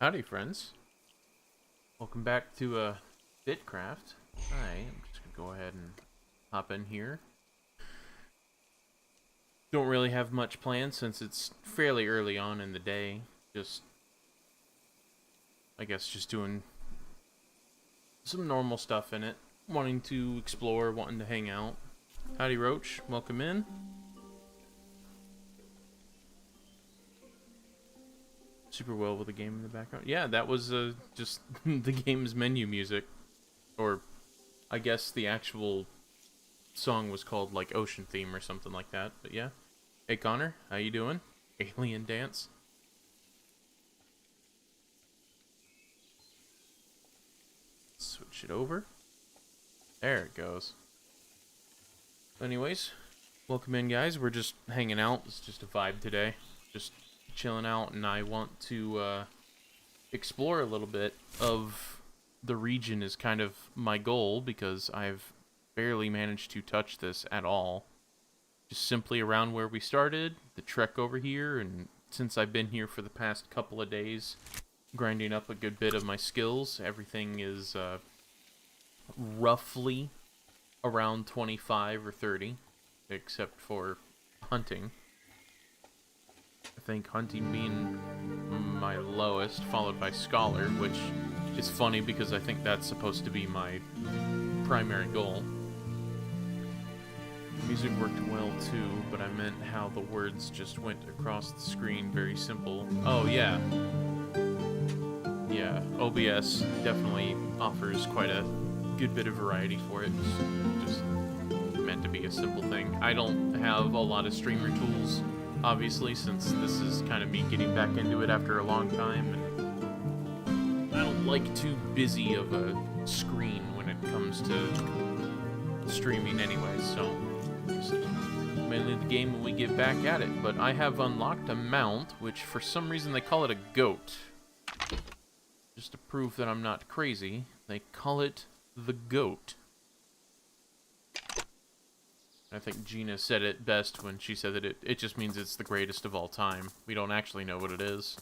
Howdy, friends. Welcome back to Bitcraft. Hi, I'm just gonna go ahead and hop in here. Don't really have much planned since it's fairly early on in the day. I guess just doing some normal stuff in it. Wanting to explore, wanting to hang out. Howdy, Roach. Welcome in. Super well with the game in the background. Yeah, that was just the game's menu music. Or, I guess the actual song was called, like, Ocean Theme or something like that. But yeah. Hey, Connor. How you doing? Alien Dance. Switch it over. There it goes. Anyways, welcome in, guys. We're just hanging out. It's just a vibe today. Just chilling out, and I want to explore a little bit of the region is kind of my goal, because I've barely managed to touch this at all. Just simply around where we started, the trek over here, and since I've been here for the past couple of days, grinding up a good bit of my skills, everything is roughly around 25 or 30, except for hunting. I think hunting being my lowest, followed by scholar, which is funny because I think that's supposed to be my primary goal. The music worked well too, but I meant how the words just went across the screen, very simple. Oh yeah. Yeah, OBS definitely offers quite a good bit of variety for it. Just meant to be a simple thing. I don't have a lot of streamer tools, obviously, since this is kind of me getting back into it after a long time, and I don't like too busy of a screen when it comes to streaming anyway, so just mainly the game when we get back at it. But I have unlocked a mount, which for some reason they call it a goat. Just to prove that I'm not crazy, they call it the goat. I think Gina said it best when she said that it just means it's the greatest of all time. We don't actually know what it is.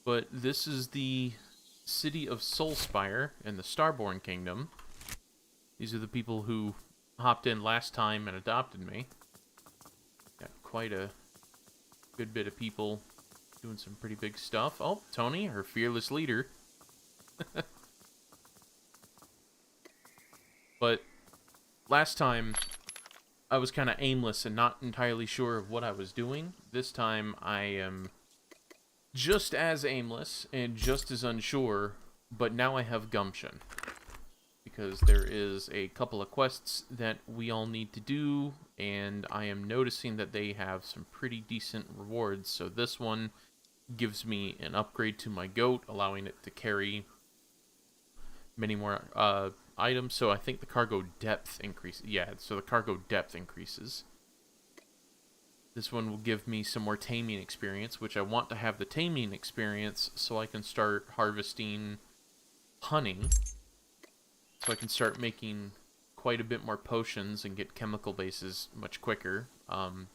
But this is the city of Soulspire in the Starborn Kingdom. These are the people who hopped in last time and adopted me. Got quite a good bit of people doing some pretty big stuff. Oh, Tony, her fearless leader. But last time, I was kind of aimless and not entirely sure of what I was doing. This time, I am just as aimless and just as unsure, but now I have gumption. Because there is a couple of quests that we all need to do, and I am noticing that they have some pretty decent rewards. So this one gives me an upgrade to my goat, allowing it to carry many more items. So I think the cargo depth increases. Yeah, so the cargo depth increases. This one will give me some more taming experience, which I want to have the taming experience so I can start harvesting honey. So I can start making quite a bit more potions and get chemical bases much quicker.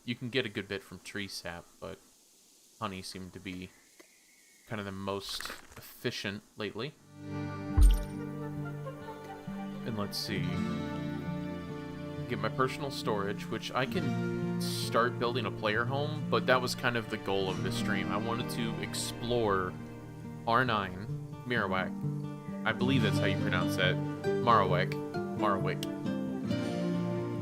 You can get a good bit from tree sap, but honey seemed to be kind of the most efficient lately. And let's see. Get my personal storage, which I can start building a player home, but that was kind of the goal of this stream. I wanted to explore R9, Marowik. I believe that's how you pronounce that. Marowik.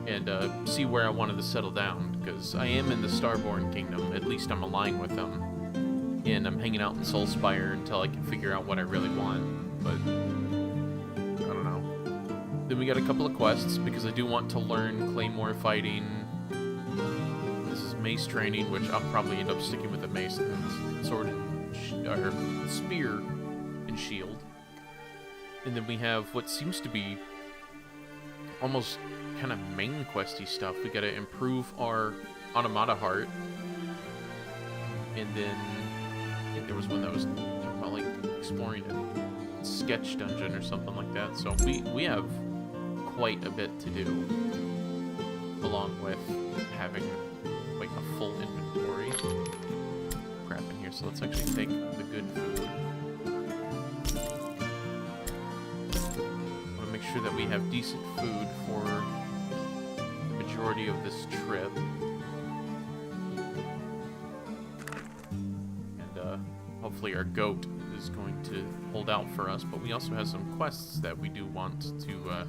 And see where I wanted to settle down, because I am in the Starborn Kingdom. At least I'm aligned with them. And I'm hanging out in Soulspire until I can figure out what I really want. But I don't know. Then we got a couple of quests, because I do want to learn Claymore fighting. This is mace training, which I'll probably end up sticking with the mace and sword and or spear and shield. And then we have what seems to be almost kind of main questy stuff. We gotta improve our Automata heart. And then I think there was one that was talking about like exploring a sketch dungeon or something like that. So we have quite a bit to do, along with having like a full inventory. Crap in here Okay, so let's actually take the good food. I want to make sure that we have decent food for the majority of this trip. And hopefully our goat is going to hold out for us, but we also have some quests that we do want to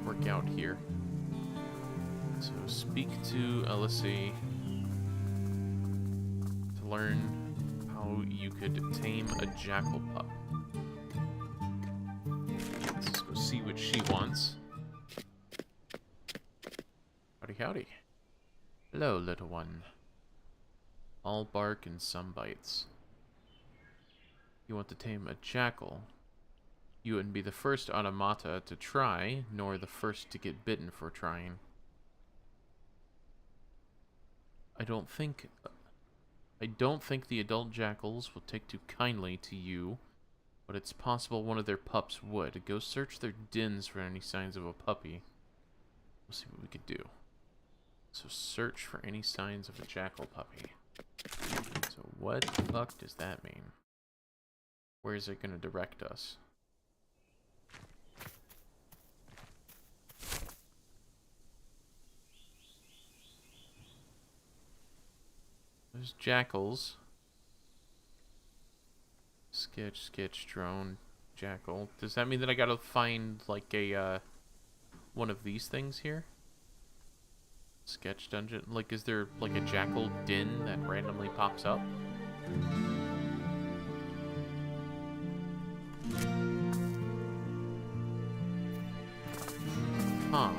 work out here. So speak to Elise to learn how you could tame a jackal pup. Let's just go see what she wants. Howdy, howdy. Hello, little one. All bark and some bites. You want to tame a jackal? You wouldn't be the first automata to try, nor the first to get bitten for trying. I don't think the adult jackals will take too kindly to you, but it's possible one of their pups would. Go search their dens for any signs of a puppy. We'll see what we could do. So search for any signs of a jackal puppy. So what the fuck does that mean? Where is it going to direct us? There's jackals. Sketch, drone, jackal. Does that mean that I gotta find, like, a, one of these things here? Sketch dungeon? Like, is there, like, a jackal den that randomly pops up? Huh.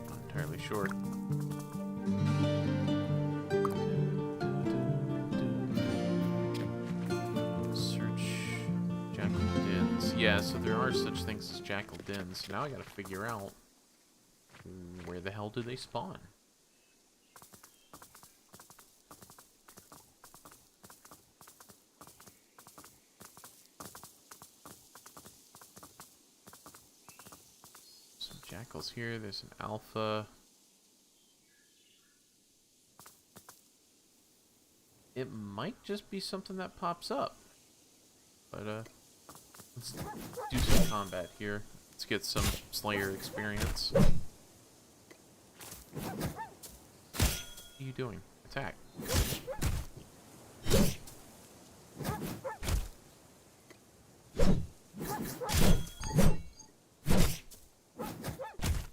Not entirely sure. Yeah, so there are such things as jackal dens. Now I gotta figure out where the hell do they spawn? Some jackals here. There's an alpha. It might just be something that pops up. But, let's do some combat here. Let's get some Slayer experience. What are you doing? Attack.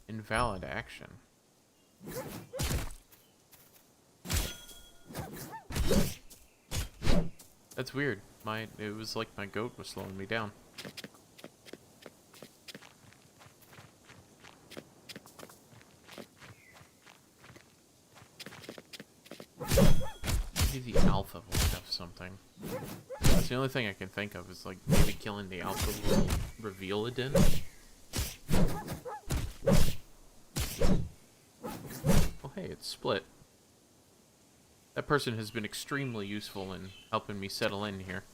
Invalid action. That's weird. It was like my goat was slowing me down. Maybe the alpha will have something. That's the only thing I can think of is, like, maybe killing the alpha will reveal a den. Oh hey, it's split. That person has been extremely useful in helping me settle in here.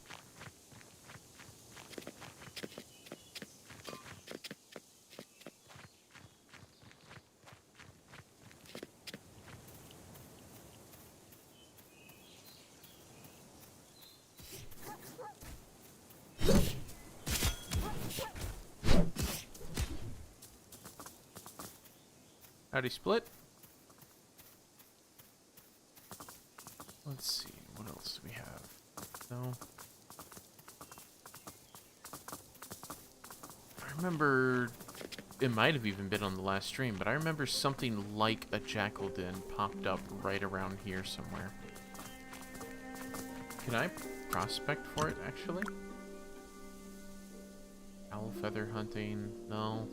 Howdy, split. Let's see, what else do we have? No. I remember, it might have even been on the last stream, but I remember something like a jackal den popped up right around here somewhere. Can I prospect for it, actually? Owl feather hunting, no.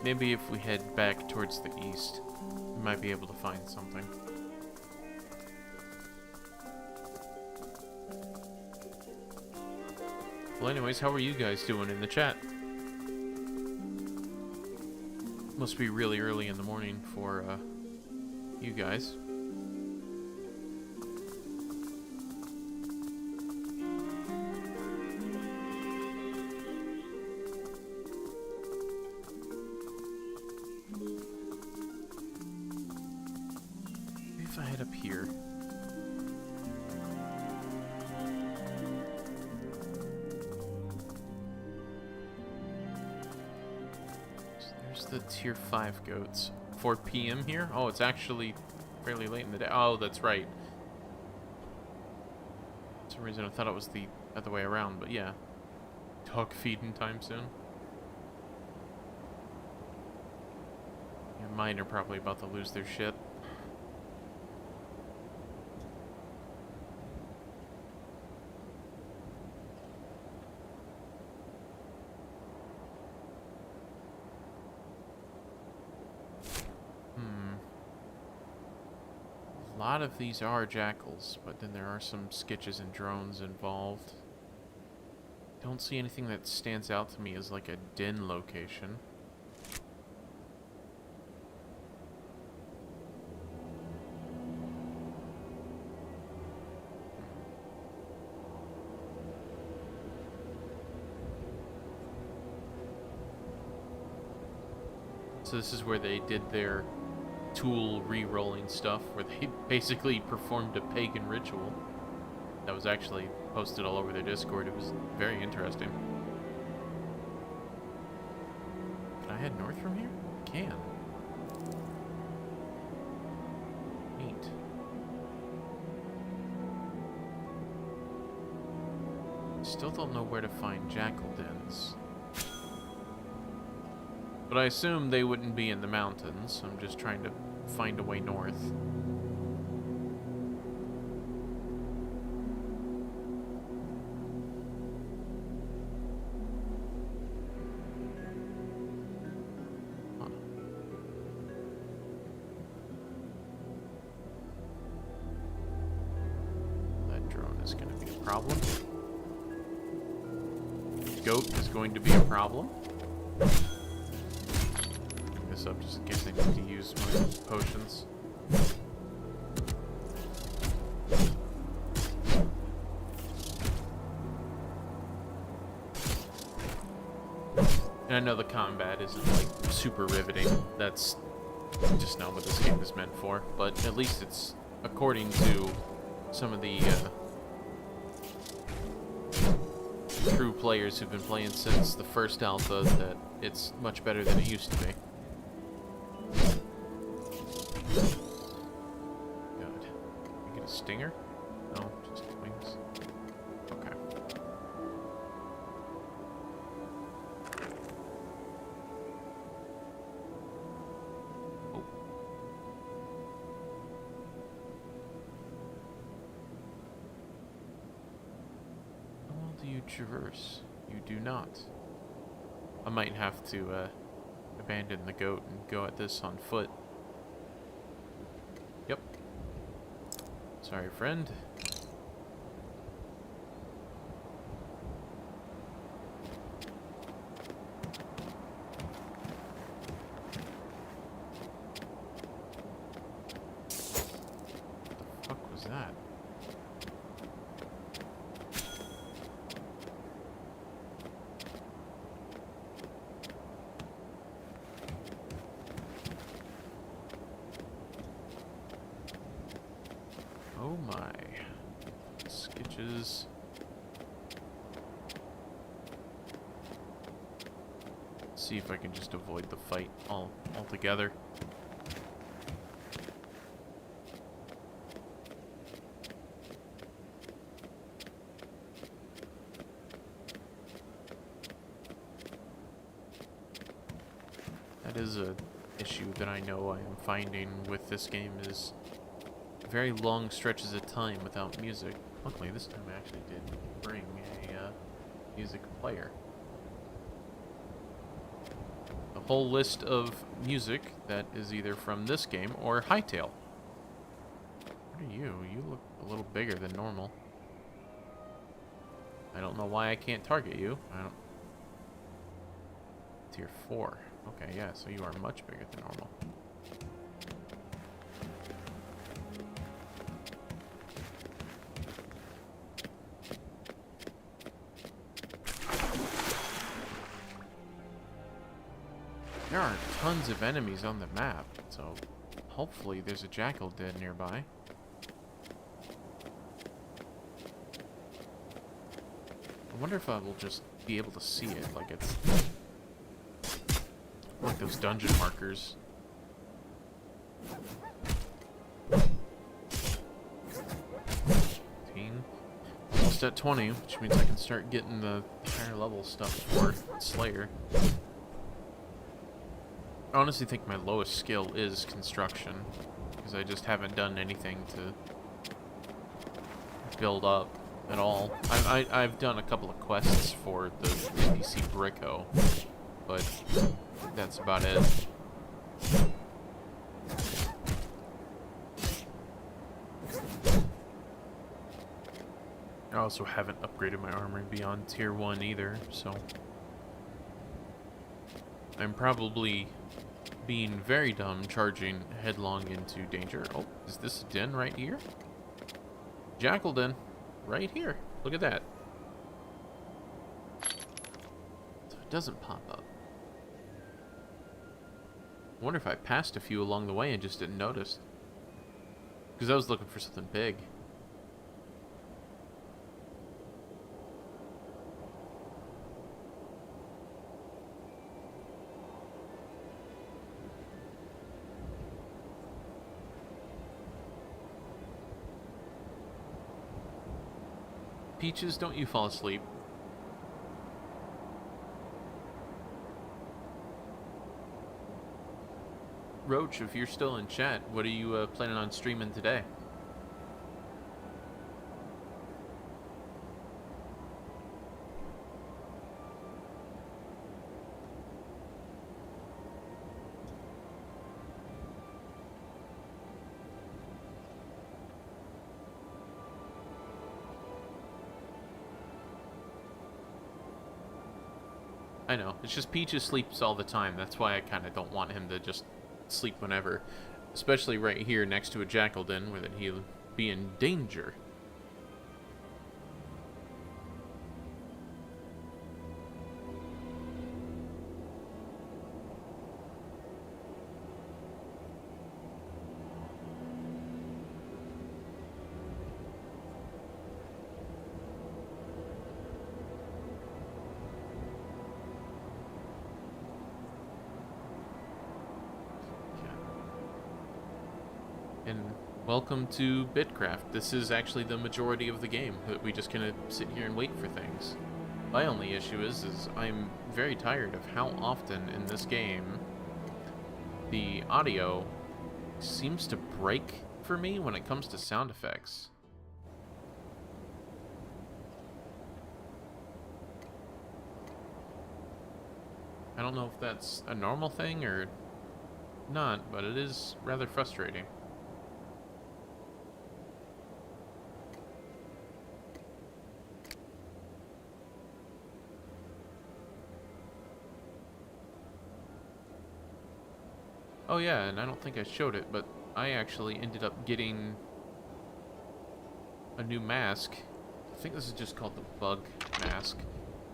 Maybe if we head back towards the east, might be able to find something. Well, anyways, how are you guys doing in the chat? Must be really early in the morning for you guys. Maybe if I head up here. The tier 5 goats. 4 p.m. here? Oh, it's actually fairly late in the day. Oh, that's right. For some reason I thought it was the other way around, but yeah. Dog feeding time soon. Yeah, mine are probably about to lose their shit. A lot of these are jackals, but then there are some skitches and drones involved. Don't see anything that stands out to me as like a den location. So this is where they did their tool re-rolling stuff, where they basically performed a pagan ritual that was actually posted all over their Discord. It was very interesting. Can I head north from here? I can. Neat. Still don't know where to find jackal dens. But I assume they wouldn't be in the mountains. I'm just trying to find a way north. Huh. That drone is going to be a problem. Goat is going to be a problem. Up just in case I need to use my potions. And I know the combat isn't like super riveting. That's just not what this game is meant for. But at least it's according to some of the true players who've been playing since the first alpha that it's much better than it used to be. Stinger? No, just wings. Okay. Oh. How well do you traverse? You do not. I might have to abandon the goat and go at this on foot. Yep. Sorry, friend. What the fuck was that? Oh my. Sketches. See if I can just avoid the fight altogether. That is a issue that I know I am finding with this game is very long stretches of time without music. Luckily, this time I actually did bring a music player. The whole list of music that is either from this game or Hytale. What are you? You look a little bigger than normal. I don't know why I can't target you. I don't... Tier 4. Okay, yeah, so you are much bigger than normal. There are tons of enemies on the map, so hopefully there's a jackal den nearby. I wonder if I will just be able to see it, like it's like those dungeon markers. Almost at 20, which means I can start getting the higher level stuff for Slayer. I honestly think my lowest skill is construction, because I just haven't done anything to build up at all. I've done a couple of quests for the NPC Bricko, but that's about it. I also haven't upgraded my armor beyond tier 1 either, so I'm probably being very dumb charging headlong into danger. Oh, is this a den right here? Jackal den. Right here. Look at that. So it doesn't pop up. I wonder if I passed a few along the way and just didn't notice. Because I was looking for something big. Peaches, don't you fall asleep. Roach, if you're still in chat, what are you planning on streaming today? I know, it's just Peaches sleeps all the time. That's why I kind of don't want him to just sleep whenever. Especially right here next to a jackal den where he'll be in danger. And welcome to Bitcraft. This is actually the majority of the game, that we just kind of sit here and wait for things. My only issue is I'm very tired of how often in this game the audio seems to break for me when it comes to sound effects. I don't know if that's a normal thing or not, but it is rather frustrating. Oh yeah, and I don't think I showed it, but I actually ended up getting a new mask. I think this is just called the bug mask.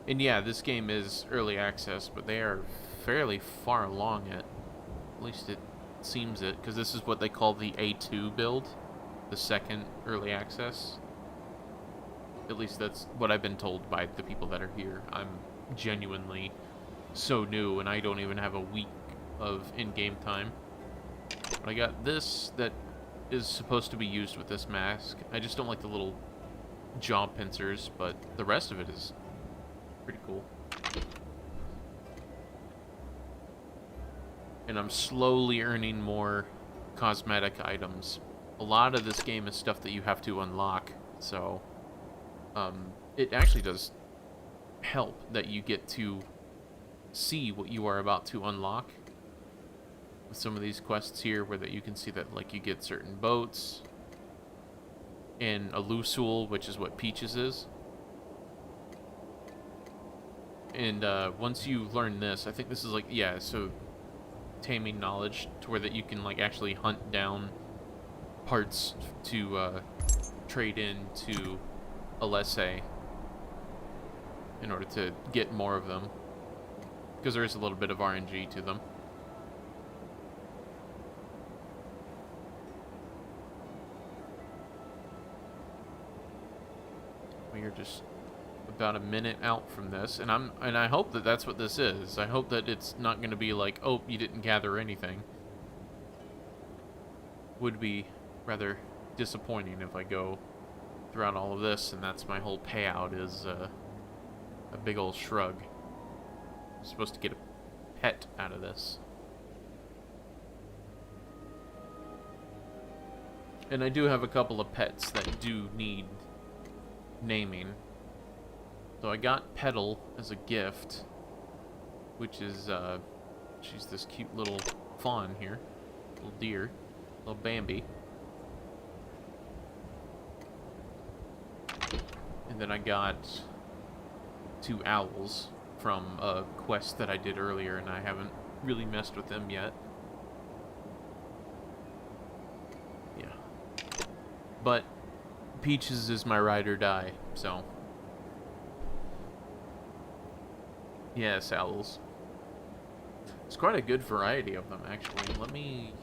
And yeah, this game is early access, but they are fairly far along it. At least it seems it, because this is what they call the A2 build, the second early access. At least that's what I've been told by the people that are here. I'm genuinely so new, and I don't even have a week of in-game time. But I got this that is supposed to be used with this mask. I just don't like the little jaw pincers, but the rest of it is pretty cool. And I'm slowly earning more cosmetic items. A lot of this game is stuff that you have to unlock, so it actually does help that you get to see what you are about to unlock with some of these quests here, where that you can see that like you get certain boats in a Lusul, which is what Peaches is. And once you learn this, I think this is like, yeah, so taming knowledge to where that you can like actually hunt down parts to trade into Alesse in order to get more of them, because there is a little bit of RNG to them. We are just about a minute out from this, and I hope that that's what this is. I hope that it's not going to be like, oh, you didn't gather anything. Would be rather disappointing if I go throughout all of this and that's my whole payout is a big old shrug. I'm supposed to get a pet out of this. And I do have a couple of pets that do need naming. So I got Petal as a gift, which is, she's this cute little fawn here. Little deer. Little Bambi. And then I got 2 owls from a quest that I did earlier, and I haven't really messed with them yet. Yeah. But Peaches is my ride or die, so... Yes, owls. It's quite a good variety of them, actually. Let me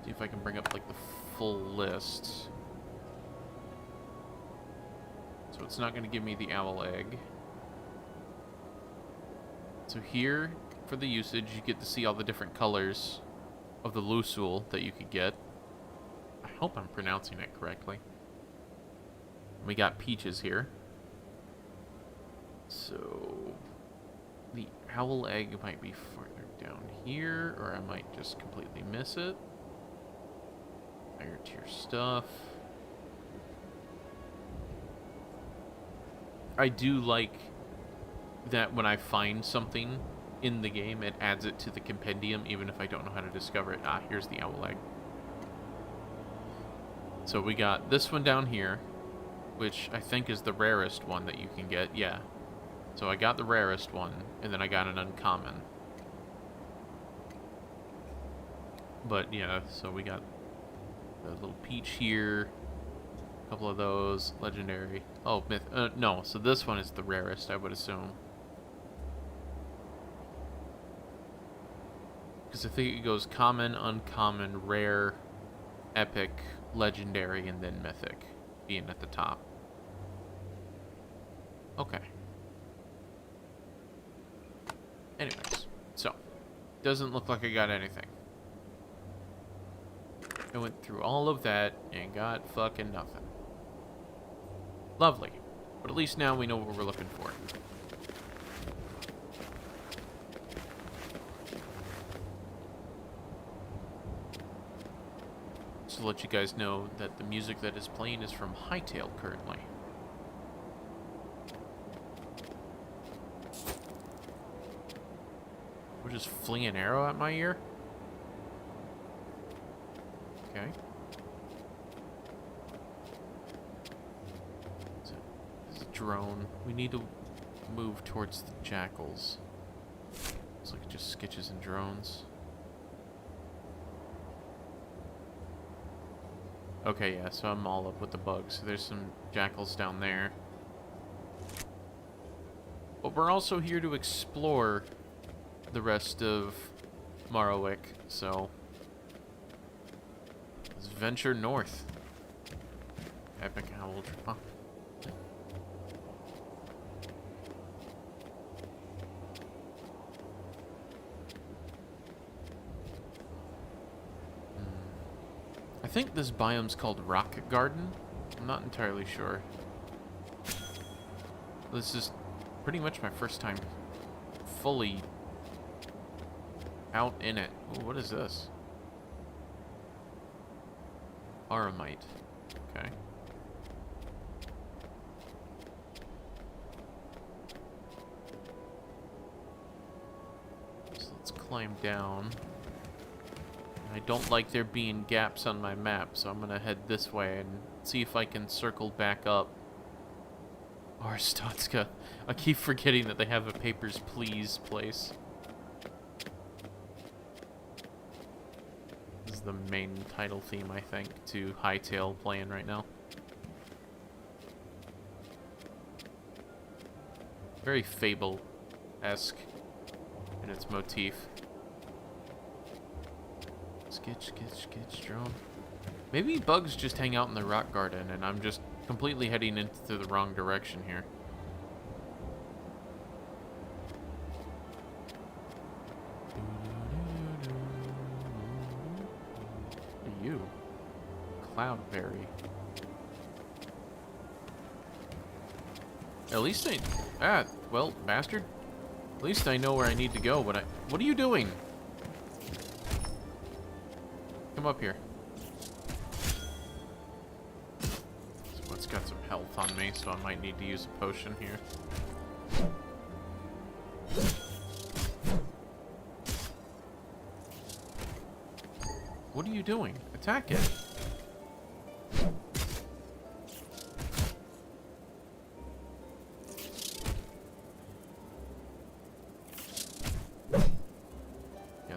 see if I can bring up, like, the full list. So it's not going to give me the owl egg. So here, for the usage, you get to see all the different colors of the Lusul that you could get. I hope I'm pronouncing it correctly. We got Peaches here. So the owl egg might be farther down here, or I might just completely miss it. Higher tier stuff. I do like that when I find something in the game, it adds it to the compendium, even if I don't know how to discover it. Ah, here's the owl egg. So we got this one down here, which I think is the rarest one that you can get. Yeah. So I got the rarest one, and then I got an uncommon. But yeah, so we got the little peach here. A couple of those. Legendary. Oh, myth. No, so this one is the rarest, I would assume. Because I think it goes common, uncommon, rare, epic, legendary, and then mythic being at the top. Okay. Anyways, so doesn't look like I got anything. I went through all of that and got fucking nothing. Lovely. But at least now we know what we're looking for. Just to let you guys know that the music that is playing is from Hightail currently. We're just fling an arrow at my ear? Okay. So, this is a drone. We need to move towards the jackals. Looks like it just sketches and drones. Okay, yeah, so I'm all up with the bugs. So there's some jackals down there. But we're also here to explore the rest of Marowik, so let's venture north. Epic owl drop. I think this biome's called Rock Garden. I'm not entirely sure. This is pretty much my first time fully out in it. Ooh, what is this? Aramite. Okay. climb down. I don't like there being gaps on my map, so I'm gonna head this way and see if I can circle back up. Arstotzka. I keep forgetting that they have a Papers, Please place. This is the main title theme, I think, to Hytale playing right now. Very Fable-esque in its motif. Skitch, drone. Maybe bugs just hang out in the rock garden, and I'm just completely heading into the wrong direction here. What are you? Cloudberry. At least well, bastard. At least I know where I need to go, but what are you doing? Come up here. So it's got some health on me, so I might need to use a potion here. What are you doing? Attack it.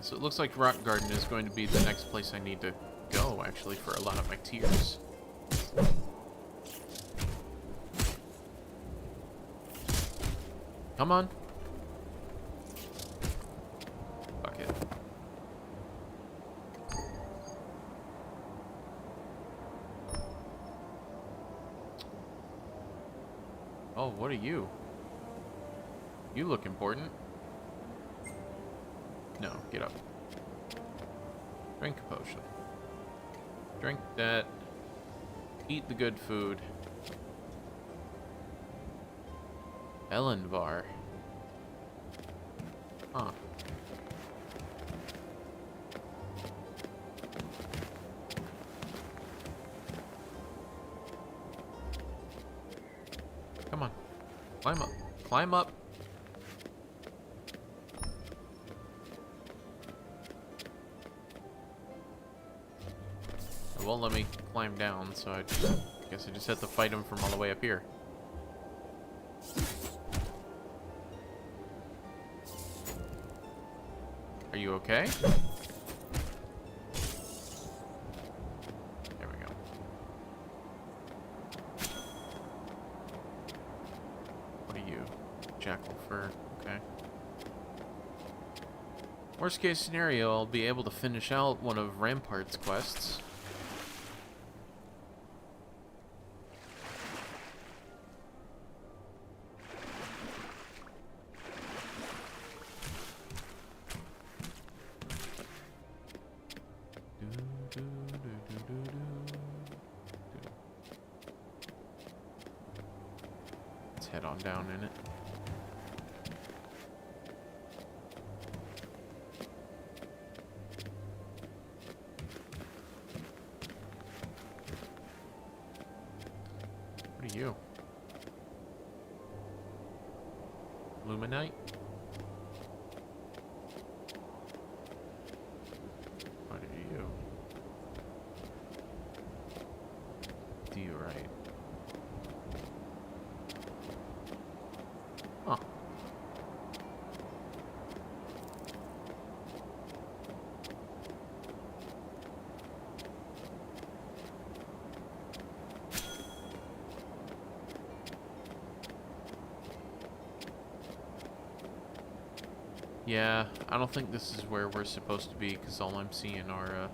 So it looks like Rock Garden is going to be the next place I need to go, actually, for a lot of my tiers. Come on. Fuck it. Oh, what are you? You look important. No, get up. Drink a potion. Drink that. Eat the good food. Ellenvar. Huh. Come on. Climb up. Climb up. It won't let me climb down, so I guess I just have to fight him from all the way up here. Are you okay? There we go. What are you? Jackal fur. Okay. Worst case scenario, I'll be able to finish out one of Rampart's quests. Let's head on down in it. What are you? Luminite? What are you? Do you right? Huh. Yeah, I don't think this is where we're supposed to be, because all I'm seeing are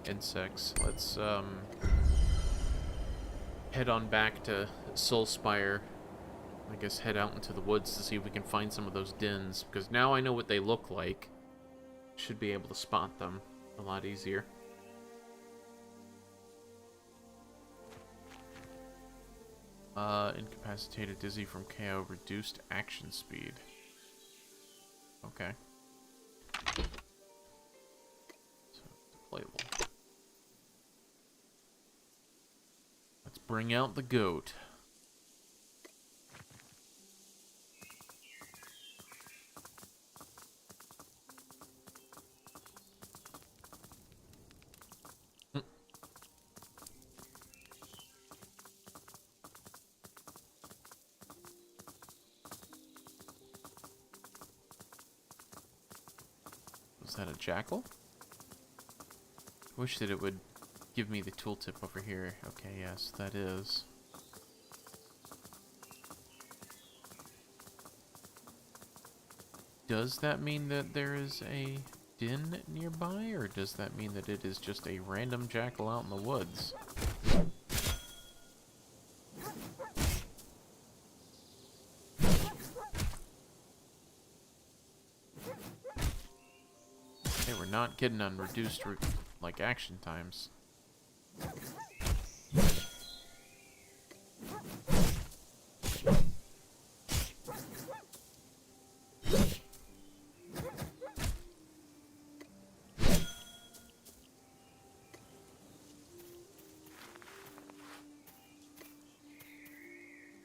insects. Let's head on back to Soulspire. I guess head out into the woods to see if we can find some of those dens, because now I know what they look like. Should be able to spot them a lot easier. Incapacitated, dizzy from KO, reduced action speed. Okay. So, playable. Let's bring out the goat. Is that a jackal? Wish that it would give me the tooltip over here. Okay, yes, that is. Does that mean that there is a den nearby, or does that mean that it is just a random jackal out in the woods? Hey, we're not getting on reduced, like, action times.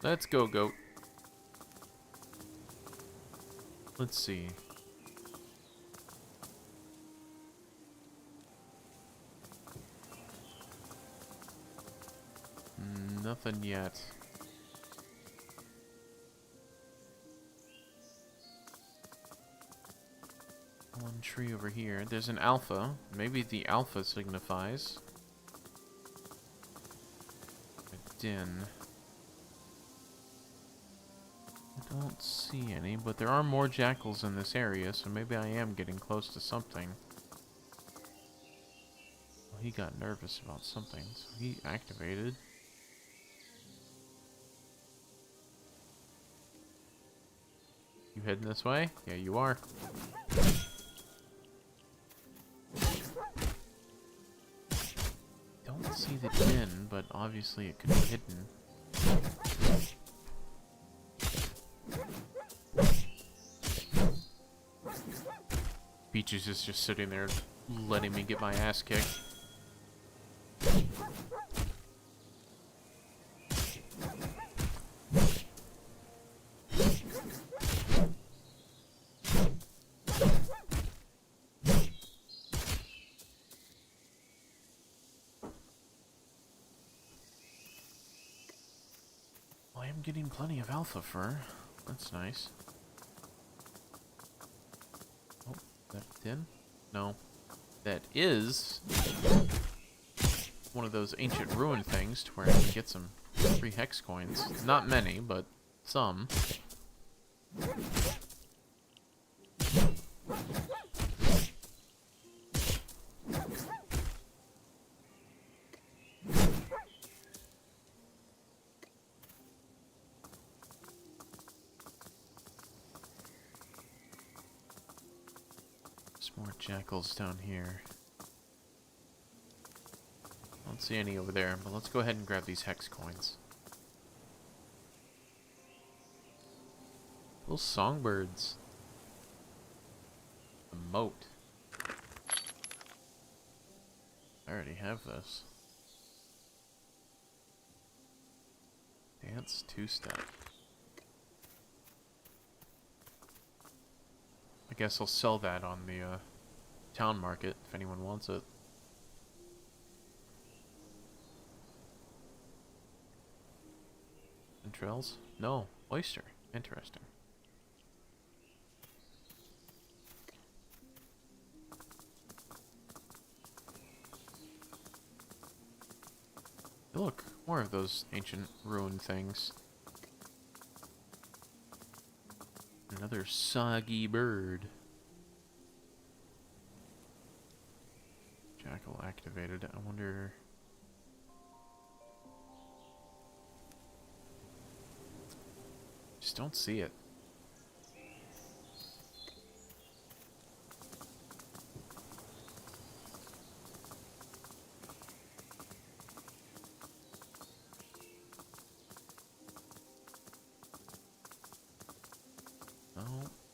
Let's go, goat. Let's see. Nothing yet. One tree over here. There's an alpha. Maybe the alpha signifies a den. I don't see any, but there are more jackals in this area, so maybe I am getting close to something. Well, he got nervous about something, so he activated. You heading this way? Yeah, you are. Don't see the den, but obviously it could be hidden. Peaches is just sitting there, letting me get my ass kicked. I am getting plenty of alpha fur. That's nice. Oh, that den? No. That is one of those ancient ruin things to where I can get some free hex coins. Not many, but some. More jackals down here. I don't see any over there, but let's go ahead and grab these hex coins. Little songbirds. A moat. I already have this. Dance two-step. I guess I'll sell that on the town market if anyone wants it. Entrails? No. Oyster. Interesting. Look, more of those ancient ruin things. Another soggy bird. Jackal activated. I wonder... Just don't see it.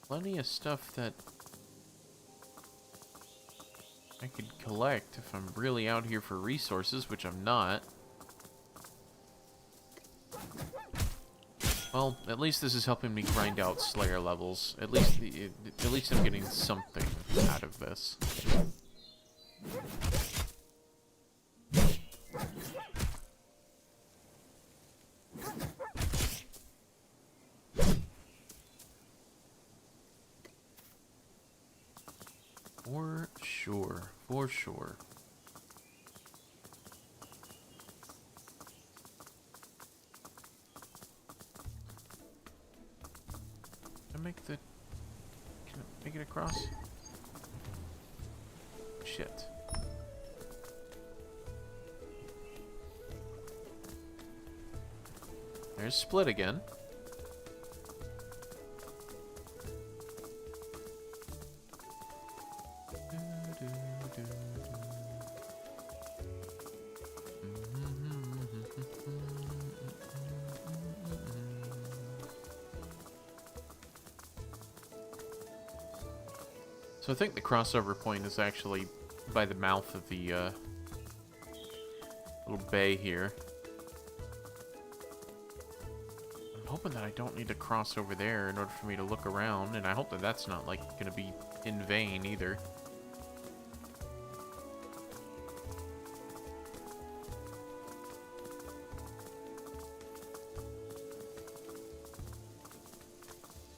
Plenty of stuff that I could collect if I'm really out here for resources, which I'm not. Well, at least this is helping me grind out Slayer levels. At least I'm getting something out of this. sure. For sure. Can I make the... Can I make it across? Shit. There's Split again. So I think the crossover point is actually by the mouth of the little bay here. I'm hoping that I don't need to cross over there in order for me to look around, and I hope that that's not, like, going to be in vain either.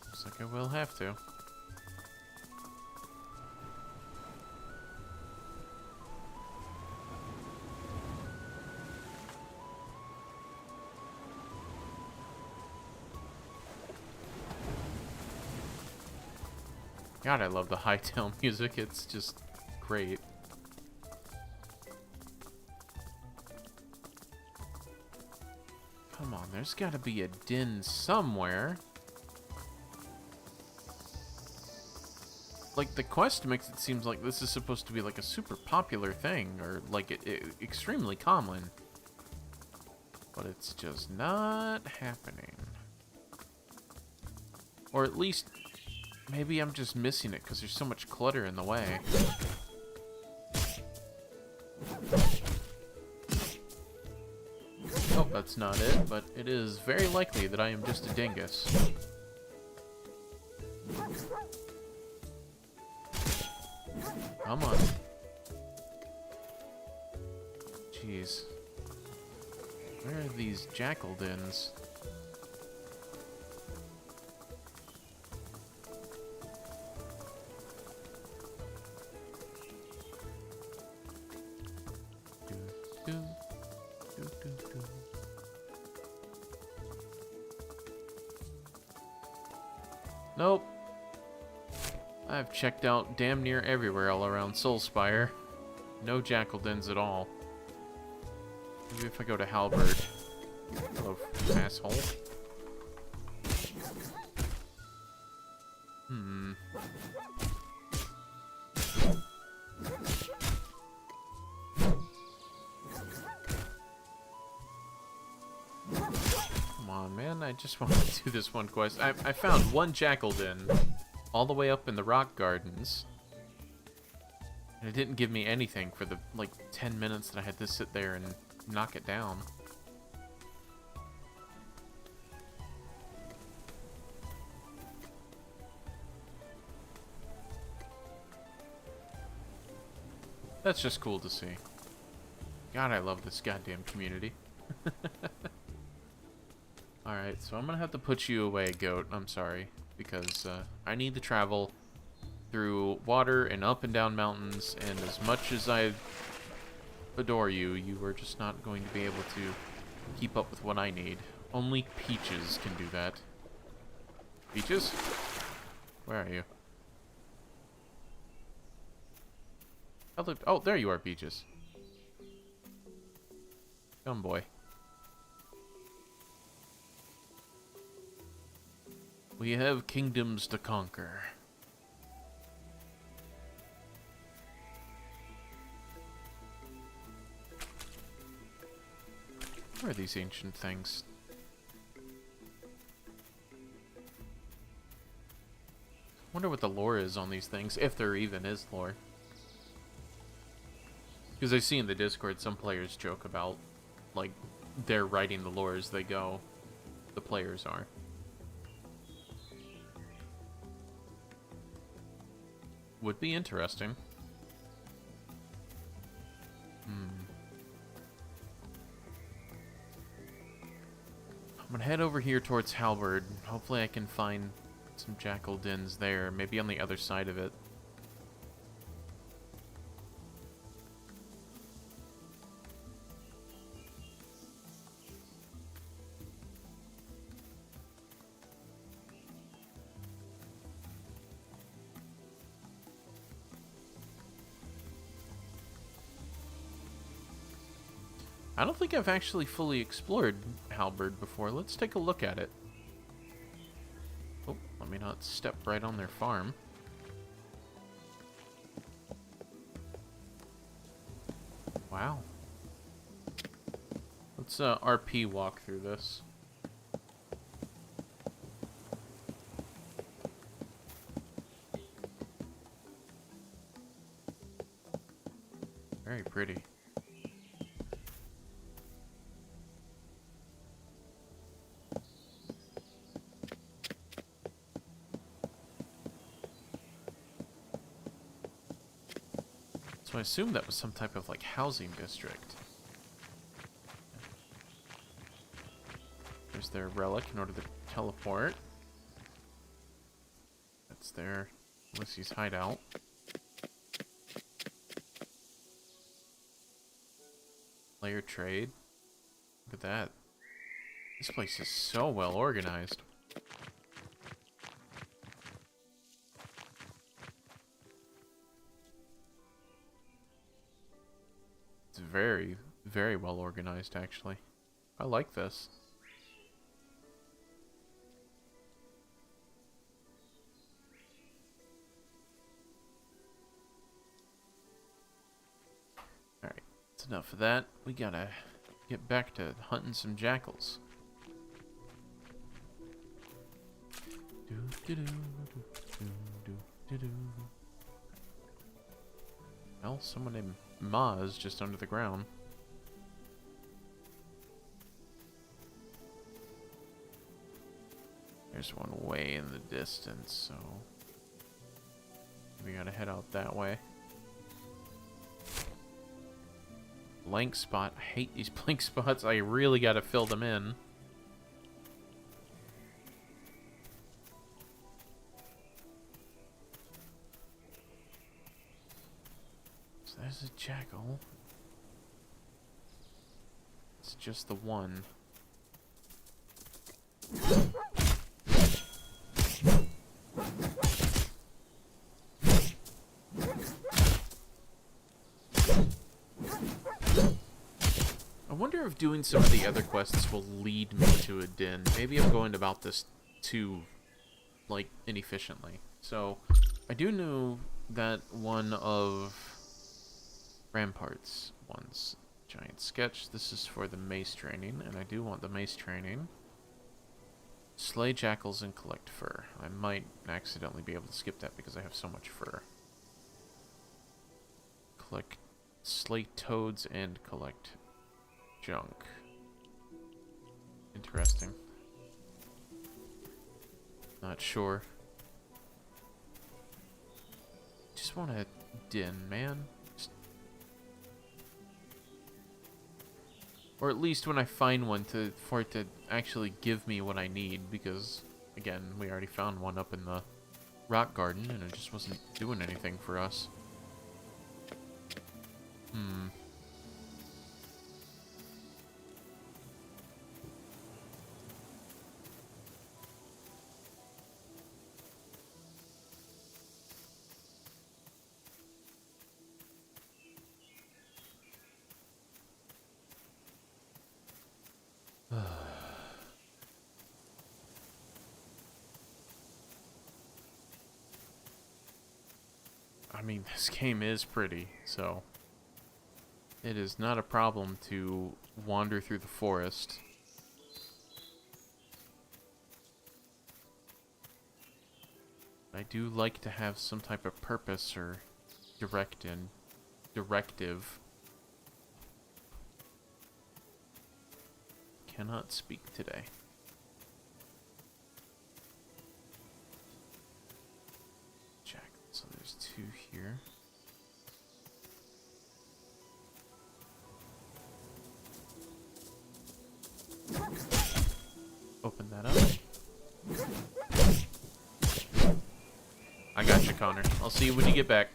Looks like I will have to. God, I love the hightail music. It's just great. Come on, there's got to be a din somewhere. Like, the quest makes it seem like this is supposed to be like a super popular thing, or like extremely common. But it's just not happening. Or at least... maybe I'm just missing it because there's so much clutter in the way. Oh, that's not it, but it is very likely that I am just a dingus. Come on. Jeez. Where are these jackal dens? Nope. I've checked out damn near everywhere all around Soulspire. No jackal dens at all. Maybe if I go to Halberd. Hello, asshole. I just want to do this one quest. I found one jackal den all the way up in the rock gardens. And it didn't give me anything for the, like, 10 minutes that I had to sit there and knock it down. That's just cool to see. God, I love this goddamn community. Alright, so I'm gonna have to put you away, goat. I'm sorry. Because I need to travel through water and up and down mountains, and as much as I adore you, you are just not going to be able to keep up with what I need. Only Peaches can do that. Peaches? Where are you? Oh, there you are, Peaches. Come, boy. We have kingdoms to conquer. Where are these ancient things? Wonder what the lore is on these things, if there even is lore. Because I see in the Discord some players joke about, like, they're writing the lore as they go. The players are. Would be interesting. I'm gonna head over here towards Halberd. Hopefully I can find some jackal dens there. Maybe on the other side of it. I don't think I've actually fully explored Halberd before. Let's take a look at it. Oh, let me not step right on their farm. Wow. Let's RP walk through this. Very pretty. So I assume that was some type of like housing district. There's their relic in order to teleport. That's their Ulysses hideout. Layer trade. Look at that. This place is so well organized. It's very, very well organized, actually. I like this. Alright, that's enough of that. We gotta get back to hunting some jackals. Well, someone named Ma is just under the ground. There's one way in the distance, so we gotta head out that way. Blank spot. I hate these blank spots. I really gotta fill them in. So there's a jackal. It's just the one. I wonder if doing some of the other quests will lead me to a den. Maybe I'm going about this too, like, inefficiently. So, I do know that one of Rampart's ones. Giant sketch. This is for the mace training, and I do want the mace training. Slay jackals and collect fur. I might accidentally be able to skip that because I have so much fur. Collect, slay toads and collect junk. Interesting. Not sure. Just want a den, man. Or at least when I find one for it to actually give me what I need, because again, we already found one up in the rock garden and it just wasn't doing anything for us. I mean, this game is pretty, so it is not a problem to wander through the forest. I do like to have some type of purpose or directive. Cannot speak today. So there's two here. Open that up. I got you, Connor. I'll see you when you get back.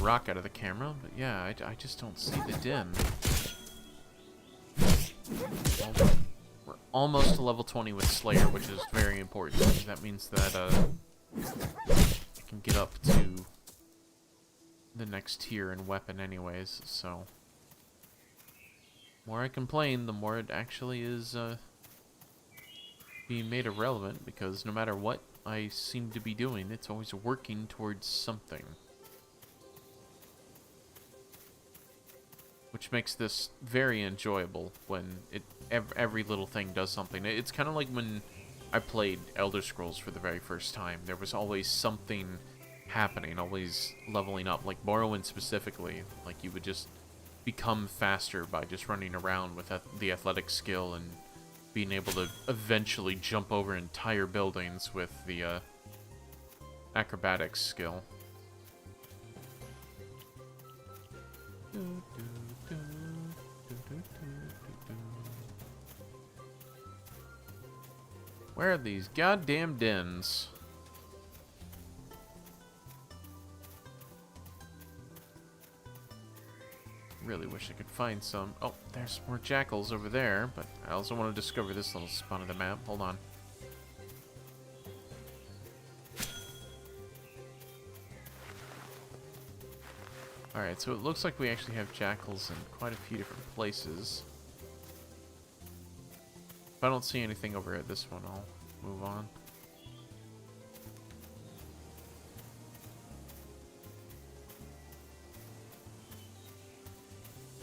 Rock out of the camera, but yeah, I just don't see the den. almost to level 20 with Slayer, which is very important. That means that I can get up to the next tier in weapon anyways, so the more I complain, the more it actually is being made irrelevant, because no matter what I seem to be doing, it's always working towards something. Which makes this very enjoyable when every little thing does something. It's kind of like when I played Elder Scrolls for the very first time. There was always something happening, always leveling up. Like Morrowind specifically, like you would just become faster by just running around with the athletic skill and being able to eventually jump over entire buildings with the acrobatics skill. Where are these goddamn dens? Really wish I could find some. Oh, there's more jackals over there, but I also want to discover this little spot of the map. Hold on. Alright, so it looks like we actually have jackals in quite a few different places. If I don't see anything over at this one, I'll move on.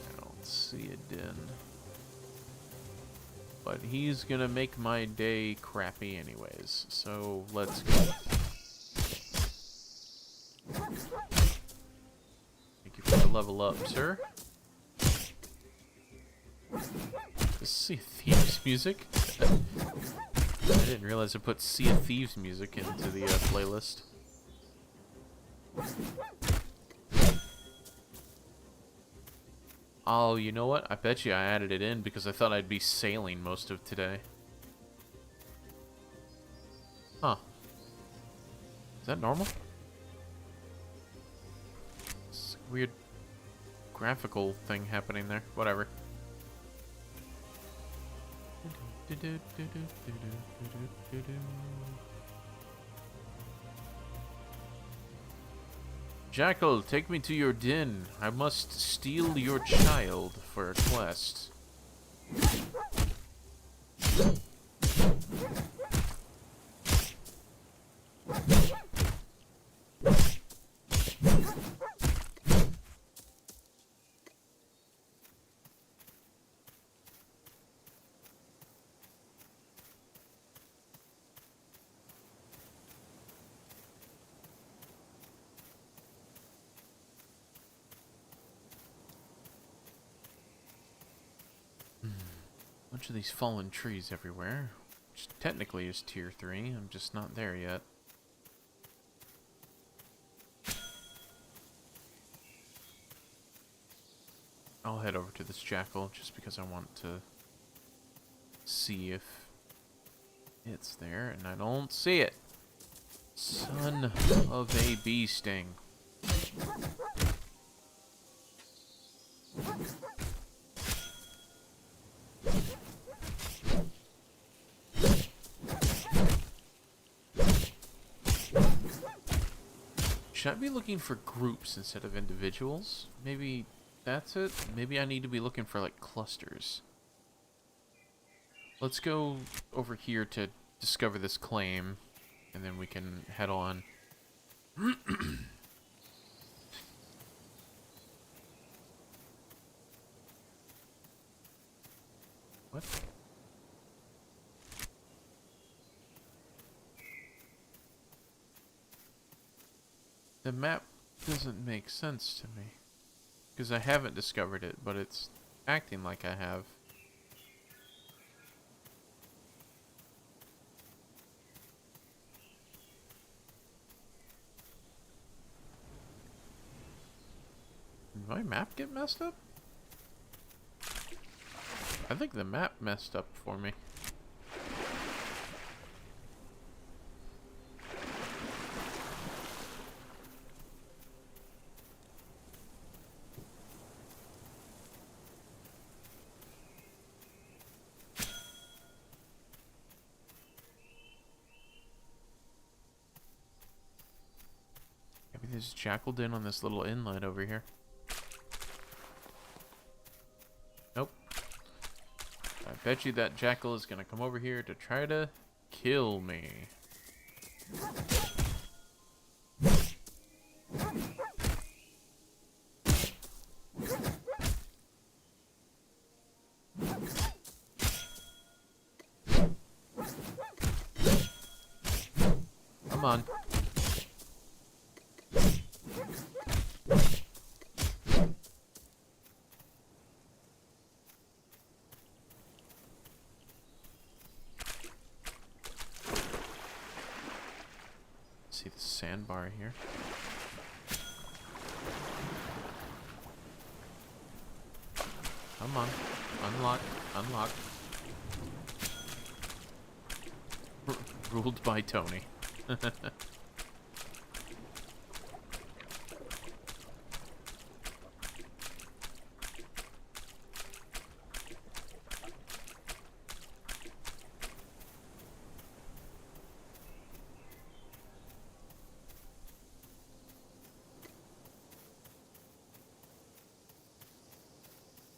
I don't see a den. But he's gonna make my day crappy anyways, so let's go. Thank you for the level up, sir. Sea of Thieves music? I didn't realize I put Sea of Thieves music into the playlist. Oh, you know what? I bet you I added it in because I thought I'd be sailing most of today. Huh. Is that normal? It's a weird graphical thing happening there. Whatever. Jackal, take me to your den. I must steal your child for a quest. Bunch of these fallen trees everywhere, which technically is tier 3. I'm just not there yet. I'll head over to this jackal just because I want to see if it's there, and I don't see it. Son of a bee sting. Should I be looking for groups instead of individuals? Maybe that's it? Maybe I need to be looking for, like, clusters. Let's go over here to discover this claim, and then we can head on. What? The map doesn't make sense to me. Because I haven't discovered it, but it's acting like I have. Did my map get messed up? I think the map messed up for me. There's a jackal den on this little inlet over here. Nope. I bet you that jackal is gonna come over here to try to kill me. Come on. See the sandbar here. Come on. Unlock. Unlock. Ruled by Tony.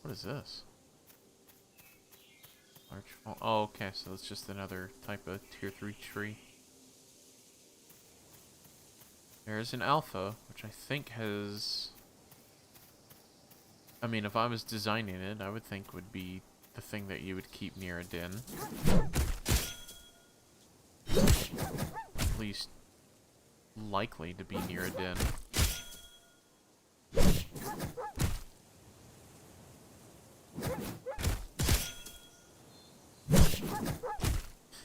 What is this? Large. Oh, okay. So it's just another type of tier 3 tree. There is an alpha, which I think has... I mean, if I was designing it, I would think would be the thing that you would keep near a den. At least likely to be near a den.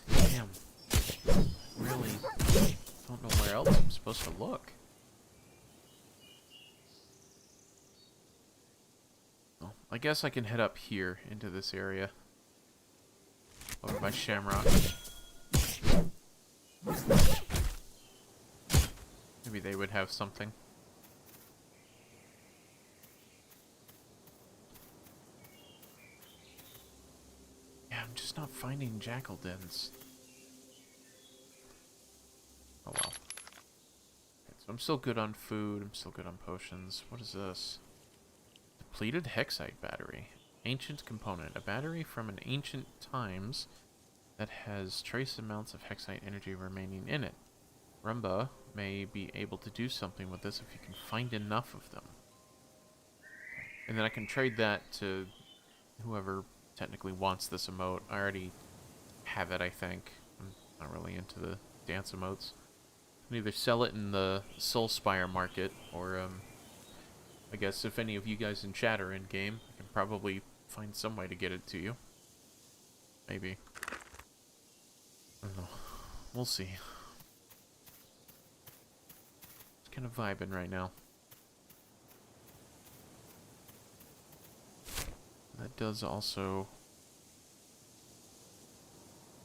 Damn. Really don't know where else I'm supposed to look. Well, I guess I can head up here into this area. Over by Shamrock. Maybe they would have something. Yeah, I'm just not finding jackal dens. Oh well. Okay, so I'm still good on food, I'm still good on potions. What is this? Depleted Hexite battery. Ancient component. A battery from an ancient times that has trace amounts of Hexite energy remaining in it. Rumba may be able to do something with this if you can find enough of them. And then I can trade that to whoever technically wants this emote. I already have it, I think. I'm not really into the dance emotes. I can either sell it in the Soulspire market, or I guess if any of you guys in chat are in game, I can probably find some way to get it to you. Maybe. I don't know. We'll see. Just kind of vibing right now. That does also...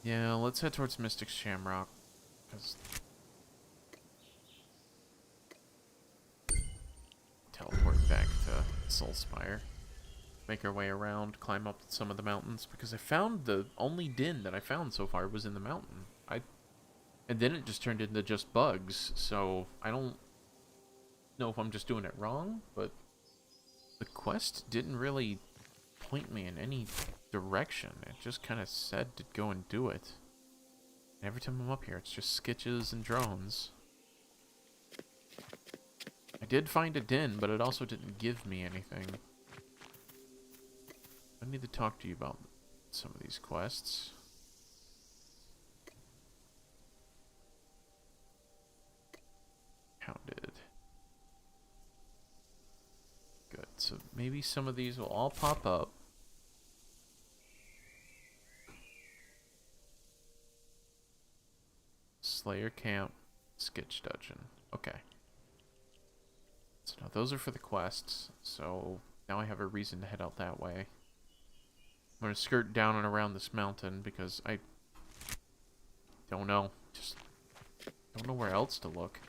Yeah, let's head towards Mystic Shamrock. Because... teleport back to Soulspire. Make our way around, climb up some of the mountains. Because I found the only den that I found so far was in the mountain. And then it just turned into just bugs. So I don't know if I'm just doing it wrong. But the quest didn't really point me in any direction. It just kind of said to go and do it. And every time I'm up here, it's just sketches and drones. I did find a den, but it also didn't give me anything. I need to talk to you about some of these quests. Hounded. Good. So maybe some of these will all pop up. Slayer Camp, Sketch Dungeon. Okay. So now those are for the quests. So now I have a reason to head out that way. I'm going to skirt down and around this mountain because I don't know. Just don't know where else to look.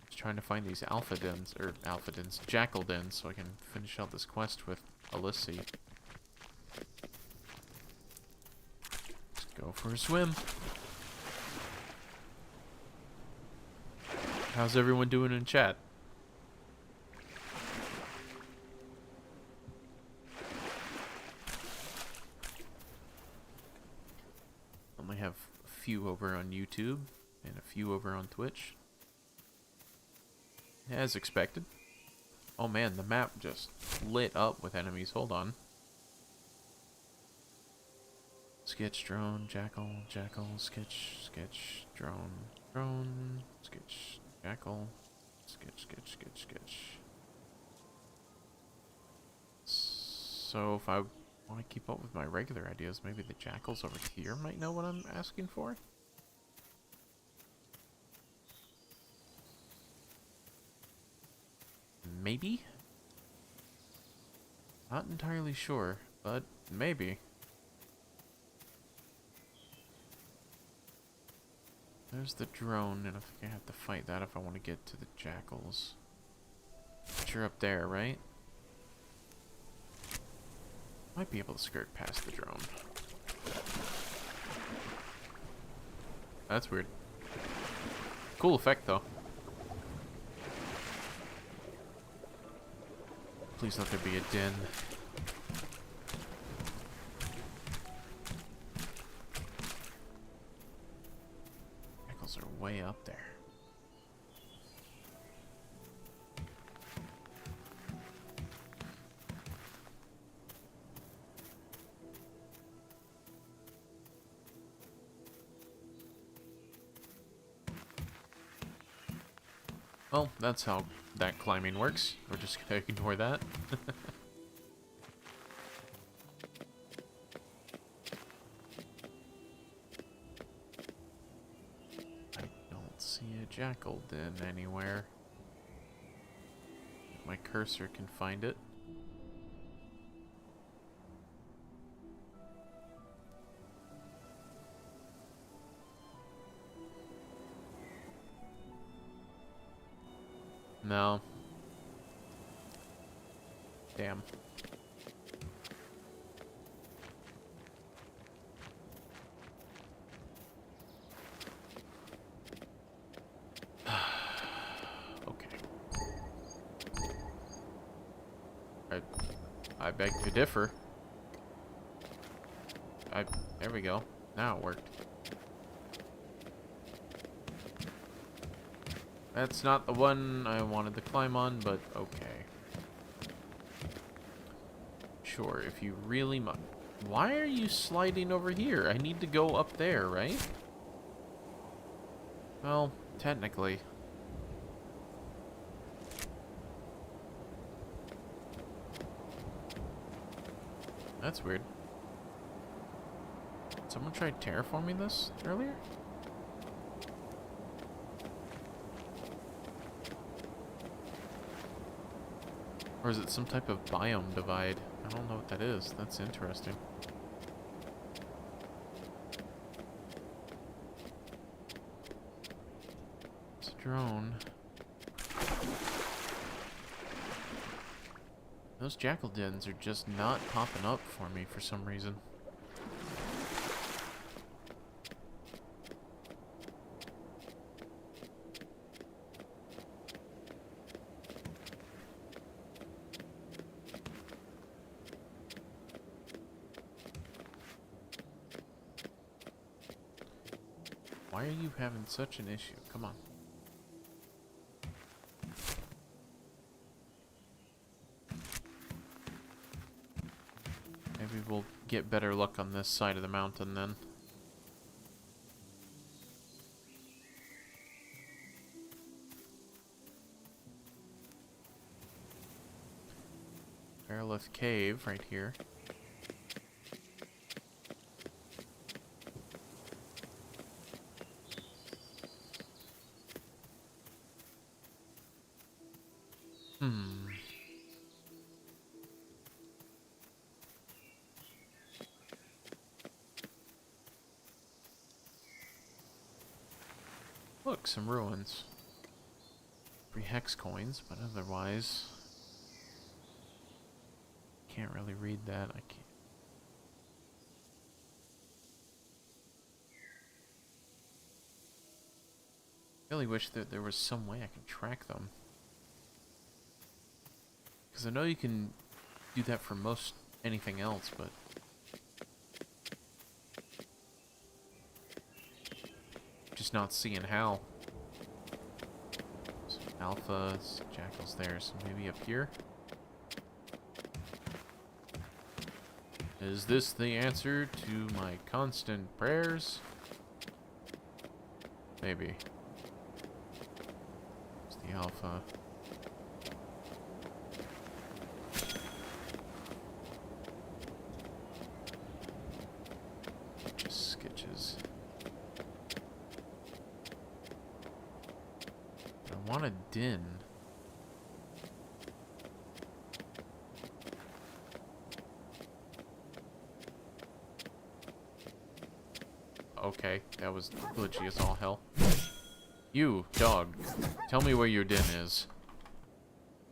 Just trying to find these jackal dens, so I can finish out this quest with Alyssa. Let's go for a swim. How's everyone doing in chat? Only have a few over on YouTube and a few over on Twitch. As expected. Oh man, the map just lit up with enemies. Hold on. Sketch, drone, jackal, jackal, sketch, sketch, drone, drone, sketch, jackal, sketch, sketch, sketch, sketch. So if I want to keep up with my regular ideas, maybe the jackals over here might know what I'm asking for? Maybe? Not entirely sure, but maybe. There's the drone, and I think I have to fight that if I want to get to the jackals. But you're up there, right? Might be able to skirt past the drone. That's weird. Cool effect, though. Please let there be a den. Jackals are way up there. Well, that's how that climbing works. We're just gonna ignore that. I don't see a jackal den anywhere. My cursor can find it. No. Damn. Okay. I beg to differ. There we go. Now it worked. That's not the one I wanted to climb on, but okay. Sure, if you really must. Why are you sliding over here? I need to go up there, right? Well, technically. That's weird. Someone tried terraforming this earlier? Or is it some type of biome divide? I don't know what that is. That's interesting. It's a drone. Those jackal dens are just not popping up for me for some reason. Why are you having such an issue? Come on. Maybe we'll get better luck on this side of the mountain then. Airlift Cave right here. Look, some ruins. 3 hex coins, but otherwise can't really read that. I can't. really wish that there was some way I could track them. Because I know you can do that for most anything else, but... just not seeing how. So alpha, jackals there, so maybe up here? Is this the answer to my constant prayers? Maybe. It's the alpha. Just sketches. I want a din. Okay, that was glitchy as all hell. You, dog, tell me where your den is.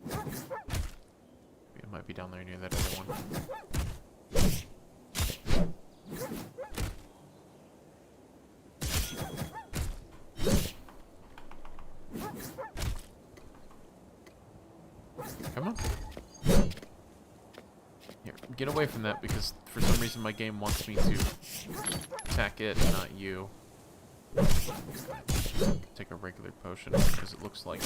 It might be down there near that other one. Come on. Here, get away from that because for some reason my game wants me to attack it, not you. Take a regular potion because it looks like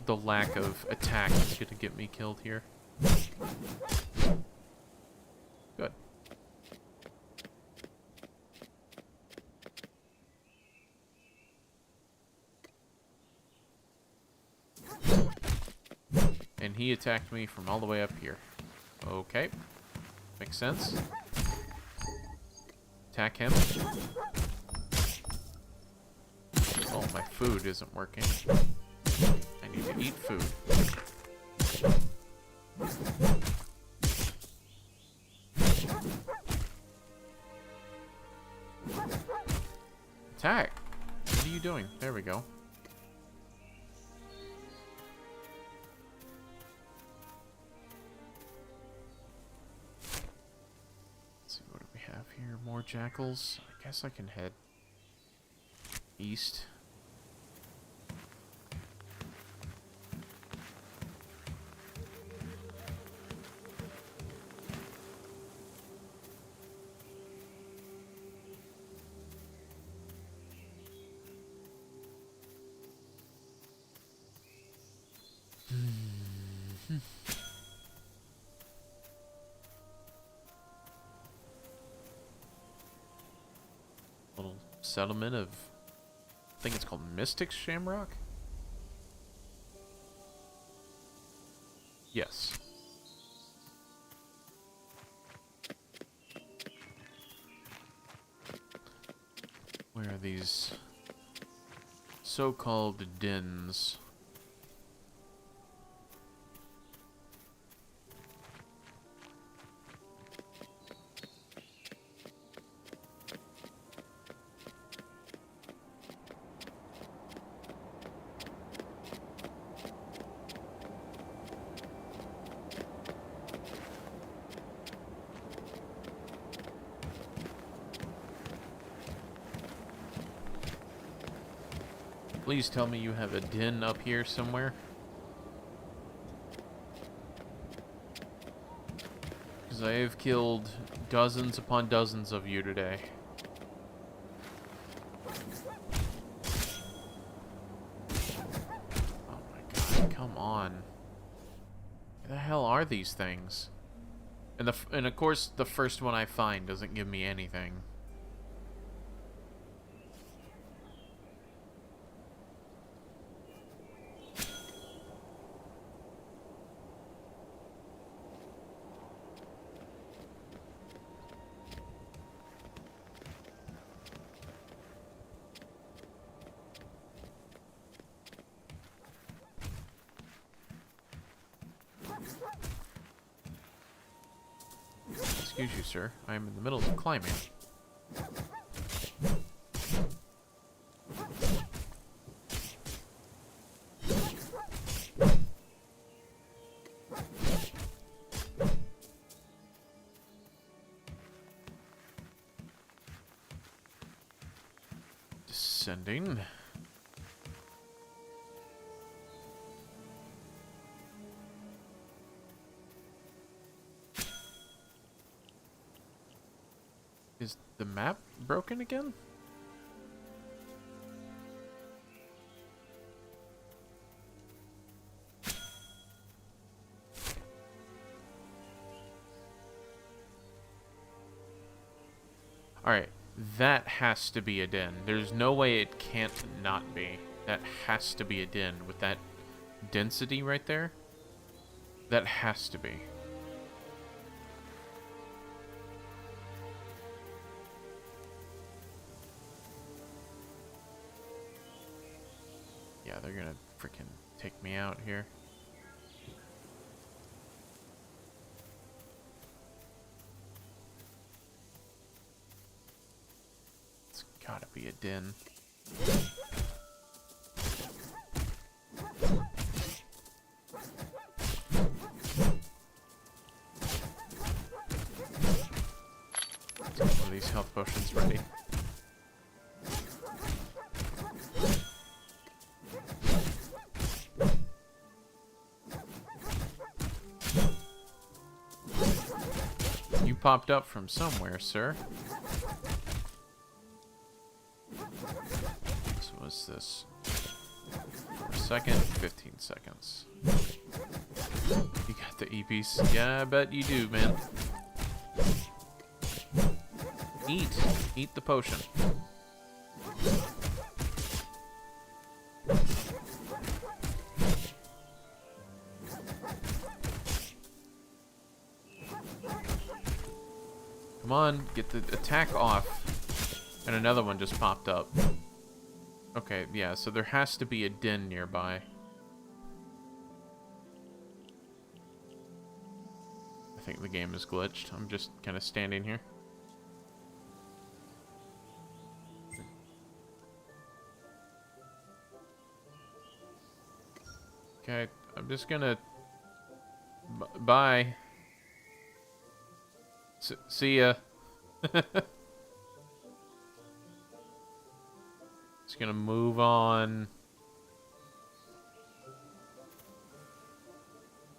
the lack of attack is going to get me killed here. Good. And he attacked me from all the way up here. Okay. Makes sense. Attack him. Oh, my food isn't working. I need to eat food. Attack! What are you doing? There we go. Let's see, what do we have here? More jackals. I guess I can head east. Little settlement of, I think it's called Mystic Shamrock? Yes. Where are these so-called dens? Please tell me you have a den up here somewhere. Because I have killed dozens upon dozens of you today. Oh my god, come on. Where the hell are these things? And of course, the first one I find doesn't give me anything. Excuse you, sir. I am in the middle of climbing. Descending. Is the map broken again? Alright, that has to be a den. There's no way it can't not be. That has to be a den with that density right there. That has to be. Yeah, they're gonna freaking take me out here. It's gotta be a den. One of these health potions ready. You popped up from somewhere, sir. So what's this? For a second, 15 seconds. You got the E-piece? Yeah, I bet you do, man. Eat the potion. Come on, get the attack off. And another one just popped up. Okay, yeah, so there has to be a den nearby. I think the game is glitched. I'm just kind of standing here. Okay, I'm just gonna... Bye. See ya. Just gonna move on.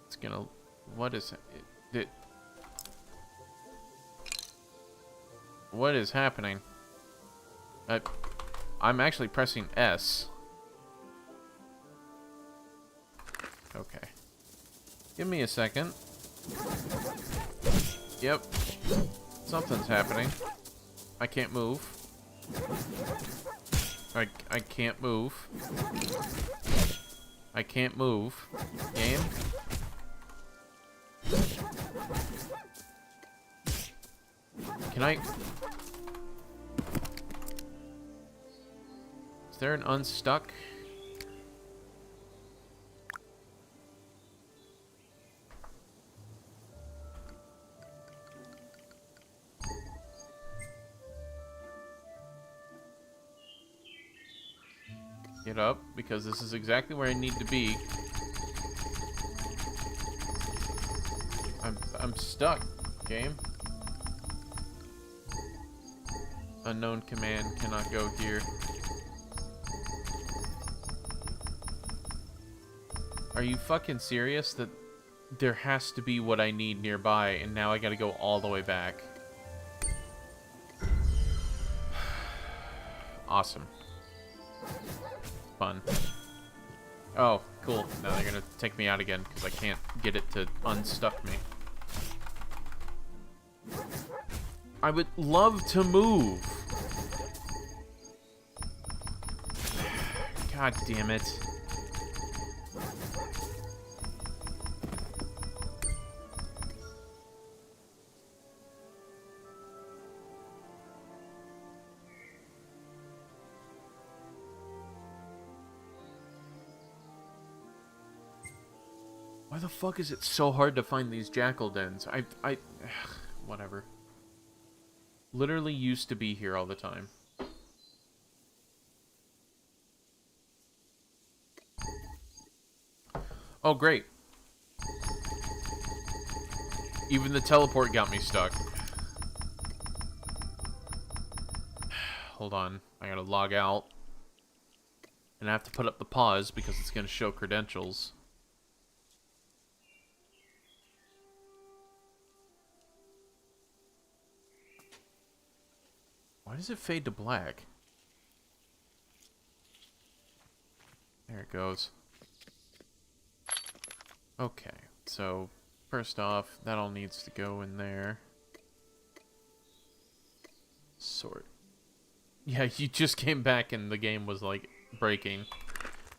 It's gonna... What is it? What is happening? I'm actually pressing S. Okay. Give me a second. Yep. Something's happening. I can't move. I can't move. I can't move. Game. Can I... Is there an unstuck? Get up, because this is exactly where I need to be. I'm stuck, game. Unknown command cannot go here. Are you fucking serious that there has to be what I need nearby, and now I gotta go all the way back? Awesome. Fun. Oh, cool. Now they're gonna take me out again because I can't get it to unstuck me. I would love to move. God damn it. Why the fuck is it so hard to find these jackal dens? Whatever. Literally used to be here all the time. Oh, great. Even the teleport got me stuck. Hold on. I gotta log out. And I have to put up the pause because it's gonna show credentials. Why does it fade to black? There it goes. Okay, so first off, that all needs to go in there. Sort. Yeah, you just came back and the game was like breaking.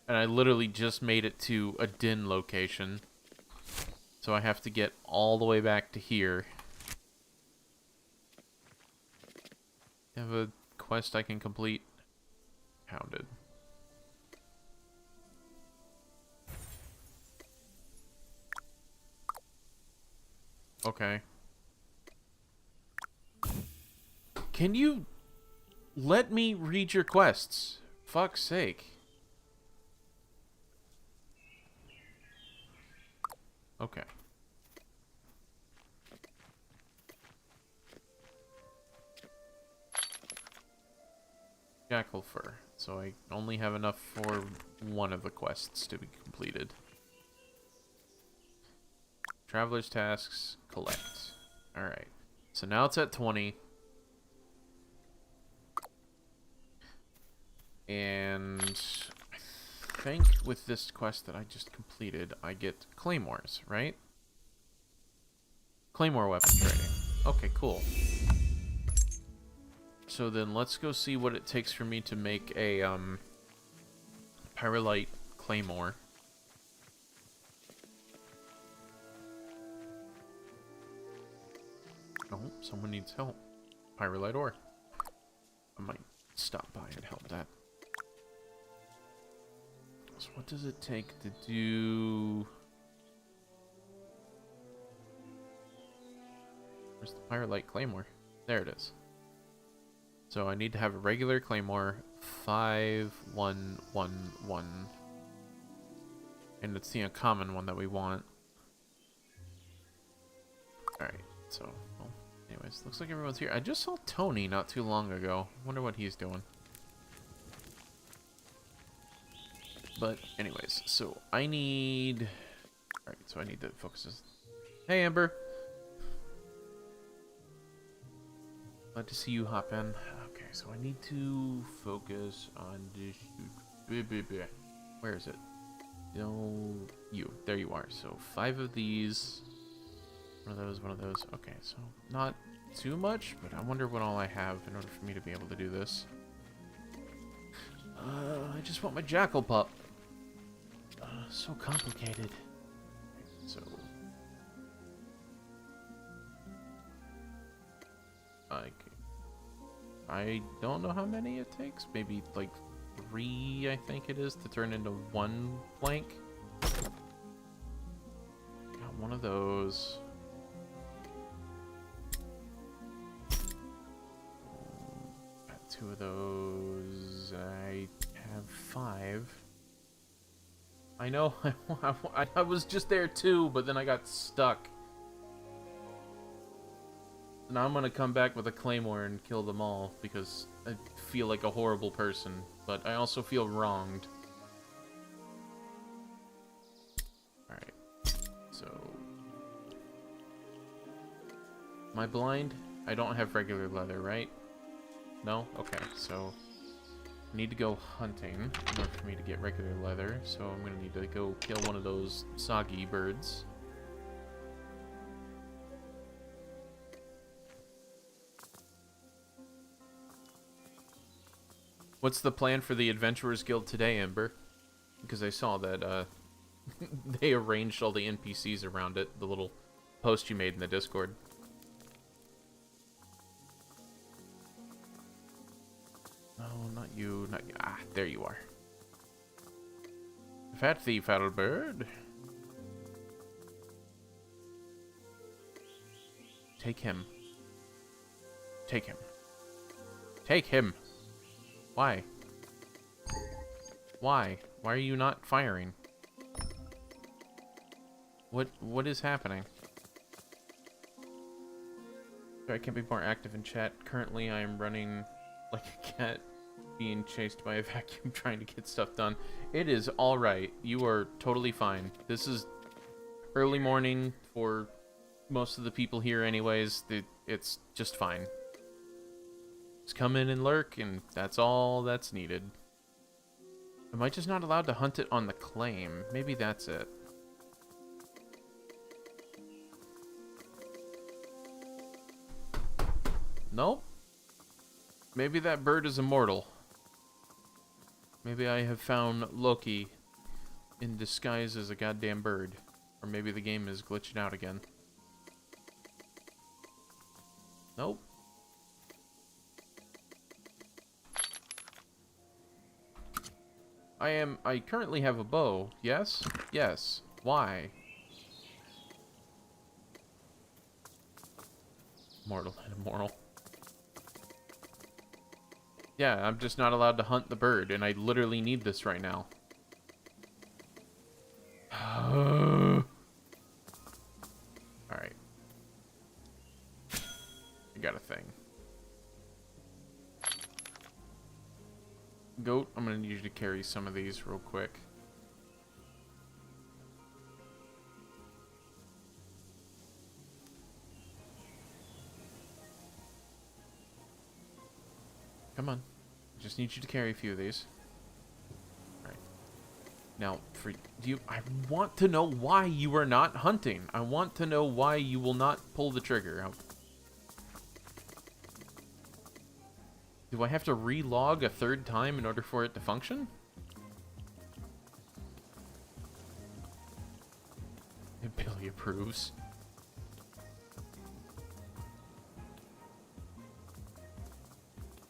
And I literally just made it to a din location. So I have to get all the way back to here. Have a quest I can complete. Hounded. Okay. Can you let me read your quests? Fuck's sake. Okay. Jackal fur. So I only have enough for one of the quests to be completed. Traveler's tasks, collect. Alright. So now it's at 20. And I think with this quest that I just completed, I get claymores, right? Claymore weapon training. Okay, cool. So then let's go see what it takes for me to make a pyrolite claymore. Oh, someone needs help. Pyrolite ore. I might stop by and help that. So what does it take to do... Where's the pyrolite claymore? There it is. So I need to have a regular claymore, 5111. And it's the uncommon one that we want. Alright, so, well, anyways, looks like everyone's here. I just saw Tony not too long ago. Wonder what he's doing. But, anyways, so I need... Alright, so I need to focus this. Hey, Amber! Glad to see you hop in. Okay, so I need to focus on this... Where is it? No, you. There you are. So 5 of these. One of those, one of those. Okay, so not too much, but I wonder what all I have in order for me to be able to do this. I just want my jackal pup. So complicated. So... I don't know how many it takes. Maybe like 3, I think it is, to turn into 1 plank. Got one of those. Got 2 of those. I have 5. I know. I was just there too, but then I got stuck. Now I'm gonna come back with a claymore and kill them all, because I feel like a horrible person, but I also feel wronged. Alright, so... Am I blind? I don't have regular leather, right? No? Okay, so... I need to go hunting in order for me to get regular leather, so I'm gonna need to go kill one of those soggy birds. What's the plan for the Adventurers Guild today, Ember? Because I saw that they arranged all the NPCs around it, the little post you made in the Discord. No, not you, not you. Ah, there you are. Fat thief, little bird. Take him. Take him. Take him. Why? Why? Why are you not firing? What is happening? Sorry, I can't be more active in chat. Currently, I am running like a cat being chased by a vacuum trying to get stuff done. It is alright. You are totally fine. This is early morning for most of the people here anyways. It's just fine. Just come in and lurk, and that's all that's needed. Am I just not allowed to hunt it on the claim? Maybe that's it. Nope. Maybe that bird is immortal. Maybe I have found Loki in disguise as a goddamn bird. Or maybe the game is glitching out again. Nope. I currently have a bow. Yes? Yes. Why? Mortal and immoral. Yeah, I'm just not allowed to hunt the bird, and I literally need this right now. Alright. I got a thing. Goat, I'm gonna need you to carry some of these real quick. Come on. I just need you to carry a few of these. Alright. Now, for you, I want to know why you are not hunting. I want to know why you will not pull the trigger. Do I have to relog a third time in order for it to function? Billy approves.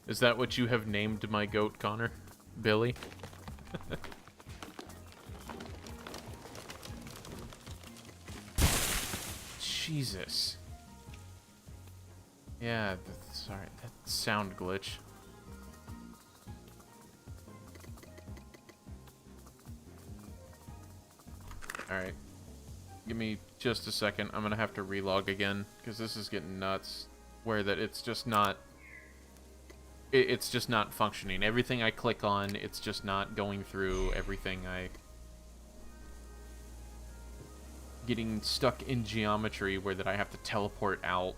Is that what you have named my goat, Connor? Billy? Jesus. Yeah, sorry, that sound glitch. Alright. Give me just a second. I'm gonna have to relog again, because this is getting nuts. Where that it's just not... It's just not functioning. Everything I click on, it's just not going through. Everything I... Getting stuck in geometry where that I have to teleport out.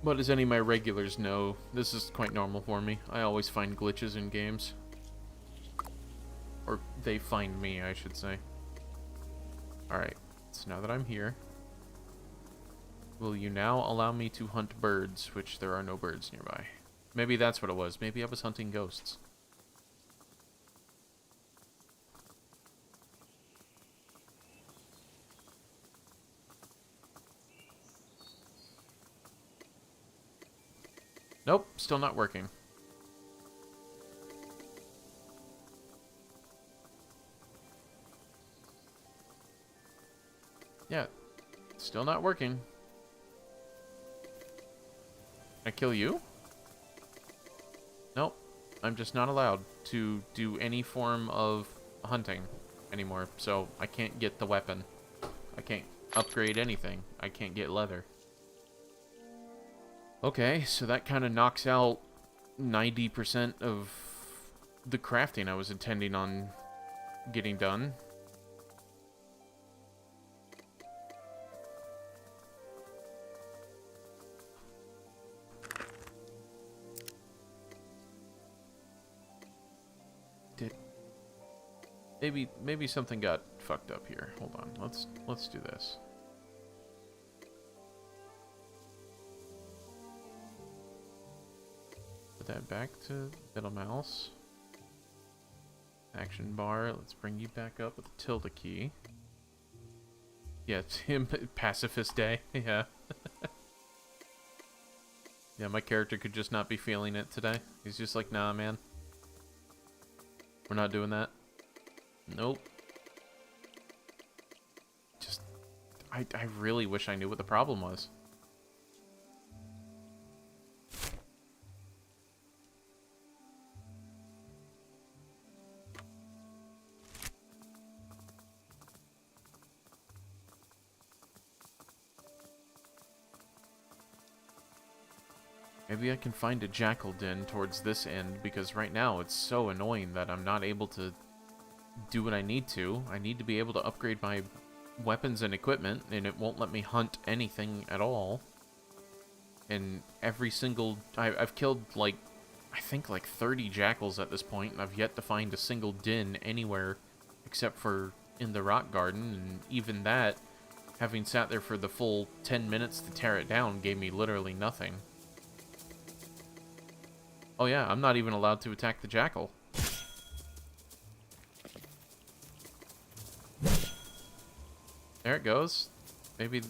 But as any of my regulars know, this is quite normal for me. I always find glitches in games. Or they find me, I should say. Alright, so now that I'm here, will you now allow me to hunt birds, which there are no birds nearby? Maybe that's what it was. Maybe I was hunting ghosts. Nope, still not working. Yeah, still not working. Can I kill you? Nope, I'm just not allowed to do any form of hunting anymore, so I can't get the weapon. I can't upgrade anything. I can't get leather. Okay, so that kind of knocks out 90% of the crafting I was intending on getting done. Maybe something got fucked up here. Hold on. Let's do this. Put that back to middle mouse. Action bar. Let's bring you back up with the tilde key. Yeah, it's him. Pacifist day. Yeah. Yeah, my character could just not be feeling it today. He's just like, nah, man. We're not doing that. Nope. Just, I really wish I knew what the problem was. Maybe I can find a jackal den towards this end, because right now it's so annoying that I'm not able to do what I need to. I need to be able to upgrade my weapons and equipment, and it won't let me hunt anything at all. And every single... I've killed, like, I think like 30 jackals at this point, and I've yet to find a single den anywhere except for in the rock garden, and even that, having sat there for the full 10 minutes to tear it down, gave me literally nothing. Oh yeah, I'm not even allowed to attack the jackal. There it goes. Maybe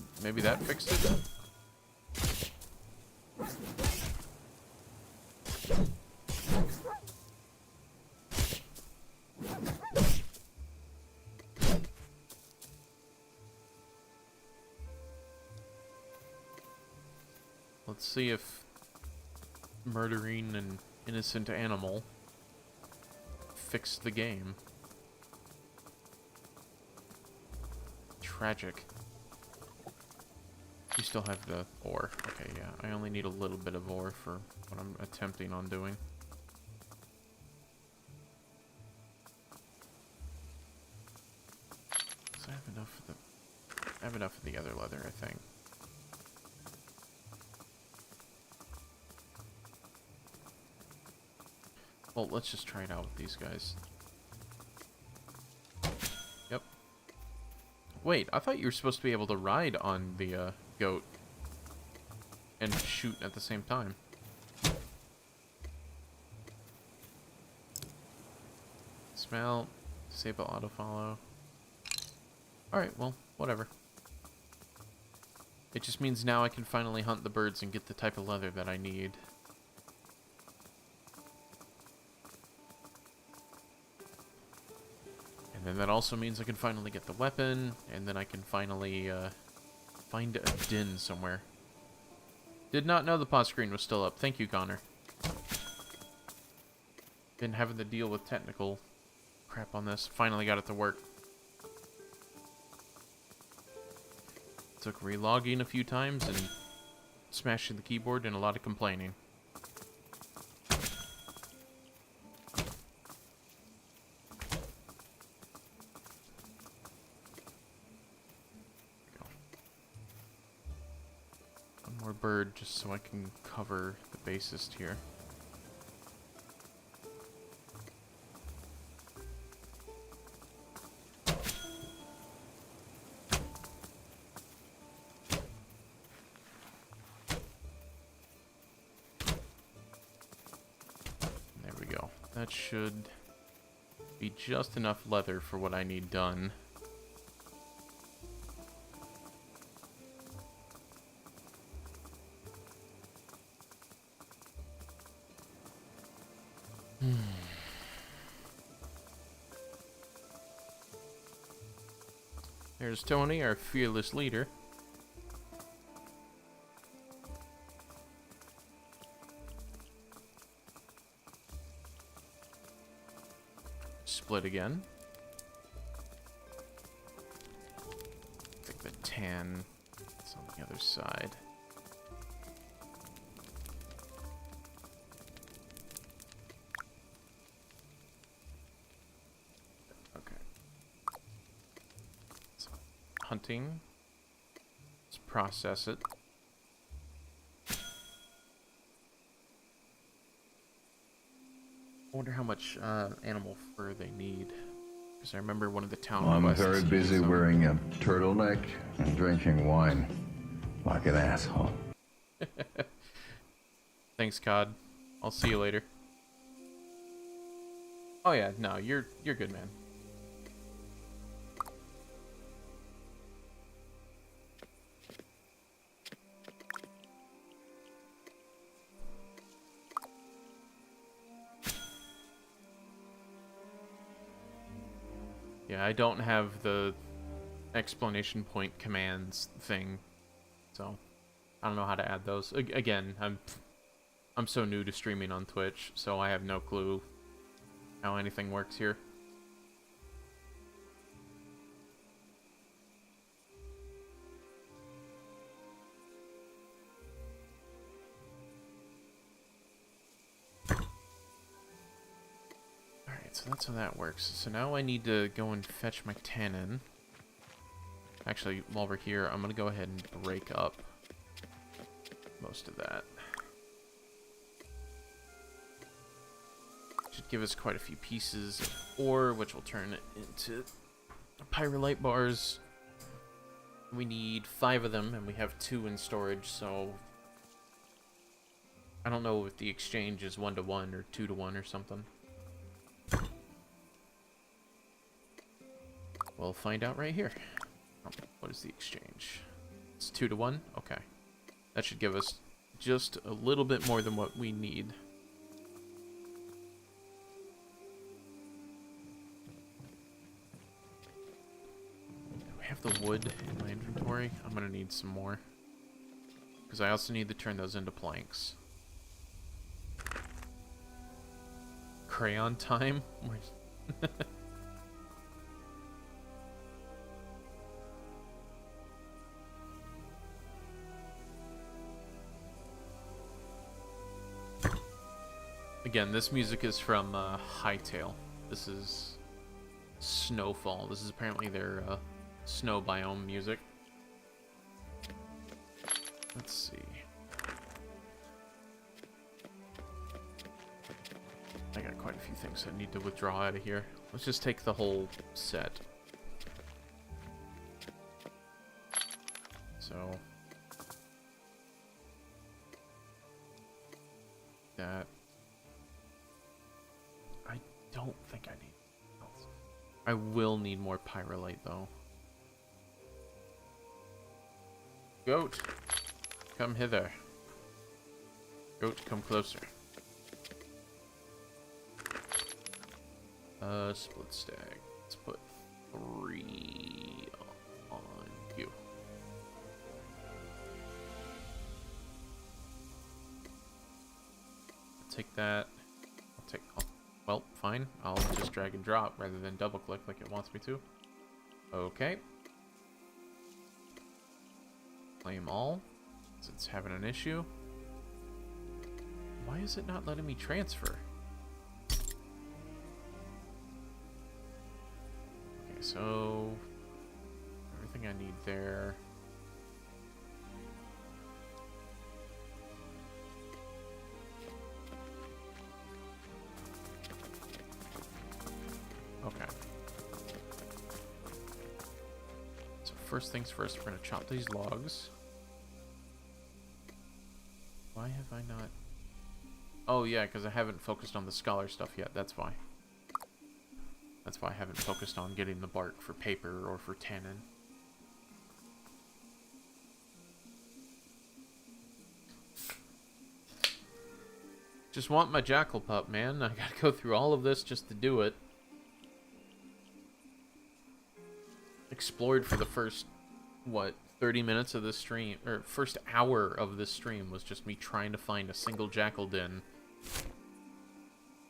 that fixed it. Let's see if murdering an innocent animal fixed the game. Tragic. You still have the ore. Okay, yeah. I only need a little bit of ore for what I'm attempting on doing. So I have enough of the other leather, I think. Well, let's just try it out with these guys. Yep. Wait, I thought you were supposed to be able to ride on the goat and shoot at the same time. Smell, disable autofollow. Alright, well, whatever. It just means now I can finally hunt the birds and get the type of leather that I need. And then that also means I can finally get the weapon, and then I can finally find a den somewhere. Did not know the pause screen was still up. Thank you, Connor. Been having to deal with technical crap on this. Finally got it to work. Took relogging a few times and smashing the keyboard and a lot of complaining. Bird just so I can cover the bassist here. There we go. That should be just enough leather for what I need done. There's Tony, our fearless leader. Split again. I think the tan is on the other side. Hunting. Let's process it. I wonder how much animal fur they need. Because I remember one of the town quests. I'm very busy wearing a turtleneck and drinking wine like an asshole. Thanks, Cod. I'll see you later. Oh yeah, no, you're good, man. Yeah, I don't have the explanation point commands thing, so I don't know how to add those. Again, I'm so new to streaming on Twitch, so I have no clue how anything works here. Alright, so that's how that works. So now I need to go and fetch my tannin. Actually, while we're here, I'm going to go ahead and break up most of that. Should give us quite a few pieces of ore, which will turn it into pyrolite bars. We need 5 of them, and we have 2 in storage, so I don't know if the exchange is 1-to-1 or 2-to-1 or something. We'll find out right here. Oh, what is the exchange? It's 2-to-1? Okay. That should give us just a little bit more than what we need. I have the wood in my inventory. I'm gonna need some more. Because I also need to turn those into planks. Crayon time? Again, this music is from Hightail. This is Snowfall. This is apparently their snow biome music. Let's see. I got quite a few things I need to withdraw out of here. Let's just take the whole set. So that. I don't think I need else. I will need more pyrolite though. Goat, come hither. Goat, come closer. Split stack. Let's put 3 on you. Take that. Well, fine. I'll just drag and drop rather than double click like it wants me to. Okay. Claim all. Since it's having an issue. Why is it not letting me transfer? Okay, so everything I need there. Okay. So first things first, we're going to chop these logs. Why have I not... Oh yeah, because I haven't focused on the scholar stuff yet, that's why. That's why I haven't focused on getting the bark for paper or for tannin. Just want my jackal pup, man. I gotta go through all of this just to do it. Explored for the first, what, 30 minutes of this stream, or first hour of this stream was just me trying to find a single jackal den.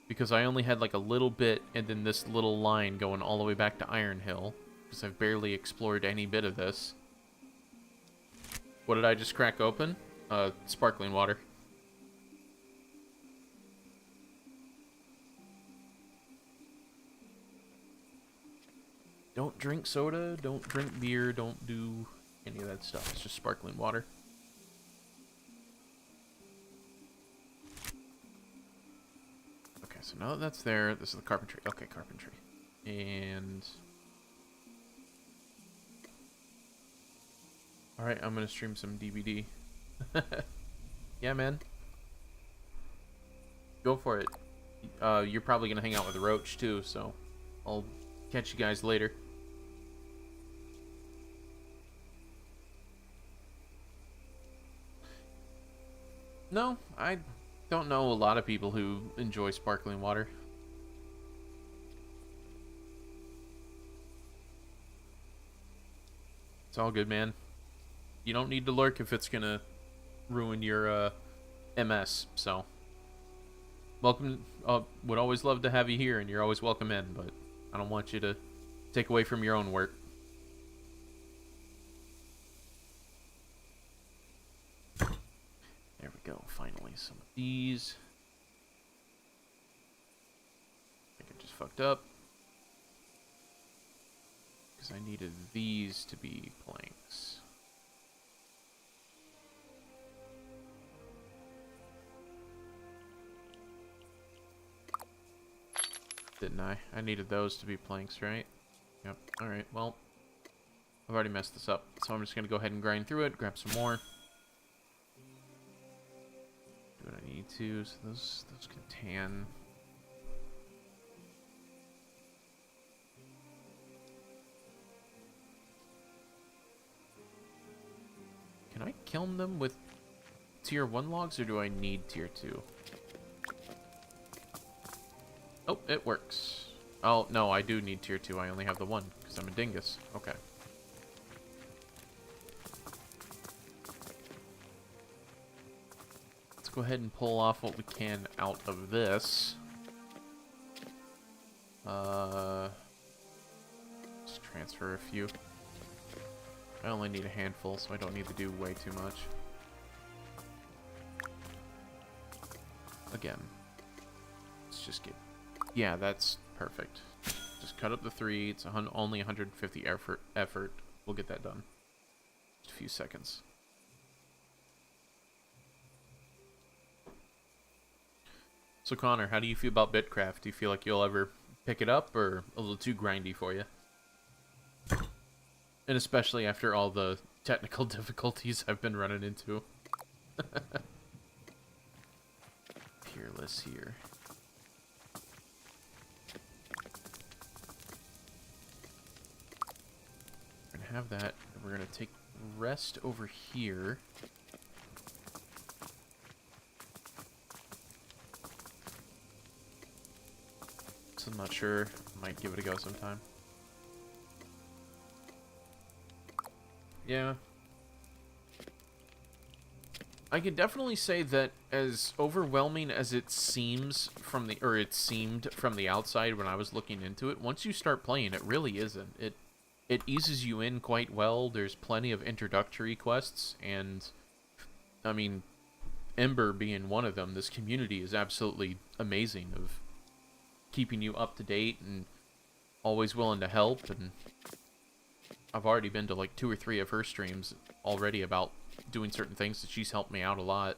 Because I only had like a little bit and then this little line going all the way back to Iron Hill. Because I've barely explored any bit of this. What did I just crack open? Sparkling water. Don't drink soda, don't drink beer, don't do any of that stuff. It's just sparkling water. Okay, so now that that's there, this is the carpentry. Okay, carpentry. And... Alright, I'm gonna stream some DVD. Yeah, man. Go for it. You're probably gonna hang out with Roach, too, so... I'll catch you guys later. No, I don't know a lot of people who enjoy sparkling water. It's all good, man. You don't need to lurk if it's gonna ruin your MS, so. Welcome, would always love to have you here, and you're always welcome in, but I don't want you to take away from your own work. There we go, finally, some of these. I can just fucked up. Because I needed these to be planks. Didn't I? I needed those to be planks, right? Yep. Alright, well. I've already messed this up. So I'm just going to go ahead and grind through it, grab some more. Do what I need to. So those can tan. Can I kiln them with tier 1 logs, or do I need tier 2? Oh, it works. Oh, no, I do need tier 2. I only have the 1, because I'm a dingus. Okay. Let's go ahead and pull off what we can out of this. Let's transfer a few. I only need a handful, so I don't need to do way too much. Again. Let's just get... Yeah, that's perfect. Just cut up the 3. It's only 150 effort. We'll get that done. Just a few seconds. So Connor, how do you feel about Bitcraft? Do you feel like you'll ever pick it up, or a little too grindy for you? And especially after all the technical difficulties I've been running into. Peerless here. We're gonna have that. And we're gonna take rest over here. So I'm not sure. Might give it a go sometime. Yeah. I can definitely say that as overwhelming as it seems from the, or it seemed from the outside when I was looking into it, once you start playing, it really isn't. It eases you in quite well. There's plenty of introductory quests, and I mean, Ember being one of them, this community is absolutely amazing of keeping you up to date and always willing to help. And I've already been to like 2 or 3 of her streams already about doing certain things, that she's helped me out a lot,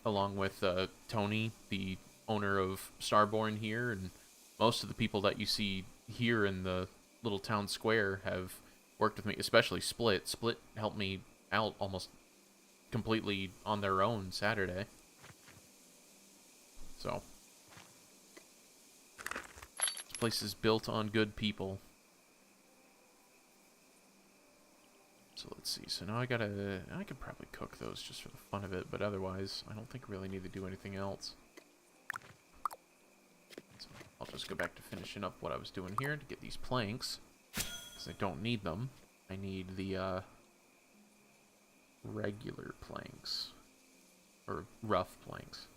along with Tony, the owner of Starborn here, and most of the people that you see here in the little town square have worked with me, especially Split. Split helped me out almost completely on their own Saturday. So this place is built on good people. So let's see. So now I could probably cook those just for the fun of it, but otherwise, I don't think I really need to do anything else. So I'll just go back to finishing up what I was doing here to get these planks, because I don't need them. I need the regular planks, or rough planks.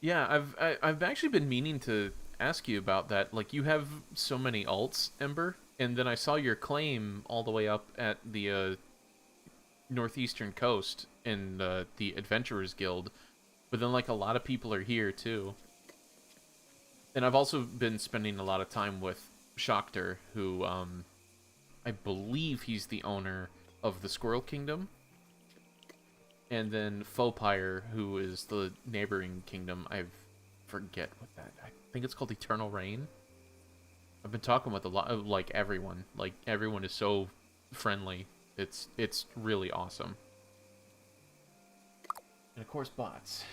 Yeah, I've actually been meaning to ask you about that. Like, you have so many alts, Ember, and then I saw your claim all the way up at the northeastern coast in the Adventurers Guild, but then like a lot of people are here too. And I've also been spending a lot of time with Shockter, who I believe he's the owner of the Squirrel Kingdom. And then Fopire, who is the neighboring kingdom. I forget what that... I think it's called Eternal Reign. I've been talking with a lot of, like, everyone. Like, everyone is so friendly. It's really awesome. And, of course, bots.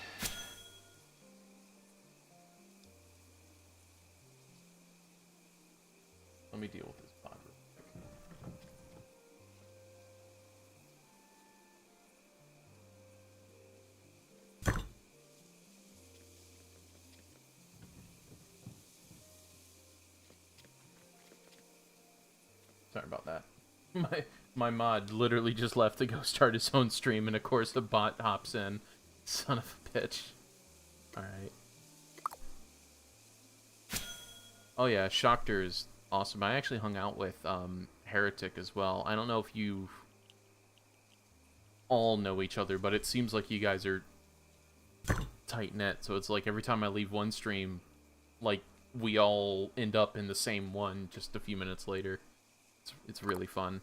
Let me deal with this bot real quick. Sorry about that. My mod literally just left to go start his own stream, and of course the bot hops in. Son of a bitch. Alright. Oh yeah, Shockter is awesome. I actually hung out with Heretic as well. I don't know if you all know each other, but it seems like you guys are tight-knit, so it's like every time I leave one stream, like, we all end up in the same one just a few minutes later. It's really fun.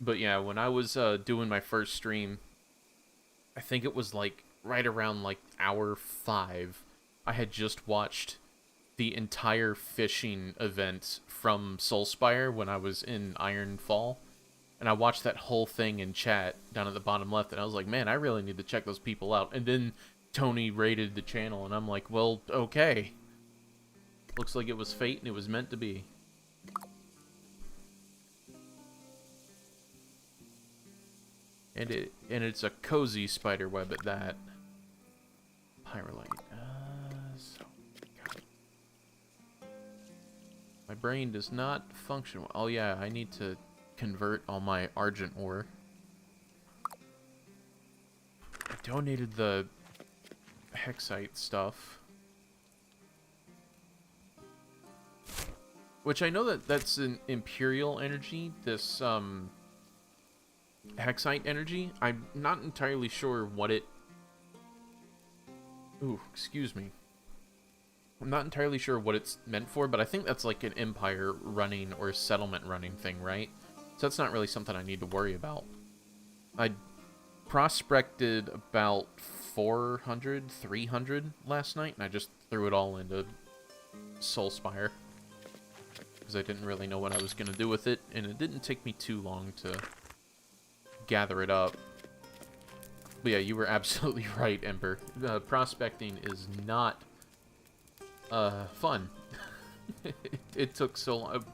But yeah, when I was doing my first stream, I think it was like right around like hour 5, I had just watched the entire fishing event from Soulspire when I was in Ironfall. And I watched that whole thing in chat down at the bottom left, and I was like, man, I really need to check those people out. And then Tony raided the channel, and I'm like, well, okay. Looks like it was fate, and it was meant to be. And it's a cozy spider web at that. Pyrolite. My brain does not function well. Oh yeah, I need to convert all my argent ore. I donated the hexite stuff. Which I know that's an Imperial energy, this hexite energy. I'm not entirely sure what it... Ooh, excuse me. I'm not entirely sure what it's meant for, but I think that's like an empire running or settlement running thing, right? So that's not really something I need to worry about. I prospected about 400, 300 last night, and I just threw it all into Soulspire. Because I didn't really know what I was going to do with it, and it didn't take me too long to gather it up. But yeah, you were absolutely right, Ember. Prospecting is not fun. it took so long.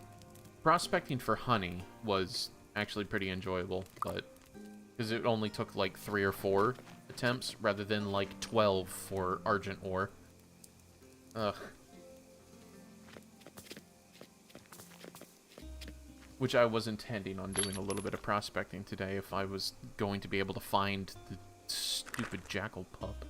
Prospecting for honey was actually pretty enjoyable, but because it only took like 3 or 4 attempts rather than like 12 for argent ore. Ugh. Which I was intending on doing a little bit of prospecting today if I was going to be able to find the stupid jackal pup.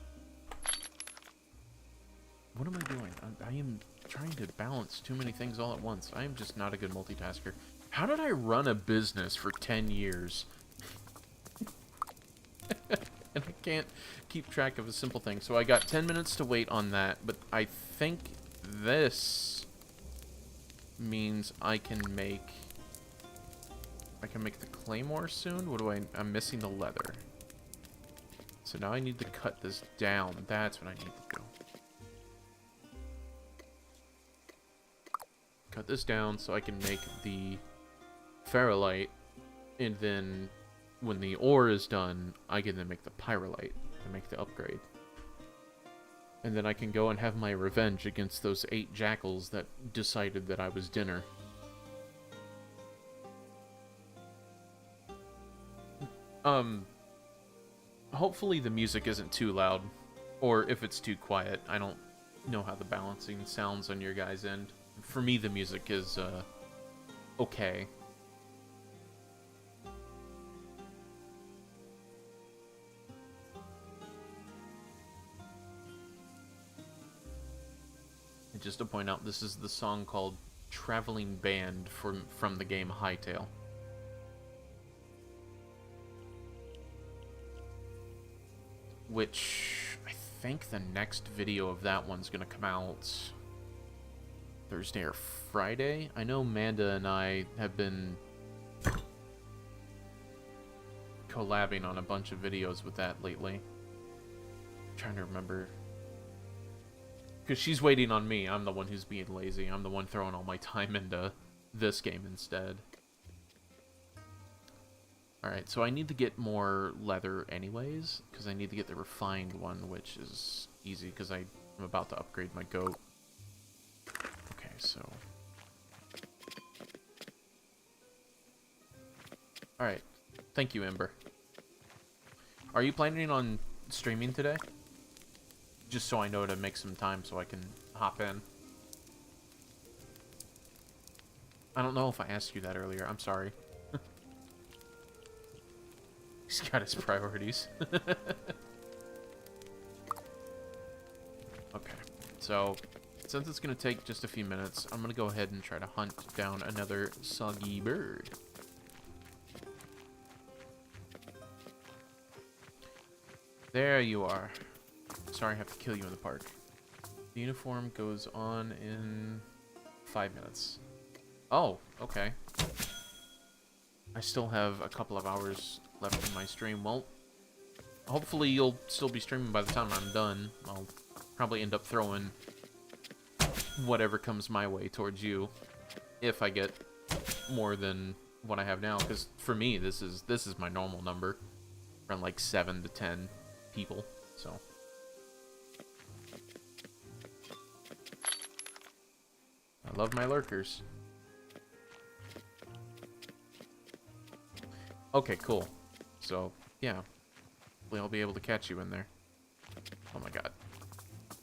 What am I doing? I am trying to balance too many things all at once. I am just not a good multitasker. How did I run a business for 10 years? And I can't keep track of a simple thing. So I got 10 minutes to wait on that, but I think this means I can make the claymore soon. What do I'm missing the leather. So now I need to cut this down. That's what I need to do. Cut this down so I can make the ferrolite, and then when the ore is done, I can then make the pyrolite and make the upgrade. And then I can go and have my revenge against those 8 jackals that decided that I was dinner. Hopefully the music isn't too loud, or if it's too quiet. I don't know how the balancing sounds on your guys' end. For me, the music is, okay. And just to point out, this is the song called Traveling Band from the game Hytale. Which, I think the next video of that one's gonna come out Thursday or Friday. I know Amanda and I have been collabing on a bunch of videos with that lately. I'm trying to remember. Because she's waiting on me. I'm the one who's being lazy. I'm the one throwing all my time into this game instead. Alright, so I need to get more leather anyways, because I need to get the refined one, which is easy, because I'm about to upgrade my goat. Okay, so... Alright, thank you, Ember. Are you planning on streaming today? Just so I know to make some time so I can hop in. I don't know if I asked you that earlier, I'm sorry. He's got his priorities. Okay. So, since it's going to take just a few minutes, I'm going to go ahead and try to hunt down another soggy bird. There you are. Sorry I have to kill you in the park. The uniform goes on in 5 minutes. Oh, okay. I still have a couple of hours left in my stream. Well, hopefully you'll still be streaming by the time I'm done. I'll probably end up throwing whatever comes my way towards you, if I get more than what I have now. Because for me, this is my normal number, around like 7 to 10 people. So I love my lurkers. Okay, cool. So yeah, hopefully I'll be able to catch you in there. Oh my god.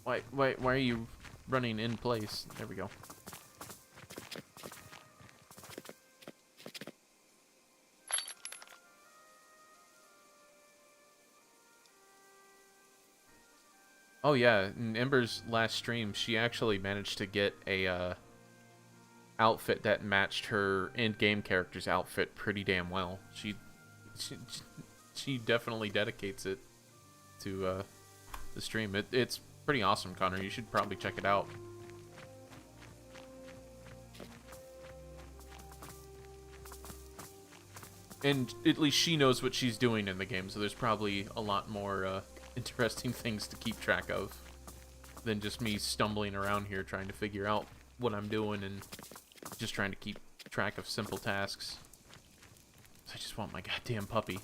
Why are you running in place? There we go. Oh yeah, in Ember's last stream, she actually managed to get a outfit that matched her in-game character's outfit pretty damn well. She definitely dedicates it to the stream. It's pretty awesome, Connor. You should probably check it out. And at least she knows what she's doing in the game, so there's probably a lot more interesting things to keep track of than just me stumbling around here trying to figure out what I'm doing and just trying to keep track of simple tasks. I just want my goddamn puppy.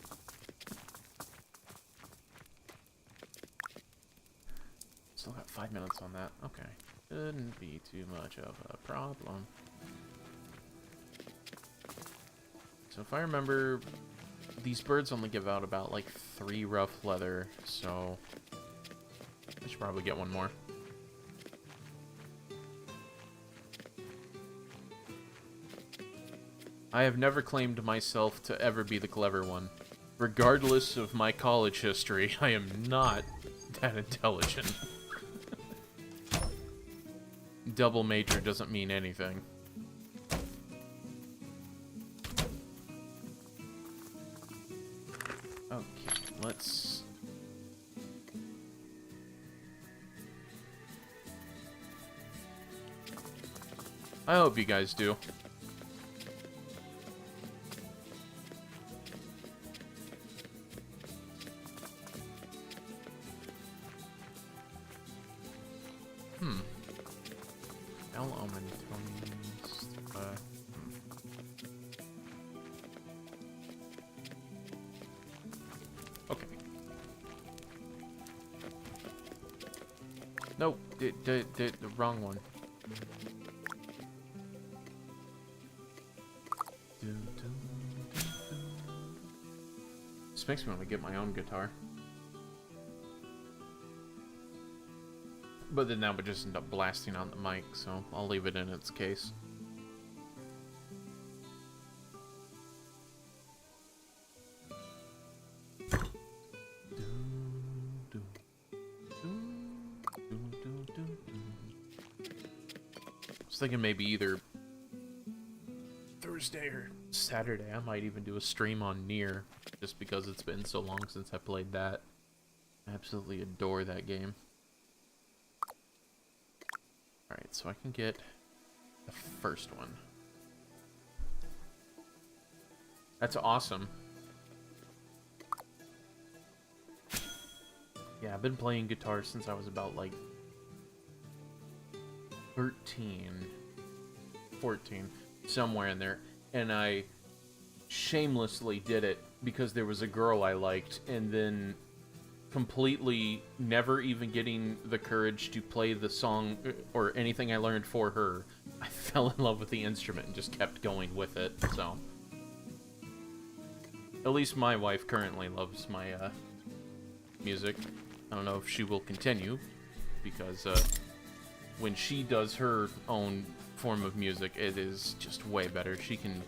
Still got 5 minutes on that. Okay. Shouldn't be too much of a problem. So if I remember, these birds only give out about like 3 rough leather, so I should probably get one more. I have never claimed myself to ever be the clever one. Regardless of my college history, I am not that intelligent. Double major doesn't mean anything. Okay, let's... I hope you guys do. Okay. Nope, the wrong one. This makes me want to get my own guitar. But then that would just end up blasting on the mic, so I'll leave it in its case. I was thinking maybe either Thursday or Saturday I might even do a stream on Nier, just because it's been so long since I played that. I absolutely adore that game. Alright, so I can get the first one. That's awesome. Yeah, I've been playing guitar since I was about, like, 13, 14, somewhere in there. And I shamelessly did it because there was a girl I liked, and then completely never even getting the courage to play the song or anything I learned for her, I fell in love with the instrument and just kept going with it. So at least my wife currently loves my music. I don't know if she will continue, because when she does her own form of music, it is just way better. She can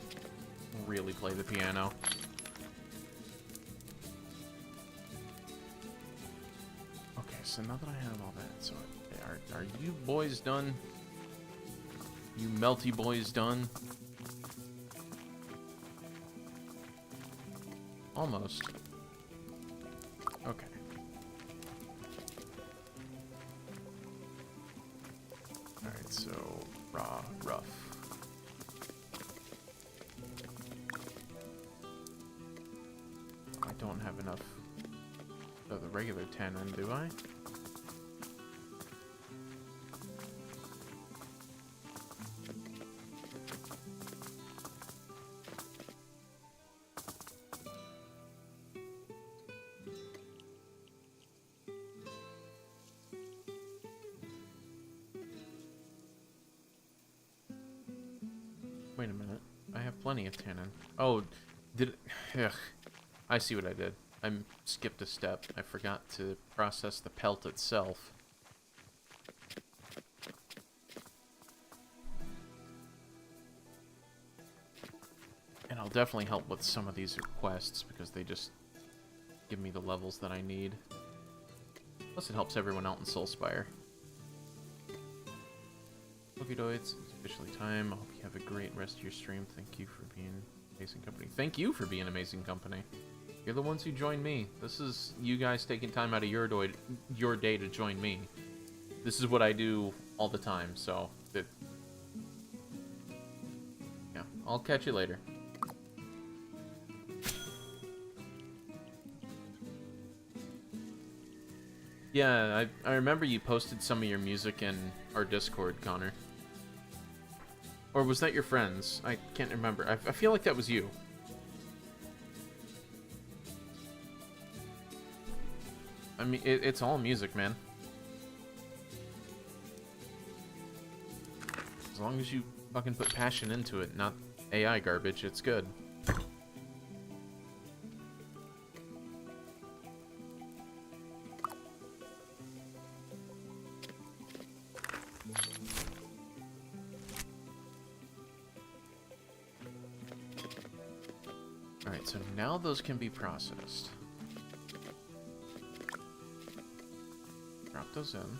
really play the piano. so now that I have all that, so are you boys done? You melty boys done? Almost. Okay. Alright, so raw, rough. I don't have enough of the regular tannin, do I? Wait a minute. I have plenty of tannin. Oh, ugh. I see what I did. I skipped a step. I forgot to process the pelt itself. And I'll definitely help with some of these quests because they just give me the levels that I need. Plus it helps everyone out in Soulspire. Okidoids, it's officially time. I hope you have a great rest of your stream. Thank you for being amazing company. Thank you for being amazing company. You're the ones who joined me. This is you guys taking time out of your day to join me. This is what I do all the time, so yeah, I'll catch you later. Yeah, I remember you posted some of your music in our Discord, Connor. Or was that your friends? I can't remember. I feel like that was you. I mean, it's all music, man. As long as you fucking put passion into it, not AI garbage, it's good. Alright, so now those can be processed. Drop those in.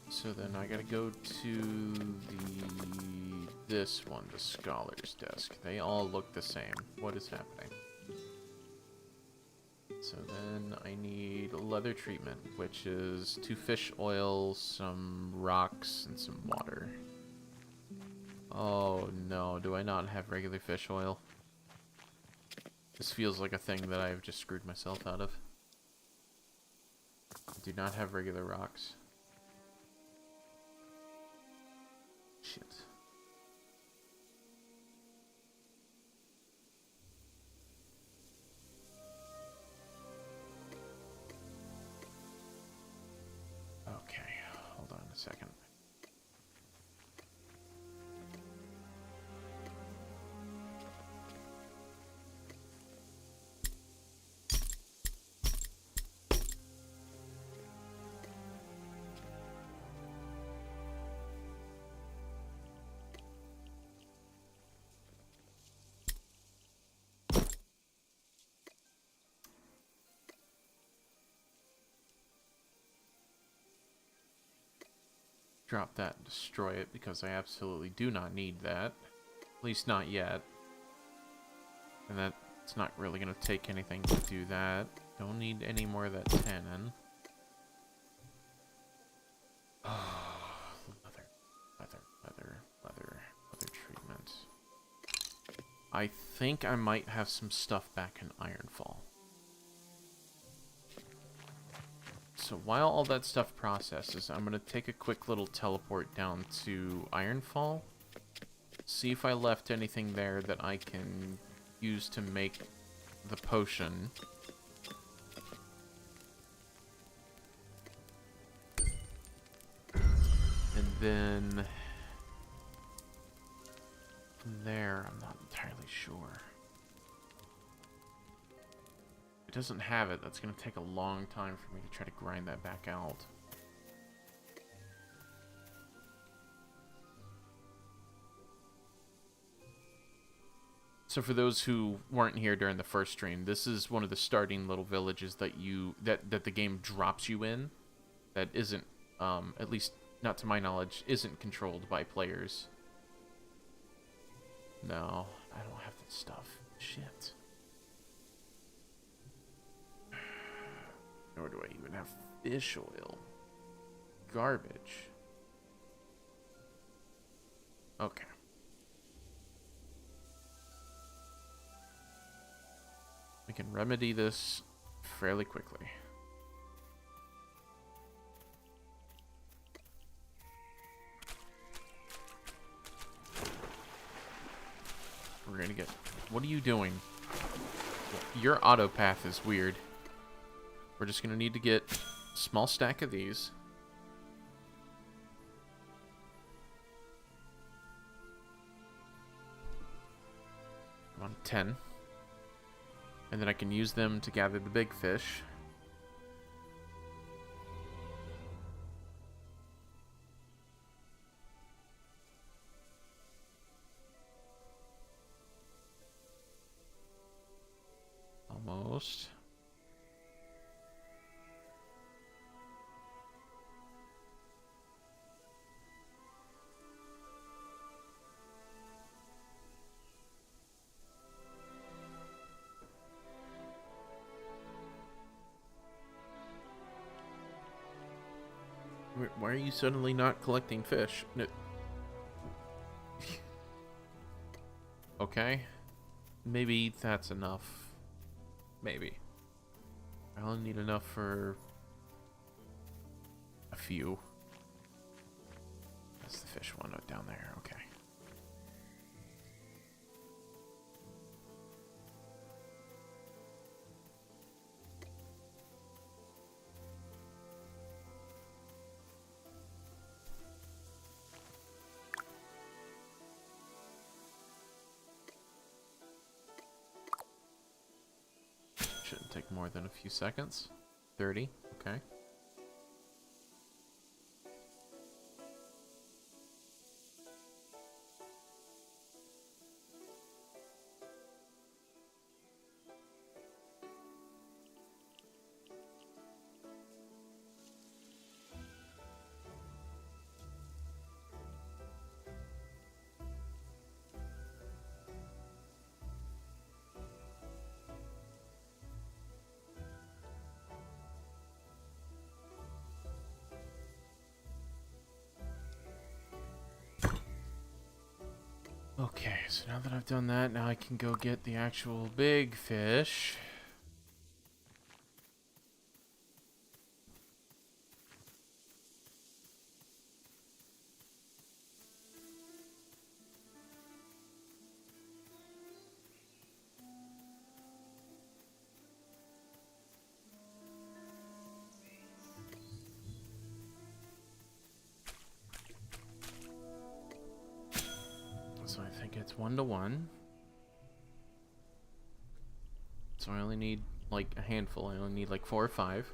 So then I gotta go to this one, the Scholar's Desk. They all look the same. What is happening? So then I need leather treatment, which is 2 fish oils, some rocks, and some water. Oh no, do I not have regular fish oil? This feels like a thing that I've just screwed myself out of. I do not have regular rocks. Shit. Okay, hold on a second. Drop that and destroy it because I absolutely do not need that. At least not yet. And that's not really going to take anything to do that. Don't need any more of that tannin. Leather treatment. I think I might have some stuff back in Ironfall. So while all that stuff processes, I'm going to take a quick little teleport down to Ironfall. See if I left anything there that I can use to make the potion. And then from there, I'm not entirely sure. If it doesn't have it, that's going to take a long time for me to try to grind that back out. So for those who weren't here during the first stream, this is one of the starting little villages that that the game drops you in. That isn't, at least not to my knowledge, isn't controlled by players. No, I don't have that stuff. Shit. Nor do I even have fish oil. Garbage. Okay. We can remedy this fairly quickly. We're gonna get... What are you doing? Your auto path is weird. We're just gonna need to get a small stack of these. I'm on 10. And then I can use them to gather the big fish. Almost. Why are you suddenly not collecting fish? No. Okay. Maybe that's enough. Maybe. I only need enough for a few. That's the fish one down there. Okay. Shouldn't take more than a few seconds. 30. Okay. Okay, so now that I've done that, now I can go get the actual big fish. So I think it's 1 to 1. So I only need like a handful. I only need like 4 or 5.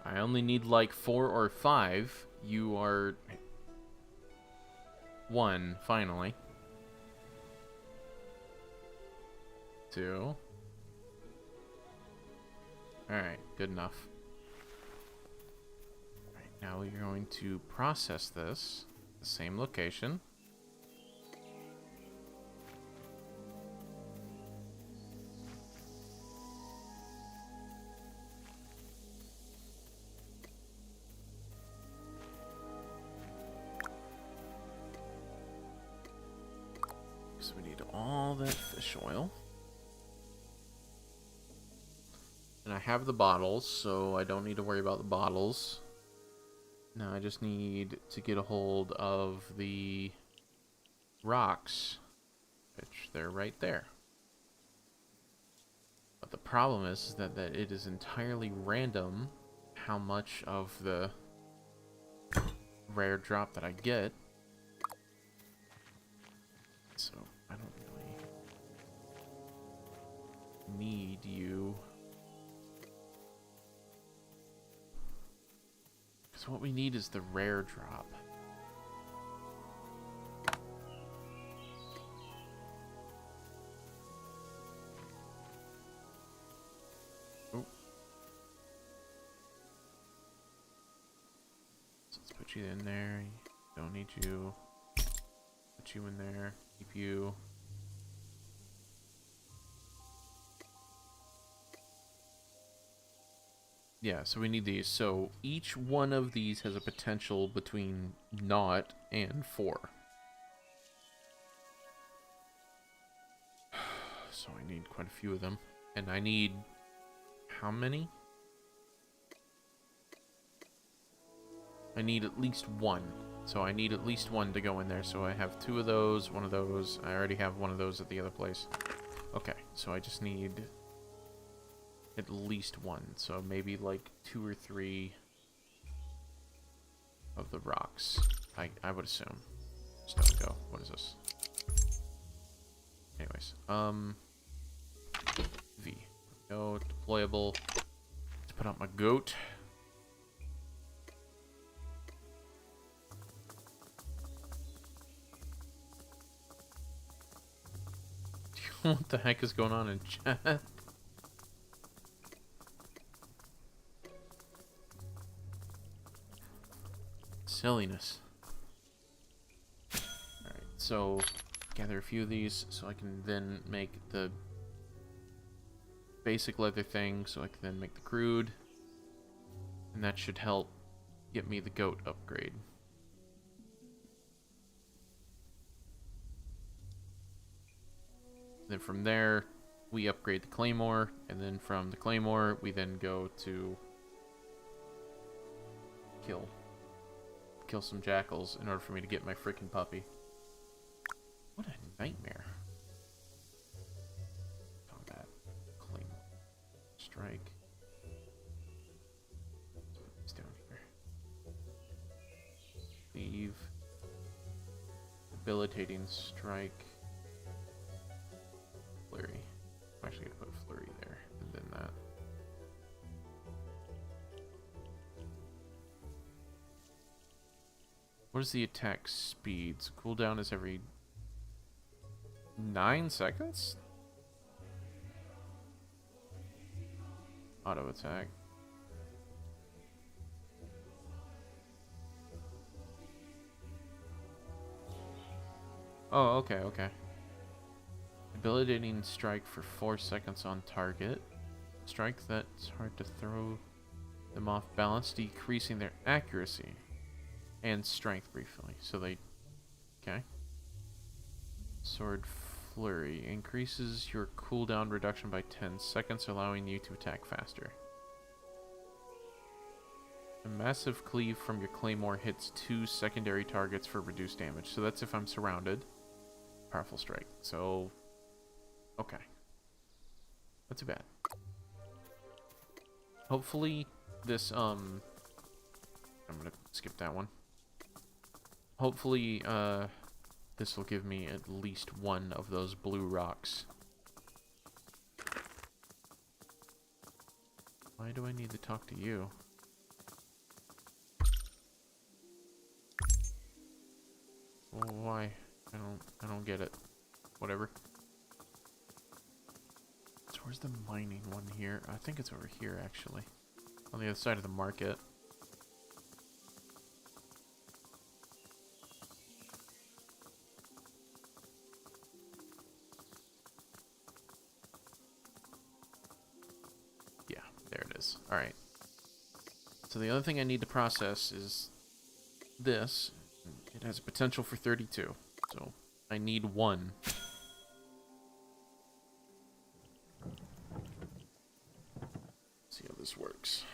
I only need like 4 or 5. You are 1 finally. 2. Alright, good enough. Alright, now we're going to process this at the same location. So we need all that fish oil. And I have the bottles, so I don't need to worry about the bottles. Now I just need to get a hold of the rocks, which they're right there. But the problem is that it is entirely random how much of the rare drop that I get. So I don't really need you. Because what we need is the rare drop. Let's put you in there. Don't need you. Put you in there. Keep you. Yeah, so we need these. So each one of these has a potential between 0 and 4. So I need quite a few of them. And I need... how many? I need at least one. So I need at least one to go in there. So I have 2 of those, 1 of those. I already have 1 of those at the other place. Okay, so I just need at least 1. So maybe like 2 or 3 of the rocks. I would assume. Stone go. What is this? Anyways, V. Go deployable. Let's put out my goat. What the heck is going on in chat? Silliness. Alright, so gather a few of these so I can then make the basic leather thing, so I can then make the crude. And that should help get me the goat upgrade. Then from there, we upgrade the claymore, and then from the claymore, we then go to kill some jackals in order for me to get my freaking puppy. What a nightmare. Combat. Claymore. Strike. It's down here. Leave. Debilitating strike. Flurry. I'm actually gonna put flurry there, and then that. What is the attack speed? So cooldown is every 9 seconds? Auto attack. Oh, okay, okay. Debilitating strike for 4 seconds on target. Strike that's hard to throw them off balance, decreasing their accuracy and strength briefly. So they... okay. Sword Flurry increases your cooldown reduction by 10 seconds, allowing you to attack faster. A massive cleave from your claymore hits 2 secondary targets for reduced damage. So that's if I'm surrounded. Powerful strike. So... okay. Not too bad. Hopefully this, I'm gonna skip that one. Hopefully, this will give me at least one of those blue rocks. Why do I need to talk to you? Well, why? I don't get it. Whatever. So where's the mining one here? I think it's over here, actually. On the other side of the market. Yeah, there it is. Alright. So the other thing I need to process is this. It has a potential for 32. So I need 1. See how this works.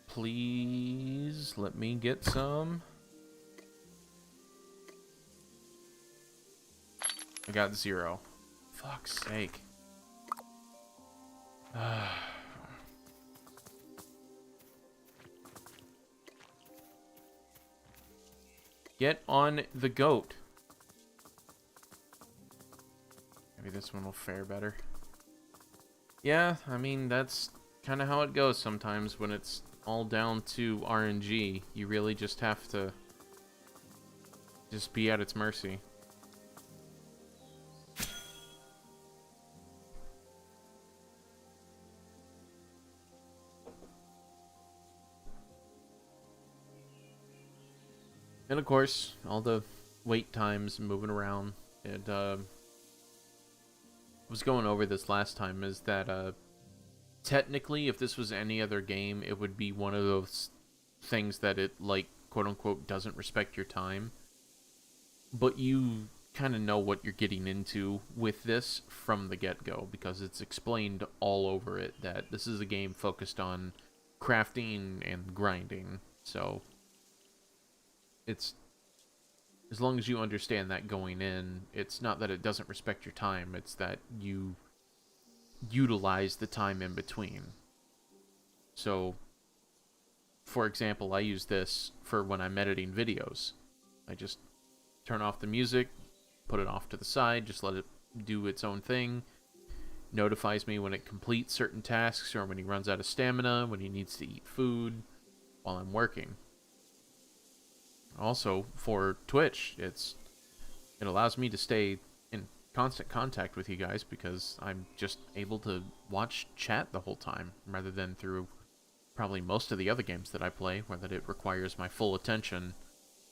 Please let me get some. I got 0. Fuck. fuck's sake. Get on the goat. Maybe this one will fare better. Yeah, I mean, that's kind of how it goes sometimes when it's all down to RNG. You really just have to just be at its mercy. And of course, all the wait times and moving around. And I was going over this last time, is that technically, if this was any other game, it would be one of those things that it, like, quote-unquote, doesn't respect your time. But you kind of know what you're getting into with this from the get-go, because it's explained all over it that this is a game focused on crafting and grinding. So it's, as long as you understand that going in, it's not that it doesn't respect your time, it's that you utilize the time in between. So, for example, I use this for when I'm editing videos. I just turn off the music, put it off to the side, just let it do its own thing. Notifies me when it completes certain tasks, or when he runs out of stamina, when he needs to eat food while I'm working. Also, for Twitch, it allows me to stay in constant contact with you guys, because I'm just able to watch chat the whole time, rather than through probably most of the other games that I play, where that it requires my full attention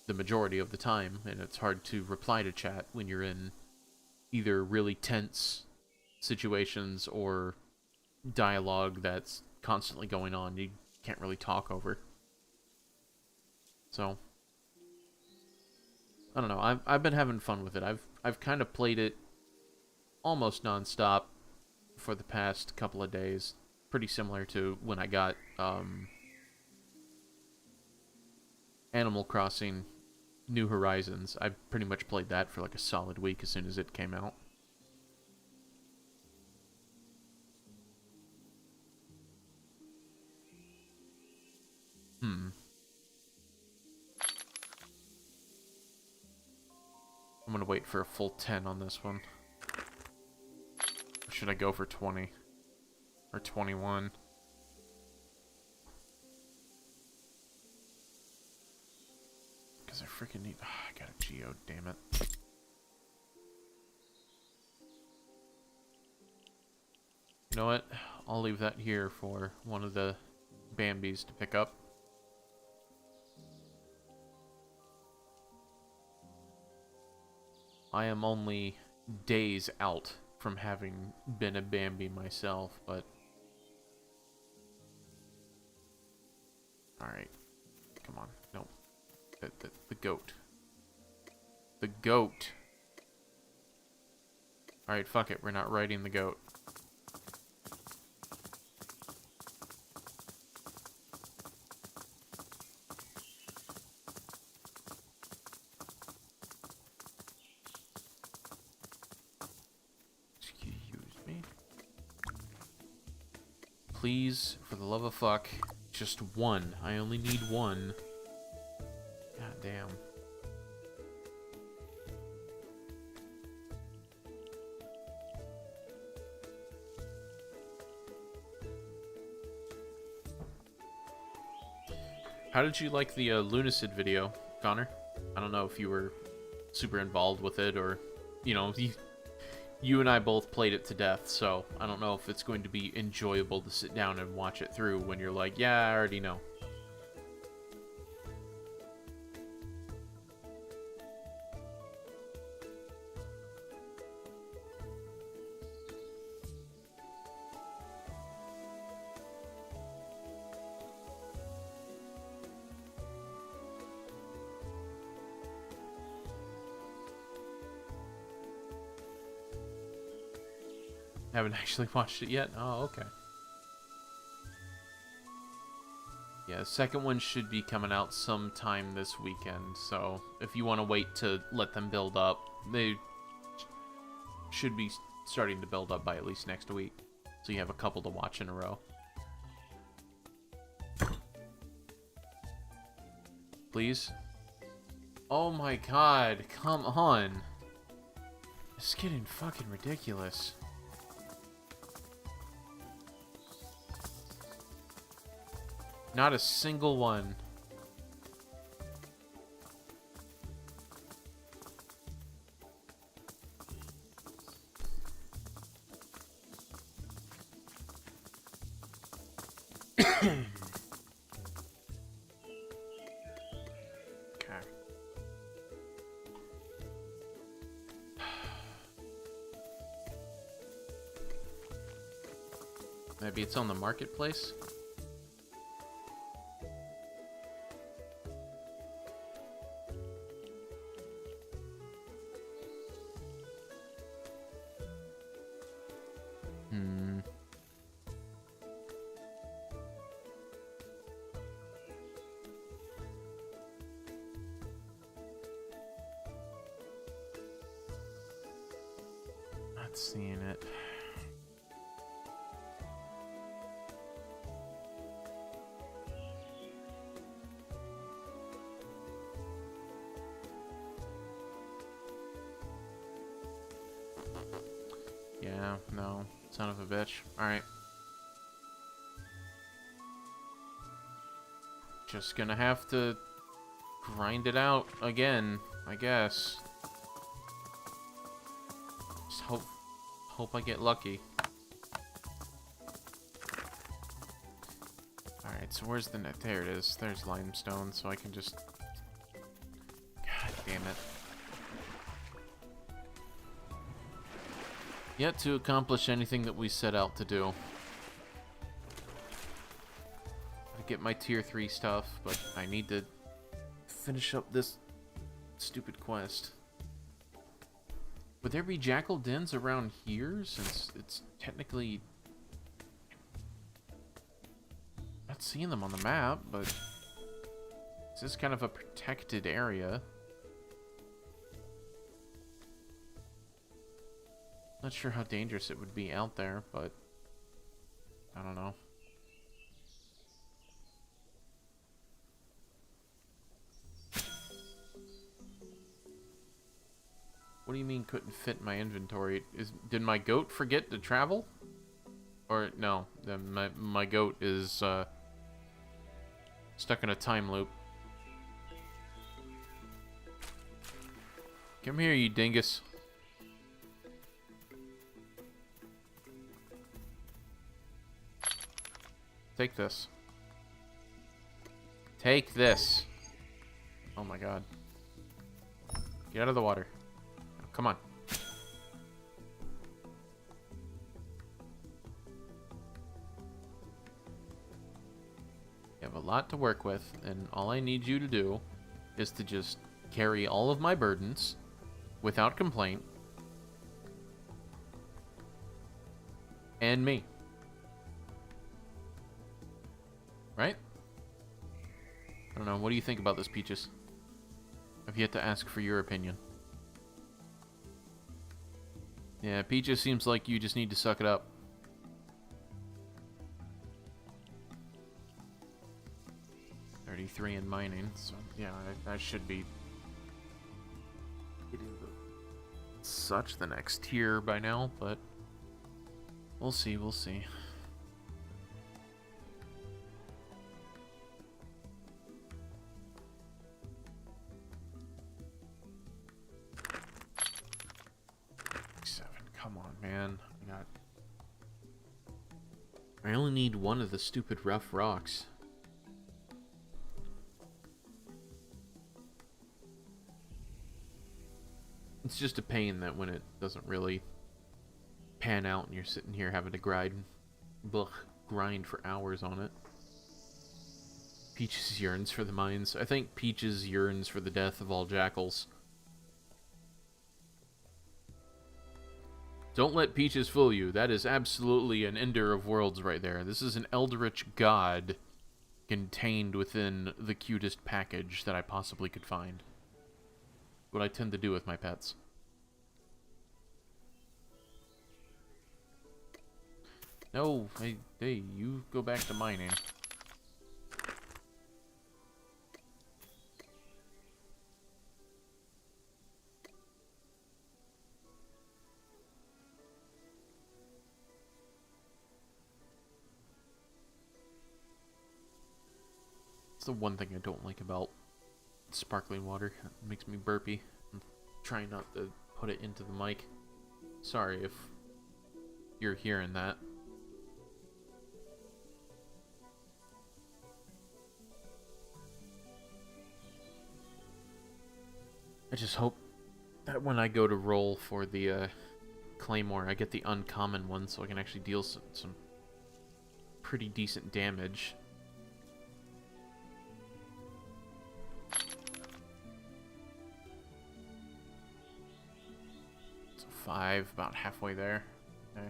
the majority of the time, and it's hard to reply to chat when you're in either really tense situations or dialogue that's constantly going on. You can't really talk over. So I don't know. I've been having fun with it. I've kind of played it almost nonstop for the past couple of days. Pretty similar to when I got Animal Crossing New Horizons. I pretty much played that for like a solid week as soon as it came out. I'm gonna wait for a full 10 on this one. Or should I go for 20? Or 21? Because I freaking need... Oh, I got a geode, damn it. You know what? I'll leave that here for one of the Bambis to pick up. I am only days out from having been a Bambi myself, but... Alright. Come on. No. The goat. The goat. Alright, fuck it. We're not riding the goat. Please, for the love of fuck, just one. I only need one. God damn. How did you like the Lunacid video, Connor? I don't know if you were super involved with it, or, you know, you and I both played it to death, so I don't know if it's going to be enjoyable to sit down and watch it through when you're like, yeah, I already know. Haven't actually watched it yet? Oh, okay. Yeah, the second one should be coming out sometime this weekend, so if you want to wait to let them build up, they should be starting to build up by at least next week. So you have a couple to watch in a row. Please? Oh my god, come on. It's getting fucking ridiculous. Not a single one. Maybe it's on the marketplace? Not seeing it. Yeah, no. Son of a bitch. Alright. Just gonna have to grind it out again, I guess. Just hope I get lucky. Alright, so where's the net? There it is. There's limestone, so I can just... God damn it. Yet to accomplish anything that we set out to do. I get my tier 3 stuff, but I need to finish up this stupid quest. Would there be jackal dens around here, since it's technically... Not seeing them on the map, but this is kind of a protected area. Not sure how dangerous it would be out there, but I don't know. What do you mean couldn't fit in my inventory? Did my goat forget to travel? Or no, my goat is stuck in a time loop. Come here, you dingus. Take this. Take this. Oh my god. Get out of the water. Oh, come on. You have a lot to work with, and all I need you to do is to just carry all of my burdens without complaint. And me. Right? I don't know. What do you think about this, Peaches? I've yet to ask for your opinion. Yeah, Peaches seems like you just need to suck it up. .33 in mining, so yeah, I should be getting such the next tier by now, but we'll see, we'll see. Come on, man. I only need one of the stupid rough rocks. It's just a pain that when it doesn't really pan out and you're sitting here having to grind for hours on it. Peaches yearns for the mines. I think Peaches yearns for the death of all jackals. Don't let Peaches fool you. That is absolutely an Ender of Worlds right there. This is an Eldritch God contained within the cutest package that I possibly could find. What I tend to do with my pets. No, hey, you go back to mining. It's the one thing I don't like about sparkling water. It makes me burpy. I'm trying not to put it into the mic. Sorry if you're hearing that. I just hope that when I go to roll for the Claymore, I get the uncommon one so I can actually deal some pretty decent damage. So 5, about halfway there. Okay.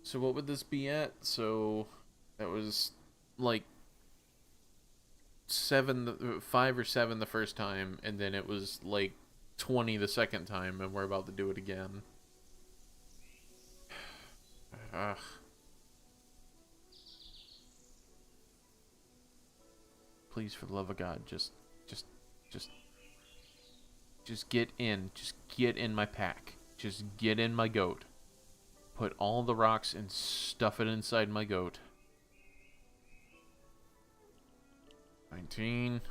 So what would this be at? So that was like 5 or 7 the first time, and then it was like 20 the second time, and we're about to do it again. Ugh. Please, for the love of God, just get in. Just get in my pack. Just get in my goat. Put all the rocks and stuff it inside my goat. 19.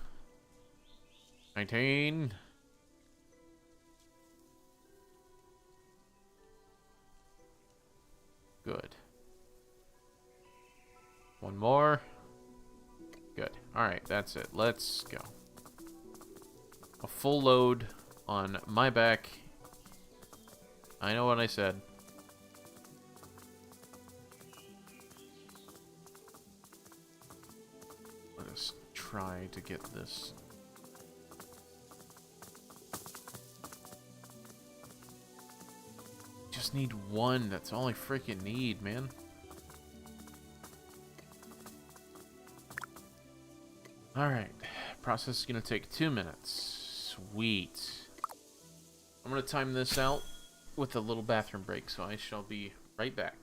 19. Good. One more. Good. Alright, that's it. Let's go. A full load on my back. I know what I said. Let us try to get this. Just need one. That's all I freaking need, man. Alright. Process is going to take 2 minutes. Sweet. I'm going to time this out with a little bathroom break, so I shall be right back.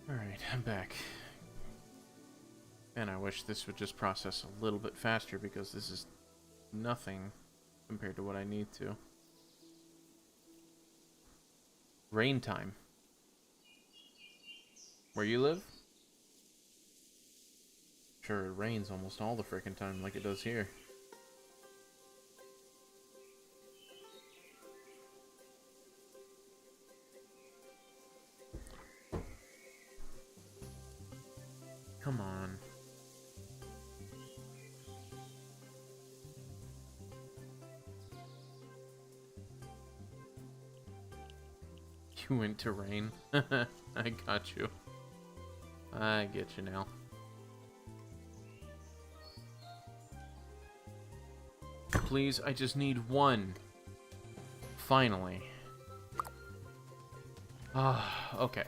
Alright, I'm back. And I wish this would just process a little bit faster because this is nothing compared to what I need to. Rain time. Where you live? Sure, it rains almost all the frickin' time like it does here. Come on. You went to rain. I got you. I get you now. Please, I just need one. Finally. Ah, okay.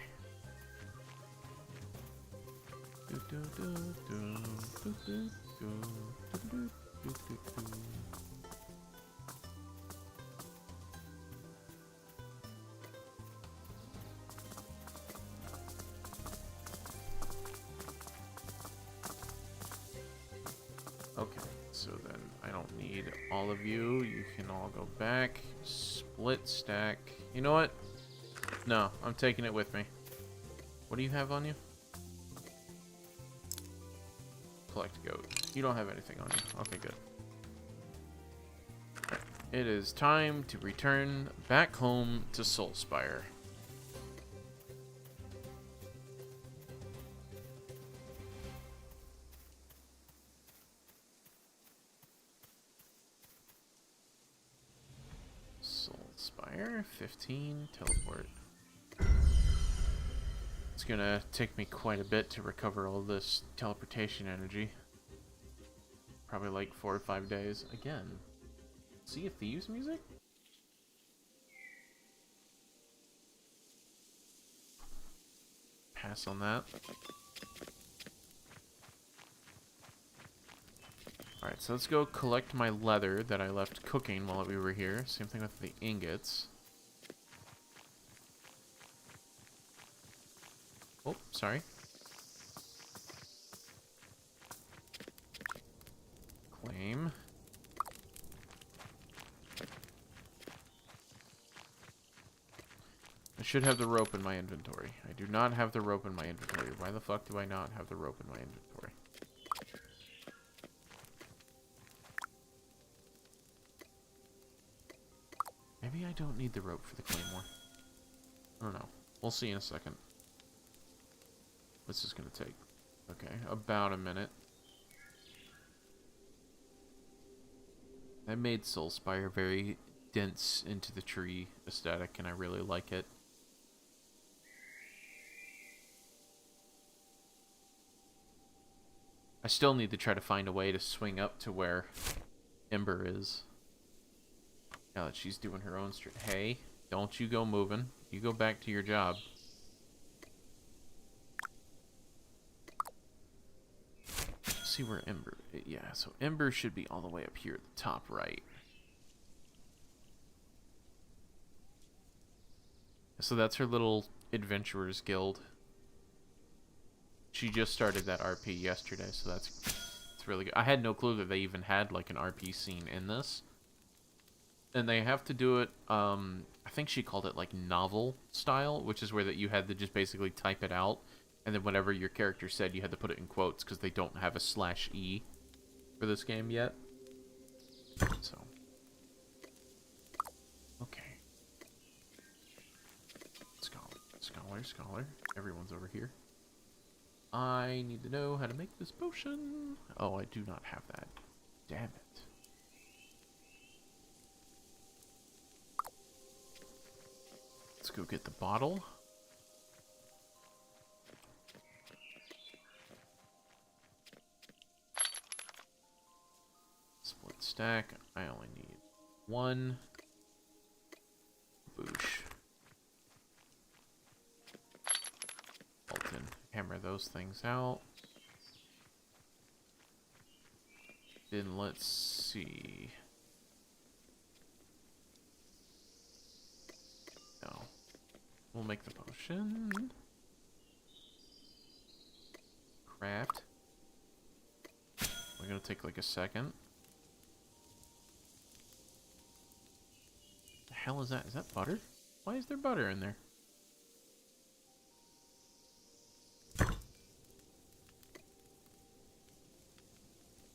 Okay, so then I don't need all of you. You can all go back. Split stack. You know what? No, I'm taking it with me. What do you have on you? Collect goat. You don't have anything on you. Okay, good. Right. It is time to return back home to Soulspire. Soulspire, 15, teleport. It's gonna take me quite a bit to recover all this teleportation energy. Probably like 4 or 5 days. Again, Sea of Thieves music? Pass on that. Alright, so let's go collect my leather that I left cooking while we were here. Same thing with the ingots. Oh, sorry. Claim. I should have the rope in my inventory. I do not have the rope in my inventory. Why the fuck do I not have the rope in my inventory? Maybe I don't need the rope for the claymore. I don't know. We'll see in a second. What's this gonna take? Okay, about a minute. I made Soulspire very dense into the tree aesthetic, and I really like it. I still need to try to find a way to swing up to where Ember is. Now that she's doing her own hey, don't you go moving. You go back to your job. Let's see where Ember... Yeah, so Ember should be all the way up here at the top right. So that's her little Adventurers Guild. She just started that RP yesterday, so it's really good. I had no clue that they even had like an RP scene in this. And they have to do it, I think she called it like novel style, which is where that you had to just basically type it out, and then whatever your character said, you had to put it in quotes, because they don't have a /E for this game yet. So. Okay. Scholar. Everyone's over here. I need to know how to make this potion. Oh, I do not have that. Damn it. Let's go get the bottle. Split stack. I only need one. Boosh. Bolton. Hammer those things out. Then let's see. No. We'll make the potion. Craft. We're gonna take like a second. The hell is that? Is that butter? Why is there butter in there?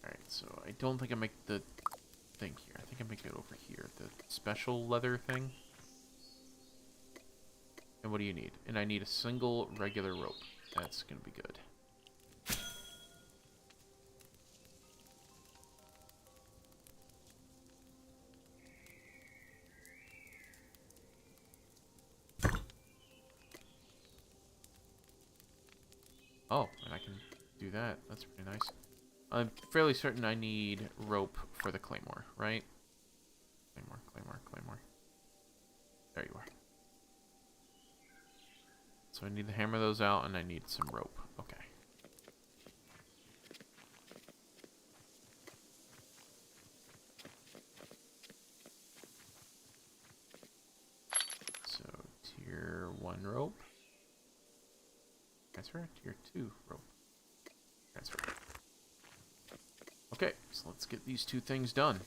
Alright, so I don't think I make the thing here. I think I make it over here. The special leather thing. And what do you need? And I need a single regular rope. That's gonna be good. Oh, and I can do that. That's pretty nice. I'm fairly certain I need rope for the claymore, right? Claymore. There you are. So I need to hammer those out, and I need some rope. Okay. 1 rope. Transfer. Tier 2 rope. Transfer. Okay, so let's get these 2 things done.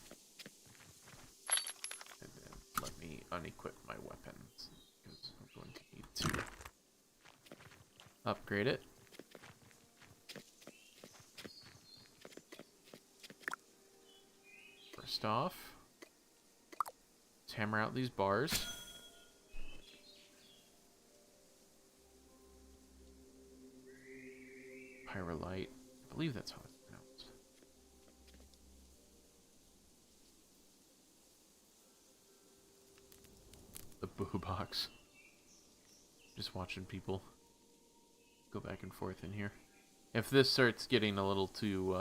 And then let me unequip my weapons, because I'm going to need to upgrade it. First off, let's hammer out these bars. Pyrolite. I believe that's how it's pronounced. The boo box. Just watching people go back and forth in here. If this starts getting a little too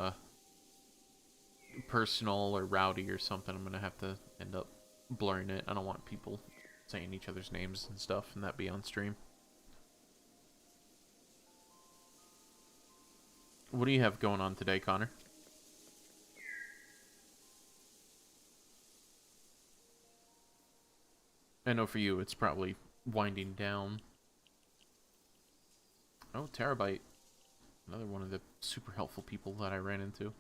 personal or rowdy or something, I'm gonna have to end up blurring it. I don't want people saying each other's names and stuff and that be on stream. What do you have going on today, Connor? I know for you it's probably winding down. Oh, Terabyte. Another one of the super helpful people that I ran into.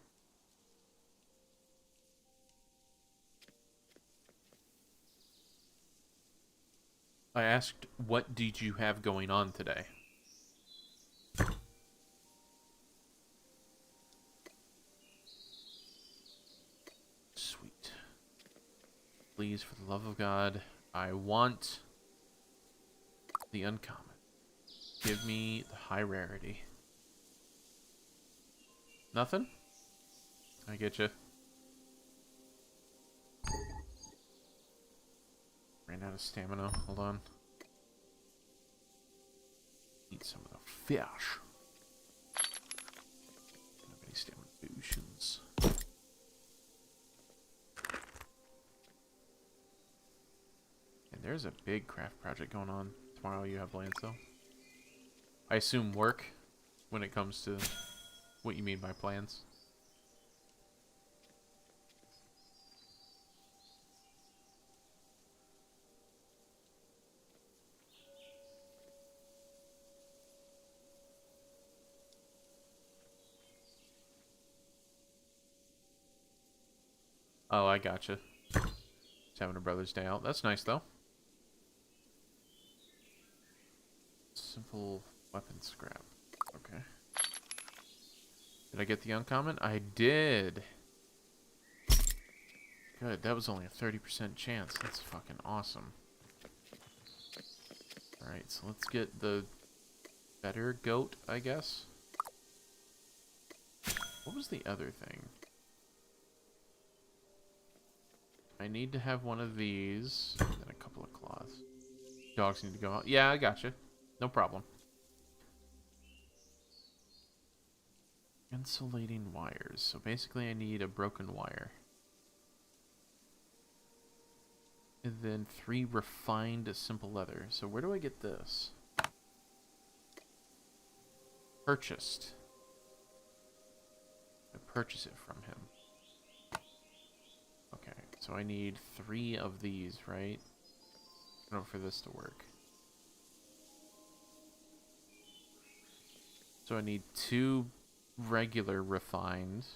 I asked, what did you have going on today? Sweet. Please, for the love of God, I want the uncommon. Give me the high rarity. Nothing? I get you. Ran out of stamina. Hold on. Need some of the fish. Don't have any stamina potions. And there's a big craft project going on tomorrow. You have plans though. I assume work when it comes to what you mean by plans. Oh, I gotcha. Just having a brother's day out. That's nice though. Simple weapon scrap. Okay. Did I get the uncommon? I did. Good. That was only a 30% chance. That's fucking awesome. Alright, so let's get the better goat, I guess. What was the other thing? I need to have one of these. And then a couple of cloths. Dogs need to go out. Yeah, I gotcha. No problem. Insulating wires. So basically I need a broken wire. And then 3 refined simple leather. So where do I get this? Purchased. I purchase it from him. Okay, so I need 3 of these, right? In order for this to work. So I need 2 regular refined.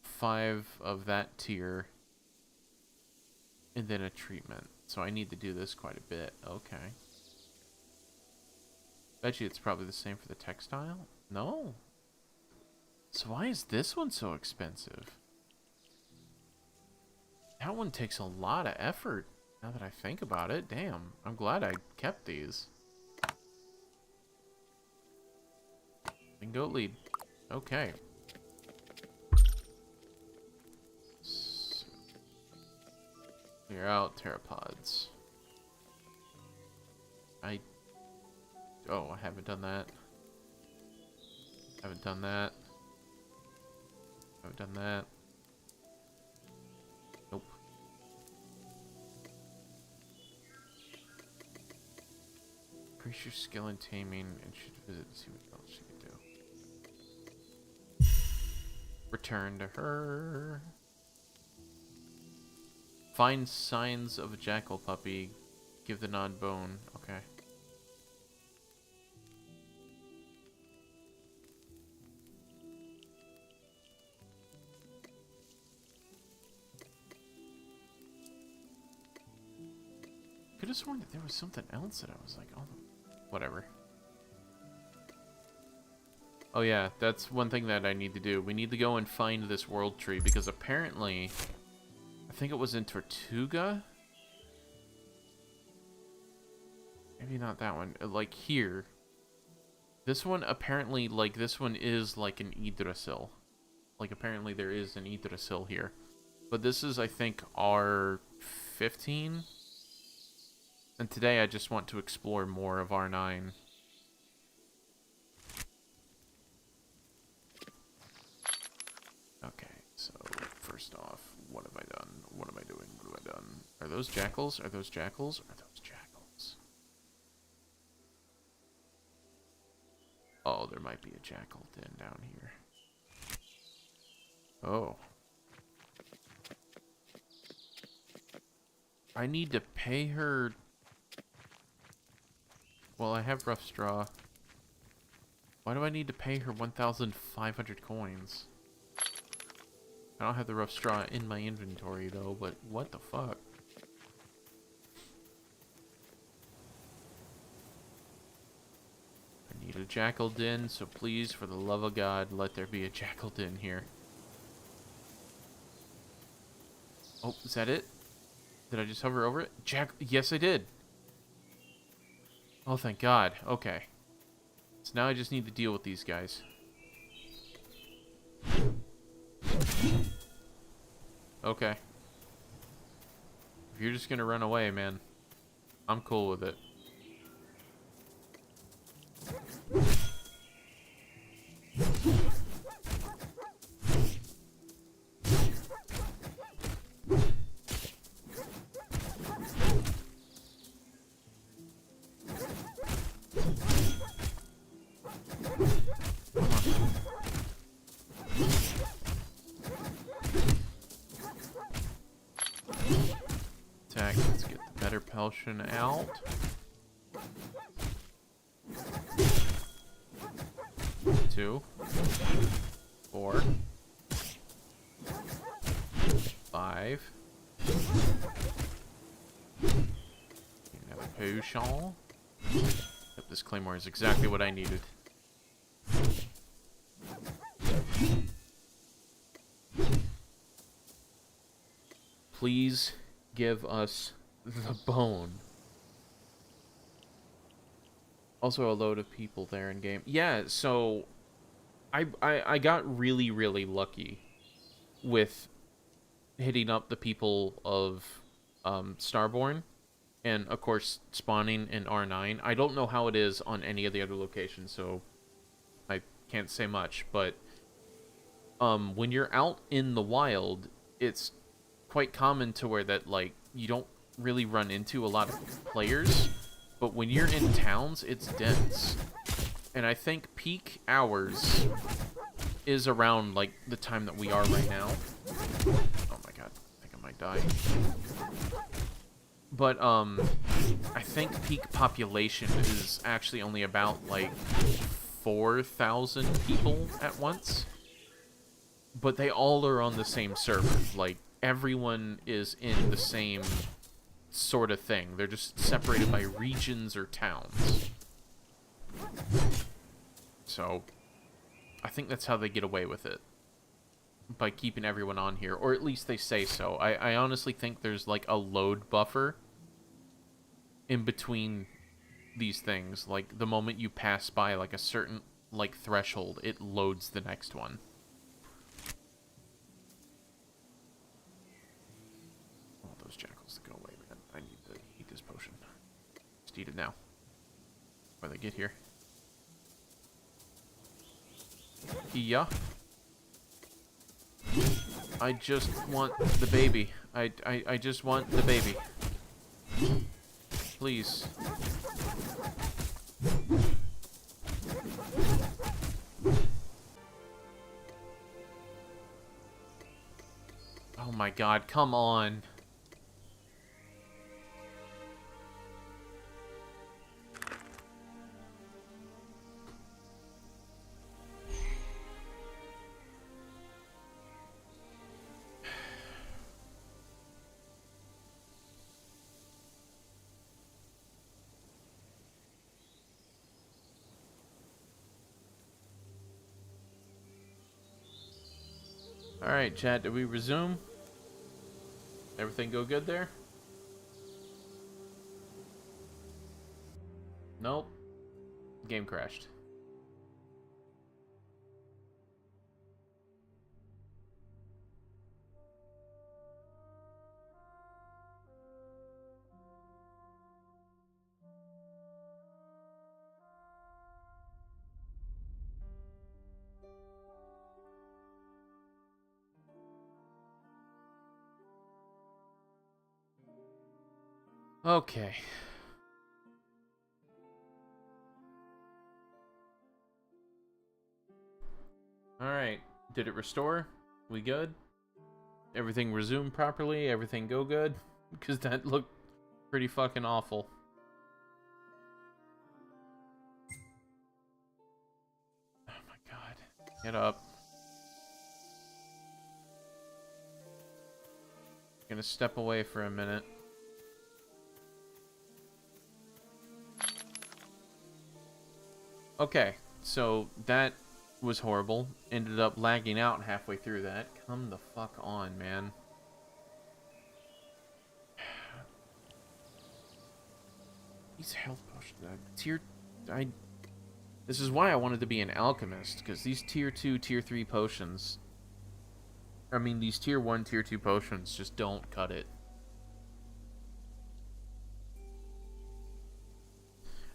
5 of that tier. And then a treatment. So I need to do this quite a bit. Okay. Bet you it's probably the same for the textile? No. So why is this one so expensive? That one takes a lot of effort. Now that I think about it. Damn. I'm glad I kept these. And goat lead. Okay. So, clear out pteropods. Oh, I haven't done that. Haven't done that. Haven't done that. Nope. Increase your skill in taming and should visit and see what else she can do. Return to her. Find signs of a jackal puppy. Give the nod bone. Okay. Could have sworn that there was something else that I was like, oh, whatever. Oh yeah, that's one thing that I need to do. We need to go and find this world tree because apparently, I think it was in Tortuga. Maybe not that one. Like here. This one apparently, like this one is like an Yggdrasil. Like apparently there is an Yggdrasil here. But this is, I think, R15. And today I just want to explore more of R9. Okay, so first off, what have I done? What am I doing? What have I done? Are those jackals? Are those jackals? Are those jackals? Oh, there might be a jackal den down here. Oh. I need to pay her... Well, I have rough straw. Why do I need to pay her 1,500 coins? I don't have the rough straw in my inventory, though, but what the fuck? I need a jackal den, so please, for the love of God, let there be a jackal den here. Oh, is that it? Did I just hover over it? Yes, I did. Oh, thank God. Okay. So now I just need to deal with these guys. Okay. If you're just gonna run away, man, I'm cool with it. Attack. Let's get the better Pelsion out. Two. 4. 5. Another potion. Yep, this claymore is exactly what I needed. Please give us the bone. Also a load of people there in game. Yeah, so I got really, really lucky with hitting up the people of Starborn and of course spawning in R9. I don't know how it is on any of the other locations, so I can't say much, but when you're out in the wild, it's quite common to where that like you don't really run into a lot of players, but when you're in towns, it's dense. And I think peak hours is around like the time that we are right now. Oh my God, I think I might die. But I think peak population is actually only about like 4,000 people at once. But they all are on the same server. Like everyone is in the same sort of thing. They're just separated by regions or towns. So, I think that's how they get away with it. By keeping everyone on here. Or at least they say so. I honestly think there's like a load buffer in between these things. Like, the moment you pass by like a certain like threshold, it loads the next one. All those jackals to go away, man. I need to eat this potion. Just eat it now. Before they get here. Yeah. I just want the baby. I just want the baby. Please. Oh my God, come on. Alright, chat, did we resume? Everything go good there? Nope. Game crashed. Okay. Alright. Did it restore? We good? Everything resumed properly? Everything go good? Because that looked pretty fucking awful. Oh my god. Get up. Gonna step away for a minute. Okay, so that was horrible. Ended up lagging out halfway through that. Come the fuck on, man. These health potions, this is why I wanted to be an alchemist, because these tier 2, tier 3 potions, I mean, these tier 1, tier 2 potions just don't cut it.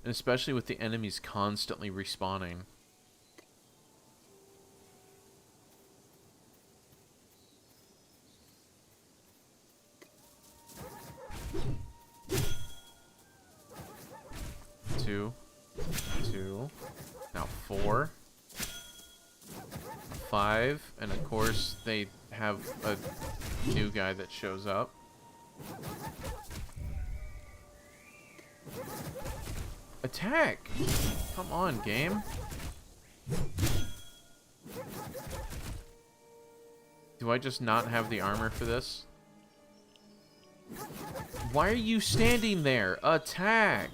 And especially with the enemies constantly respawning. Two. Now 4. 5. And of course, they have a new guy that shows up. Attack! Come on, game. Do I just not have the armor for this? Why are you standing there? Attack!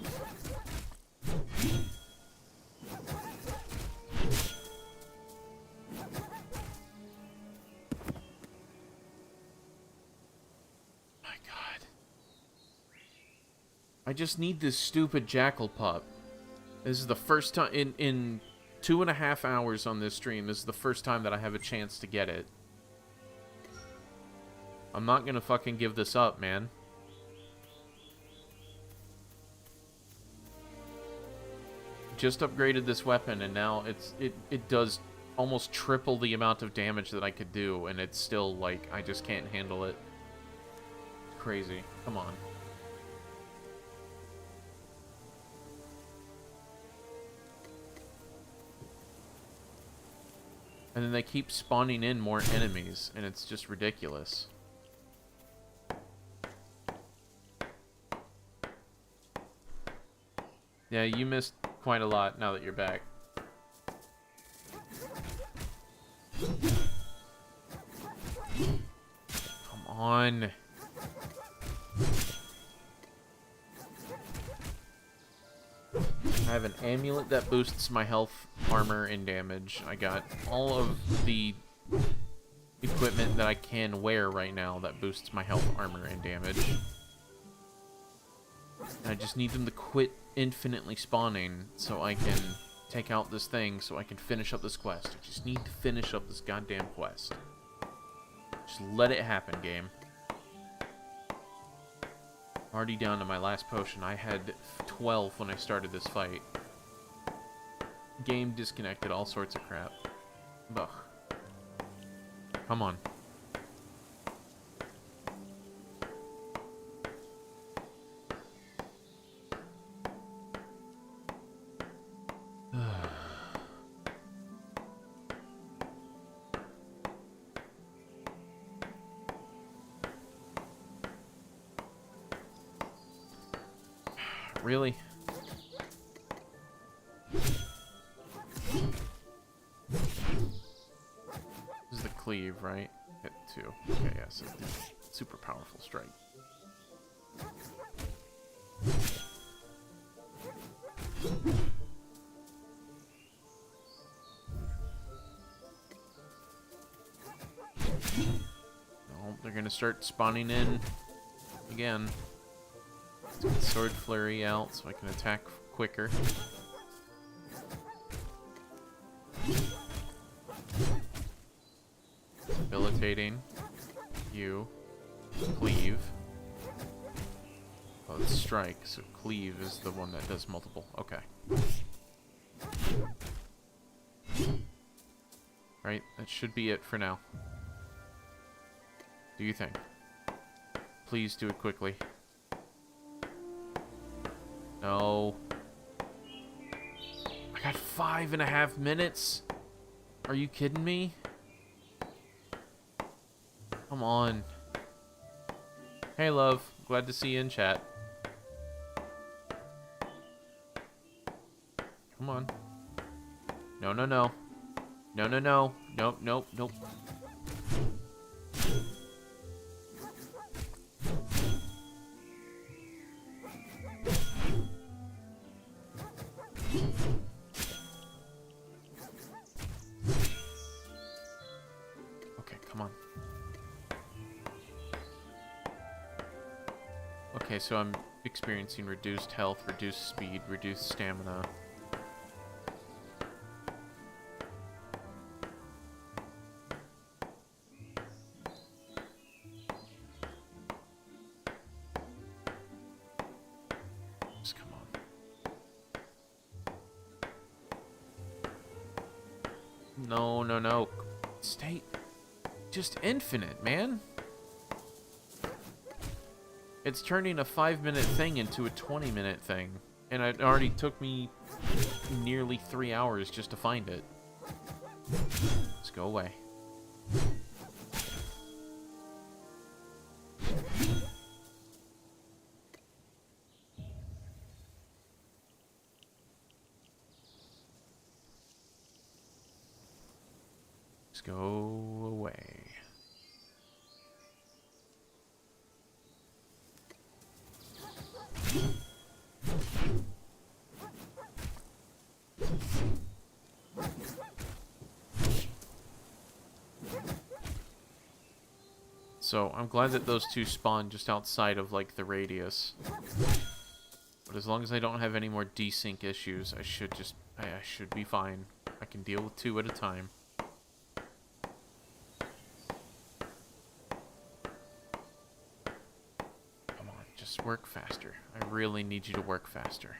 My God. I just need this stupid jackal pup. This is the first time in 2.5 hours on this stream. This is the first time that I have a chance to get it. I'm not gonna fucking give this up, man. Just upgraded this weapon, and now it does almost triple the amount of damage that I could do, and it's still like I just can't handle it. Crazy. Come on. And then they keep spawning in more enemies, and it's just ridiculous. Yeah, you missed quite a lot now that you're back. Come on. I have an amulet that boosts my health, armor, and damage. I got all of the equipment that I can wear right now that boosts my health, armor, and damage. And I just need them to quit infinitely spawning so I can take out this thing so I can finish up this quest. I just need to finish up this goddamn quest. Just let it happen, game. Already down to my last potion. I had 12 when I started this fight. Game disconnected, all sorts of crap. Ugh. Come on. Really? This is the cleave, right? Hit 2. Okay, yes. Yeah, so super powerful strike. start spawning in again. Let's get Sword Flurry out so I can attack quicker. Debilitating. You. Cleave. Oh, it's strike, so cleave is the one that does multiple. Okay. Right, that should be it for now. Do you think? Please do it quickly. No. I got 5.5 minutes? Are you kidding me? Come on. Hey, love. Glad to see you in chat. Come on. No, no, no. No, no, no. Nope, nope, nope. Okay, come on. Okay, so I'm experiencing reduced health, reduced speed, reduced stamina. Just come on. No, no, no. Stay. Just infinite, man. It's turning a 5-minute thing into a 20-minute thing. And it already took me nearly 3 hours just to find it. Let's go away. Let's go away. So, I'm glad that those two spawn just outside of, like, the radius. But as long as I don't have any more desync issues, I should be fine. I can deal with 2 at a time. Come on, just work faster. I really need you to work faster.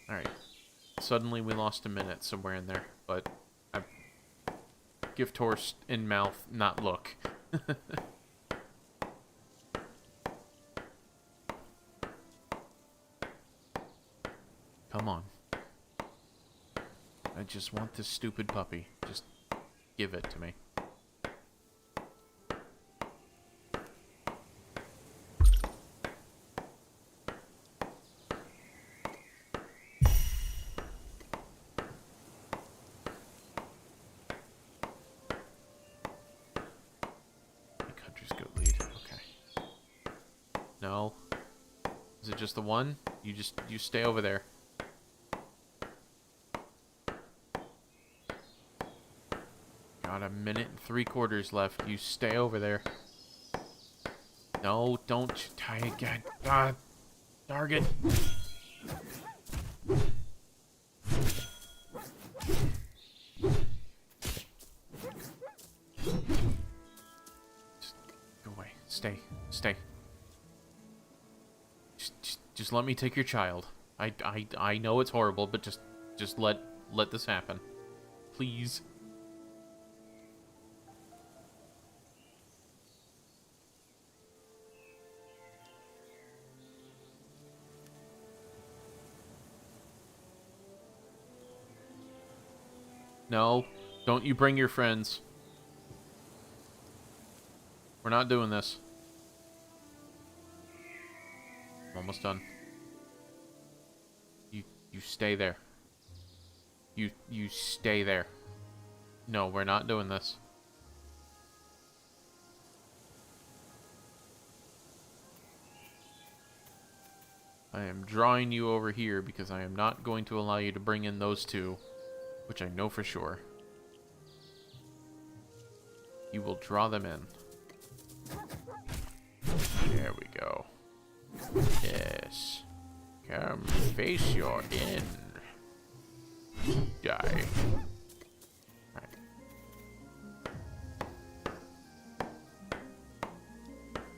Alright. Suddenly we lost a minute somewhere in there, but I gift horse in mouth, not look. Come on. I just want this stupid puppy. Just give it to me. No. Is it just the one? You stay over there. Got a minute and 3/4 left. You stay over there. No, don't tie again. God, target. Just go away. Stay. Just let me take your child. I know it's horrible, but just let this happen. Please. No, don't you bring your friends. We're not doing this. I'm almost done. You stay there. You stay there. No, we're not doing this. I am drawing you over here because I am not going to allow you to bring in those two Which I know for sure. You will draw them in. There we go. Yes. Come face your end. Die. Alright.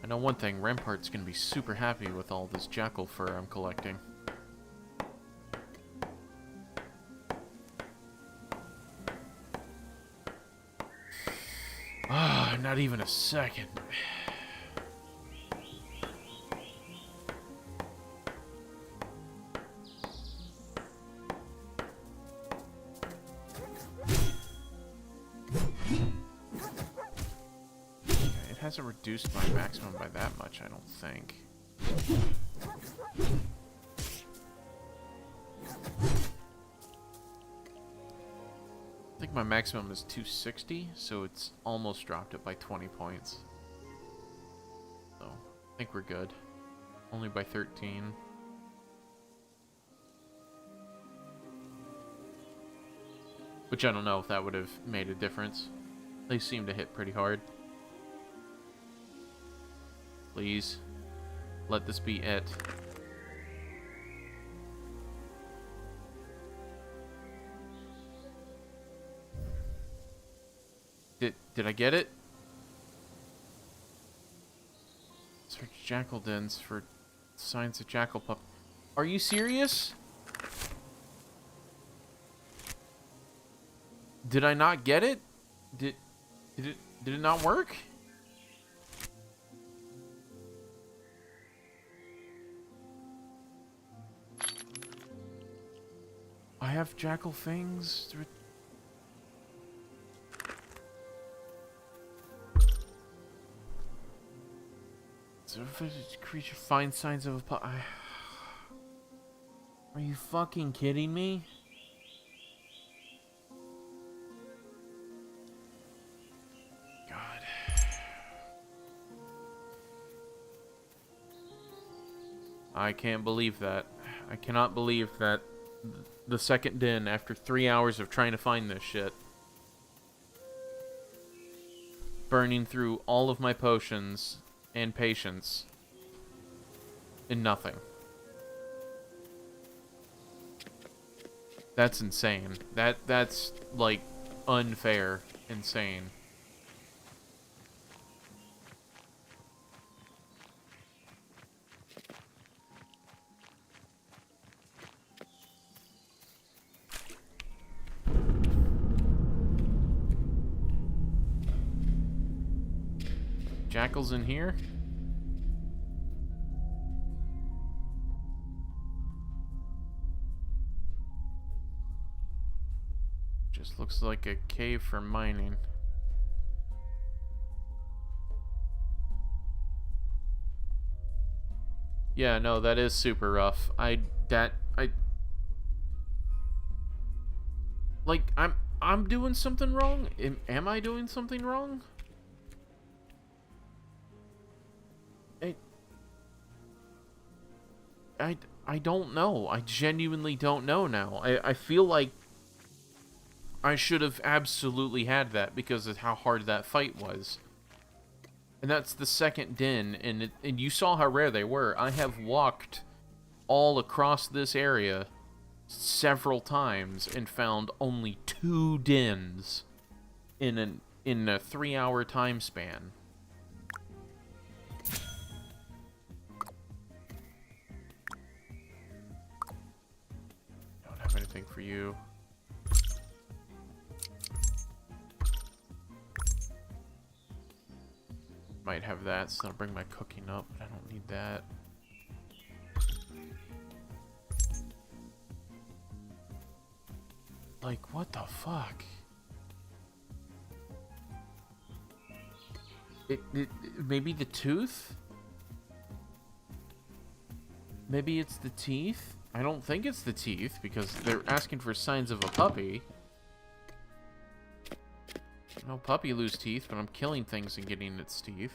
I know one thing, Rampart's gonna be super happy with all this jackal fur I'm collecting. Ah, not even a second. It hasn't reduced my maximum by that much, I don't think. I think my maximum is 260, so it's almost dropped it by 20 points. So, I think we're good. Only by 13. Which I don't know if that would have made a difference. They seem to hit pretty hard. Please, let this be it. Did I get it? Search jackal dens for signs of jackal pup. Are you serious? Did I not get it? Did it not work? I have jackal fangs. Creature finds signs of a pup. Are you fucking kidding me? God. I can't believe that. I cannot believe that the second den, after 3 hours of trying to find this shit, burning through all of my potions and patience, and nothing. That's insane. That's like unfair insane. Jackals in here? Just looks like a cave for mining. Yeah, no, that is super rough. Like, I'm doing something wrong? Am I doing something wrong? I don't know. I genuinely don't know now. I feel like I should have absolutely had that because of how hard that fight was. And that's the second den, and you saw how rare they were. I have walked all across this area several times and found only 2 dens in a 3-hour time span. Don't have anything for you. Might have that, so I'll bring my cooking up, but I don't need that. Like, what the fuck? Maybe the tooth? Maybe it's the teeth? I don't think it's the teeth, because they're asking for signs of a puppy. No puppy lose teeth, but I'm killing things and getting its teeth.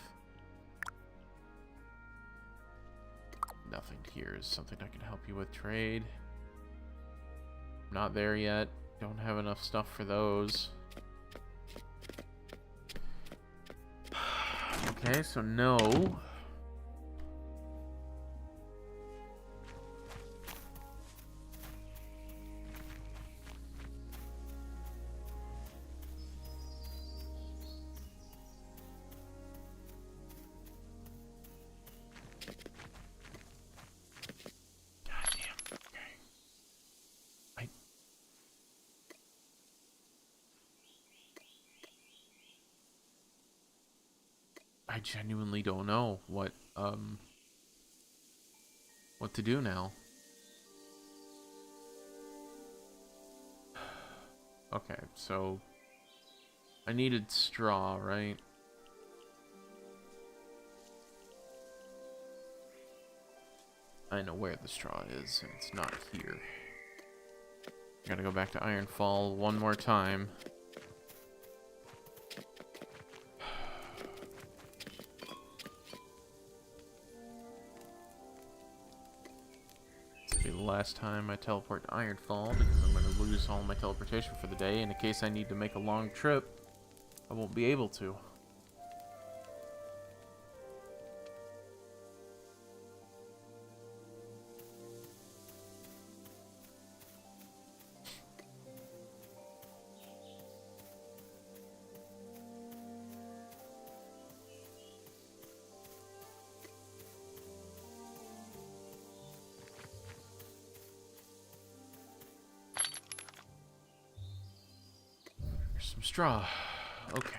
Nothing here is something I can help you with. Trade. Not there yet. Don't have enough stuff for those. Okay, so no. I genuinely don't know what to do now. Okay, so I needed straw, right? I know where the straw is, and it's not here. Gotta go back to Ironfall one more time. This will be the last time I teleport to Ironfall, because I'm gonna lose all my teleportation for the day, and in case I need to make a long trip, I won't be able to. There's some straw. Okay.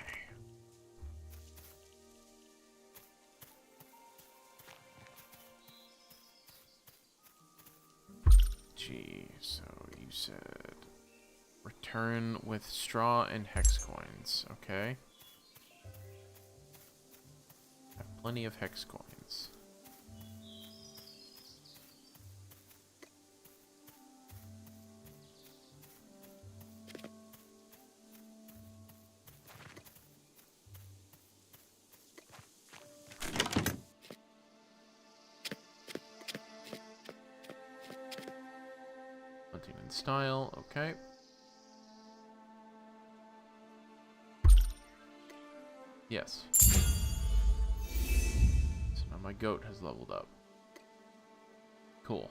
Gee, so you said return with straw and hex coins. Okay. Have plenty of hex coins. Hunting in style, okay. Yes. So now my goat has leveled up. Cool.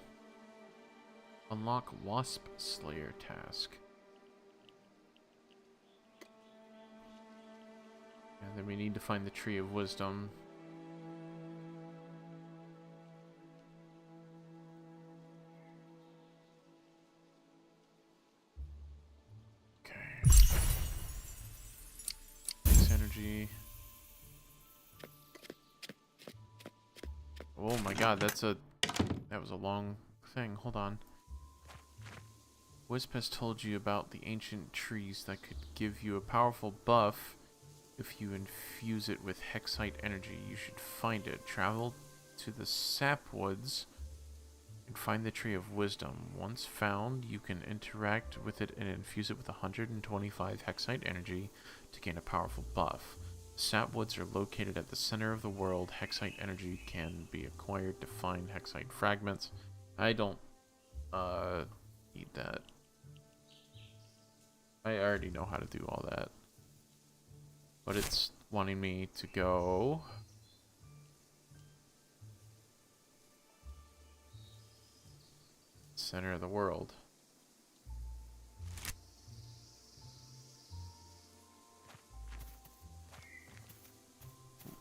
Unlock Wasp Slayer task. And then we need to find the Tree of Wisdom. Okay. This energy. Oh my god, that was a long thing. Hold on. Wisp has told you about the ancient trees that could give you a powerful buff if you infuse it with hexite energy. You should find it. Travel to the sapwoods and find the Tree of Wisdom. Once found, you can interact with it and infuse it with 125 hexite energy to gain a powerful buff. The sapwoods are located at the center of the world. Hexite energy can be acquired to find hexite fragments. I don't need that. I already know how to do all that. But it's wanting me to go center of the world.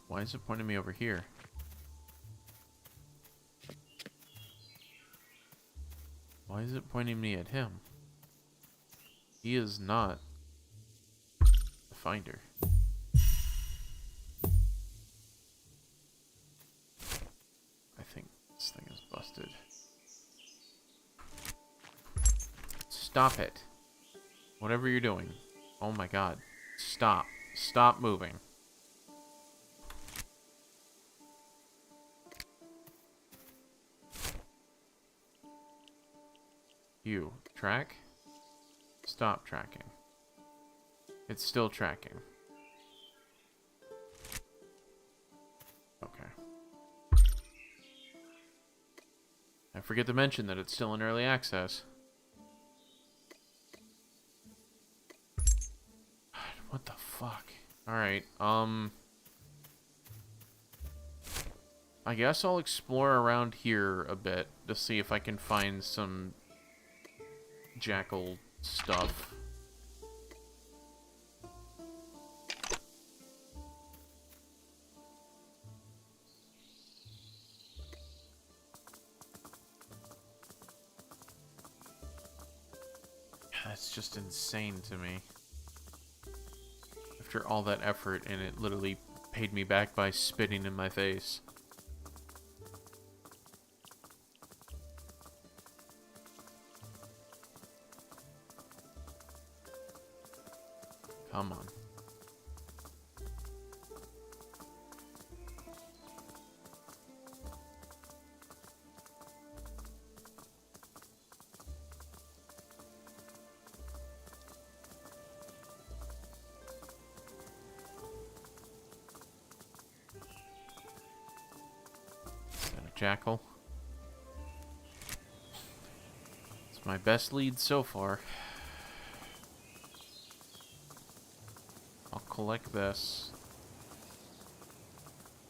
Why is it pointing me over here? Why is it pointing me at him? He is not the finder. I think this thing is busted. Stop it. Whatever you're doing. Oh my god. Stop. Stop moving. You. Track? Stop tracking. It's still tracking. Okay. I forget to mention that it's still in early access. Alright, I guess I'll explore around here a bit to see if I can find some jackal stuff. That's just insane to me. After all that effort, and it literally paid me back by spitting in my face. Come on. Jackal. It's my best lead so far. I'll collect this.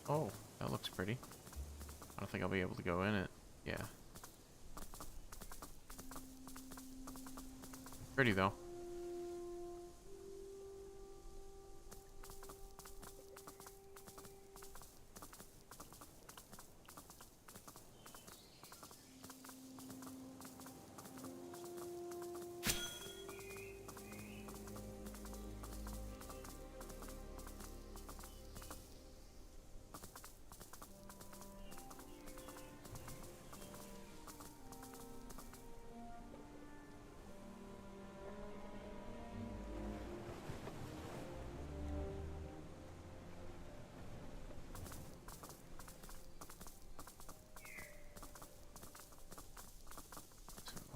Oh, that looks pretty. I don't think I'll be able to go in it. Yeah. Pretty though.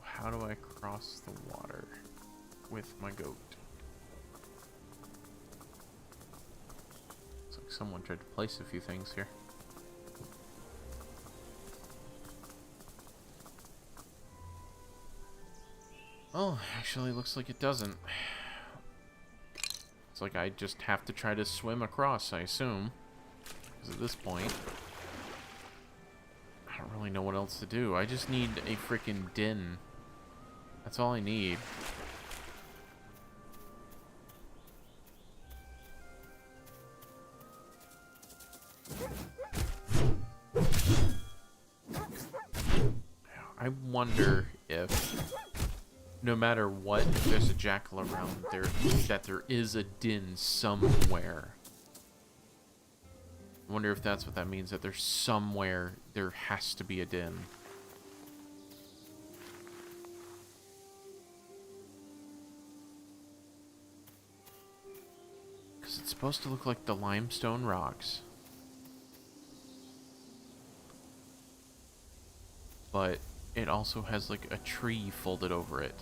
How do I cross the water with my goat? Looks like someone tried to place a few things here. Oh, actually looks like it doesn't. It's like I just have to try to swim across, I assume. Because at this point, I don't really know what else to do. I just need a freaking din. That's all I need. I wonder if, no matter what, if there's a jackal around there, that there is a din somewhere. I wonder if that's what that means, that there's somewhere there has to be a din. It's supposed to look like the limestone rocks. But it also has like a tree folded over it.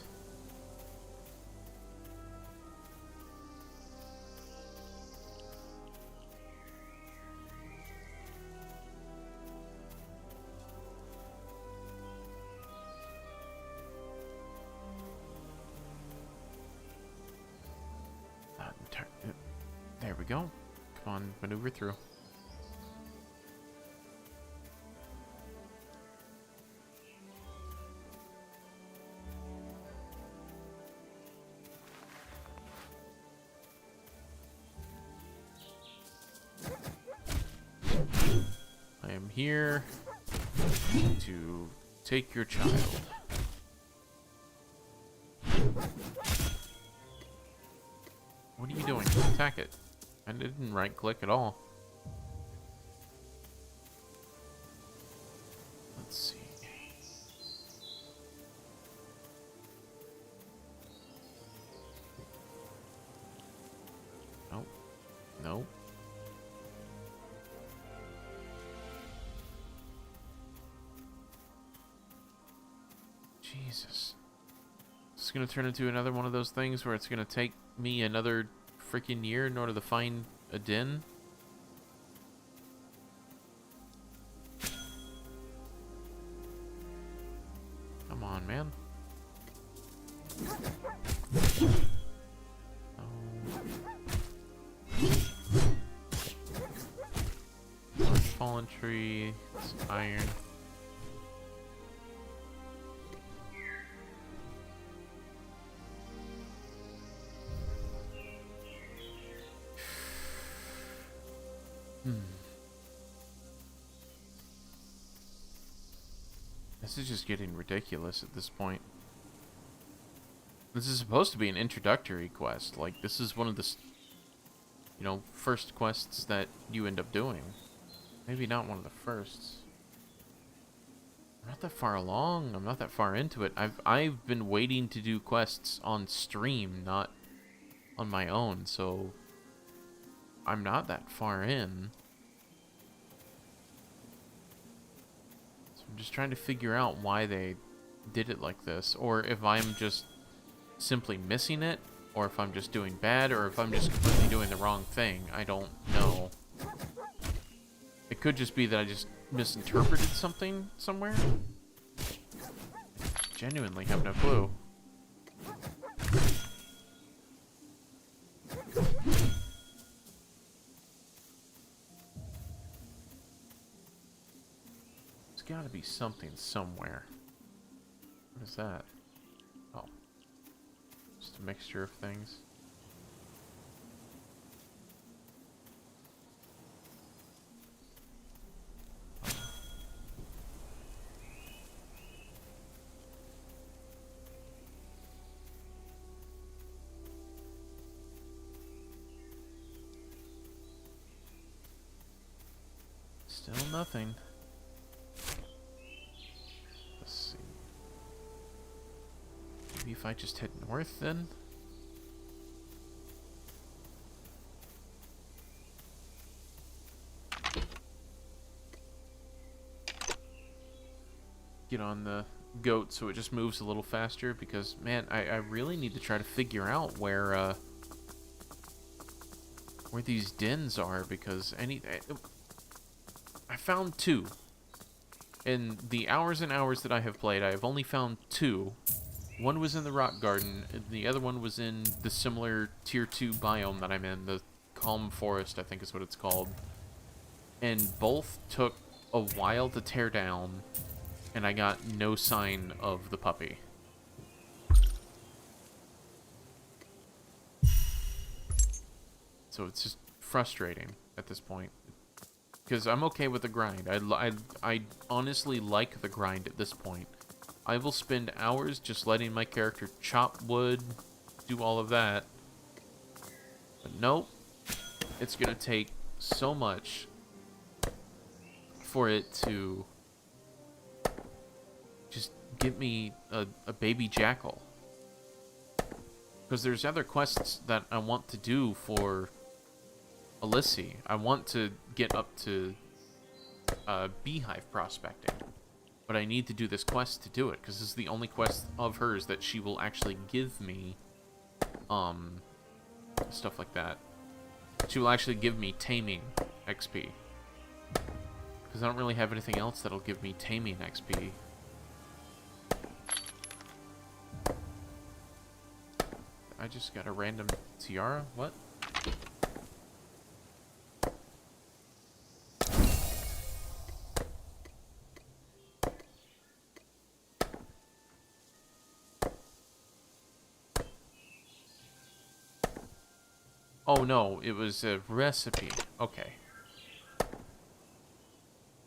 There we go. Come on, maneuver through. I am here to take your child. What are you doing? Attack it. I didn't right click at all. Let's see. Nope. Nope. Jesus. This is gonna turn into another one of those things where it's gonna take me another freaking year in order to find a den. Come on, man. Oh. fallen tree. It's iron. This is just getting ridiculous at this point. This is supposed to be an introductory quest. Like, this is one of the, you know, first quests that you end up doing. Maybe not one of the firsts. I'm not that far along. I'm not that far into it. I've been waiting to do quests on stream, not on my own, so I'm not that far in. So I'm just trying to figure out why they did it like this, or if I'm just simply missing it, or if I'm just doing bad, or if I'm just completely doing the wrong thing. I don't know. It could just be that I just misinterpreted something somewhere. Genuinely have no clue. There's gotta be something somewhere. What is that? Oh. Just a mixture of things. Still nothing. Let's see. Maybe if I just head north then? Get on the goat so it just moves a little faster, because, man, I really need to try to figure out where these dens are, because I found 2. In the hours and hours that I have played, I have only found 2. One was in the rock garden, and the other one was in the similar tier 2 biome that I'm in, the calm forest, I think is what it's called. And both took a while to tear down, and I got no sign of the puppy. So it's just frustrating at this point. Because I'm okay with the grind. I honestly like the grind at this point. I will spend hours just letting my character chop wood, do all of that. But nope. It's going to take so much for it to just give me a baby jackal. Because there's other quests that I want to do for Alyssy. I want to get up to beehive prospecting, but I need to do this quest to do it, because this is the only quest of hers that she will actually give me stuff like that. She will actually give me taming XP, because I don't really have anything else that'll give me taming XP. I just got a random tiara? What? Oh no, it was a recipe. Okay.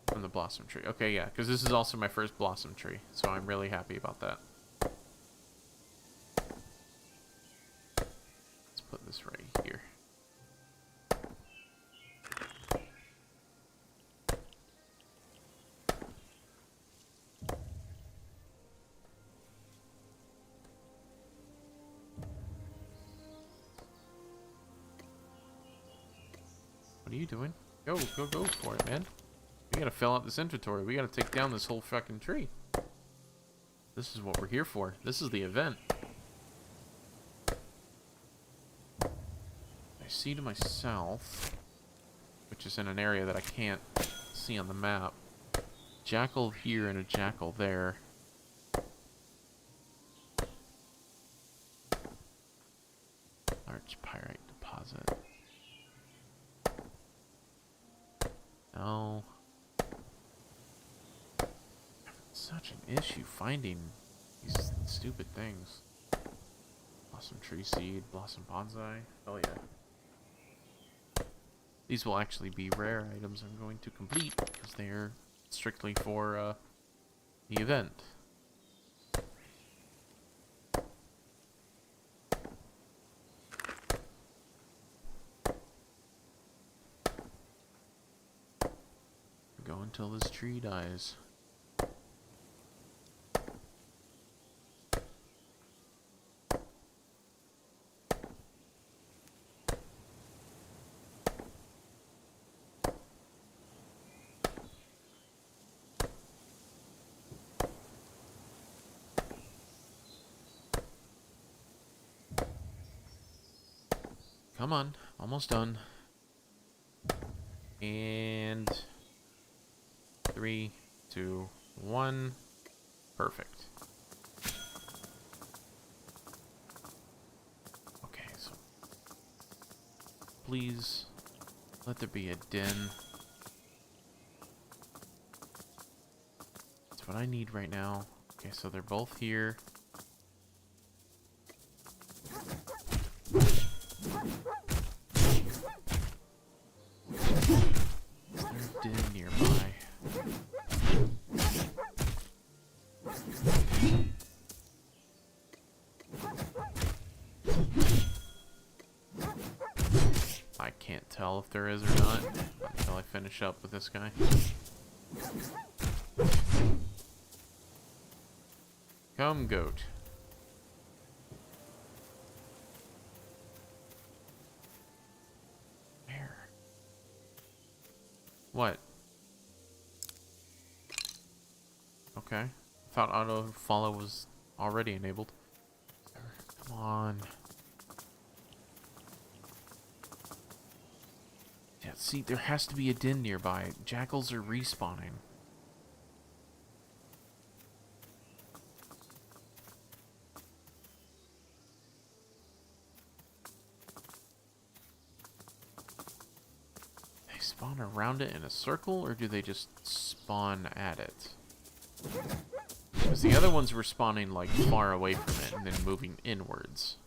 From the blossom tree. Okay, yeah, because this is also my first blossom tree, so I'm really happy about that. Let's put this right here. What are you doing? Go for it, man. We gotta fill out this inventory. We gotta take down this whole fucking tree. This is what we're here for. This is the event. I see to my south, which is in an area that I can't see on the map, jackal here and a jackal there. Large pyrite deposit. No. such an issue finding these stupid things. Blossom tree seed, blossom bonsai. Oh yeah. These will actually be rare items I'm going to complete because they're strictly for the event. Go until this tree dies. Come on, almost done. And 3, 2, 1. Perfect. Okay, so please let there be a den. That's what I need right now. Okay, so they're both here. Is there a den nearby? I can't tell if there is or not until I finish up with this guy. Come, goat. Where? What? Okay. I thought auto follow was already enabled. Come on. Yeah, see, there has to be a den nearby. Jackals are respawning. They spawn around it in a circle, or do they just spawn at it? Because the other ones were spawning, like, far away from it and then moving inwards.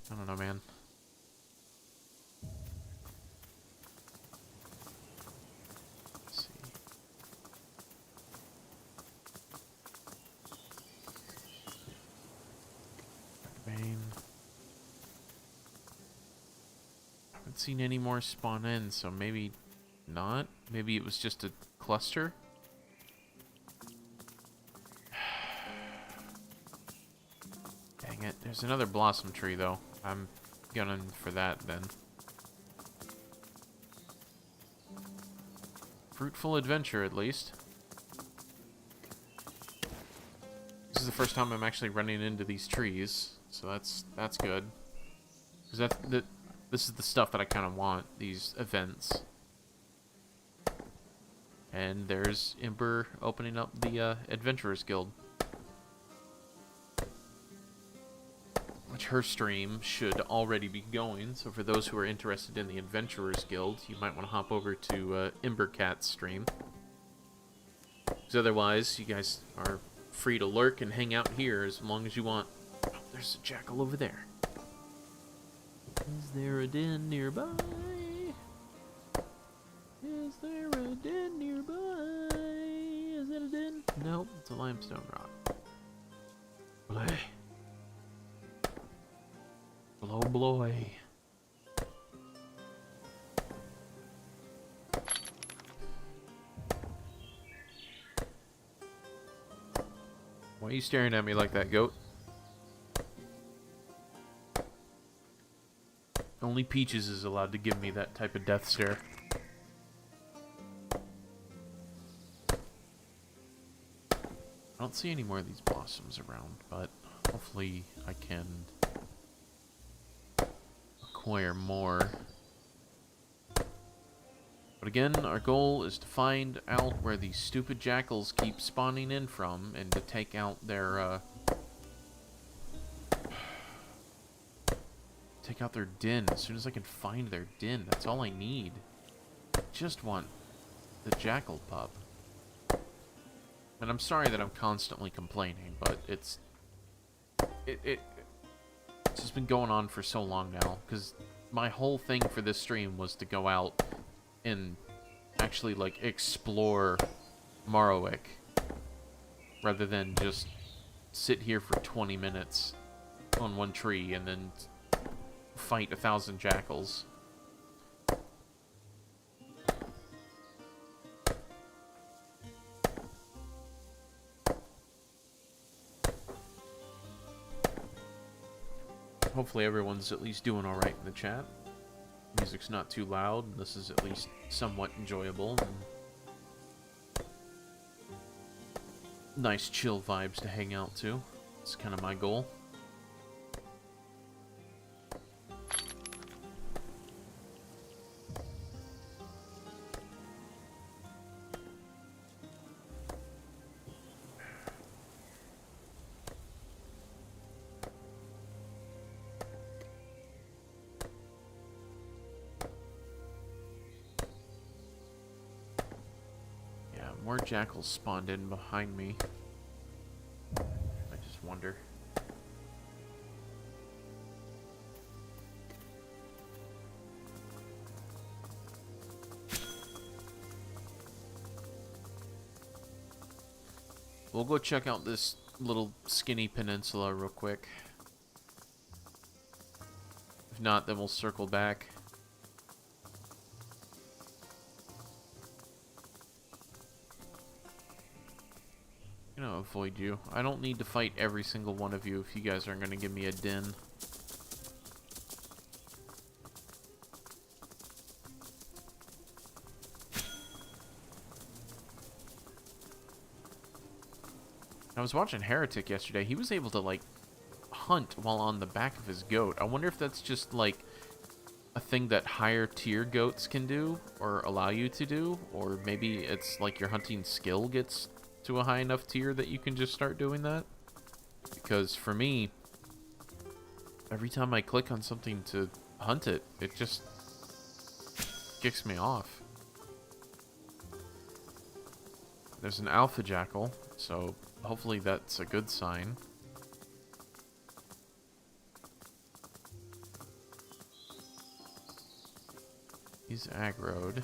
I don't know, man. Let's see. Vein. Haven't seen any more spawn in, so maybe not. Maybe it was just a cluster. Dang it. There's another blossom tree, though. I'm gunning for that, then. Fruitful adventure, at least. This is the first time I'm actually running into these trees, so that's good. Because this is the stuff that I kind of want, these events. And there's Ember opening up the Adventurers Guild. Which her stream should already be going, so for those who are interested in the Adventurers Guild, you might want to hop over to Embercat's stream. Because otherwise, you guys are free to lurk and hang out here as long as you want. Oh, there's a jackal over there. Is there a den nearby? Is there a den nearby? Is it a den? Nope, it's a limestone rock. Bleh. Blow, blow. Why are you staring at me like that, goat? Only Peaches is allowed to give me that type of death stare. I don't see any more of these blossoms around, but hopefully I can acquire more. But again, our goal is to find out where these stupid jackals keep spawning in from and to take out their den as soon as I can find their den. That's all I need. just want the jackal pup. And I'm sorry that I'm constant's complaining, but it's just been going on for so long now, because my whole thing for this stream was to go out and actually, like, explore Marowik, rather than just sit here for 20 minutes on one tree and then fight 1,000 jackals. Hopefully everyone's at least doing alright in the chat. Music's not too loud, and this is at least somewhat enjoyable. And nice chill vibes to hang out to. It's kind of my goal. More jackals spawned in behind me. I just wonder. We'll go check out this little skinny peninsula real quick. If not, then we'll circle back. I'm gonna avoid you. I don't need to fight every single one of you if you guys aren't gonna give me a din. I was watching Heretic yesterday. He was able to, like, hunt while on the back of his goat. I wonder if that's just, like, a thing that higher tier goats can do or allow you to do, or maybe it's like your hunting skill gets to a high enough tier that you can just start doing that. Because for me, every time I click on something to hunt it, it just kicks me off. There's an alpha jackal, so hopefully that's a good sign. He's aggroed.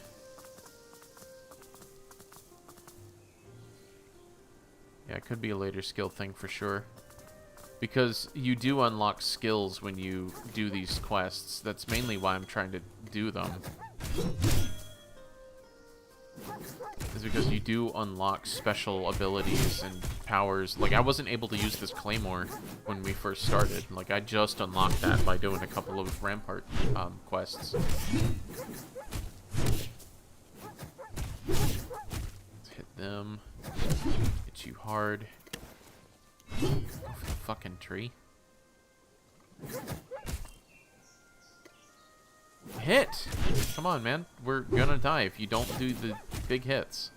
Yeah, it could be a later skill thing for sure. Because you do unlock skills when you do these quests. That's mainly why I'm trying to do them. Is because you do unlock special abilities and powers. Like, I wasn't able to use this claymore when we first started. Like, I just unlocked that by doing a couple of Rampart quests. Let's hit them. Hit you hard. Go for the fucking tree. Hit! Come on, man. We're gonna die if you don't do the big hits.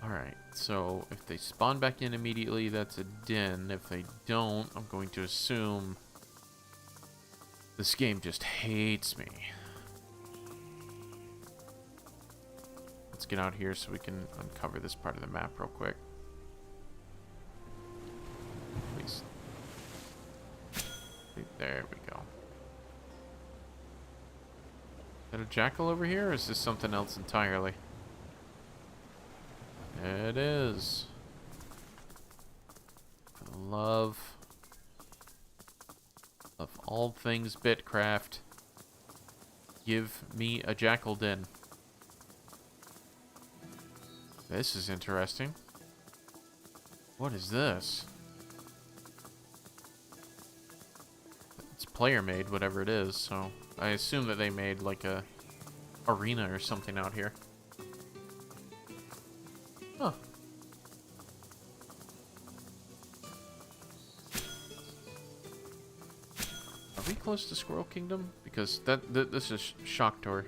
Alright, so if they spawn back in immediately, that's a den. If they don't, I'm going to assume this game just hates me. Let's get out here so we can uncover this part of the map real quick. Please. There we go. Is that a jackal over here, or is this something else entirely? It is. For the love of all things Bitcraft, give me a jackal den. This is interesting. What is this? It's player made, whatever it is, so I assume that they made like a arena or something out here. Huh. Are we close to Squirrel Kingdom? Because this is Shocktor.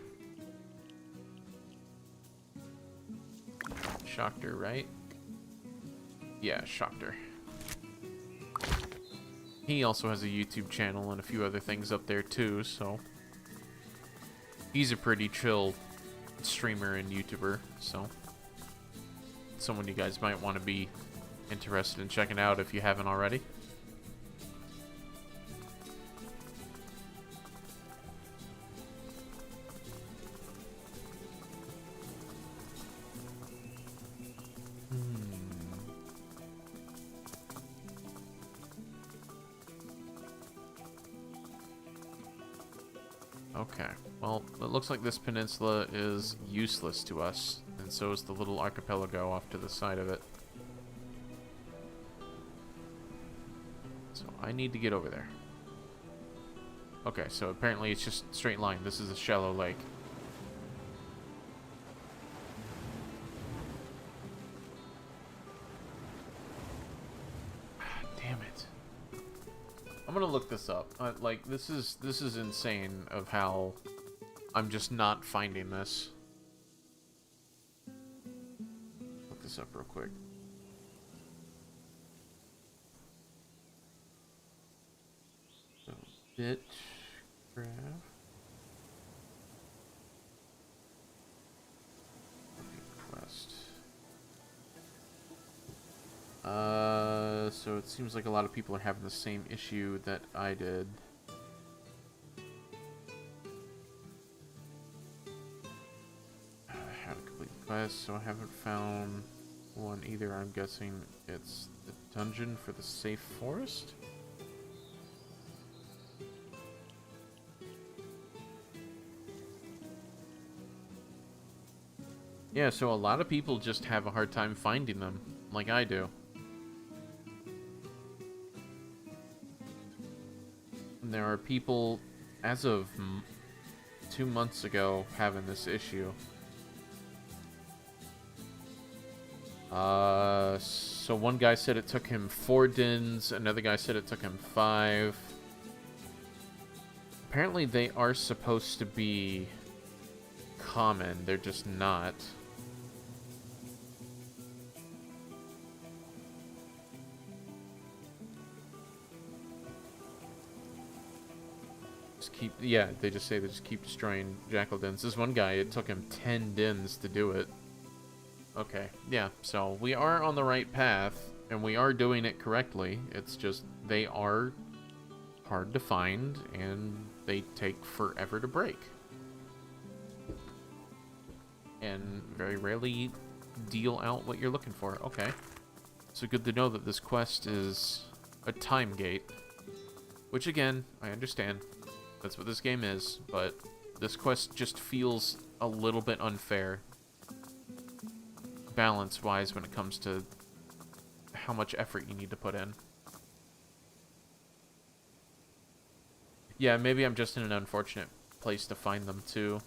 Shocktor, right? Yeah, Shocktor. He also has a YouTube channel and a few other things up there too, so he's a pretty chill streamer and YouTuber, so someone you guys might want to be interested in checking out if you haven't already. Okay, well, it looks like this peninsula is useless to us, and so is the little archipelago off to the side of it. So I need to get over there. Okay, so apparently it's just straight line. This is a shallow lake. Damn it. I'm gonna look this up. Like, this is insane of how I'm just not finding this. Look this up real quick. So, Bitcraft. Quest. So it seems like a lot of people are having the same issue that I did. How to complete the quest, so I haven't found one either. I'm guessing it's the dungeon for the safe forest? Yeah, so a lot of people just have a hard time finding them, like I do. And there are people, as of 2 months ago, having this issue. So one guy said it took him 4 dins, another guy said it took him 5. Apparently they are supposed to be common, they're just not. Yeah, they just say they just keep destroying jackal dens. This one guy, it took him 10 dins to do it. Okay, yeah, so we are on the right path, and we are doing it correctly. It's just, they are hard to find, and they take forever to break. And very rarely deal out what you're looking for. Okay, so good to know that this quest is a time gate. Which, again, I understand. That's what this game is, but this quest just feels a little bit unfair, balance-wise, when it comes to how much effort you need to put in. Yeah, maybe I'm just in an unfortunate place to find them, too.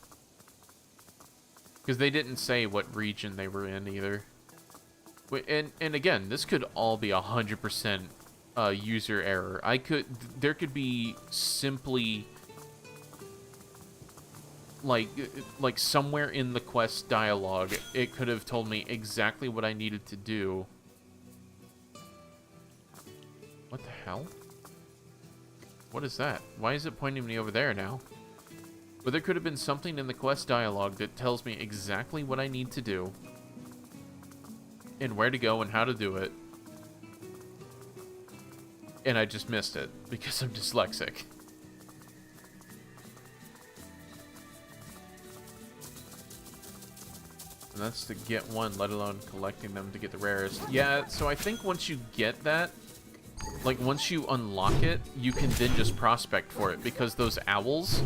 Because they didn't say what region they were in, either. And again, this could all be 100% user error. There could be simply like somewhere in the quest dialogue, it could have told me exactly what I needed to do. What the hell? What is that? Why is it pointing me over there now? But there could have been something in the quest dialogue that tells me exactly what I need to do, and where to go and how to do it. And I just missed it, because I'm dyslexic. And that's to get one, let alone collecting them to get the rarest. Yeah, so I think once you get that, like once you unlock it, you can then just prospect for it, because those owls,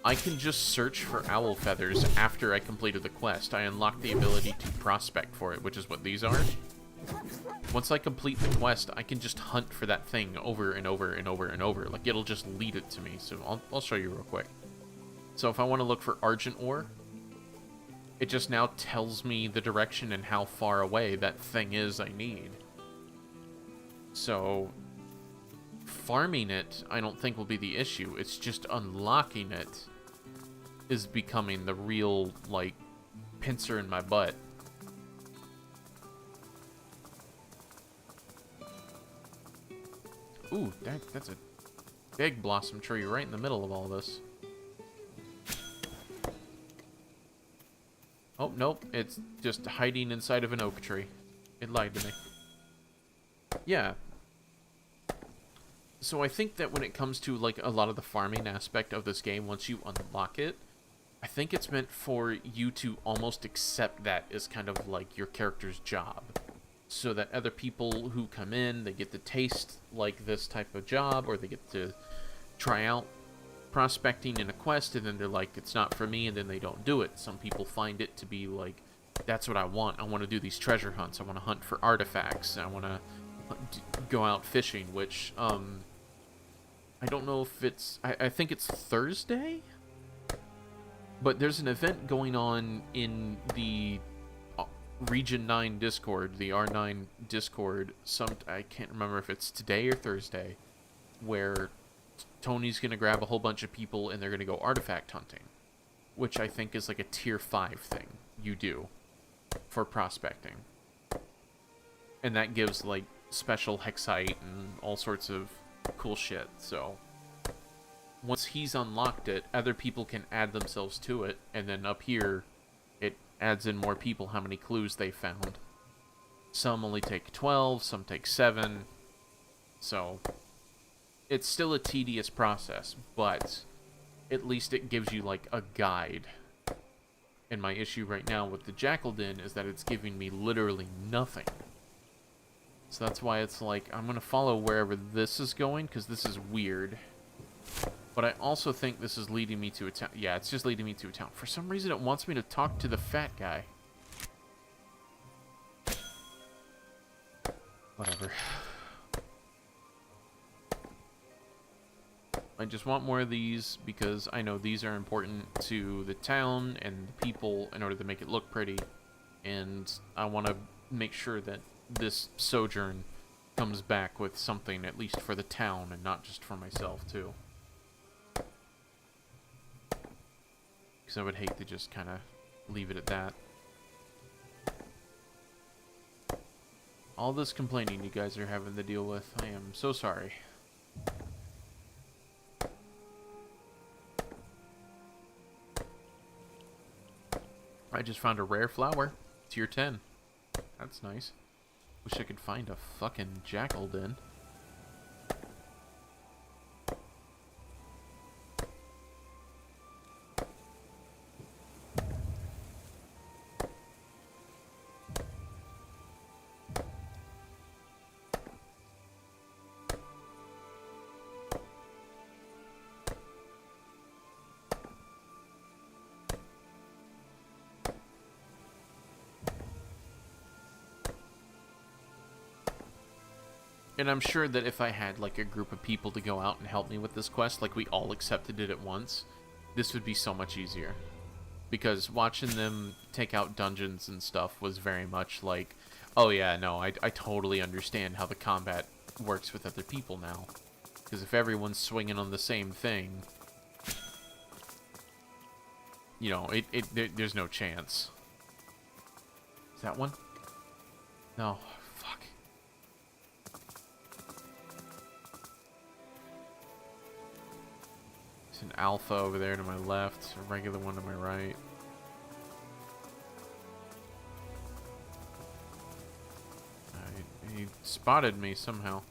I can just search for owl feathers after I completed the quest. I unlocked the ability to prospect for it, which is what these are. Once I complete the quest, I can just hunt for that thing over and over and over and over. Like, it'll just lead it to me. So I'll show you real quick. So if I want to look for argent ore, it just now tells me the direction and how far away that thing is I need. So farming it, I don't think will be the issue. It's just unlocking it is becoming the real, like, pincer in my butt. Ooh, that's a big blossom tree right in the middle of all this. Oh, nope. It's just hiding inside of an oak tree. It lied to me. Yeah. So I think that when it comes to, like, a lot of the farming aspect of this game, once you unlock it, I think it's meant for you to almost accept that as kind of, like, your character's job. So that other people who come in, they get to taste, like, this type of job, or they get to try out prospecting in a quest, and then they're like, it's not for me, and then they don't do it. Some people find it to be like, that's what I want. I want to do these treasure hunts. I want to hunt for artifacts. I want to go out fishing, which, I don't know if it's... I think it's Thursday? But there's an event going on in the Region 9 Discord, the R9 Discord. I can't remember if it's today or Thursday, where Tony's going to grab a whole bunch of people and they're going to go artifact hunting, which I think is like a tier 5 thing you do for prospecting. And that gives like special hexite and all sorts of cool shit. So once he's unlocked it, other people can add themselves to it, and then up here it adds in more people how many clues they found. Some only take 12, some take 7. So it's still a tedious process, but at least it gives you, like, a guide. And my issue right now with the Jackal Den is that it's giving me literally nothing. So that's why it's like, I'm going to follow wherever this is going, because this is weird. But I also think this is leading me to a town. Yeah, it's just leading me to a town. For some reason, it wants me to talk to the fat guy. Whatever. I just want more of these because I know these are important to the town and the people in order to make it look pretty. And I want to make sure that this sojourn comes back with something at least for the town and not just for myself too. Because I would hate to just kind of leave it at that. All this complaining you guys are having to deal with, I am so sorry. I just found a rare flower. Tier 10. That's nice. Wish I could find a fucking Jackal Den. And I'm sure that if I had, like, a group of people to go out and help me with this quest, like we all accepted it at once, this would be so much easier. Because watching them take out dungeons and stuff was very much like, oh yeah, no, I totally understand how the combat works with other people now. Because if everyone's swinging on the same thing, you know, there's no chance. Is that one? No. Fuck. There's an alpha over there to my left, a regular one to my right. He spotted me somehow.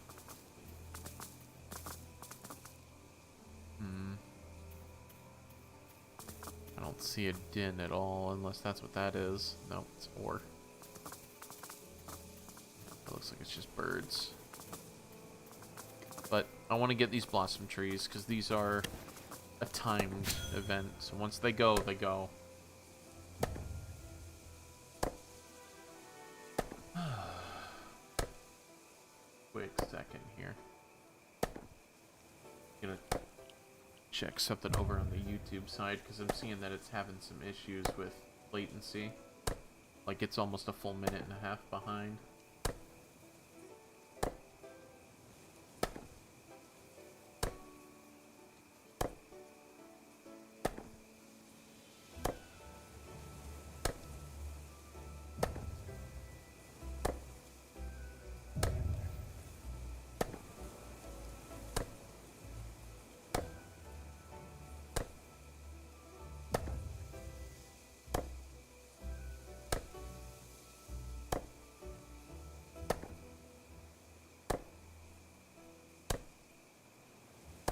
I don't see a den at all, unless that's what that is. No, it's ore. It looks like it's just birds. But I want to get these blossom trees, because these are a timed event. So once they go, they go. Quick second here. Gonna check something over on the YouTube side, because I'm seeing that it's having some issues with latency. Like it's almost a full minute and a half behind.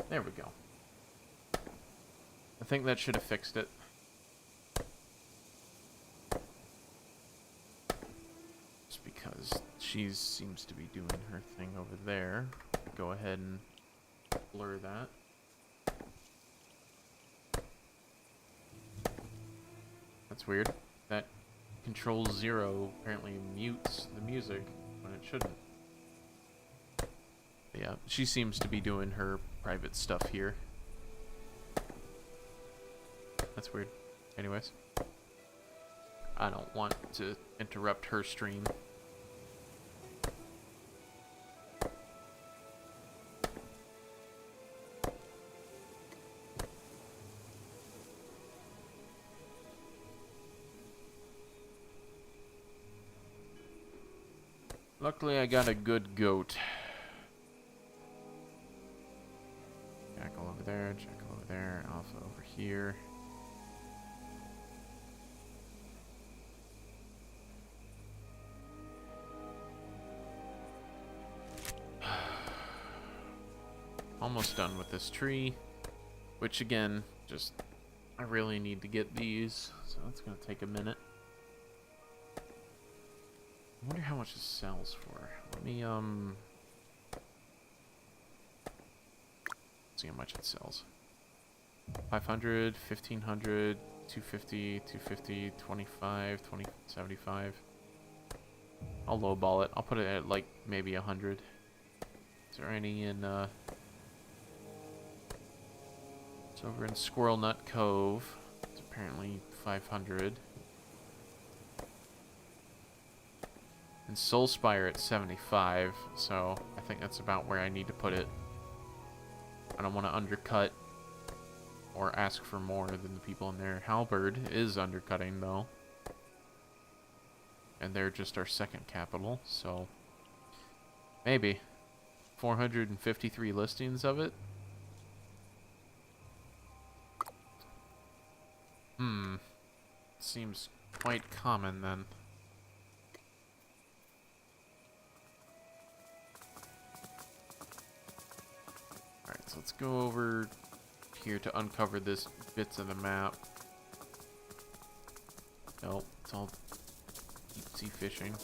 There we go. I think that should have fixed it. Just because she seems to be doing her thing over there. Go ahead and blur that. That's weird. That Control 0 apparently mutes the music when it shouldn't. But yeah, she seems to be doing her private stuff here. That's weird. Anyways. I don't want to interrupt her stream. Luckily, I got a good goat. Jackal over there, Jackal over there, Alpha over here. Almost done with this tree, which again, just, I really need to get these, so it's gonna take a minute. I wonder how much this sells for. Let me, see how much it sells. 500, 1500, 250, 250, 25, 20, 75. I'll lowball it. I'll put it at, like, maybe 100. Is there any in, it's over in Squirrel Nut Cove. It's apparently 500. And Soulspire at 75, so I think that's about where I need to put it. I don't want to undercut or ask for more than the people in there. Halberd is undercutting, though. And they're just our second capital, so maybe. 453 listings of it. Seems quite common, then. Alright, so let's go over here to uncover this bits of the map. Nope, it's all deep sea fishing.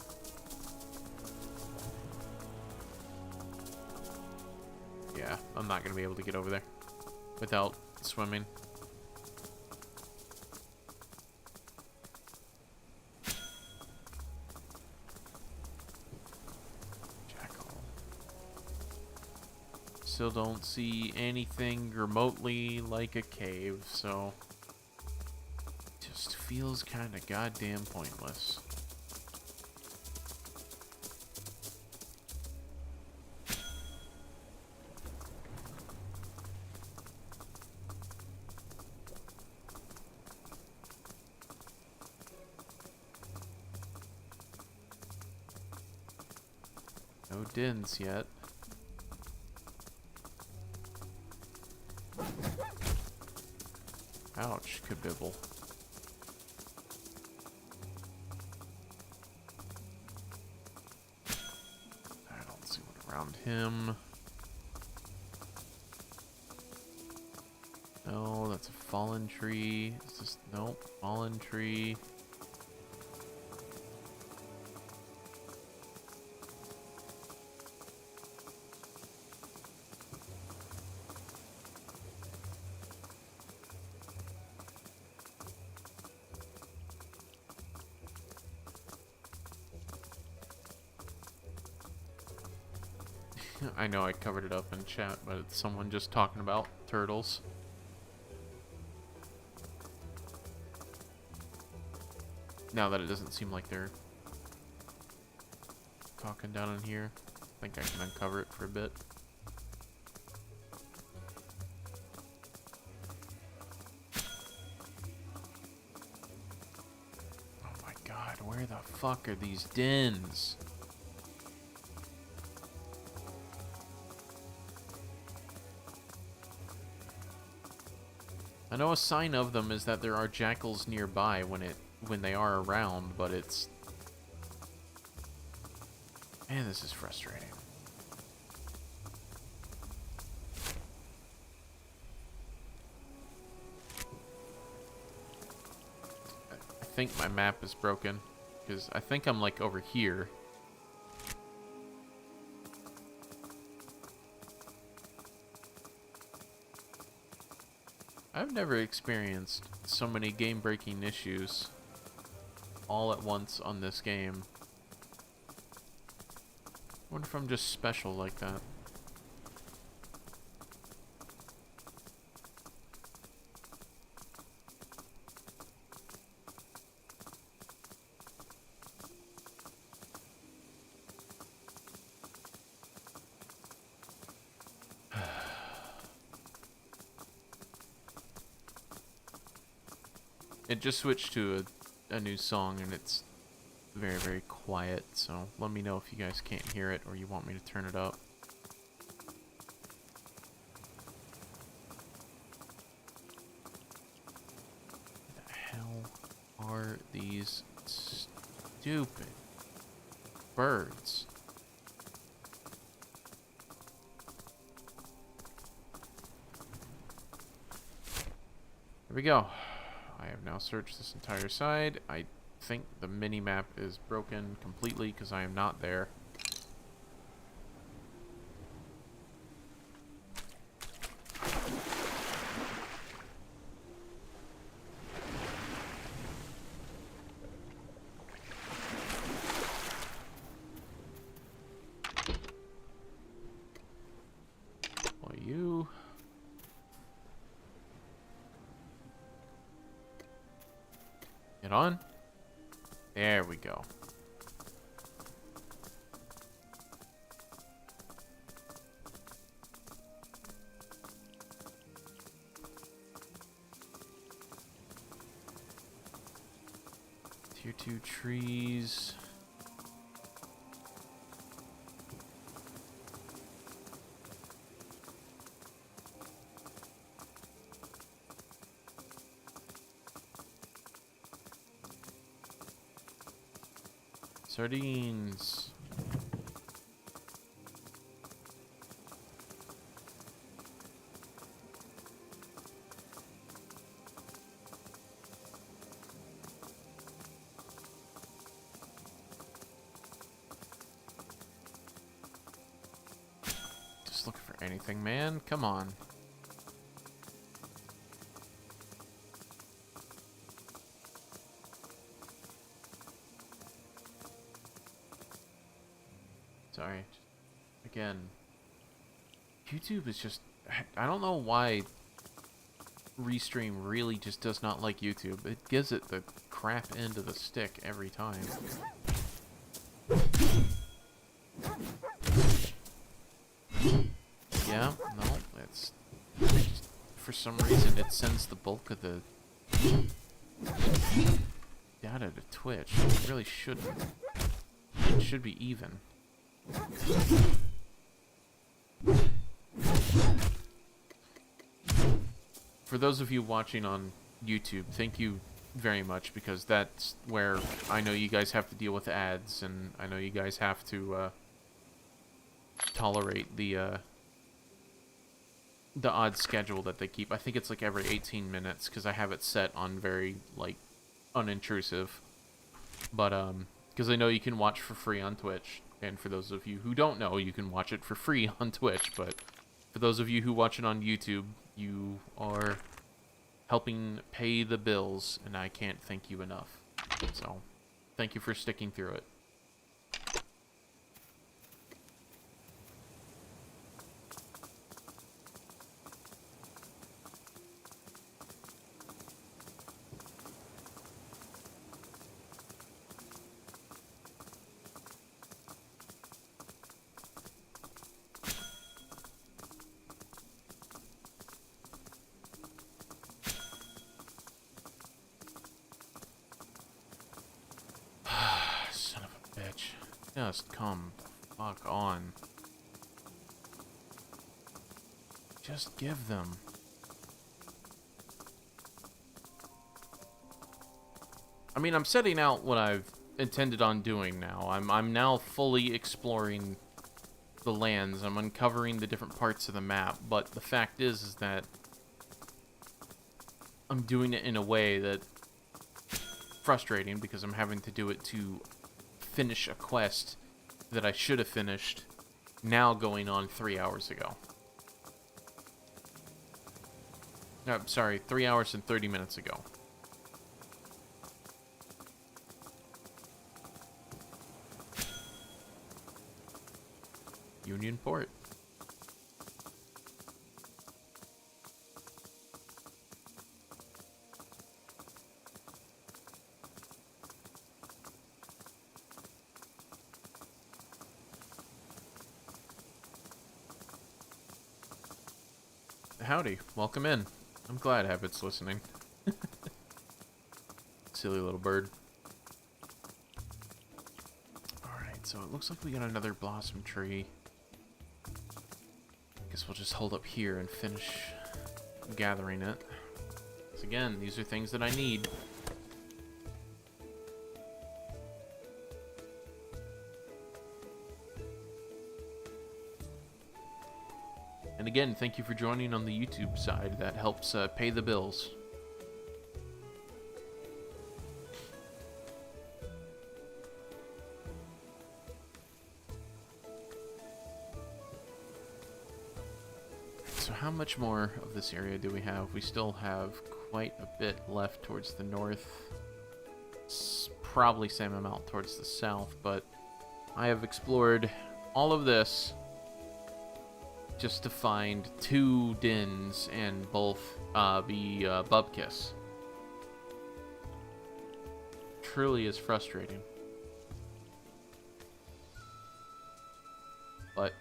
Yeah, I'm not going to be able to get over there without swimming. Still don't see anything remotely like a cave, so just feels kind of goddamn pointless. No dens yet. Ouch, kabibble. I don't see one around him. No, that's a fallen tree. It's just, nope, fallen tree. I know I covered it up in chat, but it's someone just talking about turtles. Now that it doesn't seem like they're talking down in here, I think I can uncover it for a bit. Oh my god, where the fuck are these dens? I know a sign of them is that there are jackals nearby when they are around, but it's... Man, this is frustrating. think my map is broken. Because I think I'm, like, over here. I've never experienced so many game-breaking issues all at once on this game. I wonder if I'm just special like that. It just switched to a new song and it's very, very quiet, so let me know if you guys can't hear it or you want me to turn it up. What the hell are these stupid birds? There we go. I have now searched this entire side. I think the mini-map is broken completely because I am not there. Well, you... Get on. There we go. Tier 2 trees. Sardines. Just looking for anything, man. Come on. Sorry. Again. YouTube is just... I don't know why Restream really just does not like YouTube. It gives it the crap end of the stick every time. Yeah, no, it's... Just, for some reason, it sends the bulk of the data to Twitch. It really shouldn't. It should be even. For those of you watching on YouTube, thank you very much, because that's where I know you guys have to deal with ads, and I know you guys have to tolerate the odd schedule that they keep. I think it's like every 18 minutes, because I have it set on very, like, unintrusive. But, because I know you can watch for free on Twitch. And for those of you who don't know, you can watch it for free on Twitch. But for those of you who watch it on YouTube, you are helping pay the bills, and I can't thank you enough. So, thank you for sticking through it. Just come the fuck on. Just give them. I mean, I'm setting out what I've intended on doing now. I'm now fully exploring the lands. I'm uncovering the different parts of the map, but the fact is that I'm doing it in a way that frustrating because I'm having to do it to finish a quest that I should have finished now going on 3 hours ago. Sorry, 3 hours and 30 minutes ago. Union Port. Howdy, welcome in. I'm glad Habit's listening. Silly little bird. Alright, so it looks like we got another blossom tree. Guess we'll just hold up here and finish gathering it. So again, these are things that I need. And again, thank you for joining on the YouTube side. That helps pay the bills. So how much more of this area do we have? We still have quite a bit left towards the north. Probably same amount towards the south, but I have explored all of this just to find 2 dens and both be Bubkiss. Truly is frustrating. But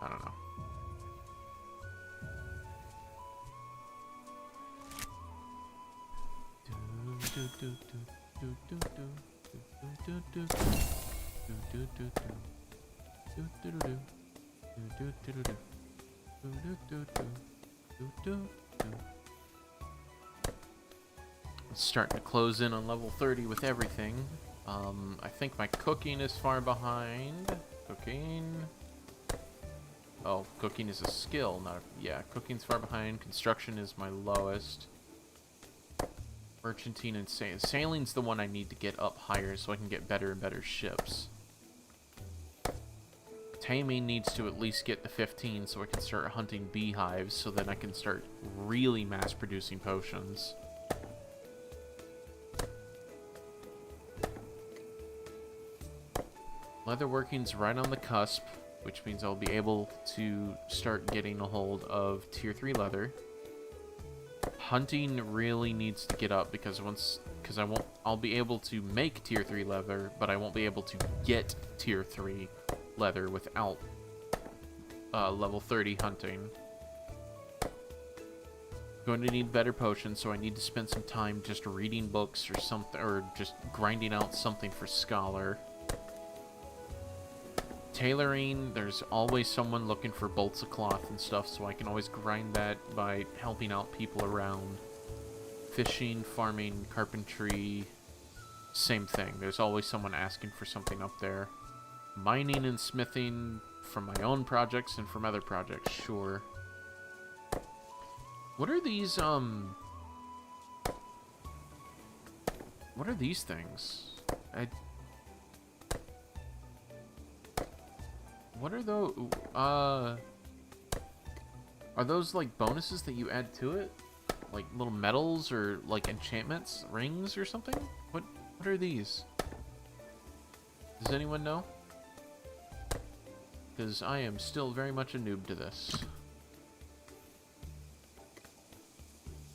I don't know. It's starting to close in on level 30 with everything. I think my cooking is far behind. Cooking. Oh, cooking is a skill, not a... Yeah, cooking's far behind. Construction is my lowest. Merchantine and sailing's the one I need to get up higher so I can get better and better ships. Taming needs to at least get to 15 so I can start hunting beehives so then I can start really mass producing potions. Leatherworking's right on the cusp, which means I'll be able to start getting a hold of tier 3 leather. Hunting really needs to get up because I'll be able to make tier 3 leather, but I won't be able to get tier 3 leather without level 30 hunting. Going to need better potions, so I need to spend some time just reading books or something, or just grinding out something for scholar. Tailoring, there's always someone looking for bolts of cloth and stuff, so I can always grind that by helping out people around. Fishing, farming, carpentry, same thing. There's always someone asking for something up there. Mining and smithing from my own projects and from other projects, sure. What are these, what are these things? What are those? Are those like bonuses that you add to it? Like little medals or like enchantments, rings or something? What are these? Does anyone know? Because I am still very much a noob to this.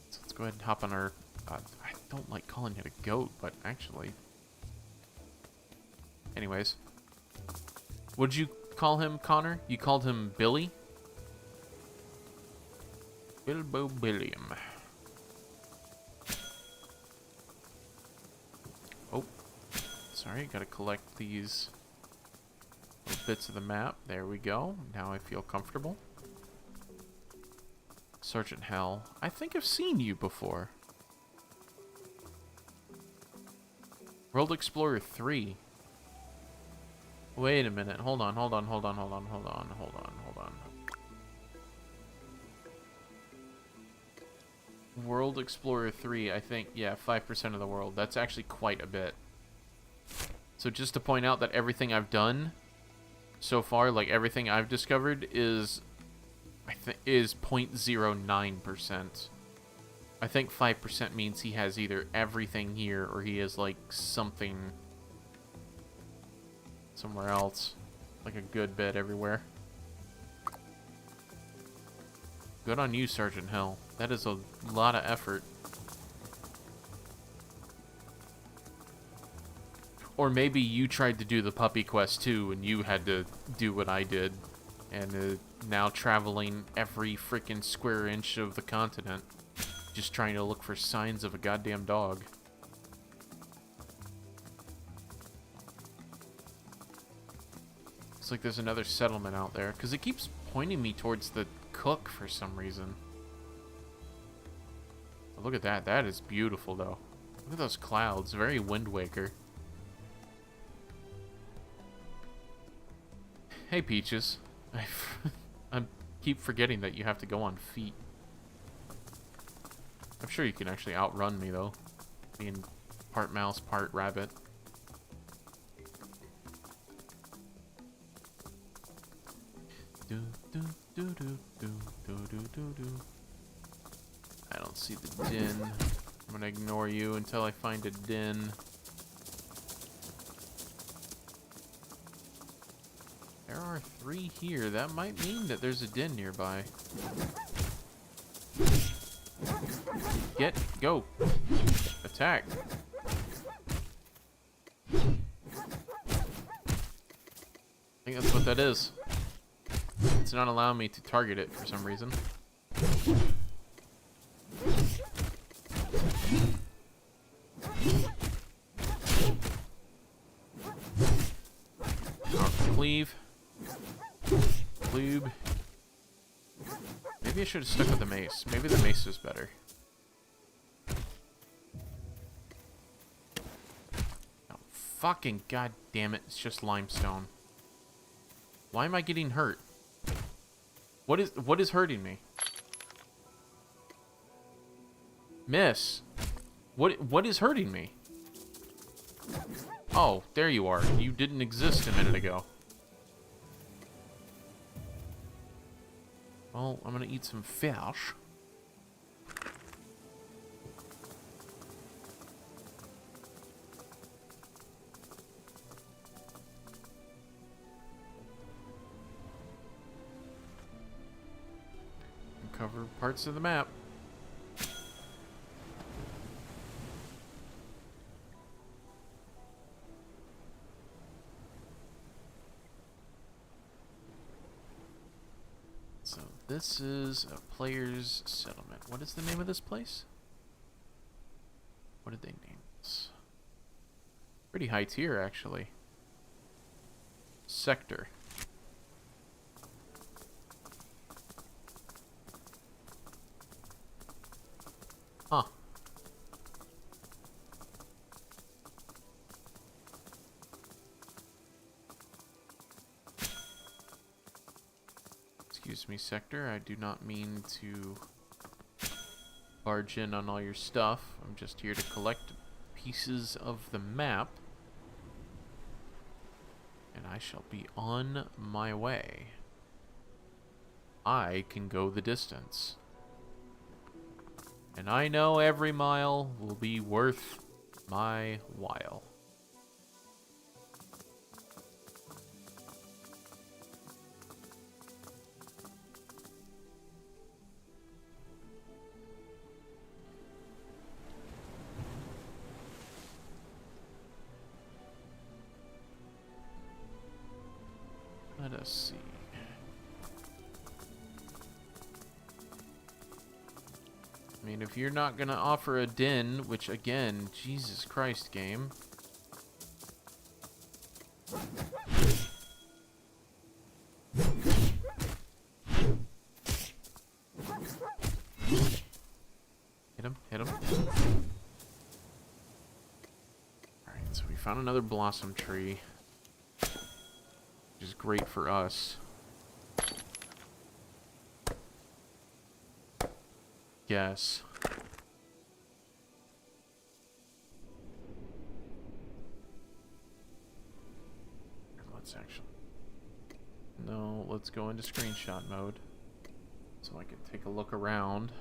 So let's go ahead and hop on our... I don't like calling it a goat, but actually... Anyways. Would you call him, Connor? You called him Billy? Bilbo Billiam. Oh. Sorry, gotta collect these little bits of the map. There we go. Now I feel comfortable. Sergeant Hell. I think I've seen you before. World Explorer 3. Wait a minute. Hold on. World Explorer 3, I think, yeah, 5% of the world. That's actually quite a bit. So just to point out that everything I've done so far, like everything I've discovered is 0.09%. I think 5% means he has either everything here or he has like something somewhere else. Like a good bit everywhere. Good on you, Sergeant Hill. That is a lot of effort. Or maybe you tried to do the puppy quest too, and you had to do what I did. And now traveling every freaking square inch of the continent. Just trying to look for signs of a goddamn dog. Looks like there's another settlement out there. Because it keeps pointing me towards the cook for some reason. Oh, look at that. That is beautiful, though. Look at those clouds. Very Wind Waker. Hey, Peaches. I keep forgetting that you have to go on feet. I'm sure you can actually outrun me, though. Being part mouse, part rabbit. Do, do, do, do, do, do, do, do, do. I don't see the den. I'm gonna ignore you until I find a den. There are 3 here. That might mean that there's a den nearby. Go. Attack. I think that's what that is. It's not allowing me to target it for some reason. Cleave. Lube. Maybe I should have stuck with the mace. Maybe the mace is better. Oh, fucking goddamn it. It's just limestone. Why am I getting hurt? What is hurting me? Miss. What is hurting me? Oh, there you are. You didn't exist a minute ago. Well, I'm gonna eat some fish. Cover parts of the map. So this is a player's settlement. What is the name of this place? What did they name this? Pretty high tier, actually. Sector. Huh. Excuse me, Sector. I do not mean to barge in on all your stuff. I'm just here to collect pieces of the map. And I shall be on my way. I can go the distance. And I know every mile will be worth my while. Let us see. I mean, if you're not gonna offer a den, which again, Jesus Christ, game. Hit him, hit him. Alright, so we found another blossom tree. Which is great for us. Yes. screenshots, actually. No, let's go into screenshot mode so I can take a look around.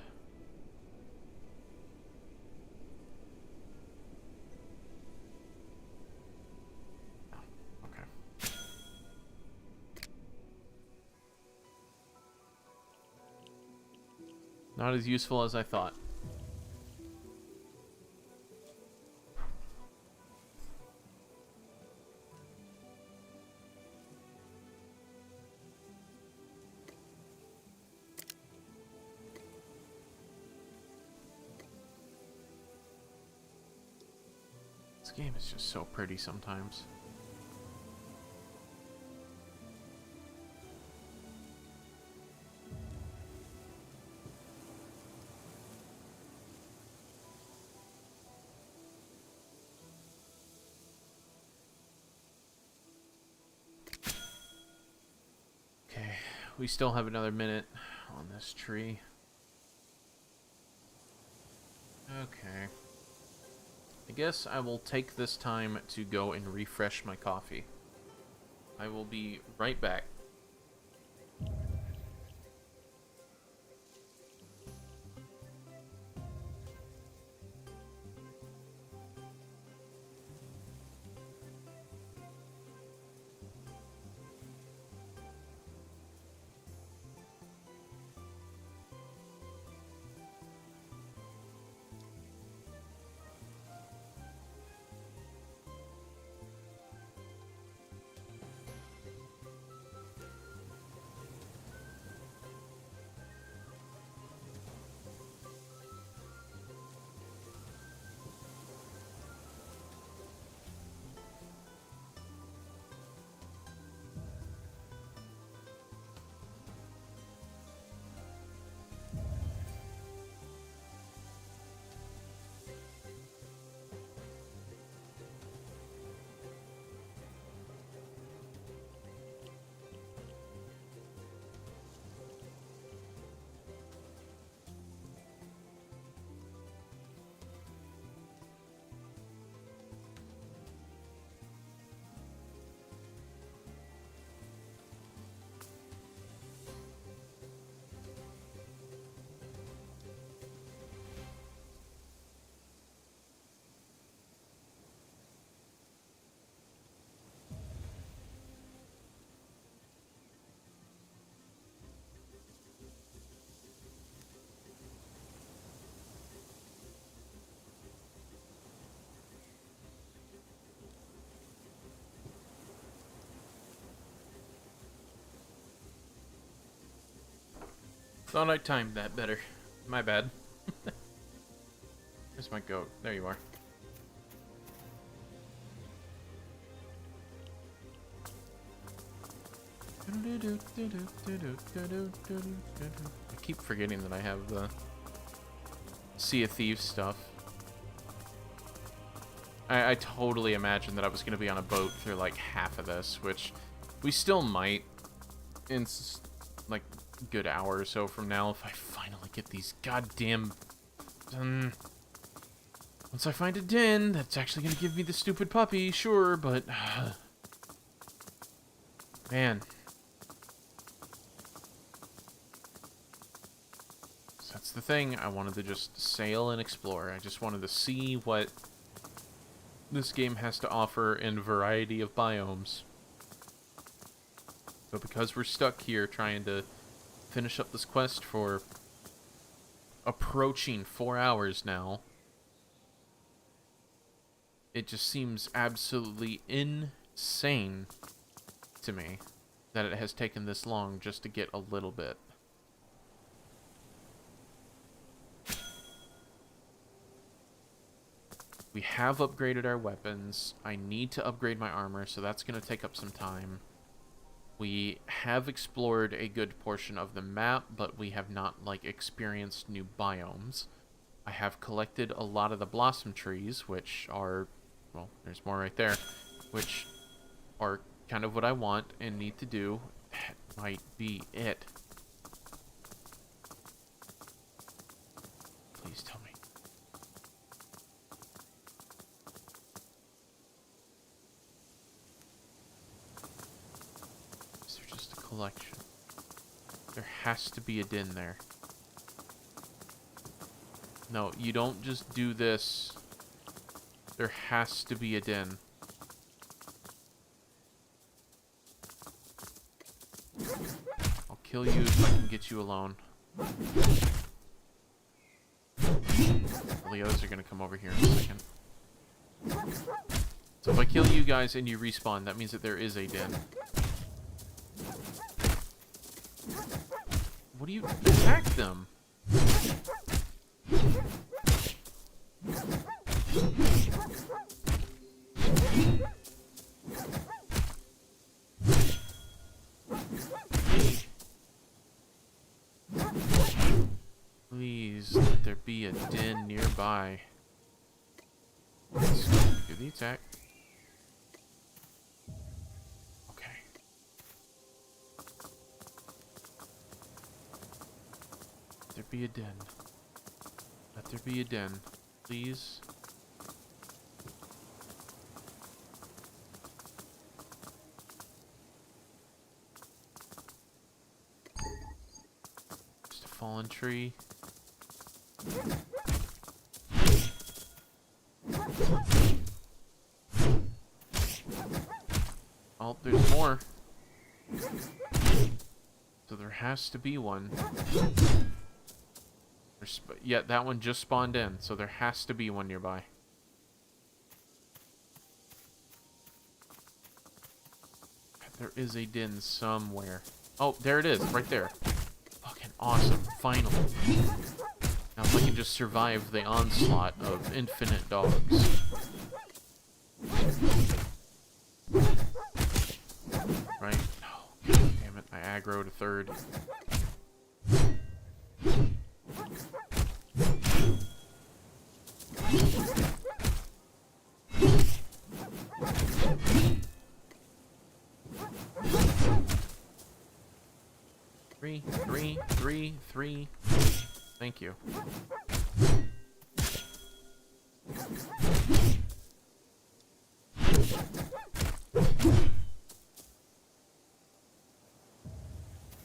Okay. Not as useful as I thought. This game is just so pretty sometimes. Okay, we still have another minute on this tree. Okay. I guess I will take this time to go and refresh my coffee. I will be right back. Thought I timed that better. My bad. Where's my goat? There you are. I keep forgetting that I have the Sea of Thieves stuff. I totally imagined that I was going to be on a boat through like half of this, which we still might in like a good hour or so from now if I finally get these goddamn... once I find a den that's actually going to give me the stupid puppy, sure, but... man. So that's the thing. I wanted to just sail and explore. I just wanted to see what this game has to offer in a variety of biomes. But because we're stuck here trying to finish up this quest for approaching 4 hours now, it just seems absolutely insane to me that it has taken this long just to get a little bit. We have upgraded our weapons. I need to upgrade my armor, so that's going to take up some time. We have explored a good portion of the map, but we have not, like, experienced new biomes. I have collected a lot of the blossom trees, which are... well, there's more right there. Which are kind of what I want and need to do. That might be it. Please tell me. collection. There has to be a den there. No, you don't just do this. There has to be a den. I'll kill you if I can get you alone. The others are gonna come over here in a second. So if I kill you guys and you respawn, that means that there is a den. What do you attack them? Please let there be a den nearby. Let's do the attack. Okay. Let there be a den. Let there be a den. Please. Just a fallen tree. Oh, there's more. So there has to be one. Yeah, that one just spawned in, so there has to be one nearby. There is a den somewhere. Oh, there it is, right there. Fucking awesome, finally. Now if I can just survive the onslaught of infinite dogs. Right? Oh, damn it, I aggroed a third. Three. Thank you.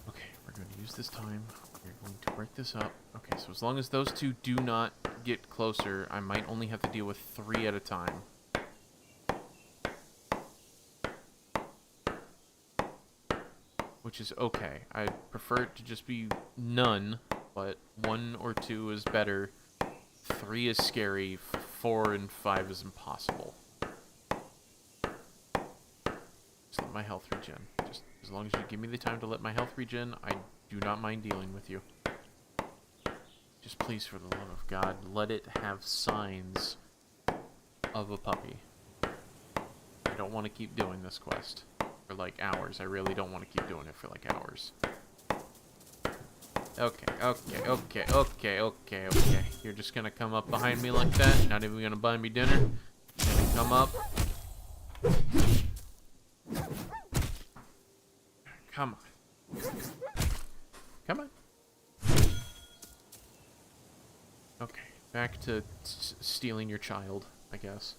Okay, we're going to use this time. We're going to break this up. Okay, so as long as those two do not get closer, I might only have to deal with 3 at a time. Which is okay. I prefer it to just be none, but 1 or 2 is better. 3 is scary. 4 and 5 is impossible. Just let my health regen. Just as long as you give me the time to let my health regen, I do not mind dealing with you. Just please, for the love of God, let it have signs of a puppy. I don't want to keep doing this quest for like hours. I really don't want to keep doing it for like hours. Okay. You're just gonna come up behind me like that? Not even gonna buy me dinner? You're gonna come up? Come on. Come on. Okay, back to stealing your child, I guess.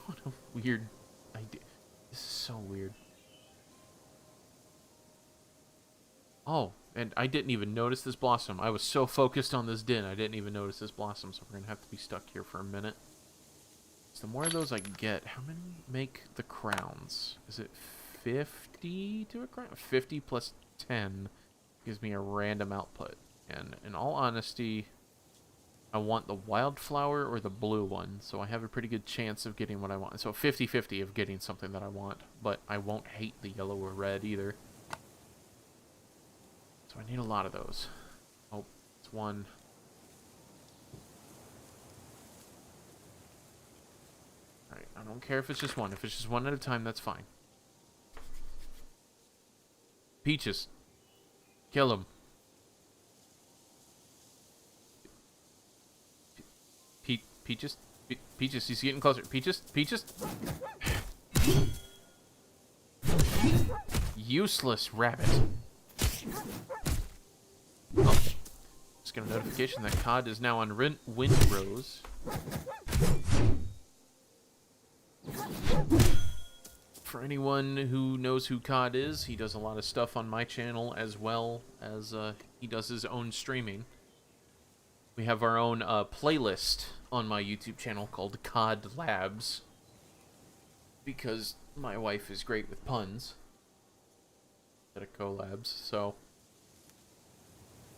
What a weird idea. This is so weird. Oh, and I didn't even notice this blossom. I was so focused on this den, I didn't even notice this blossom, so we're going to have to be stuck here for a minute. So the more of those I get, how many make the crowns? Is it 50 to a crown? 50 plus 10 gives me a random output. And in all honesty, I want the wildflower or the blue one, so I have a pretty good chance of getting what I want. So 50-50 of getting something that I want, but I won't hate the yellow or red either. So I need a lot of those. Oh, it's one. Alright, I don't care if it's just one. If it's just one at a time, that's fine. Peaches. Kill him. Peaches? Peaches, he's getting closer. Peaches? Peaches? Useless rabbit. Oh. Just got a notification that COD is now on Windrose. For anyone who knows who COD is, he does a lot of stuff on my channel as well as he does his own streaming. We have our own playlist on my YouTube channel called COD Labs, because my wife is great with puns. Instead of collabs, so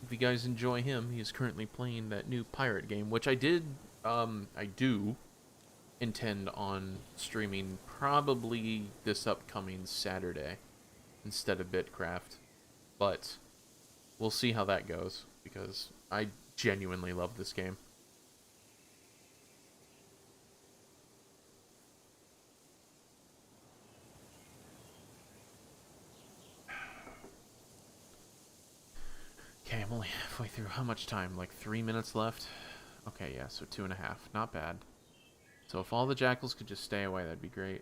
if you guys enjoy him, he is currently playing that new pirate game, which I do intend on streaming probably this upcoming Saturday instead of Bitcraft, but we'll see how that goes, because I genuinely love this game. Okay, I'm only halfway through. How much time? Like 3 minutes left? Okay, yeah, so 2.5. Not bad. So if all the jackals could just stay away, that'd be great.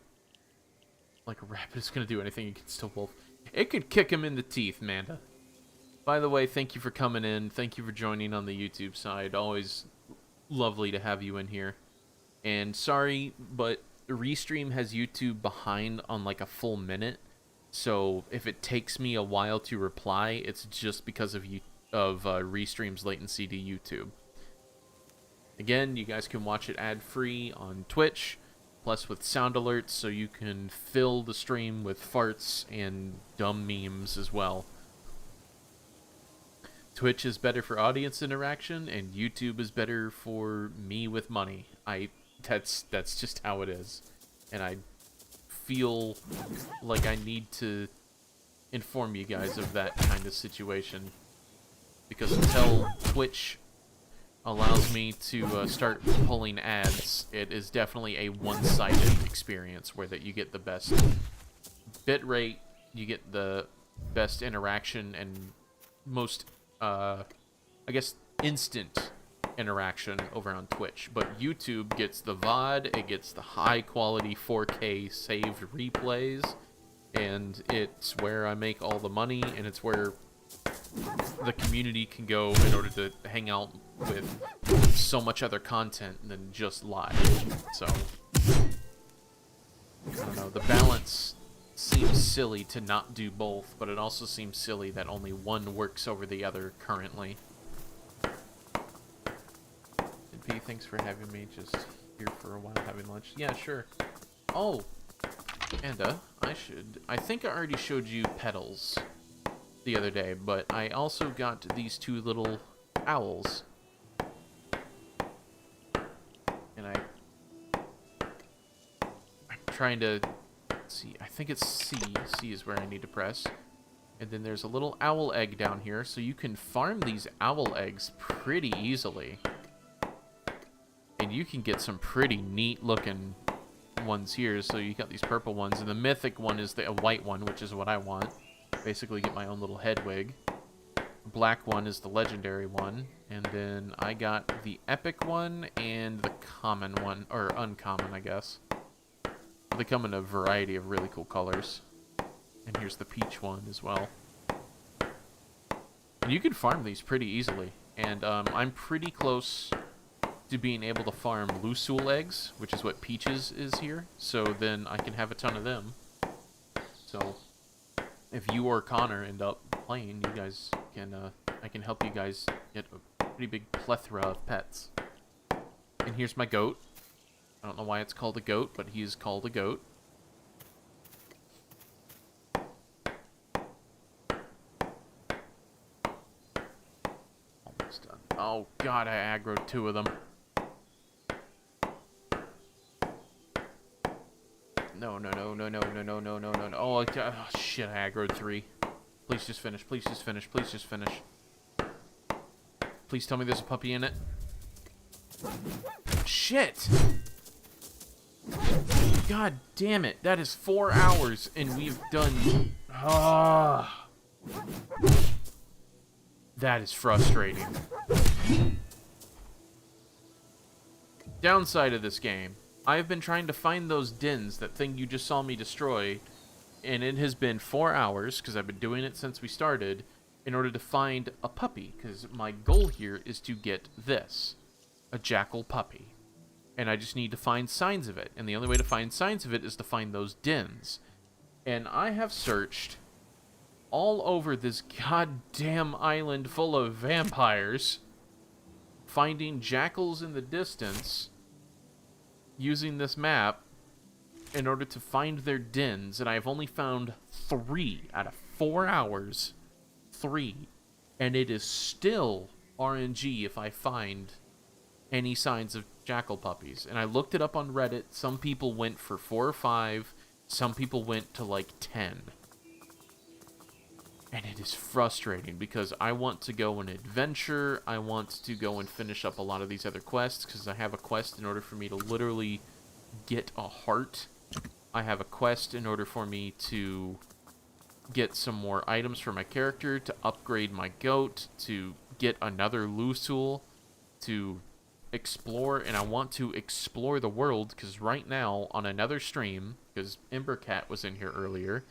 Like a rabbit is going to do anything against a wolf. It could kick him in the teeth, Manda. By the way, thank you for coming in. Thank you for joining on the YouTube side. Always lovely to have you in here. And sorry, but Restream has YouTube behind on like a full minute. So if it takes me a while to reply, it's just because of Restream's latency to YouTube. Again, you guys can watch it ad-free on Twitch, plus with sound alerts, so you can fill the stream with farts and dumb memes as well. Twitch is better for audience interaction, and YouTube is better for me with money. That's just how it is. And I feel like I need to inform you guys of that kind of situation, because until Twitch allows me to start pulling ads, it is definitely a one-sided experience where that you get the best bit rate, you get the best interaction, and most, I guess, instant interaction over on Twitch. But YouTube gets the VOD, it gets the high-quality 4K saved replays, and it's where I make all the money, and it's where the community can go in order to hang out with so much other content than just live. So I don't know, the balance seems silly to not do both, but it also seems silly that only one works over the other currently. And P, thanks for having me just here for a while having lunch. Yeah, sure. Oh, Anda, I think I already showed you petals the other day, but I also got these two little owls. And I'm trying to see, I think it's C. C is where I need to press. And then there's a little owl egg down here, so you can farm these owl eggs pretty easily. And you can get some pretty neat looking ones here. So you got these purple ones, and the mythic one is the white one, which is what I want. Basically get my own little head wig. Black one is the legendary one, and then I got the epic one and the common one, or uncommon, I guess. They come in a variety of really cool colors. And here's the peach one as well. And you can farm these pretty easily, and I'm pretty close to being able to farm Lusul eggs, which is what peaches is here, so then I can have a ton of them. So if you or Connor end up playing, you guys can, I can help you guys get a pretty big plethora of pets. And here's my goat. I don't know why it's called a goat, but he is called a goat. Almost done. Oh god, I aggroed two of them. No. Oh shit, I aggroed three. Please just finish. Please just finish. Please just finish. Please tell me there's a puppy in it. Shit! God damn it. That is 4 hours and we've done... Ah. That is frustrating. Downside of this game. I've been trying to find those dens, that thing you just saw me destroy, and it has been 4 hours, because I've been doing it since we started, in order to find a puppy, because my goal here is to get this, a jackal puppy. And I just need to find signs of it, and the only way to find signs of it is to find those dens. And I have searched all over this goddamn island full of vampires, finding jackals in the distance, using this map in order to find their dens, and I've only found 3 out of 4 hours. 3. And it is still RNG if I find any signs of jackal puppies. And I looked it up on Reddit. Some people went for 4 or 5. Some people went to like 10. And it is frustrating because I want to go and adventure. I want to go and finish up a lot of these other quests because I have a quest in order for me to literally get a heart. I have a quest in order for me to get some more items for my character, to upgrade my goat, to get another Lusul, to explore, and I want to explore the world, because right now, on another stream, because Embercat was in here earlier,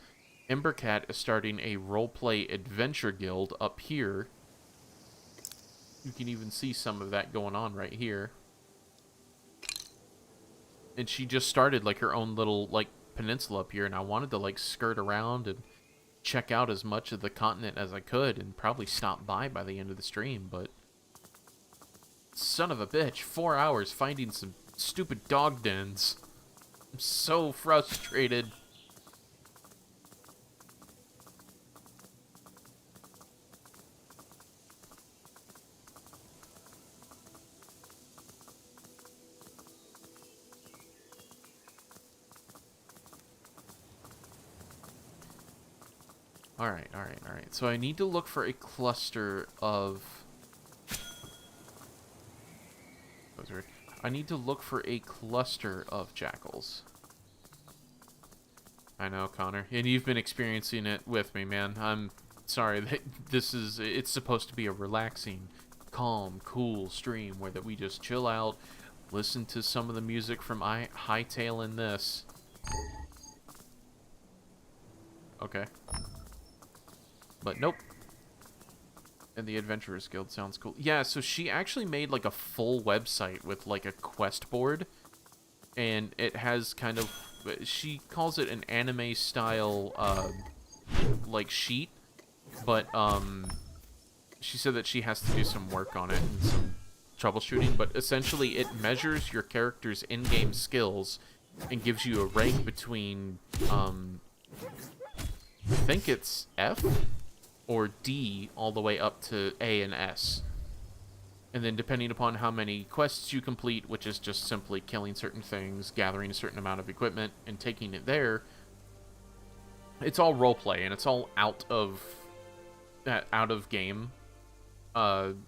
Embercat is starting a roleplay adventure guild up here. You can even see some of that going on right here. And she just started, like, her own little, like, peninsula up here, and I wanted to, like, skirt around and check out as much of the continent as I could, and probably stop by the end of the stream, but son of a bitch, 4 hours finding some stupid dog dens. I'm so frustrated. Alright. So I need to look for a cluster of... I need to look for a cluster of jackals. I know, Connor. And you've been experiencing it with me, man. I'm sorry that it's supposed to be a relaxing, calm, cool stream where that we just chill out, listen to some of the music from Hightail in this. Okay. But nope. And the Adventurers Guild sounds cool. Yeah, so she actually made like a full website with like a quest board. And it has kind of... She calls it an anime style, like sheet. But, she said that she has to do some work on it and some troubleshooting. But essentially it measures your character's in-game skills and gives you a rank between, I think it's F or D all the way up to A and S. And then depending upon how many quests you complete, which is just simply killing certain things, gathering a certain amount of equipment, and taking it there, it's all roleplay, and it's all out of game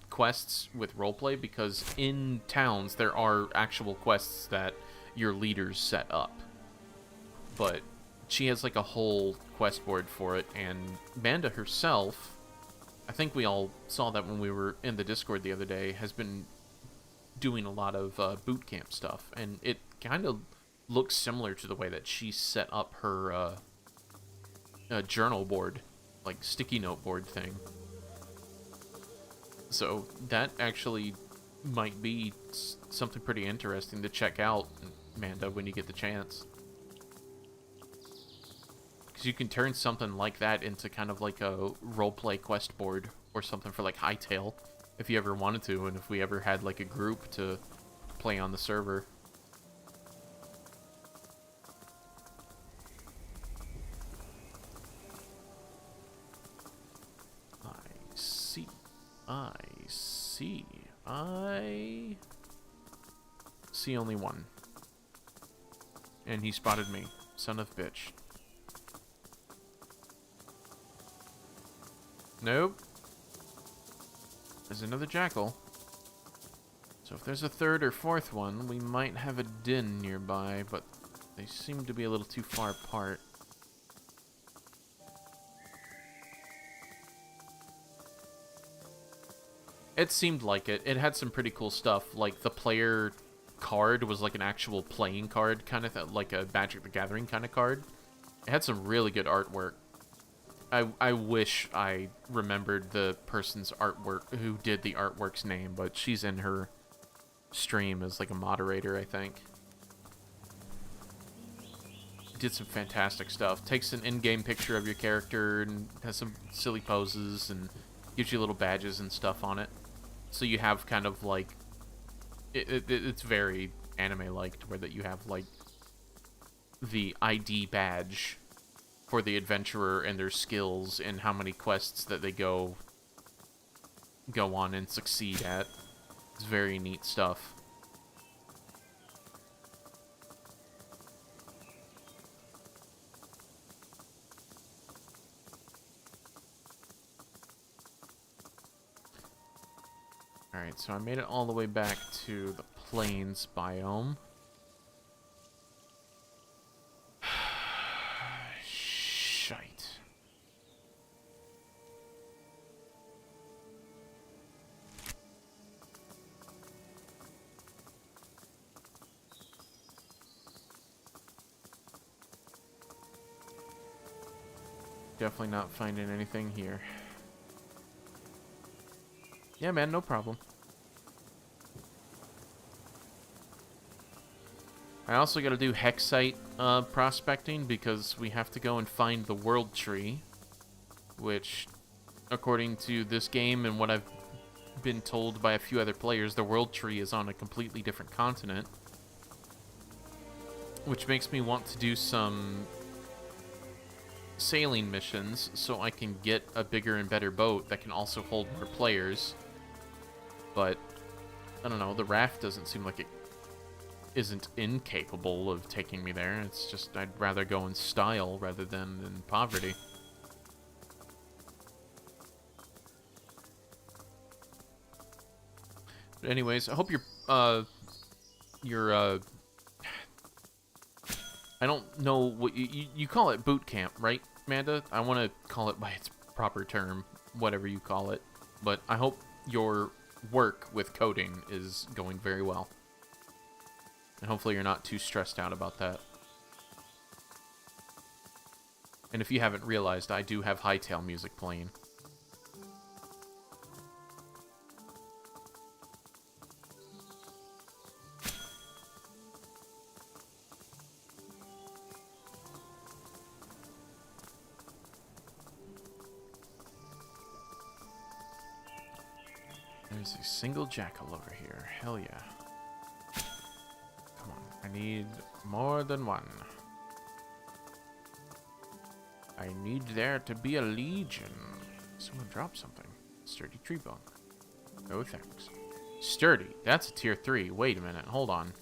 quests with roleplay, because in towns there are actual quests that your leaders set up. But she has like a whole quest board for it, and Manda herself, I think we all saw that when we were in the Discord the other day, has been doing a lot of boot camp stuff, and it kind of looks similar to the way that she set up her journal board, like sticky note board thing. So that actually might be something pretty interesting to check out, Amanda, when you get the chance. Because you can turn something like that into kind of like a roleplay quest board or something for like Hightail, if you ever wanted to, and if we ever had like a group to play on the server. I see only one. And he spotted me. Son of bitch. Nope. There's another jackal. So if there's a third or fourth one, we might have a den nearby, but they seem to be a little too far apart. It seemed like it. It had some pretty cool stuff. Like, the player card was like an actual playing card, kind of like a Magic the Gathering kind of card. It had some really good artwork. I wish I remembered the person's artwork, who did the artwork's name, but she's in her stream as like a moderator, I think. did some fantastic stuff. Takes an in-game picture of your character and has some silly poses and gives you little badges and stuff on it. So you have kind of like it's very anime-like, where that you have like the ID badge for the adventurer and their skills and how many quests that they go on and succeed at. It's very neat stuff. Alright, so I made it all the way back to the plains biome. Shite. Definitely not finding anything here. Yeah, man, no problem. I also gotta do hexite prospecting because we have to go and find the world tree, which, according to this game and what I've been told by a few other players, the world tree is on a completely different continent, which makes me want to do some sailing missions so I can get a bigger and better boat that can also hold more players. But I don't know, the raft doesn't seem like it isn't incapable of taking me there. It's just I'd rather go in style rather than in poverty. But anyways, I hope I don't know what you call it, boot camp, right, Amanda? I want to call it by its proper term, whatever you call it. But I hope your work with coding is going very well. And hopefully you're not too stressed out about that. And if you haven't realized, I do have hightail music playing. There's a single jackal over here. Hell yeah. Come on. I need more than one. I need there to be a legion. Someone drop something. Sturdy tree bone. No thanks. Sturdy. That's a tier 3. Wait a minute. Hold on.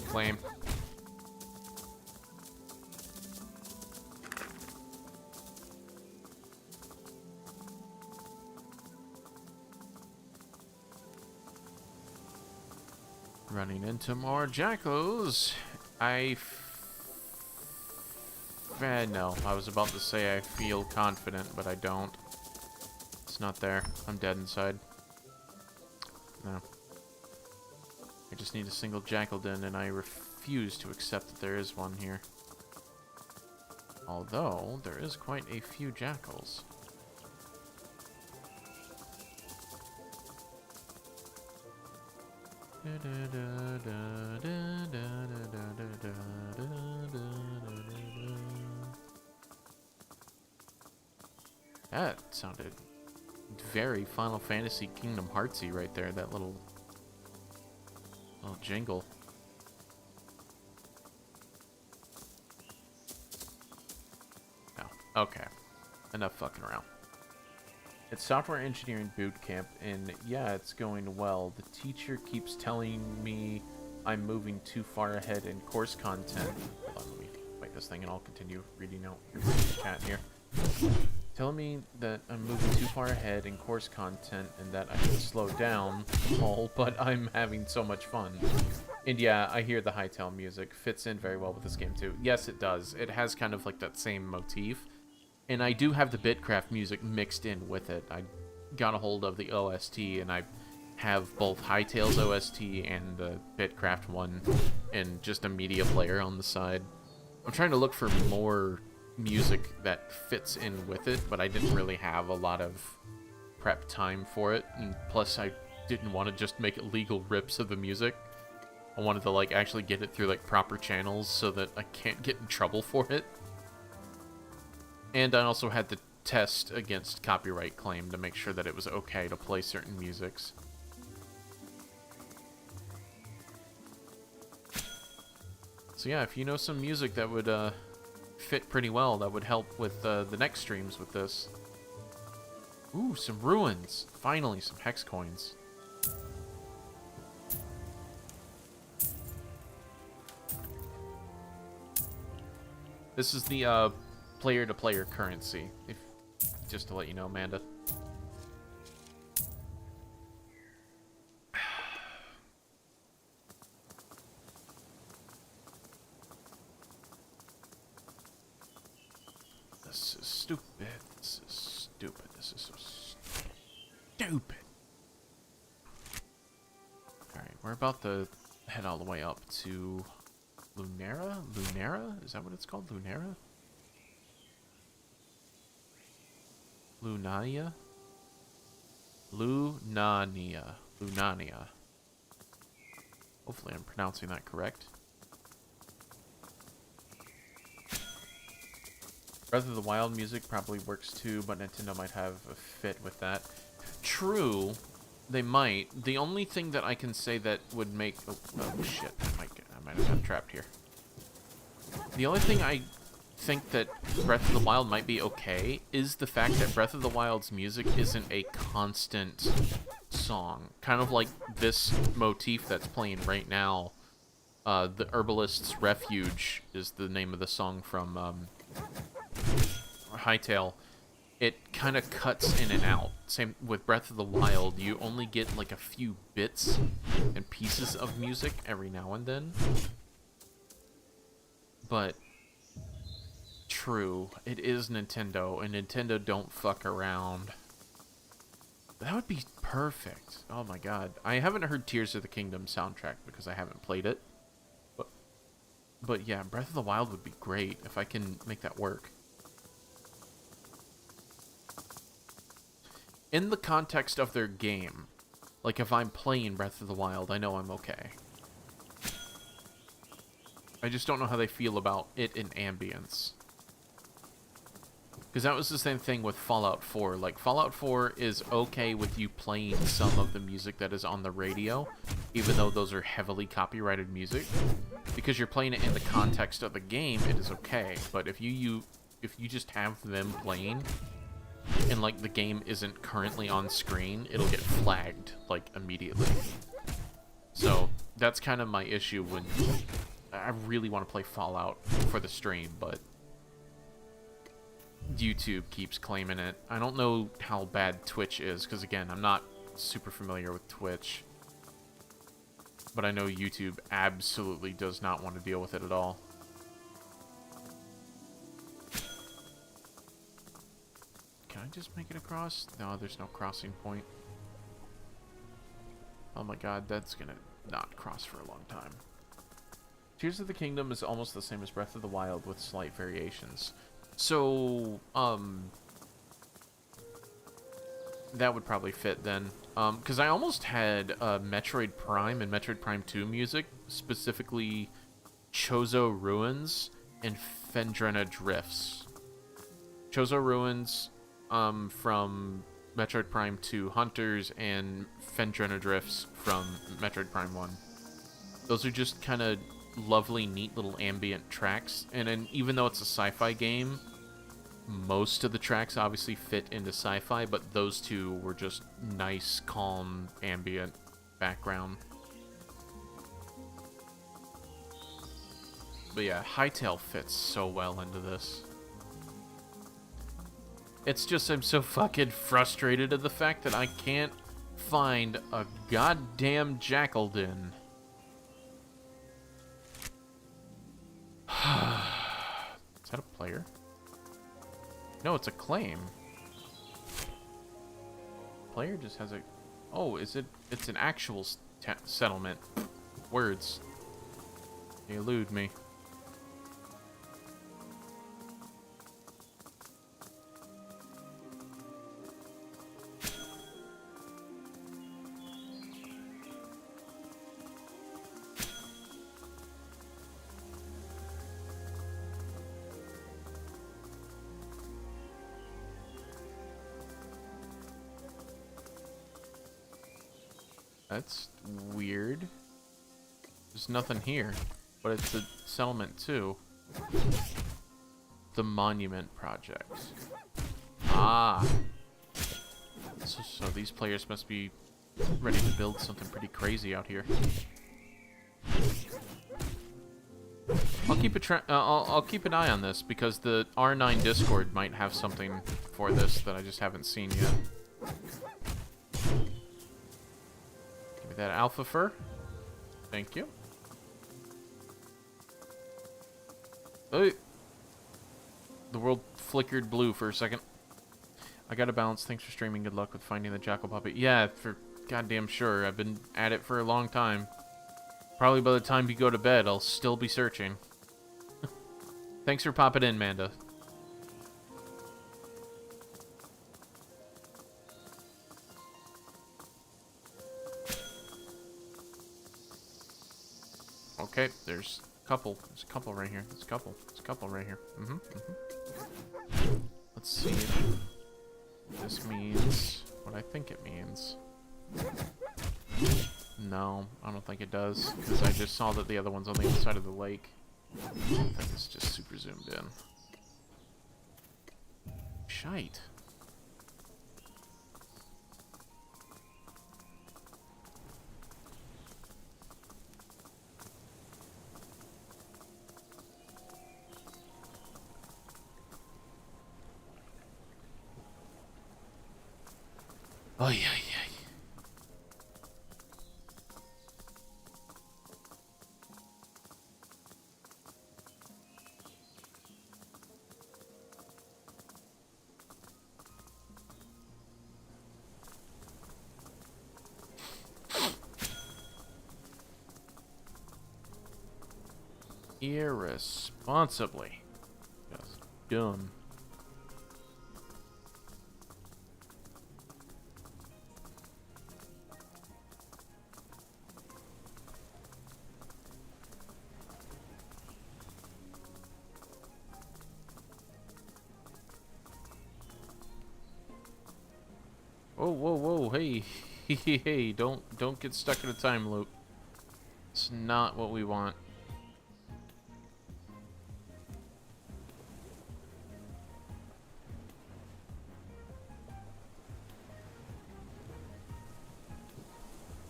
Flame. Running into more jackals. No, I was about to say I feel confident, but I don't. It's not there. I'm dead inside. No. I just need a single jackal den, and I refuse to accept that there is one here. Although, there is quite a few jackals. That sounded very Final Fantasy Kingdom Heartsy right there, that little jingle. Oh, okay. Enough fucking around. It's software engineering boot camp, and yeah, it's going well. The teacher keeps telling me I'm moving too far ahead in course content. Hold on, let me wait this thing, and I'll continue reading out your chat here. Telling me that I'm moving too far ahead in course content and that I should slow down, but I'm having so much fun. And yeah, I hear the hightail music fits in very well with this game too. Yes, it does. It has kind of like that same motif. And I do have the Bitcraft music mixed in with it. I got a hold of the OST, and I have both Hightail's OST and the Bitcraft one in just a media player on the side. I'm trying to look for more music that fits in with it, but I didn't really have a lot of prep time for it. And plus, I didn't want to just make illegal rips of the music. I wanted to, like, actually get it through, like, proper channels so that I can't get in trouble for it. And I also had to test against copyright claim to make sure that it was okay to play certain musics. So yeah, if you know some music that would fit pretty well, that would help with the next streams with this. Ooh, some ruins. Finally, some hex coins. This is the player-to-player currency, if just to let you know, Amanda. This is stupid. This is stupid. This is so stupid. Alright, we're about to head all the way up to Lunera? Lunera? Is that what it's called? Lunera? Lunania? Lunania. Lunania. Hopefully I'm pronouncing that correct. Breath of the Wild music probably works too, but Nintendo might have a fit with that. True, they might. The only thing that I can say that would make... Oh shit, I might have got trapped here. The only thing I think that Breath of the Wild might be okay is the fact that Breath of the Wild's music isn't a constant song. Kind of like this motif that's playing right now. The Herbalist's Refuge is the name of the song from Hytale. It kind of cuts in and out. Same with Breath of the Wild. You only get like a few bits and pieces of music every now and then. But true, it is Nintendo, and Nintendo don't fuck around. That would be perfect. Oh my god. I haven't heard Tears of the Kingdom soundtrack because I haven't played it. But yeah, Breath of the Wild would be great if I can make that work. In the context of their game, like if I'm playing Breath of the Wild, I know I'm okay. I just don't know how they feel about it in ambience. Because that was the same thing with Fallout 4. Like, Fallout 4 is okay with you playing some of the music that is on the radio, even though those are heavily copyrighted music. Because you're playing it in the context of the game, it is okay. But if you just have them playing, and, like, the game isn't currently on screen, it'll get flagged, like, immediately. So, that's kind of my issue when... I really want to play Fallout for the stream, but... YouTube keeps claiming it. I don't know how bad Twitch is, because again, I'm not super familiar with Twitch. But I know YouTube absolutely does not want to deal with it at all. Can I just make it across? No, there's no crossing point. Oh my god, that's gonna not cross for a long time. Tears of the Kingdom is almost the same as Breath of the Wild with slight variations. So, that would probably fit then. Because I almost had Metroid Prime and Metroid Prime 2 music, specifically Chozo Ruins and Phendrena Drifts. Chozo Ruins from Metroid Prime 2 Hunters and Phendrena Drifts from Metroid Prime 1. Those are just kind of lovely, neat little ambient tracks, and then even though it's a sci-fi game, most of the tracks obviously fit into sci-fi, but those two were just nice, calm, ambient background. But yeah, Hytale fits so well into this. It's just I'm so fucking frustrated at the fact that I can't find a goddamn jackal den. Is that a player? No, it's a claim. Player just has a... Oh, is it? It's an actual settlement. Words. They elude me. That's weird. There's nothing here, but it's a settlement too. The Monument Project. Ah. So these players must be ready to build something pretty crazy out here. I'll keep an eye on this because the R9 Discord might have something for this that I just haven't seen yet. Give me that alpha fur. Thank you. Hey. The world flickered blue for a second. I gotta balance. Thanks for streaming. Good luck with finding the jackal puppy. Yeah, for goddamn sure. I've been at it for a long time. Probably by the time you go to bed, I'll still be searching. Thanks for popping in, Manda. Okay, there's a couple. There's a couple right here. There's a couple. There's a couple right here. Let's see if this means what I think it means. No, I don't think it does, because I just saw that the other one's on the other side of the lake. I think it's just super zoomed in. Shite. Oh, yeah. Irresponsibly. Just dumb. Whoa, hey, hey, don't get stuck in a time loop. It's not what we want.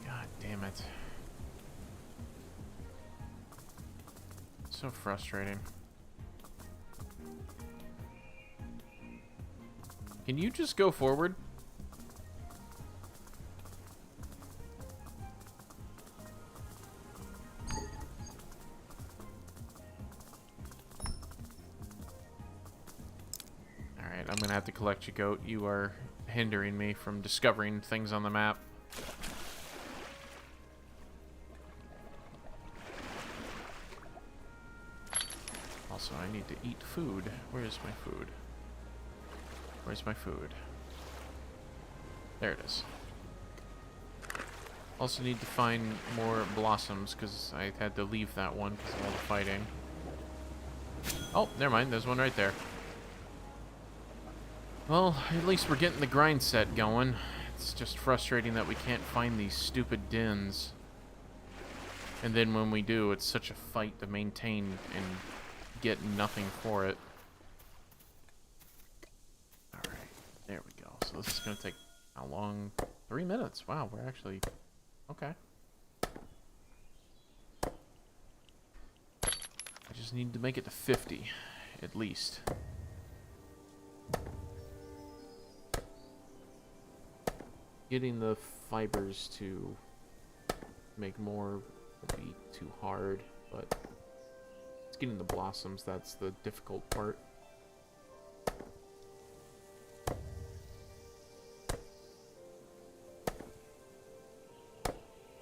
God damn it. So frustrating. Can you just go forward? Alright, I'm gonna have to collect you, goat. You are hindering me from discovering things on the map. Also, I need to eat food. Where's my food? Where's my food? There it is. Also need to find more blossoms, because I had to leave that one because of all the fighting. Oh, never mind. There's one right there. Well, at least we're getting the grind set going. It's just frustrating that we can't find these stupid dens. And then when we do, it's such a fight to maintain and get nothing for it. Alright, there we go. So this is going to take how long? 3 minutes. Wow, we're actually... Okay. I just need to make it to 50, at least. Getting the fibers to make more won't be too hard, but it's getting the blossoms that's the difficult part.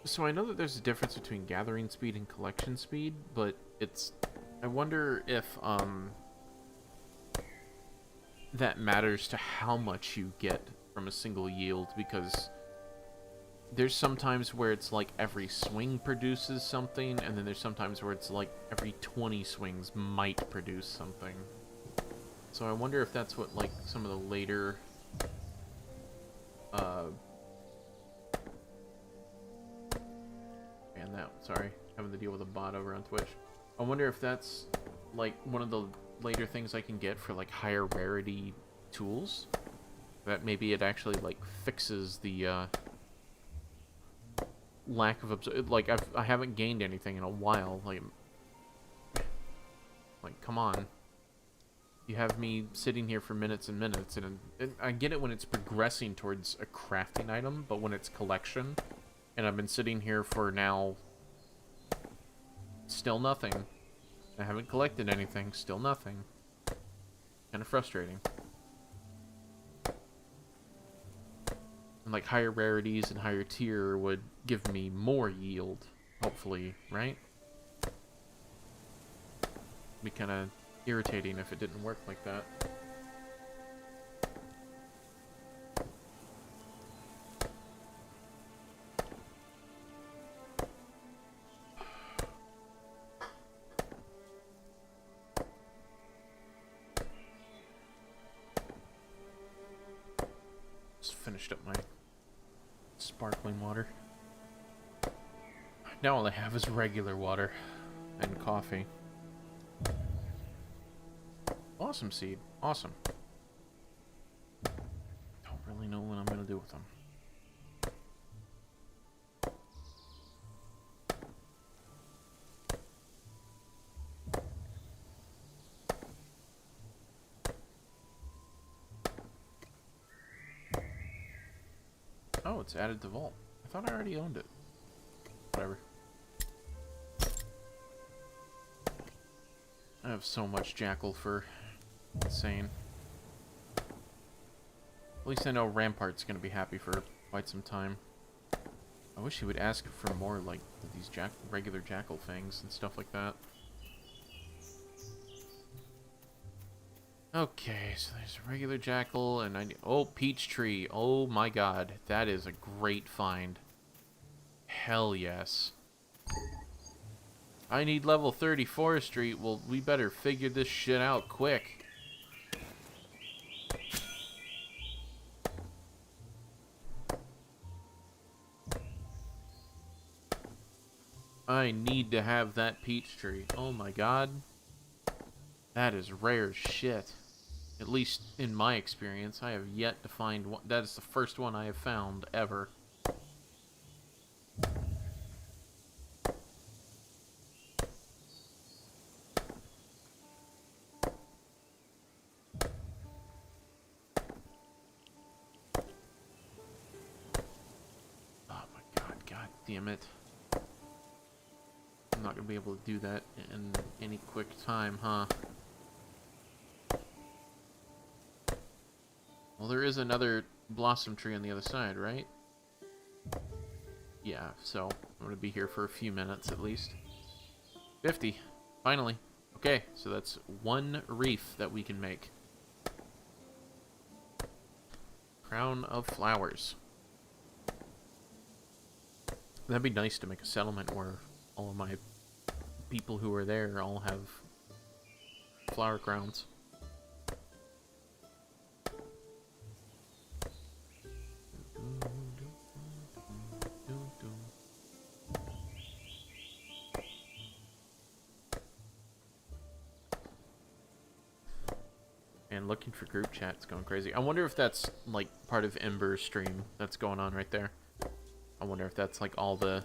So I know that there's a difference between gathering speed and collection speed, but it's... I wonder if, that matters to how much you get from a single yield, because there's sometimes where it's like every swing produces something, and then there's sometimes where it's like every 20 swings might produce something. So I wonder if that's what, like, some of the later, Sorry, having to deal with a bot over on Twitch. I wonder if that's, like, one of the later things I can get for, like, higher rarity tools. That maybe it actually, like, fixes the, lack of... Like, I haven't gained anything in a while. Like, come on. You have me sitting here for minutes and minutes, and I get it when it's progressing towards a crafting item, but when it's collection, and I've been sitting here for now, still nothing. I haven't collected anything, still nothing. Kind of frustrating. And like higher rarities and higher tier would give me more yield, hopefully, right? Be kind of irritating if it didn't work like that. Just finished up my sparkling water. Now all I have is regular water and coffee. Awesome seed. Awesome. Don't really know what I'm going to do with them. Oh, it's added to Vault. I thought I already owned it. Whatever. I have so much Jackal for insane. At least I know Rampart's gonna be happy for quite some time. I wish he would ask for more, like, these regular Jackal things and stuff like that. Okay, so there's a regular Jackal, and I need... Oh, Peach Tree. Oh my god. That is a great find. Hell yes. I need level 30 forestry. Well, we better figure this shit out quick. I need to have that peach tree. Oh my god. That is rare as shit. At least in my experience, I have yet to find one. That is the first one I have found ever. Oh my god, god damn it. I'm not gonna be able to do that in any quick time, huh? Well, there is another blossom tree on the other side, right? Yeah, so I'm gonna be here for a few minutes at least. 50. Finally. Okay, so that's one wreath that we can make. Crown of flowers. That'd be nice to make a settlement where all of my people who are there all have flower crowns. And looking for group chats going crazy. I wonder if that's like part of Ember's stream that's going on right there. I wonder if that's like all the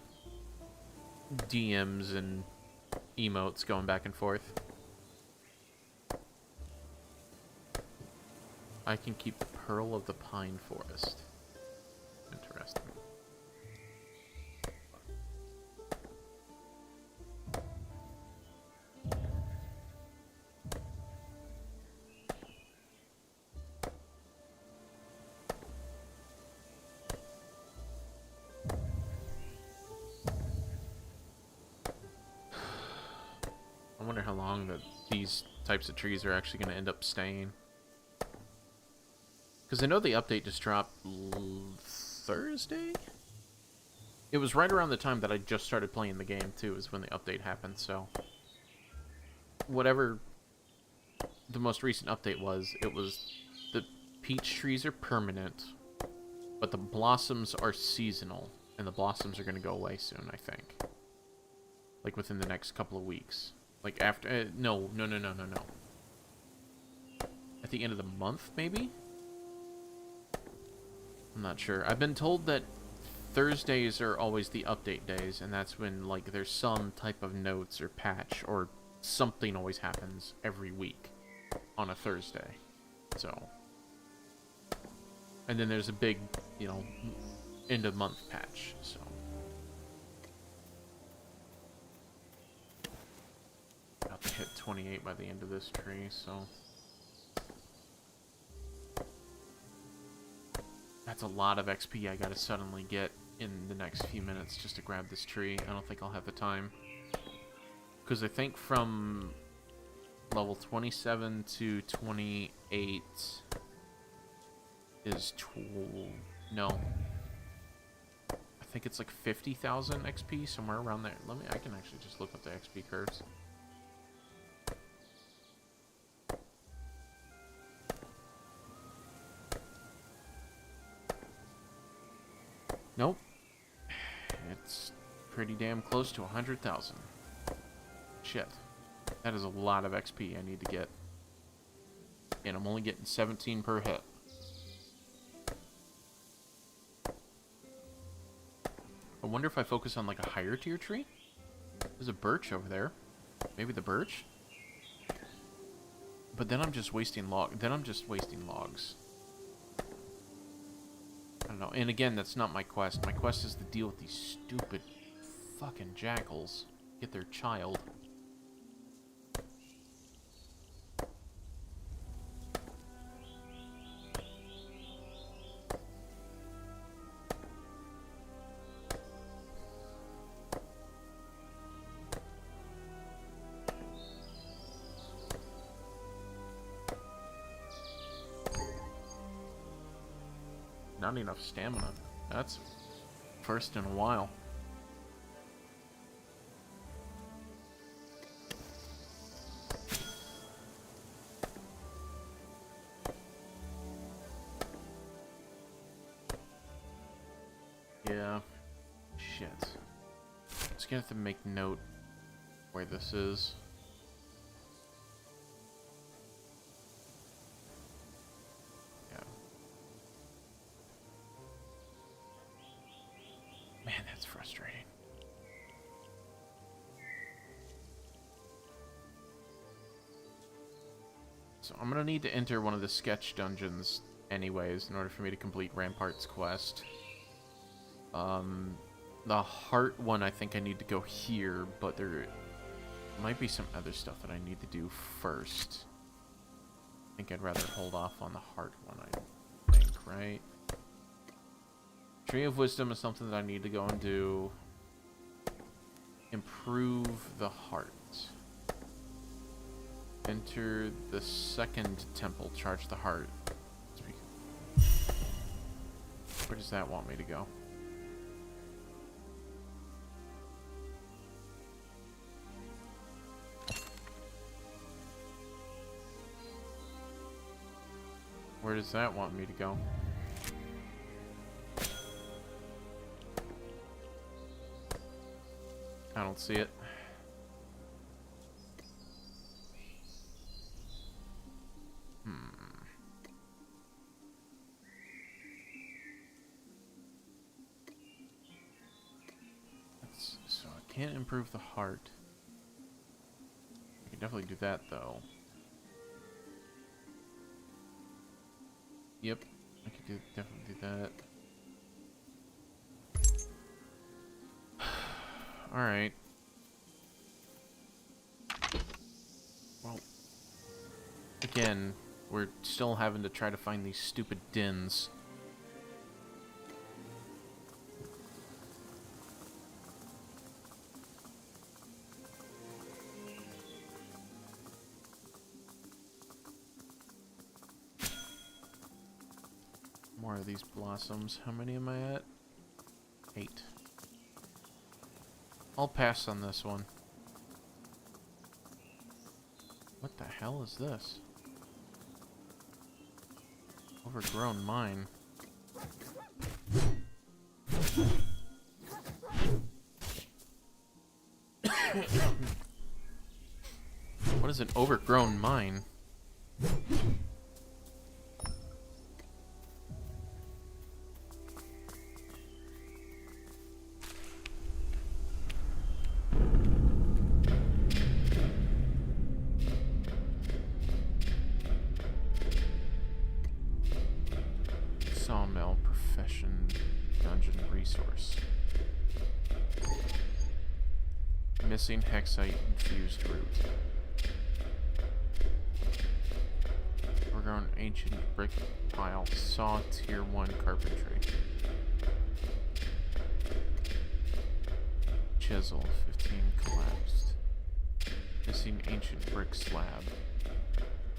DMs and emotes going back and forth. I can keep the Pearl of the Pine Forest. Interesting. I wonder how long these types of trees are actually going to end up staying. Because I know the update just dropped Thursday? It was right around the time that I just started playing the game, too, is when the update happened, so... Whatever the most recent update was, it was the peach trees are permanent, but the blossoms are seasonal, and the blossoms are going to go away soon, I think. Like within the next couple of weeks. Like after, no. At the end of the month, maybe? I'm not sure. I've been told that Thursdays are always the update days, and that's when, like, there's some type of notes or patch or something always happens every week on a Thursday. So. And then there's a big, you know, end of month patch, so. About to hit 28 by the end of this tree, so. That's a lot of XP I gotta suddenly get in the next few minutes just to grab this tree. I don't think I'll have the time. Because I think from level 27 to 28 is no. I think it's like 50,000 XP, somewhere around there. I can actually just look up the XP curves. Nope. It's pretty damn close to 100,000. Shit. That is a lot of XP I need to get. And I'm only getting 17 per hit. I wonder if I focus on like a higher tier tree? There's a birch over there. Maybe the birch? But then I'm just wasting logs. I don't know. And again, that's not my quest. My quest is to deal with these stupid fucking jackals. Get their child. Not enough stamina. That's first in a while. Yeah. Shit. Just gonna have to make note where this is. Man, that's frustrating. So I'm gonna need to enter one of the sketch dungeons anyways in order for me to complete Rampart's quest. The heart one, I think I need to go here, but there might be some other stuff that I need to do first. I think I'd rather hold off on the heart one, I think, right? Tree of Wisdom is something that I need to go and do. Improve the heart. Enter the second temple. Charge the heart. Where does that want me to go? Where does that want me to go? I don't see it. So I can't improve the heart. I can definitely do that though. Yep, I could definitely do that. Alright. Well, again, we're still having to try to find these stupid dens. More of these blossoms. How many am I at? 8. I'll pass on this one. What the hell is this? Overgrown mine. What is an overgrown mine? Sawmill, profession, dungeon resource. Missing hexite infused root. Overgrown ancient brick pile. Saw tier 1 carpentry. Chisel, 15 collapsed. Missing ancient brick slab.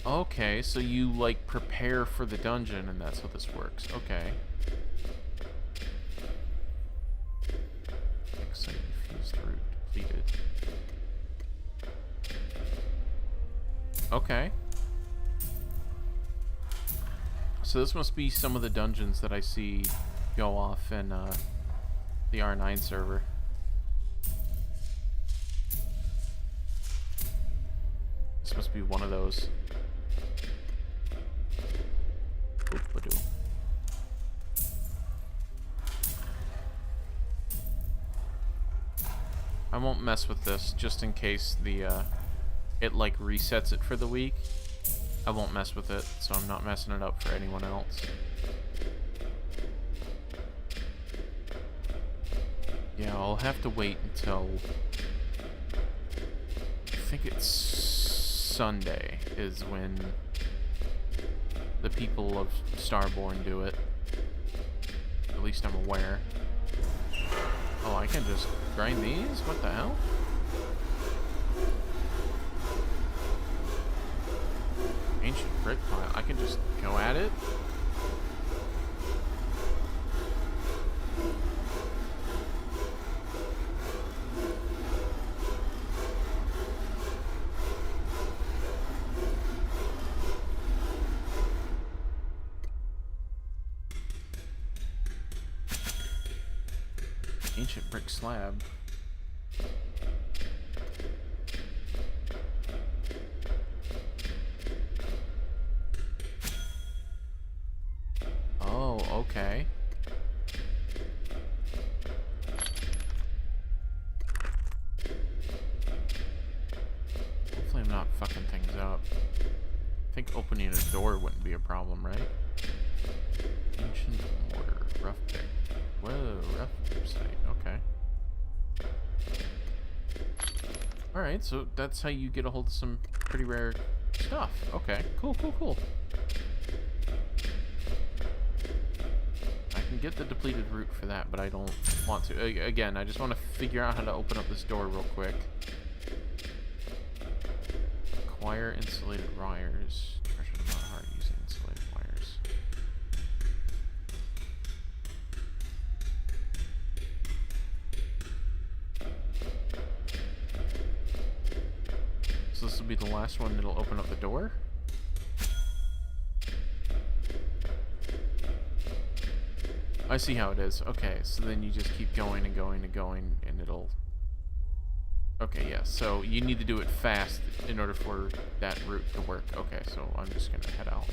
Okay, so you, like, prepare for the dungeon, and that's how this works. Okay. Hexite infused root depleted. Okay. So this must be some of the dungeons that I see go off in the R9 server. This must be one of those. Oop-a-doo. I won't mess with this just in case the it like resets it for the week. I won't mess with it, so I'm not messing it up for anyone else. Yeah, I'll have to wait until I think it's Sunday is when the people of Starborn do it. At least I'm aware. Oh, I can just grind these? What the hell? Ancient brick pile. I can just go at it? Ancient brick slab. Oh, okay. Hopefully I'm not fucking things up. I think opening a door wouldn't be a problem, right? Ancient mortar, rough pick. Whoa, rough site, okay. Alright, so that's how you get a hold of some pretty rare stuff. Okay, cool, cool, cool. I can get the depleted root for that, but I don't want to. Again, I just want to figure out how to open up this door real quick. Acquire insulated wires. Treasure the mod heart using insulated wires. So this will be the last one that'll open up the door. I see how it is. Okay, so then you just keep going and going and going, and it'll... Okay, yeah, so you need to do it fast in order for that route to work. Okay, so I'm just gonna head out.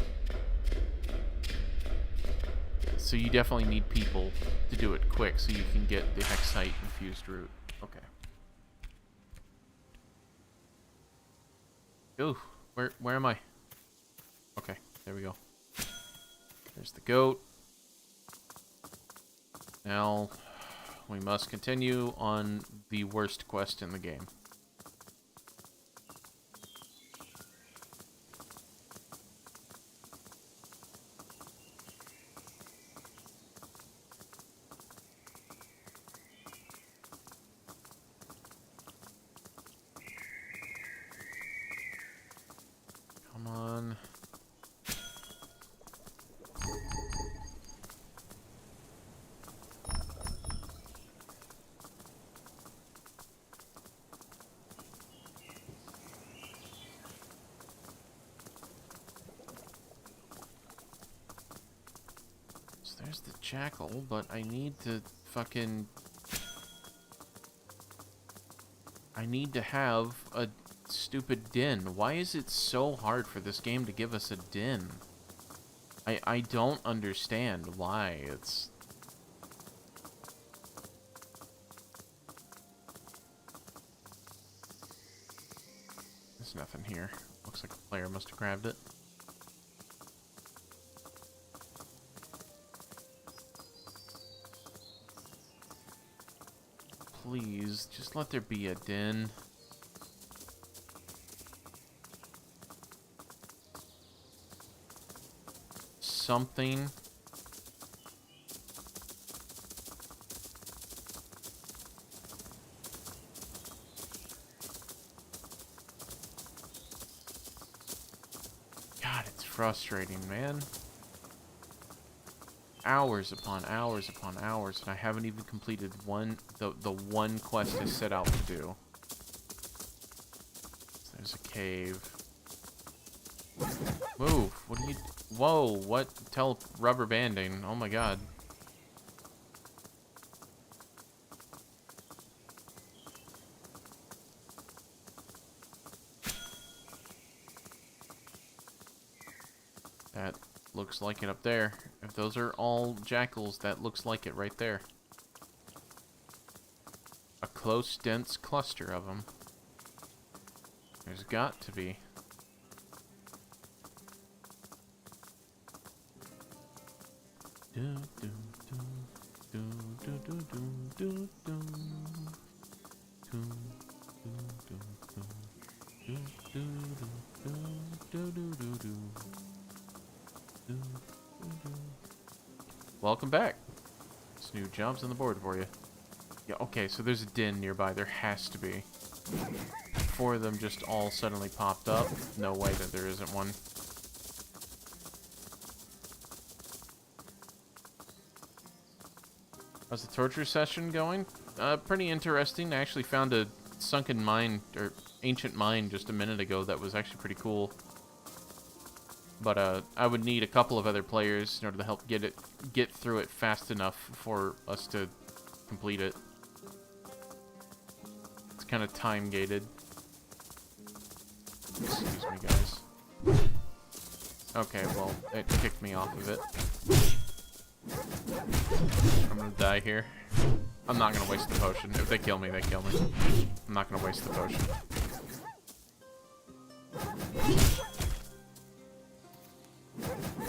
Yeah, so you definitely need people to do it quick so you can get the hexite infused route. Okay. Ooh, where am I? Okay, there we go. There's the goat. Now, we must continue on the worst quest in the game. Come on. There's the jackal, but I need to fucking... I need to have stupid din. Why is it so hard for this game to give us a din? I don't understand why it's... There's nothing here. Looks like a player must have grabbed it. Please, just let there be a din. Something. God, it's frustrating, man. Hours upon hours upon hours, and I haven't even completed the one quest I set out to do. There's a cave. Move! What are you... Whoa, what? Rubber banding. Oh my god. That looks like it up there. If those are all jackals, that looks like it right there. A close, dense cluster of them. There's got to be. Welcome back. There's new jobs on the board for you. Yeah, okay, so there's a din nearby. There has to be. Four of them just all suddenly popped up. No way that there isn't one. How's the torture session going? Pretty interesting. I actually found a sunken mine, or ancient mine, just a minute ago that was actually pretty cool. But I would need a couple of other players in order to help get through it fast enough for us to complete it. It's kind of time gated. Excuse me, guys. Okay, well, it kicked me off of it. I'm gonna die here. I'm not gonna waste the potion. If they kill me, they kill me. I'm not gonna waste the potion.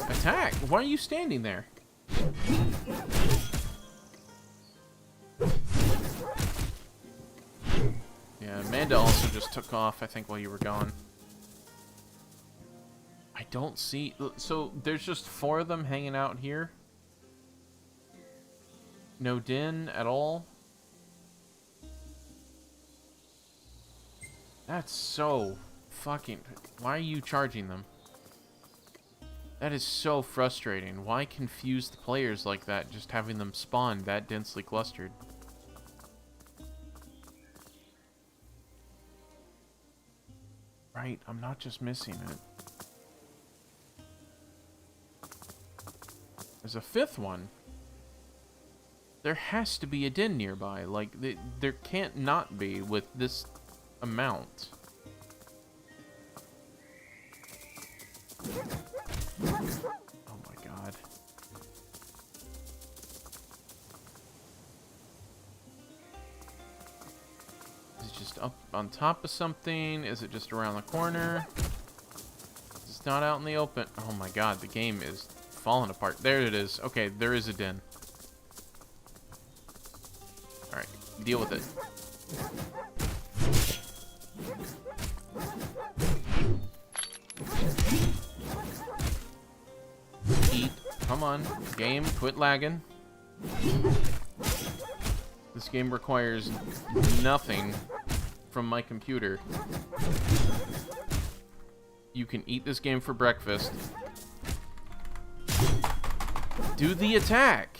Attack! Why are you standing there? Yeah, Amanda also just took off, I think, while you were gone. I don't see... So, there's just 4 of them hanging out here? No din at all? That's so fucking... Why are you charging them? That is so frustrating. Why confuse the players like that, just having them spawn that densely clustered? Right, I'm not just missing it. There's a 5th one. There has to be a din nearby. Like, there can't not be with this amount. Oh my god. Is it just up on top of something? Is it just around the corner? It's not out in the open. Oh my god, the game is falling apart. There it is. Okay, there is a din. Alright, deal with it. Eat. Come on. Game, quit lagging. This game requires nothing from my computer. You can eat this game for breakfast. Do the attack!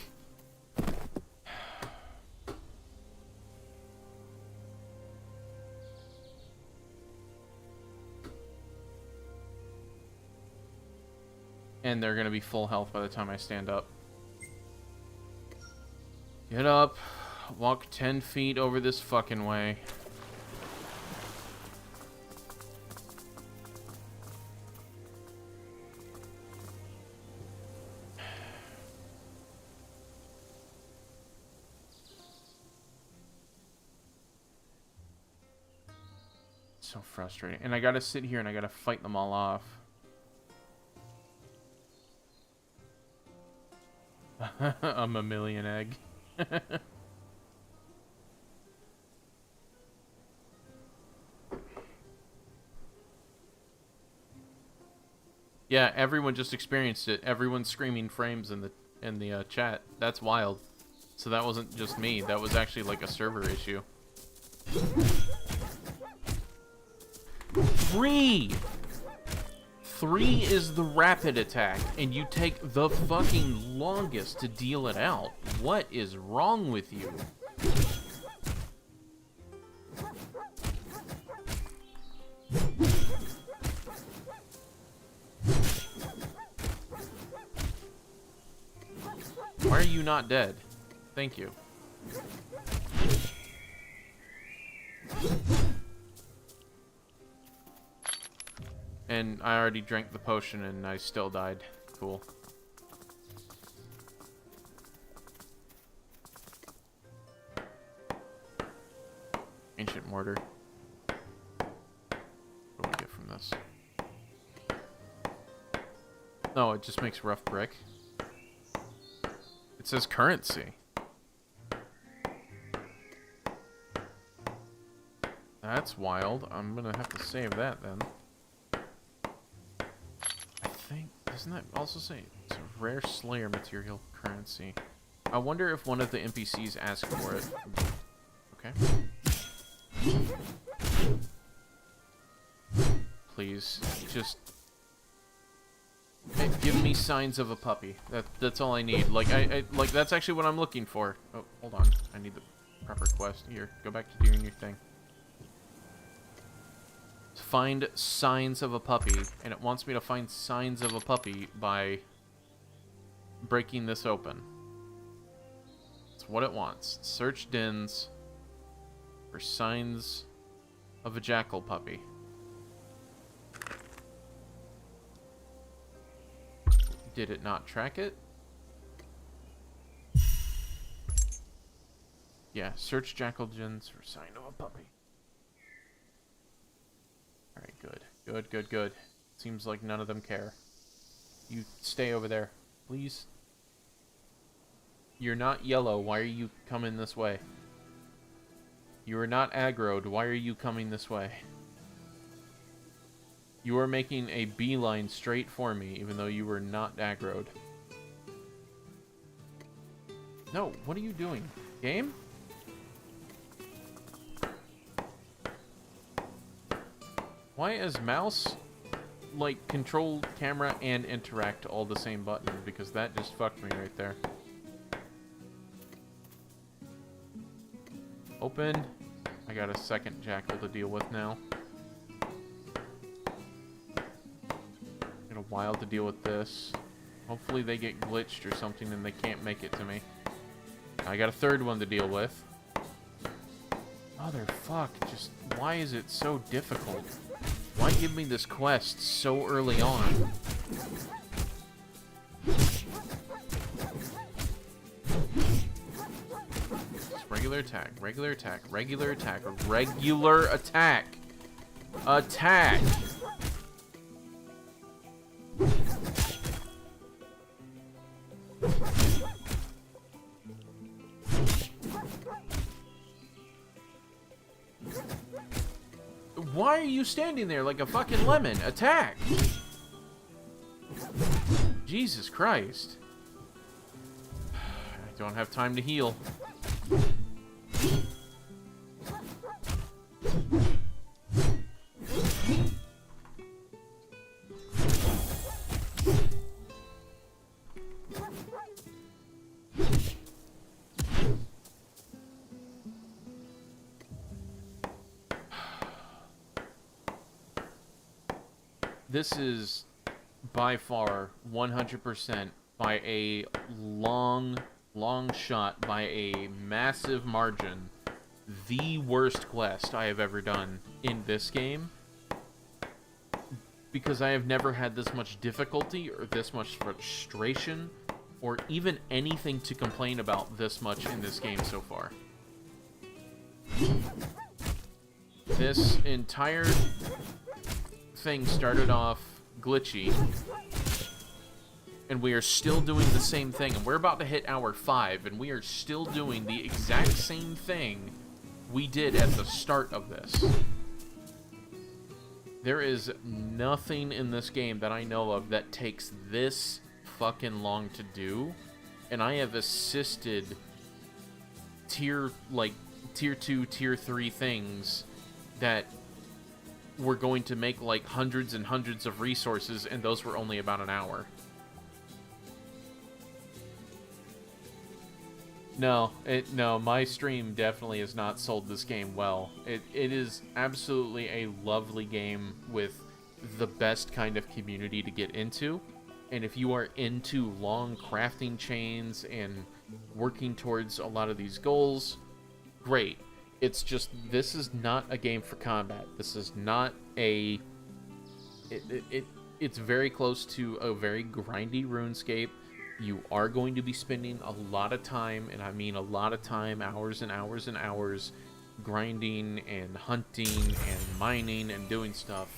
And they're gonna be full health by the time I stand up. Get up. Walk 10 feet over this fucking way. so frustrating. And I gotta sit here and I gotta fight them all off. A mammalian egg. Yeah, everyone just experienced it. Everyone's screaming frames in the chat. That's wild. So that wasn't just me. That was actually like a server issue. 3! 3 is the rapid attack, and you take the fucking longest to deal it out. What is wrong with you? Why are you not dead? Thank you. And I already drank the potion and I still died. Cool. Ancient mortar. What do we get from this? No, it just makes rough brick. It says currency. That's wild. I'm gonna have to save that then. I think, doesn't that also say it's a rare Slayer material currency? I wonder if one of the NPCs asked for it. Okay. Please, just give me signs of a puppy. That's all I need. Like like that's actually what I'm looking for. Oh, hold on. I need the proper quest. Here, go back to doing your thing. Find signs of a puppy, and it wants me to find signs of a puppy by breaking this open. That's what it wants. Search dens for signs of a jackal puppy. Did it not track it? Yeah, search jackal dens for sign of a puppy. Alright, good. Good, good, good. Seems like none of them care. You stay over there, please. You're not yellow. Why are you coming this way? You are not aggroed. Why are you coming this way? You are making a beeline straight for me, even though you were not aggroed. No, what are you doing? Game? Why is mouse, like, control camera and interact all the same button? Because that just fucked me right there. Open. I got a second jackal to deal with now. Got a while to deal with this. Hopefully they get glitched or something and they can't make it to me. I got a third one to deal with. Motherfuck, just why is it so difficult? Why give me this quest so early on? Just regular attack, regular attack, regular attack, regular attack. Attack! Why are you standing there like a fucking lemon? Attack! Jesus Christ. I don't have time to heal. This is by far 100% by a long shot, by a massive margin, the worst quest I have ever done in this game. Because I have never had this much difficulty or this much frustration or even anything to complain about this much in this game so far. this entire thing started off glitchy, and we are still doing the same thing, and we're about to hit hour 5, and we are still doing the exact same thing we did at the start of this. There is nothing in this game that I know of that takes this fucking long to do, and I have assisted tier 2, tier 3 things that were going to make like hundreds and hundreds of resources, and those were only about an hour. No, my stream definitely has not sold this game well. It is absolutely a lovely game with the best kind of community to get into. And if you are into long crafting chains and working towards a lot of these goals, great. It's just, this is not a game for combat. This is not a... It's very close to a very grindy RuneScape. You are going to be spending a lot of time, and I mean a lot of time, hours and hours and hours, grinding and hunting and mining and doing stuff.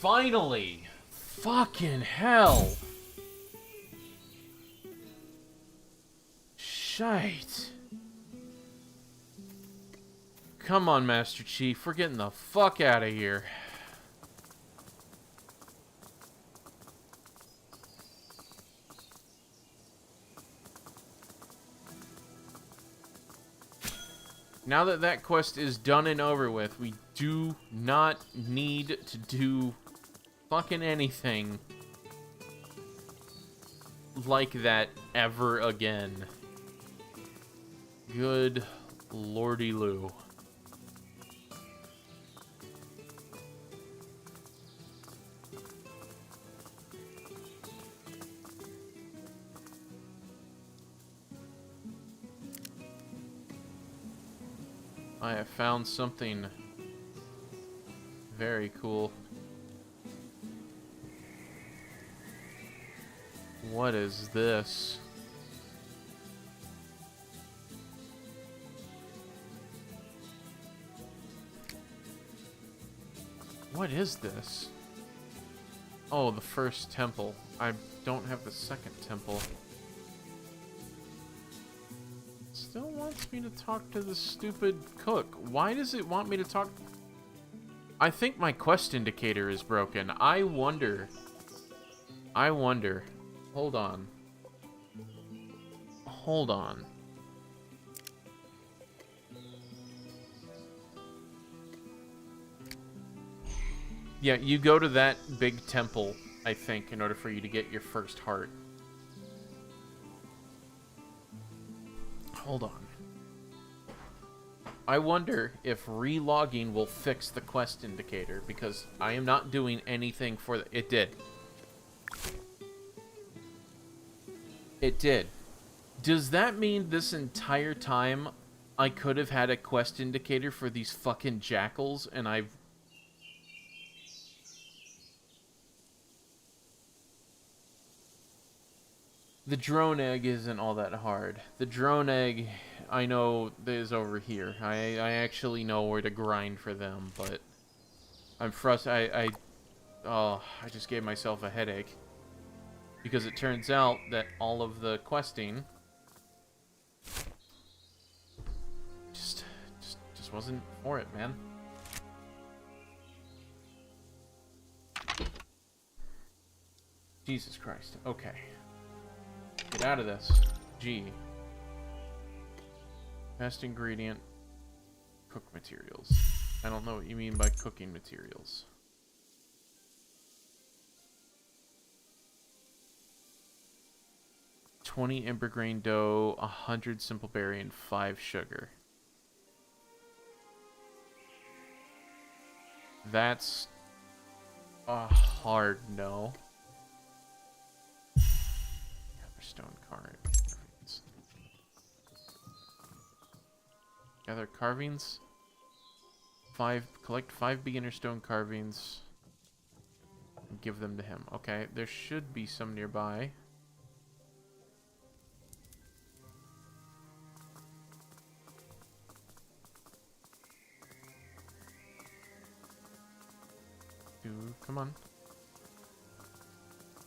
Finally! Fucking hell! Shite. Come on, Master Chief, we're getting the fuck out of here. Now that that quest is done and over with, we do not need to do fucking anything like that ever again. Good lordy Lou. I have found something very cool. What is this? What is this? Oh, the first temple. I don't have the second temple. Still wants me to talk to the stupid cook. Why does it want me to talk? I think my quest indicator is broken. I wonder. Hold on. Hold on. Yeah, you go to that big temple, I think, in order for you to get your first heart. Hold on. I wonder if relogging will fix the quest indicator, because I am not doing anything for the... It did. It did. Does that mean this entire time I could have had a quest indicator for these fucking jackals, and I've... The drone egg isn't all that hard. The drone egg, I know, is over here. I actually know where to grind for them, but I'm frustrated. I just gave myself a headache. Because it turns out that all of the questing just wasn't for it, man. Jesus Christ. Okay. Get out of this. G. Best ingredient. Cook materials. I don't know what you mean by cooking materials. $20 ember grain dough, 100 simple berry, and 5 sugar. That's a hard no. Stone carvings. Gather carvings. Collect 5 beginner stone carvings. And give them to him. Okay, there should be some nearby. Dude, come on.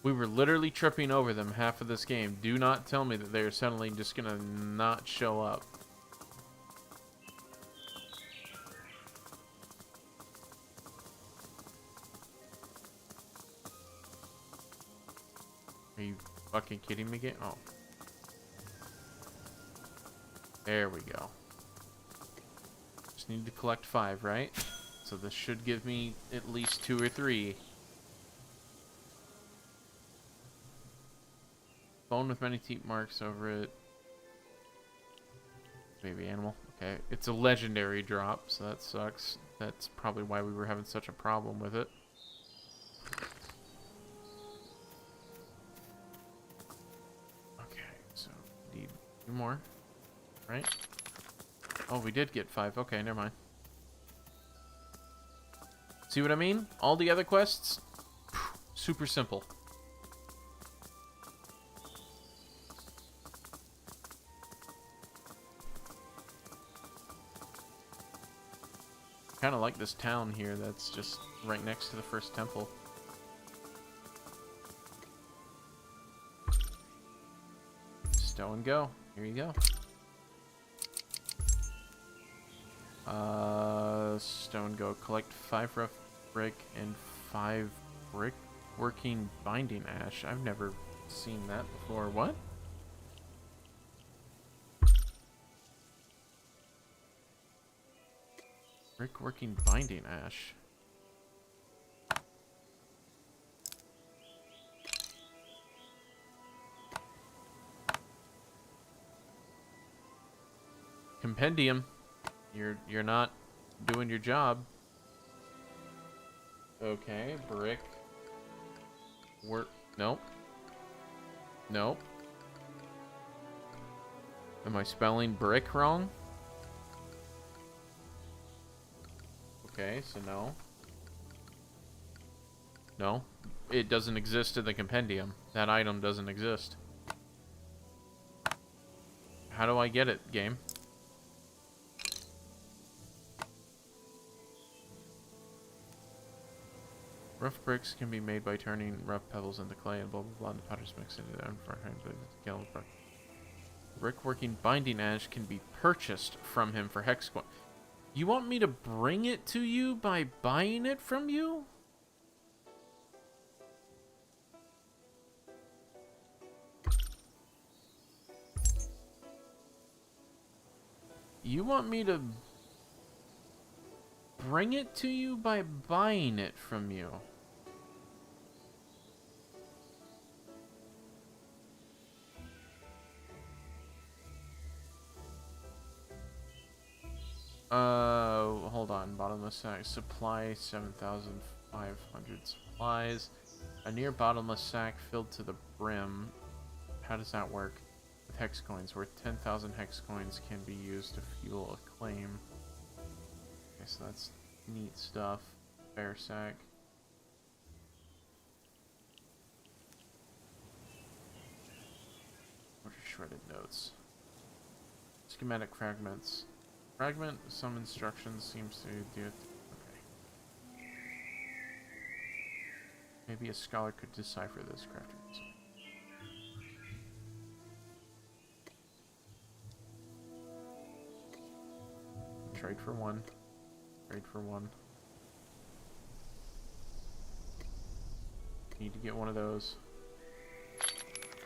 We were literally tripping over them half of this game. Do not tell me that they're suddenly just gonna not show up. Are you fucking kidding me? Oh. There we go. Just need to collect 5, right? So this should give me at least 2 or 3. Bone with many teeth marks over it. Baby animal. Okay. It's a legendary drop, so that sucks. That's probably why we were having such a problem with it. Okay, so need 2 more. Right? Oh, we did get 5. Okay, never mind. See what I mean? All the other quests, super simple. Kind of like this town here that's just right next to the first temple. Stow and go. Here you go. Stone go. Collect 5 rough brick and 5 brick working binding ash. I've never seen that before. What? Brick working binding ash. Compendium. You're not doing your job. Okay, brick. Work. Nope. Nope. Am I spelling brick wrong? Okay, so no. No. It doesn't exist in the compendium. That item doesn't exist. How do I get it, game? Rough bricks can be made by turning rough pebbles into clay and blah blah blah, and the powder's mixed into them for brick working binding ash can be purchased from him for hex coin. You want me to bring it to you by buying it from you? You want me to bring it to you by buying it from you? Hold on. Bottomless sack. Supply 7,500 supplies. A near bottomless sack filled to the brim. How does that work? With hex coins, where 10,000 hex coins can be used to fuel a claim. Okay, so that's neat stuff. Bear sack. What are shredded notes? Schematic fragments. Fragment, some instructions seems to do it. Okay. Maybe a scholar could decipher this crafting. Trade for 1. Trade for 1. Need to get one of those.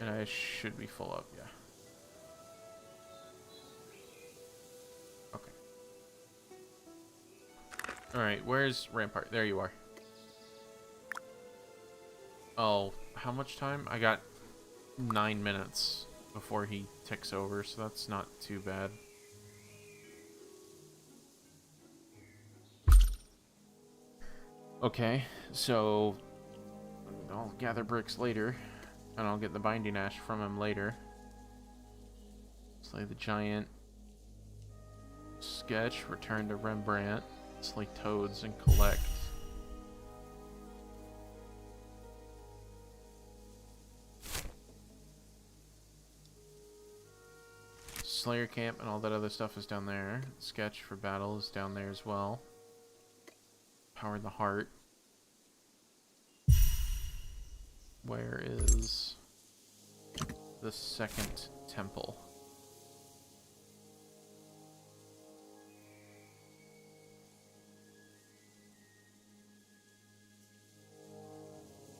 And I should be full up, yeah. Okay. Alright, where's Rampart? There you are. Oh, how much time? I got 9 minutes before he ticks over, so that's not too bad. Okay, so I'll gather bricks later, and I'll get the binding ash from him later. Slay the giant. Sketch, return to Rembrandt. Slay toads and collect. Slayer camp and all that other stuff is down there. Sketch for battle is down there as well. Power the heart. Where is the second temple?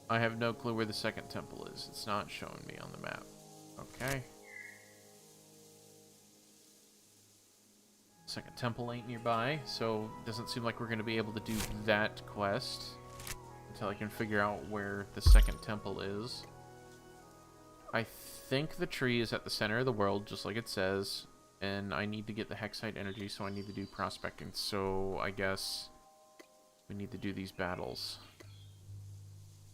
I have no clue where the second temple is. It's not showing me on the map. Okay. Second temple ain't nearby, so it doesn't seem like we're going to be able to do that quest until I can figure out where the second temple is. I think the tree is at the center of the world, just like it says, and I need to get the Hexite energy, so I need to do prospecting. So I guess we need to do these battles.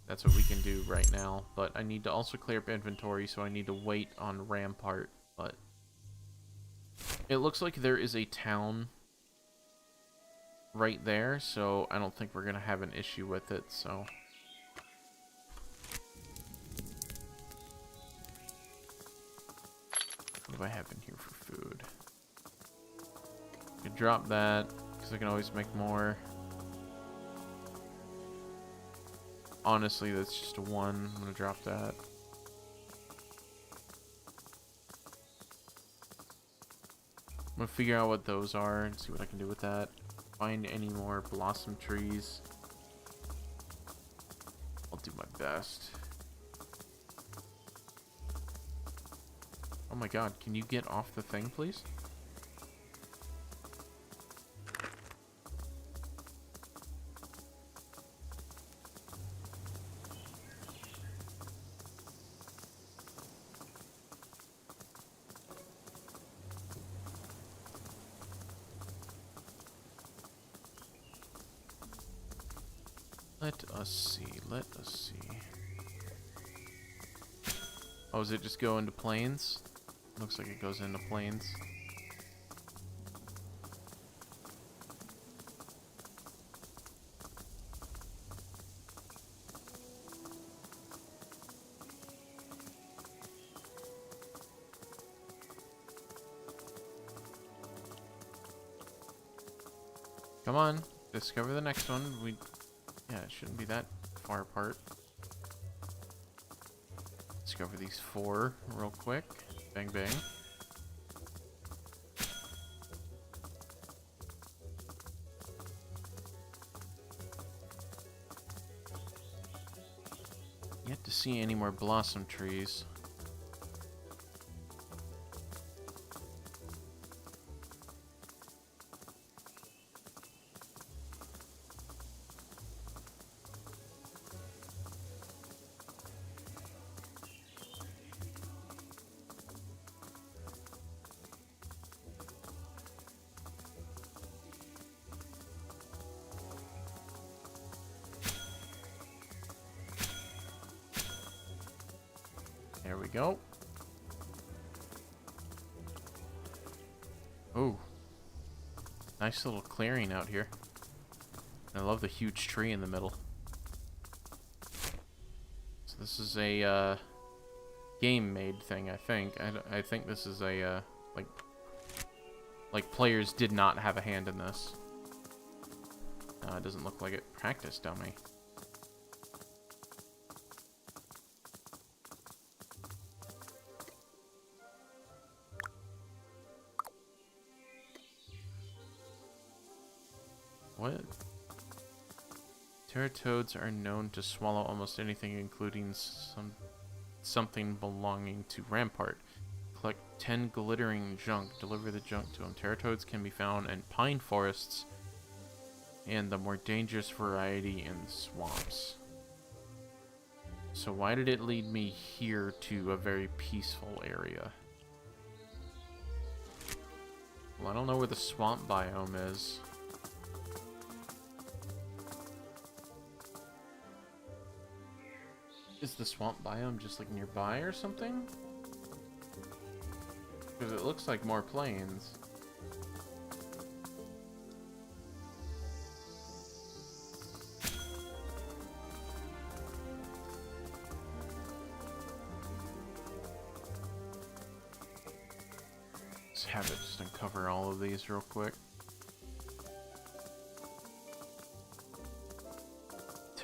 That's what we can do right now, but I need to also clear up inventory, so I need to wait on Rampart, but it looks like there is a town right there, so I don't think we're going to have an issue with it, so... What do I have in here for food? I can drop that, because I can always make more. Honestly, that's just a 1. I'm going to drop that. I'm going to figure out what those are and see what I can do with that. Find any more blossom trees. I'll do my best. Oh my god, can you get off the thing, please? Let us see, let us see. Oh, does it just go into plains? Looks like it goes into plains. Come on, discover the next one. Yeah, it shouldn't be that far apart. Discover these 4 real quick. Bang, bang. Yet to see any more blossom trees. There we go. Oh, nice little clearing out here. I love the huge tree in the middle. So this is a game-made thing, I think. I think this is a like players did not have a hand in this. It doesn't look like it. Practice dummy. What? Teratoads are known to swallow almost anything, including something belonging to Rampart. Collect 10 glittering junk. Deliver the junk to them. Teratoads can be found in pine forests and the more dangerous variety in swamps. So why did it lead me here to a very peaceful area? Well, I don't know where the swamp biome is. Is the swamp biome just like nearby or something? Because it looks like more plains. Let's have it just uncover all of these real quick.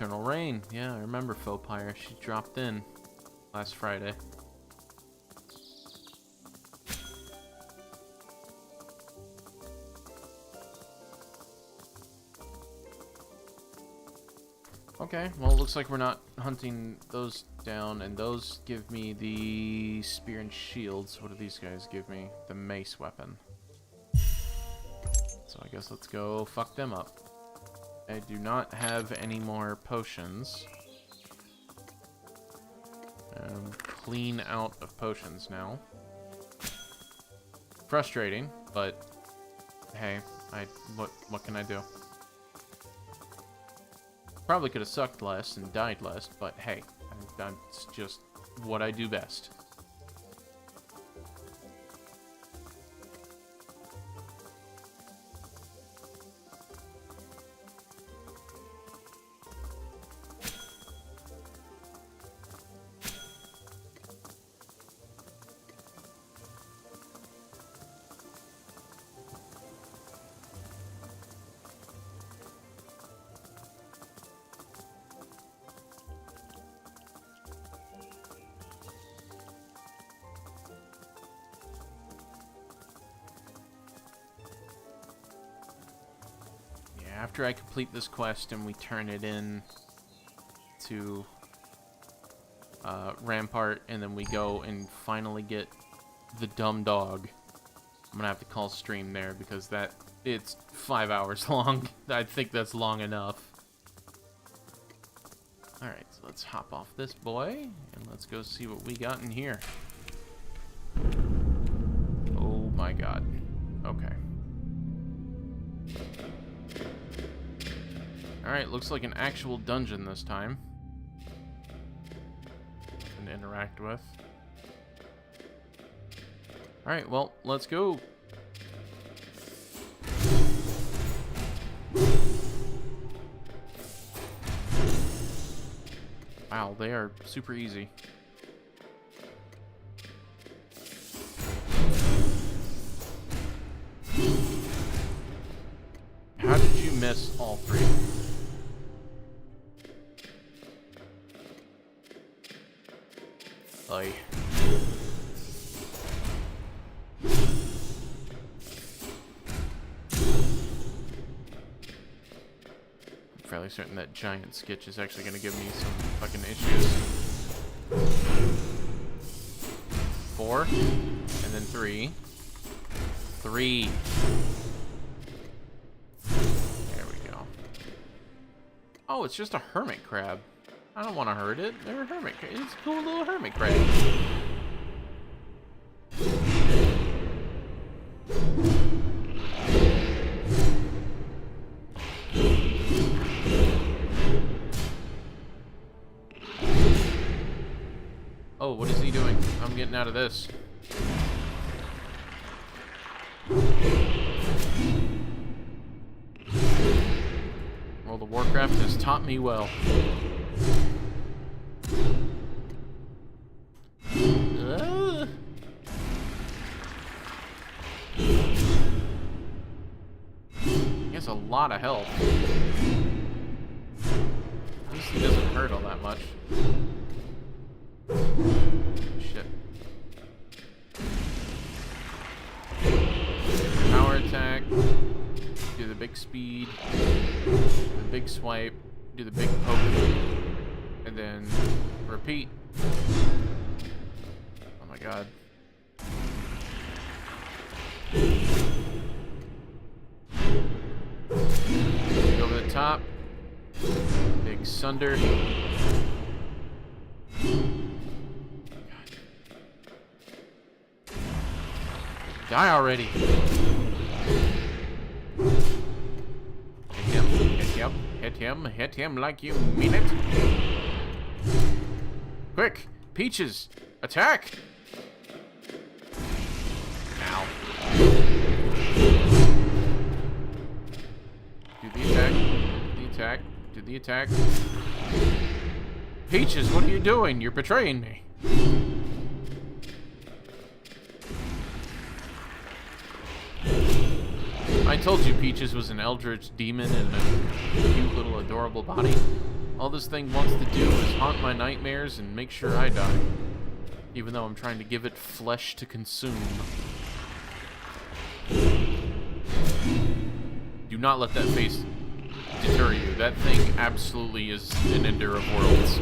Eternal Rain. Yeah, I remember Faux She dropped in last Friday. Okay, well, it looks like we're not hunting those down, and those give me the spear and shields. What do these guys give me? The mace weapon. So I guess let's go fuck them up. I do not have any more potions. I'm clean out of potions now. Frustrating, but hey, what can I do? Probably could have sucked less and died less, but hey, that's just what I do best. After I complete this quest and we turn it in to Rampart, and then we go and finally get the dumb dog, I'm gonna have to call stream there because it's 5 hours long. I think that's long enough. Alright, so let's hop off this boy and let's go see what we got in here. Oh my god. Okay. Alright, looks like an actual dungeon this time. And to interact with. Alright, well, let's go. Wow, they are super easy. How did you miss all three? Like, I'm fairly certain that giant skitch is actually going to give me some fucking issues. 4, and then 3. 3. There we go. Oh, it's just a hermit crab. I don't want to hurt it. They're a hermit. It's a cool little hermit crab. Oh, what is he doing? I'm getting out of this. World of Warcraft has taught me well. He has a lot of health. At least he doesn't hurt all that much. Shit. Power attack. Do the big speed. Do the big swipe. Do the big poke. And then repeat. Oh my god. Go over the top. Big sunder. Die already. Hit him, hit him, hit him, hit him like you mean it. Quick, Peaches, attack! Ow. Do the attack, do the attack, do the attack. Peaches, what are you doing? You're betraying me. I told you Peaches was an eldritch demon in a cute little adorable body. All this thing wants to do is haunt my nightmares and make sure I die. Even though I'm trying to give it flesh to consume. Do not let that face deter you. That thing absolutely is an ender of worlds.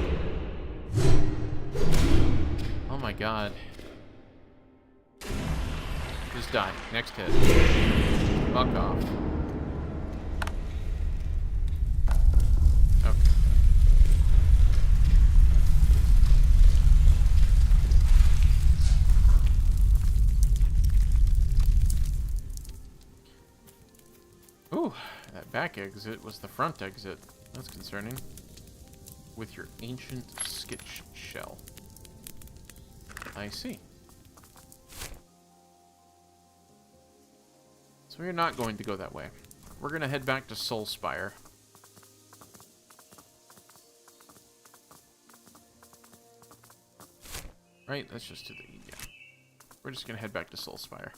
Oh my god. Just die. Next hit. Fuck off. Okay. Ooh, that back exit was the front exit. That's concerning. With your ancient skitch shell. I see. So we're not going to go that way. We're going to head back to Soulspire. Right, that's just to the... yeah. We're just going to head back to Soulspire.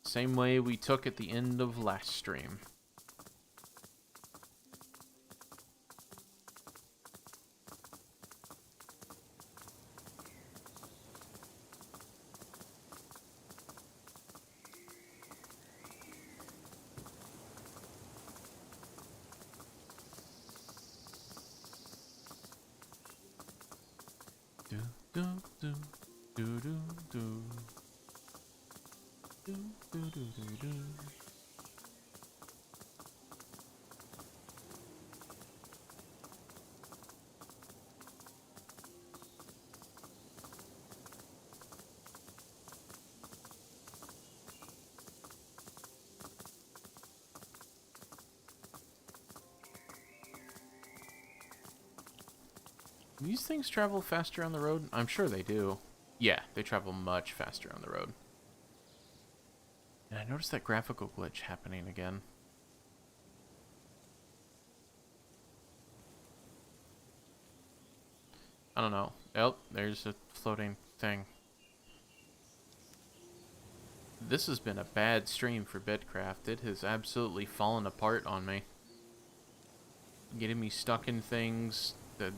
Same way we took at the end of last stream. Do do do do do do. Do, do, do, do, do. These things travel faster on the road? I'm sure they do. Yeah, they travel much faster on the road. And I noticed that graphical glitch happening again. I don't know. Oh, there's a floating thing. This has been a bad stream for Bitcraft. It has absolutely fallen apart on me. Getting me stuck in things, the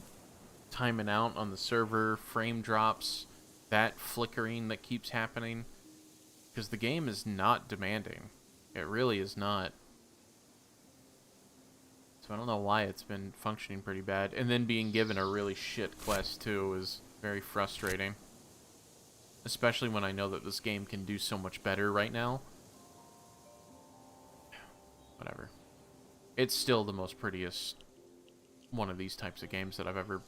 timing out on the server, frame drops, that flickering that keeps happening. Because the game is not demanding. It really is not. So I don't know why it's been functioning pretty bad. And then being given a really shit quest too is very frustrating. Especially when I know that this game can do so much better right now. Whatever. It's still the most prettiest one of these types of games that I've ever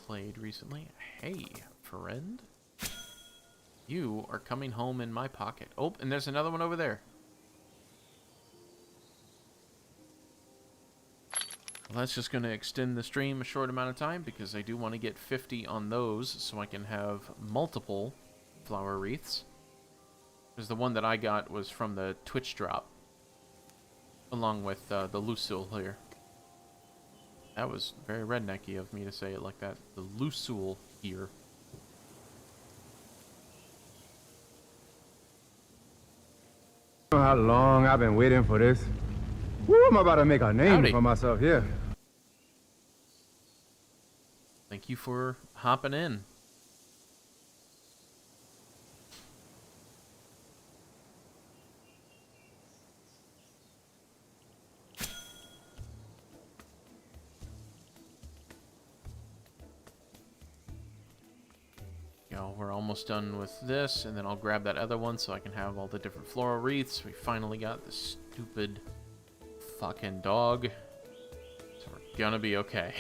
played recently. Hey, friend. You are coming home in my pocket. Oh, and there's another one over there. Well, that's just going to extend the stream a short amount of time because I do want to get 50 on those so I can have multiple flower wreaths. Because the one that I got was from the Twitch drop. Along with the Lusul here. That was very rednecky of me to say it like that. The Lusul here. How long I've been waiting for this. Woo, I'm about to make a name Howdy. for myself here. Thank you for hopping in. We're almost done with this, and then I'll grab that other one so I can have all the different floral wreaths. We finally got this stupid fucking dog. So we're gonna be okay.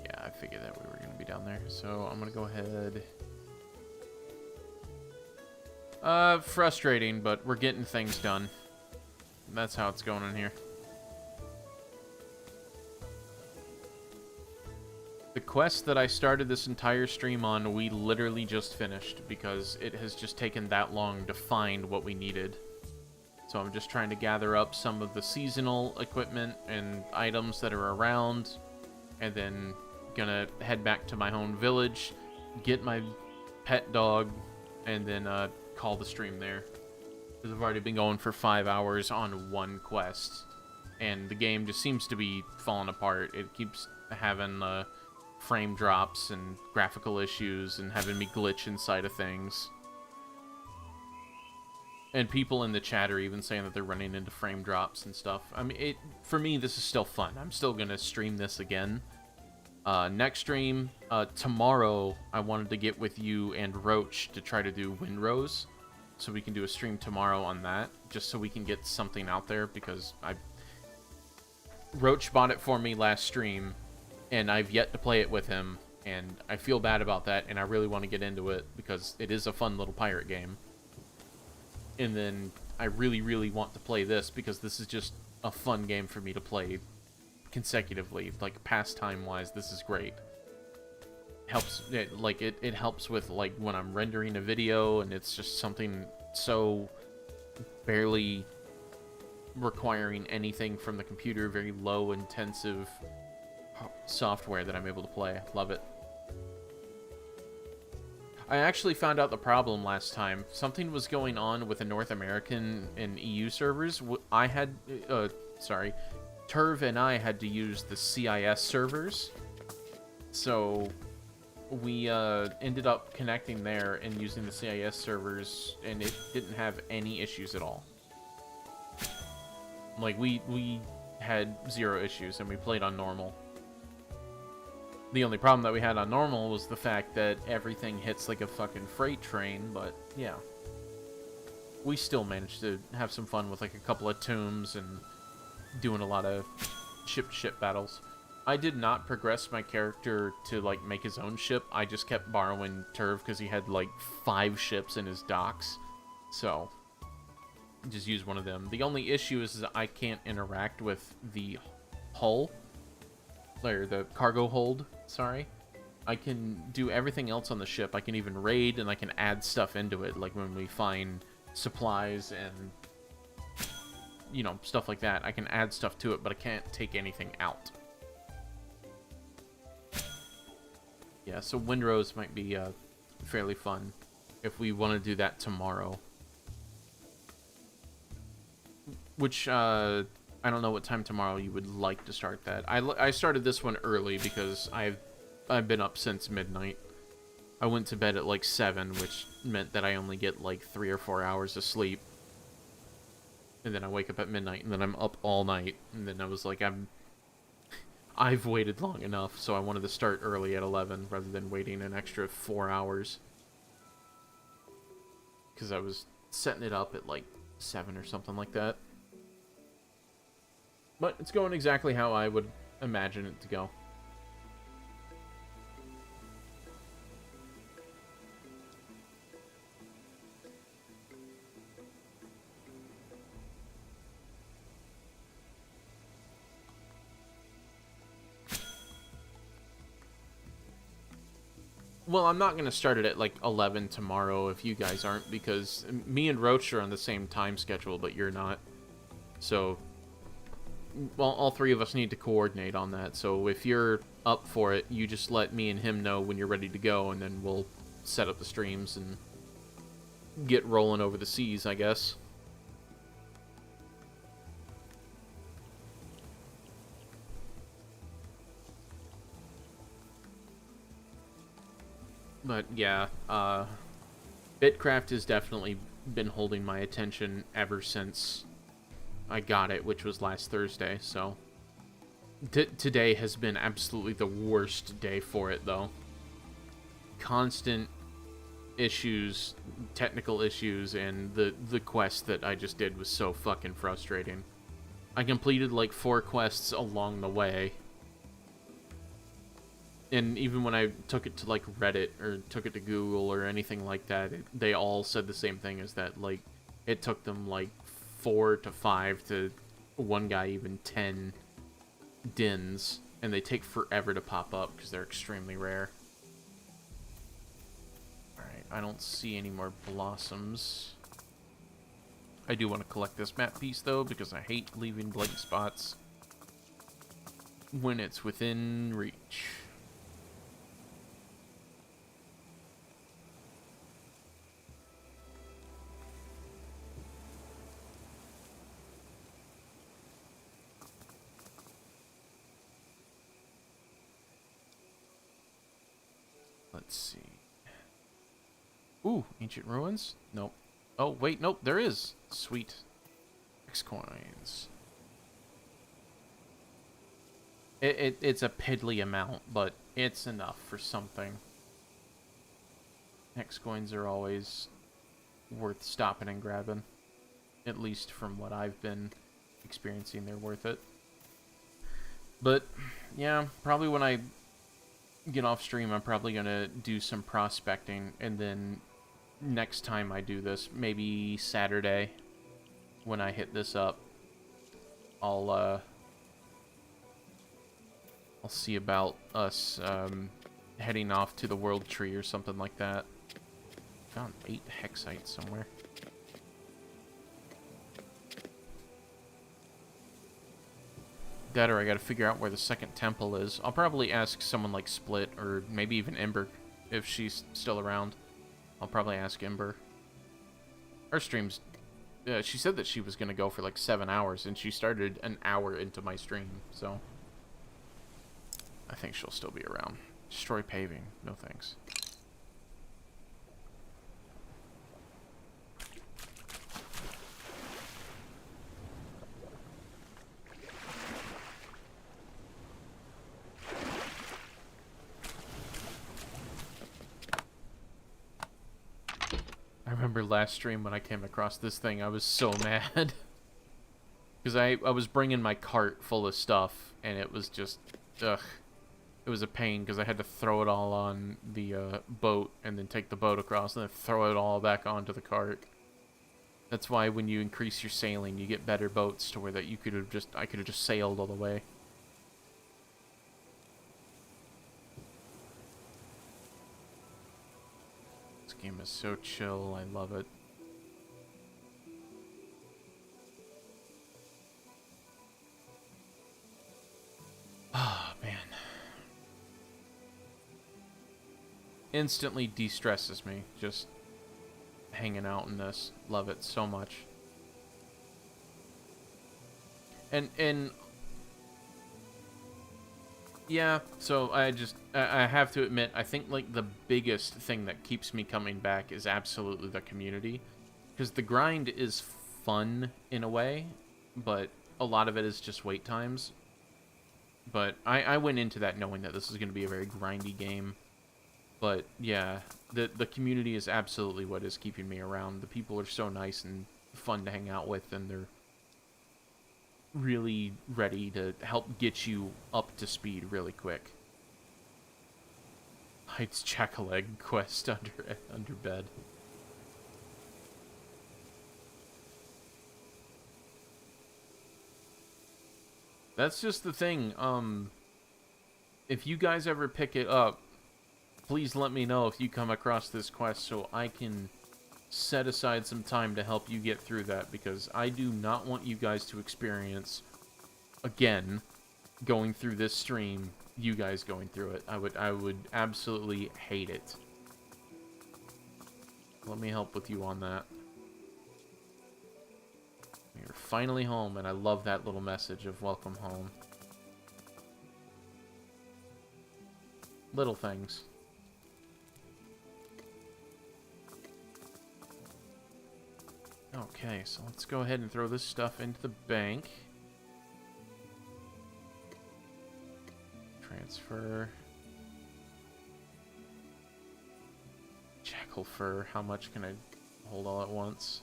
Yeah, I figured that we were gonna be down there. So I'm gonna go ahead. Frustrating, but we're getting things done. That's how it's going in here. The quest that I started this entire stream on, we literally just finished because it has just taken that long to find what we needed. So I'm just trying to gather up some of the seasonal equipment and items that are around, and then gonna head back to my own village, get my pet dog, and then call the stream there. Because I've already been going for 5 hours on one quest, and the game just seems to be falling apart. It keeps having frame drops and graphical issues and having me glitch inside of things. And people in the chat are even saying that they're running into frame drops and stuff. I mean, for me, this is still fun. I'm still going to stream this again. Next stream, tomorrow, I wanted to get with you and Roach to try to do Windrose. So we can do a stream tomorrow on that, just so we can get something out there, because Roach bought it for me last stream, and I've yet to play it with him, and I feel bad about that, and I really want to get into it, because it is a fun little pirate game. And then I really, really want to play this, because this is just a fun game for me to play consecutively. Like, pastime-wise, this is great. It helps with, like, when I'm rendering a video, and it's just something so barely requiring anything from the computer, very low intensive software that I'm able to play. Love it. I actually found out the problem last time. Something was going on with the North American and EU servers. Turv and I had to use the CIS servers. So we ended up connecting there and using the CIS servers, and it didn't have any issues at all. Like, we had 0 issues, and we played on normal. The only problem that we had on normal was the fact that everything hits like a fucking freight train, but yeah. We still managed to have some fun with like a couple of tombs and doing a lot of ship-to-ship battles. I did not progress my character to like make his own ship. I just kept borrowing Turv because he had like 5 ships in his docks. So, just use one of them. The only issue is that I can't interact with the hull. Or the cargo hold, sorry. I can do everything else on the ship. I can even raid, and I can add stuff into it, like when we find supplies and, you know, stuff like that. I can add stuff to it, but I can't take anything out. Yeah, so Windrose might be fairly fun if we want to do that tomorrow. Which, I don't know what time tomorrow you would like to start that. I started this one early because I've been up since midnight. I went to bed at like 7, which meant that I only get like 3 or 4 hours of sleep. And then I wake up at midnight, and then I'm up all night. And then I was like, I've waited long enough, so I wanted to start early at 11 rather than waiting an extra 4 hours. Because I was setting it up at like 7 or something like that. But it's going exactly how I would imagine it to go. Well, I'm not going to start it at like 11 tomorrow if you guys aren't, because me and Roach are on the same time schedule, but you're not. So, well, all 3 of us need to coordinate on that. So if you're up for it, you just let me and him know when you're ready to go, and then we'll set up the streams and get rolling over the seas, I guess. But yeah, Bitcraft has definitely been holding my attention ever since I got it, which was last Thursday, so today has been absolutely the worst day for it, though. Constant issues, technical issues, and the quest that I just did was so fucking frustrating. I completed like 4 quests along the way, and even when I took it to like Reddit or took it to Google or anything like that, they all said the same thing, is that like it took them like 4 to 5 to one guy even 10 dins, and they take forever to pop up because they're extremely rare. Alright, I don't see any more blossoms. I do want to collect this map piece though, because I hate leaving blank spots when it's within reach. Let's see. Ooh, ancient ruins? Nope. Oh, wait, nope, there is. Sweet. X coins. It's a piddly amount, but it's enough for something. X coins are always worth stopping and grabbing. At least from what I've been experiencing, they're worth it. But, yeah, probably when I get off stream, I'm probably going to do some prospecting, and then next time I do this, maybe Saturday, when I hit this up, I'll see about us heading off to the World Tree or something like that. Found 8 hexite somewhere. That, or I gotta figure out where the second temple is. I'll probably ask someone like Split, or maybe even Ember, if she's still around. I'll probably ask Ember. Her streams, she said that she was gonna go for like 7 hours, and she started an hour into my stream, so I think she'll still be around. Destroy paving. No thanks. I remember last stream when I came across this thing, I was so mad. Because I was bringing my cart full of stuff, and it was just, ugh. It was a pain, because I had to throw it all on the boat, and then take the boat across, and then throw it all back onto the cart. That's why when you increase your sailing, you get better boats, to where that you could have just, I could have just sailed all the way. This game is so chill, I love it. Ah, man. Instantly de-stresses me, just hanging out in this. Love it so much. And yeah, so I have to admit, I think like the biggest thing that keeps me coming back is absolutely the community, because the grind is fun in a way, but a lot of it is just wait times. But I went into that knowing that this is going to be a very grindy game. But yeah, the community is absolutely what is keeping me around. The people are so nice and fun to hang out with, and they're really ready to help get you up to speed really quick. Hides Jack-a-leg quest under bed. That's just the thing. If you guys ever pick it up, please let me know if you come across this quest so I can set aside some time to help you get through that, because I do not want you guys to experience, again, going through this stream, you guys going through it. I would absolutely hate it. Let me help with you on that. You're finally home, and I love that little message of welcome home. Little things. Okay, so let's go ahead and throw this stuff into the bank. Transfer. Jackal fur. How much can I hold all at once?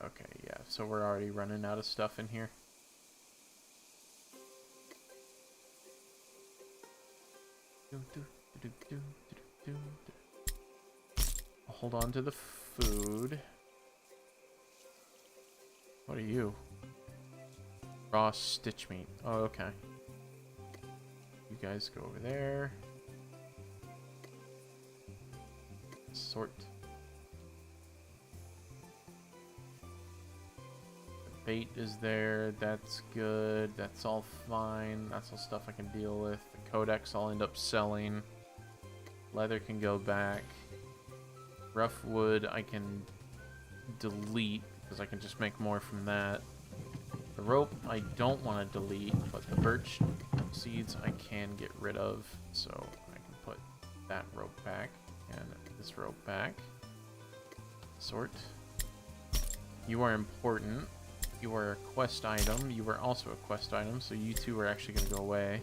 Okay, yeah, so we're already running out of stuff in here. I'll hold on to the food. What are you? Raw stitch meat. Oh, okay. You guys go over there. Sort. Bait is there, that's good, that's all fine, that's all stuff I can deal with. The codex I'll end up selling. Leather can go back. Rough wood I can delete, because I can just make more from that. The rope I don't want to delete, but the birch seeds I can get rid of, so I can put that rope back and this rope back. Sort. You are important. You are a quest item. You are also a quest item, so you two are actually going to go away.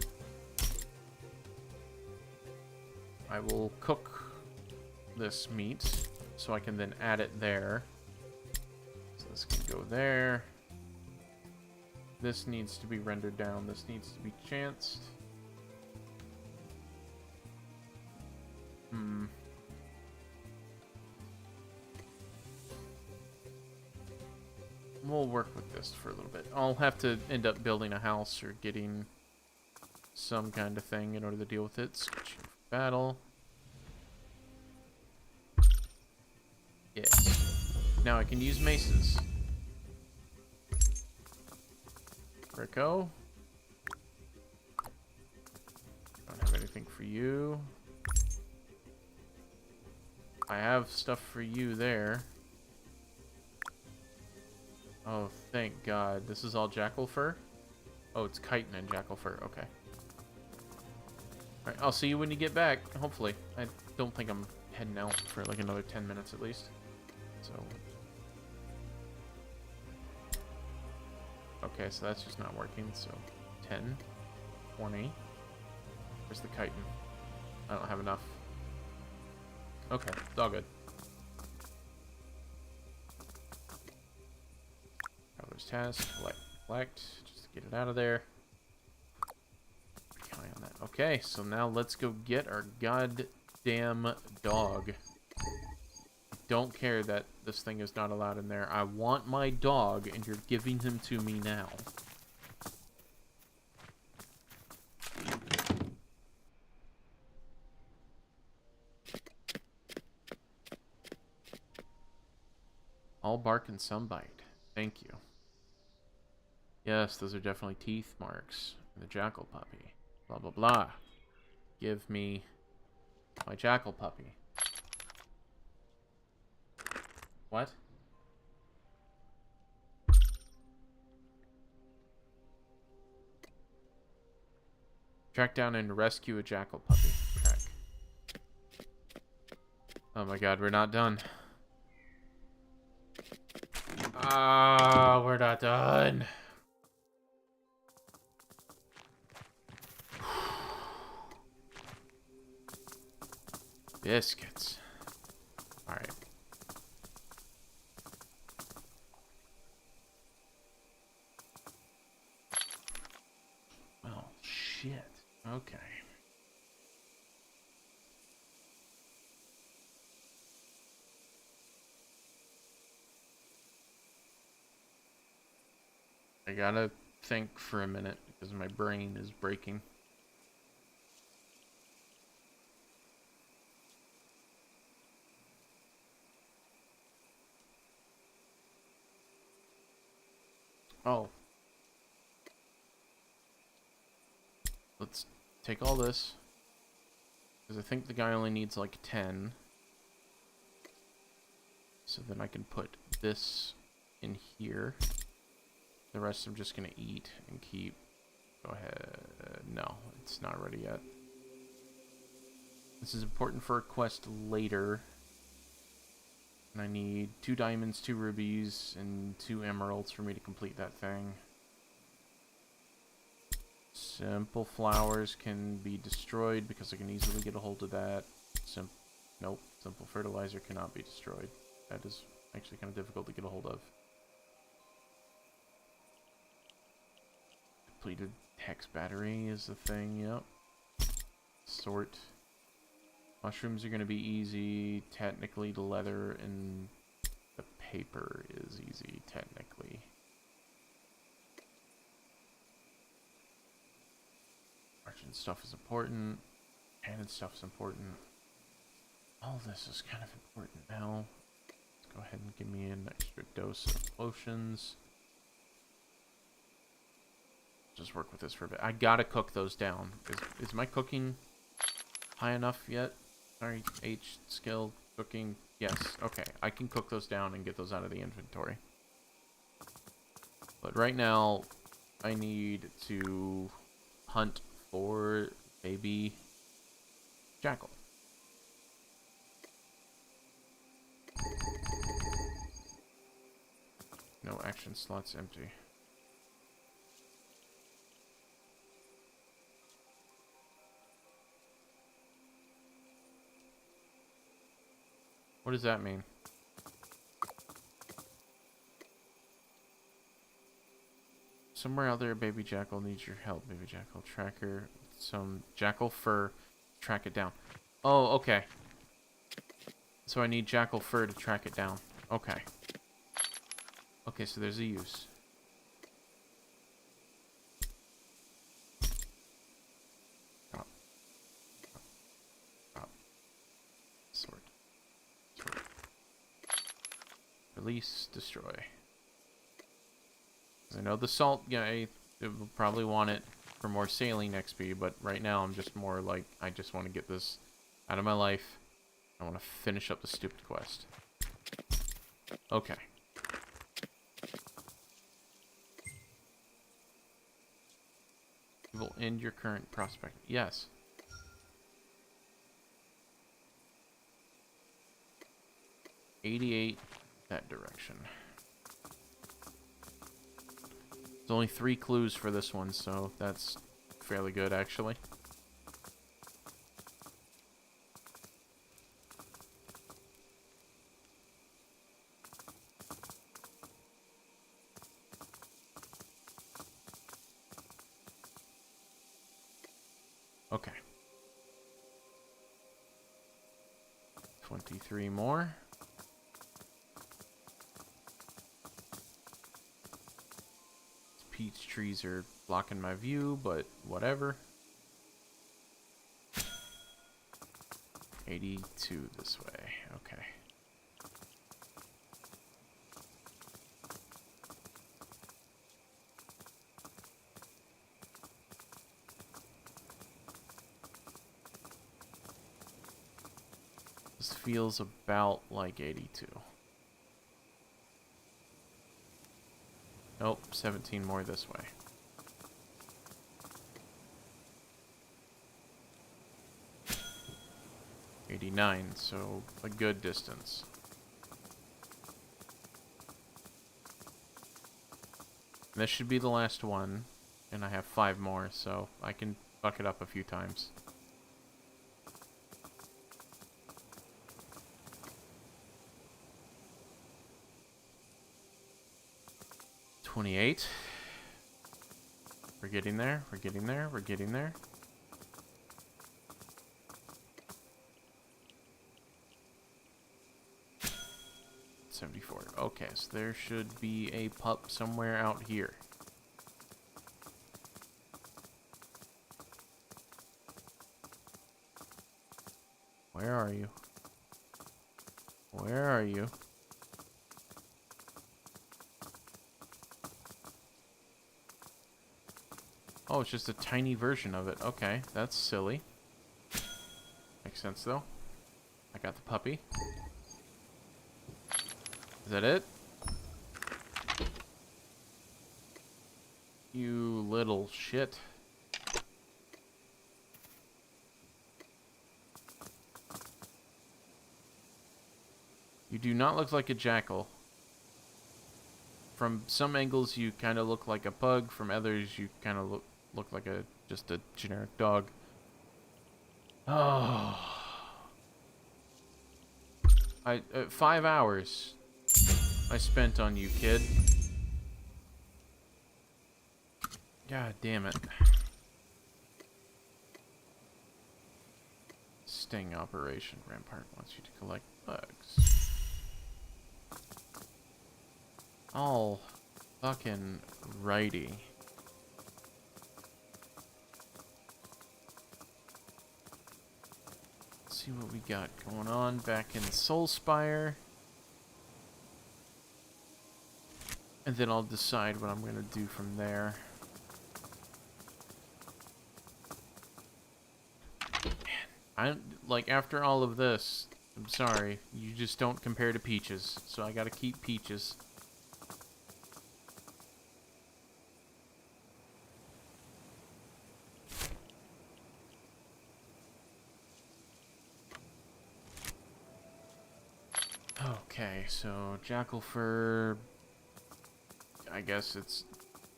I will cook this meat, so I can then add it there. So this can go there. This needs to be rendered down. This needs to be chanced. We'll work with this for a little bit. I'll have to end up building a house or getting some kind of thing in order to deal with it. Sketching for battle. Yes. Now I can use maces. Rico. Don't have anything for you. I have stuff for you there. Oh, thank God. This is all jackal fur? Oh, it's chitin and jackal fur. Okay. Alright, I'll see you when you get back, hopefully. I don't think I'm heading out for like another 10 minutes at least. So... okay, so that's just not working. So 10, 20. Where's the chitin? I don't have enough. Okay, it's all good. Brother's task, collect, just to get it out of there. Pretty high on that. Okay, so now let's go get our goddamn dog. Don't care that this thing is not allowed in there. I want my dog, and you're giving him to me now. All bark and some bite. Thank you. Yes, those are definitely teeth marks. The jackal puppy. Blah, blah, blah. Give me my jackal puppy. What? Track down and rescue a jackal puppy. Track. Oh my God, we're not done. Ah, we're not done. Biscuits. Alright. Oh, shit. Okay. I gotta think for a minute because my brain is breaking. Oh. Let's take all this. Because I think the guy only needs like 10. So then I can put this in here. The rest I'm just going to eat and keep. Go ahead. No, it's not ready yet. This is important for a quest later. And I need 2 diamonds, 2 rubies, and 2 emeralds for me to complete that thing. Simple flowers can be destroyed because I can easily get a hold of that. Nope. Simple fertilizer cannot be destroyed. That is actually kind of difficult to get a hold of. Depleted hex battery is the thing, yep. Sort. Mushrooms are going to be easy. Technically, the leather and the paper is easy, technically. Merchant stuff is important. Cannon stuff is important. All this is kind of important now. Let's go ahead and give me an extra dose of potions. Just work with this for a bit. I gotta cook those down. Is my cooking high enough yet? Sorry, H skill cooking. Yes. Okay, I can cook those down and get those out of the inventory. But right now, I need to hunt for baby jackal. No action slots empty. What does that mean? Somewhere out there, baby jackal needs your help. Baby jackal tracker. Some jackal fur. Track it down. Oh, okay. So I need jackal fur to track it down. Okay. Okay, so there's a use. Drop. Drop. Drop. Sort. Sort. Release. Destroy. I know the salt guy will probably want it for more sailing XP, but right now I'm just more like, I just want to get this out of my life. I want to finish up the stupid quest. Okay. You will end your current prospect. Yes. $88 that direction. There's only 3 clues for this one, so that's fairly good, actually. Okay. 23 more. Peach trees are blocking my view, but whatever. 82 this way. Okay. This feels about like 82. Nope, 17 more this way. $89, so a good distance. And this should be the last one, and I have 5 more, so I can buck it up a few times. $28. We're getting there, we're getting there, we're getting there. $74. Okay, so there should be a pup somewhere out here. Where are you? Where are you? Oh, it's just a tiny version of it. Okay, that's silly. Makes sense, though. I got the puppy. Is that it? You little shit. You do not look like a jackal. From some angles, you kind of look like a pug. From others, you kind of look like just a generic dog. Oh. 5 hours I spent on you, kid. God damn it. Sting operation. Rampart wants you to collect bugs. All fucking righty. Let's see what we got going on back in Soulspire. And then I'll decide what I'm gonna do from there. Man, like, after all of this, I'm sorry, you just don't compare to Peaches, so I gotta keep Peaches. Okay, so jackal fur. I guess it's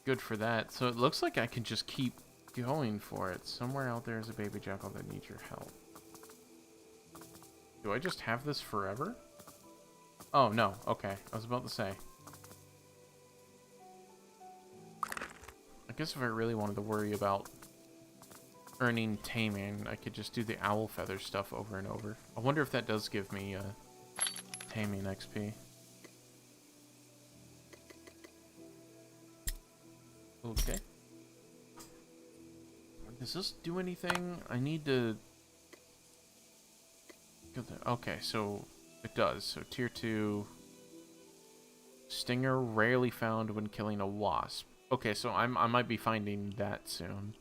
good for that. So it looks like I can just keep going for it. Somewhere out there is a baby jackal that needs your help. Do I just have this forever? Oh, no. Okay. I was about to say. I guess if I really wanted to worry about earning taming, I could just do the owl feather stuff over and over. I wonder if that does give me taming XP. Okay. Does this do anything? I need to... Okay, so it does. So tier 2... Stinger rarely found when killing a wasp. Okay, so I might be finding that soon.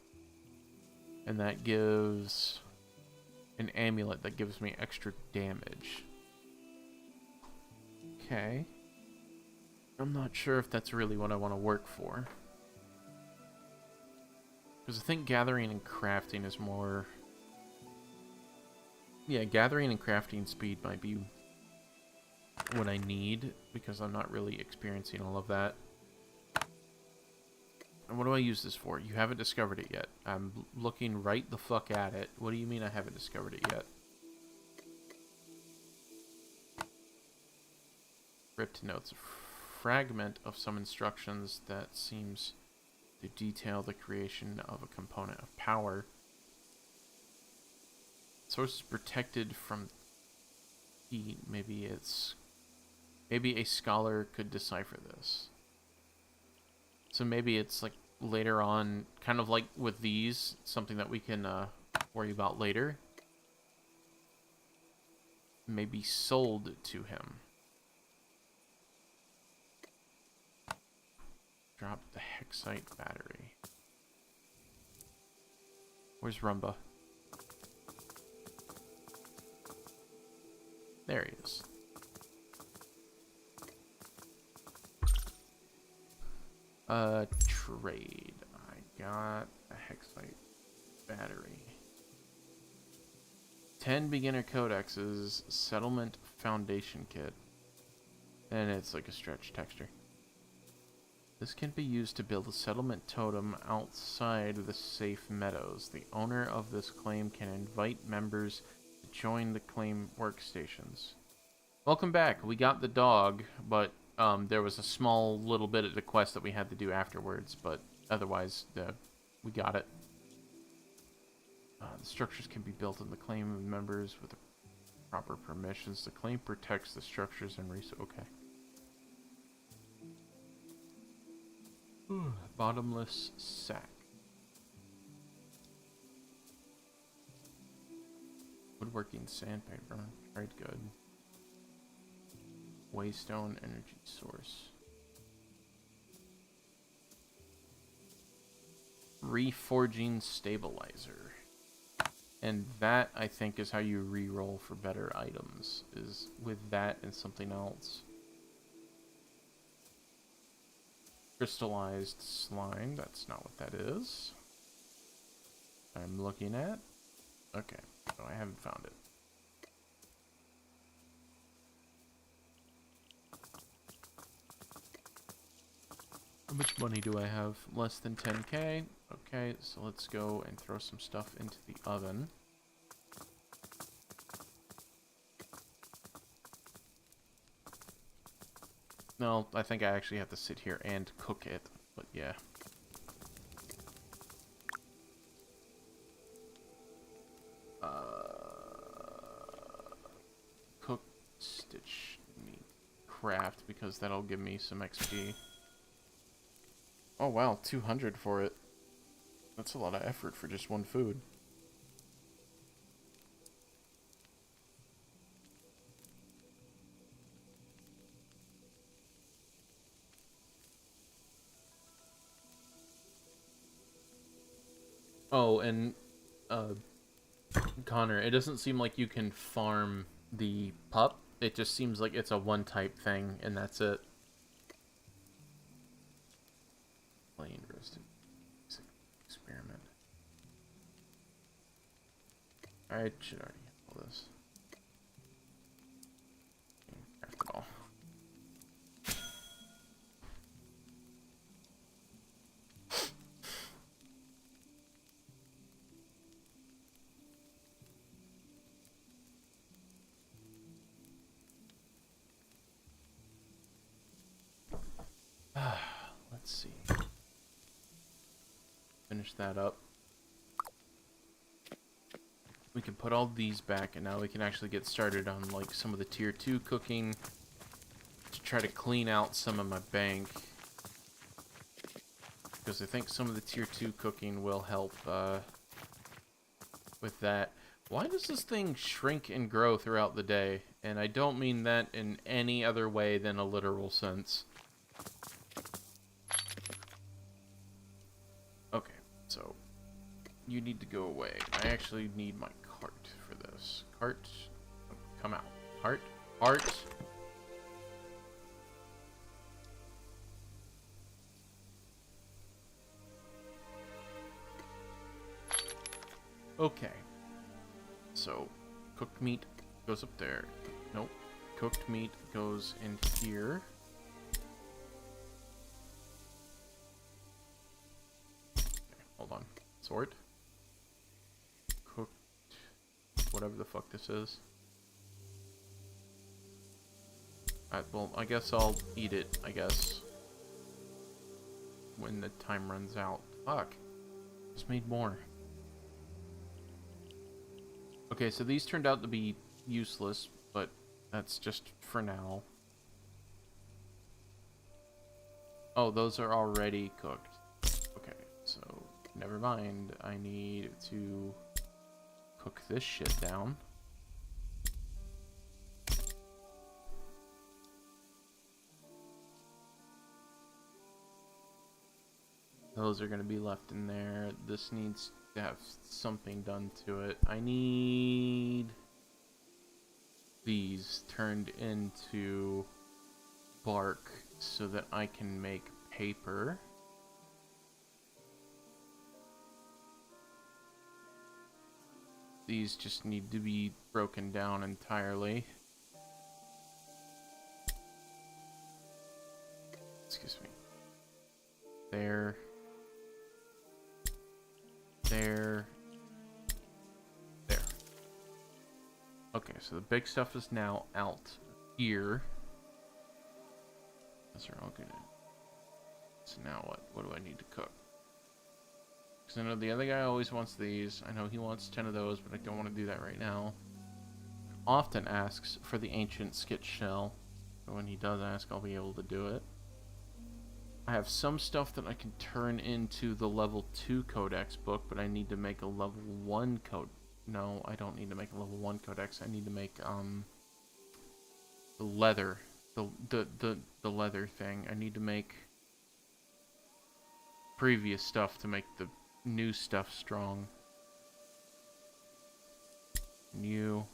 And that gives an amulet that gives me extra damage. Okay. I'm not sure if that's really what I want to work for. Because I think gathering and crafting is more... Yeah, gathering and crafting speed might be what I need, because I'm not really experiencing all of that. And what do I use this for? You haven't discovered it yet. I'm looking right the fuck at it. What do you mean I haven't discovered it yet? Ripped notes. A fragment of some instructions that seems to detail the creation of a component of power. Source is protected from heat. Maybe a scholar could decipher this. So maybe it's like later on, kind of like with these, something that we can worry about later. Maybe sold to him. Drop the hexite battery. Where's Rumba? There he is. Trade. I got a hexite battery. 10 beginner codexes, settlement foundation kit. And it's like a stretch texture. This can be used to build a settlement totem outside the safe meadows. The owner of this claim can invite members to join the claim workstations. Welcome back. We got the dog, but there was a small little bit of the quest that we had to do afterwards, but otherwise, we got it. The structures can be built in the claim of members with the proper permissions. The claim protects the structures and okay. Bottomless sack. Woodworking sandpaper. Right, good. Waystone energy source. Reforging stabilizer. And that, I think, is how you re-roll for better items. Is with that and something else. Crystallized slime. That's not what that is. I'm looking at. Okay. So I haven't found it. How much money do I have? Less than 10k. Okay, so let's go and throw some stuff into the oven. No, I think I actually have to sit here and cook it, but yeah. Cook, stitch, meat, craft, because that'll give me some XP. Oh wow, 200 for it. That's a lot of effort for just one food. Oh, and Connor, it doesn't seem like you can farm the pup. It just seems like it's a one-type thing, and that's it. Plain roasted experiment. I should already handle this. finish that up. We can put all these back, and now we can actually get started on like some of the tier 2 cooking to try to clean out some of my bank, because I think some of the tier 2 cooking will help with that. Why does this thing shrink and grow throughout the day? And I don't mean that in any other way than a literal sense. Okay, so you need to go away. I actually need my cart for this. Cart, come out. Cart, cart. Okay. So, cooked meat goes up there. Nope. Cooked meat goes in here. Okay, hold on. Sort. Cooked. Whatever the fuck this is. Well, I guess I'll eat it, I guess. When the time runs out. Fuck. Just made more. Okay, so these turned out to be useless, but that's just for now. Oh, those are already cooked. Okay, so never mind. I need to cook this shit down. Those are going to be left in there. This needs to have something done to it. I need these turned into bark so that I can make paper. These just need to be broken down entirely. Excuse me. There. There. There. Okay, so the big stuff is now out here. Those are all good. So now what? What do I need to cook? Because I know the other guy always wants these. I know he wants 10 of those, but I don't want to do that right now. Often asks for the ancient skit shell. But when he does ask, I'll be able to do it. I have some stuff that I can turn into the level 2 codex book, but I need to make a level 1 code. No, I don't need to make a level 1 codex. I need to make the leather, the leather thing. I need to make previous stuff to make the new stuff strong. New.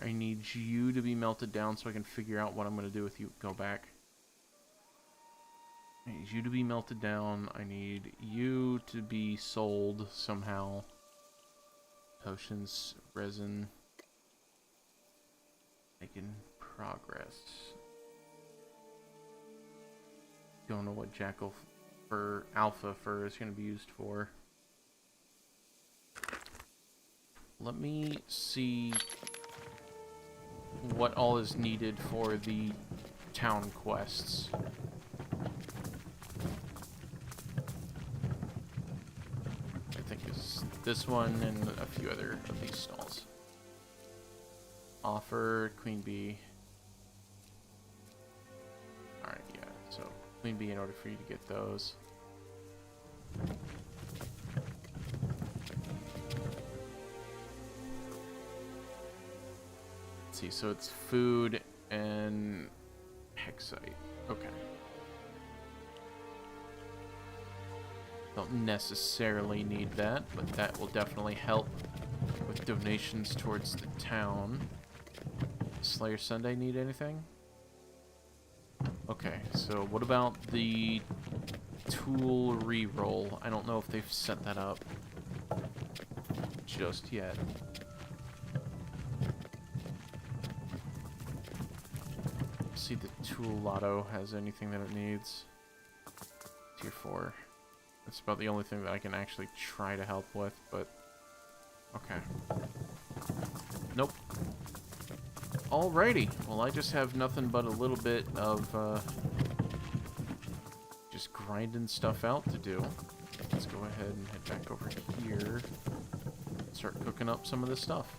I need you to be melted down so I can figure out what I'm going to do with you. Go back. I need you to be melted down. I need you to be sold somehow. Potions, resin. Making progress. Don't know what jackal fur, alpha fur is going to be used for. Let me see what all is needed for the town quests. I think it's this one and a few other of these stalls. Offer queen bee. Alright, yeah, so queen bee in order for you to get those. Let's see, so it's food and hexite. Okay. Don't necessarily need that, but that will definitely help with donations towards the town. Slayer Sunday need anything? Okay, so what about the tool reroll? I don't know if they've set that up just yet. See the tool lotto has anything that it needs. Tier 4. That's about the only thing that I can actually try to help with, but okay. Nope. Alrighty. Well, I just have nothing but a little bit of just grinding stuff out to do. let's go ahead and head back over here. Start cooking up some of this stuff.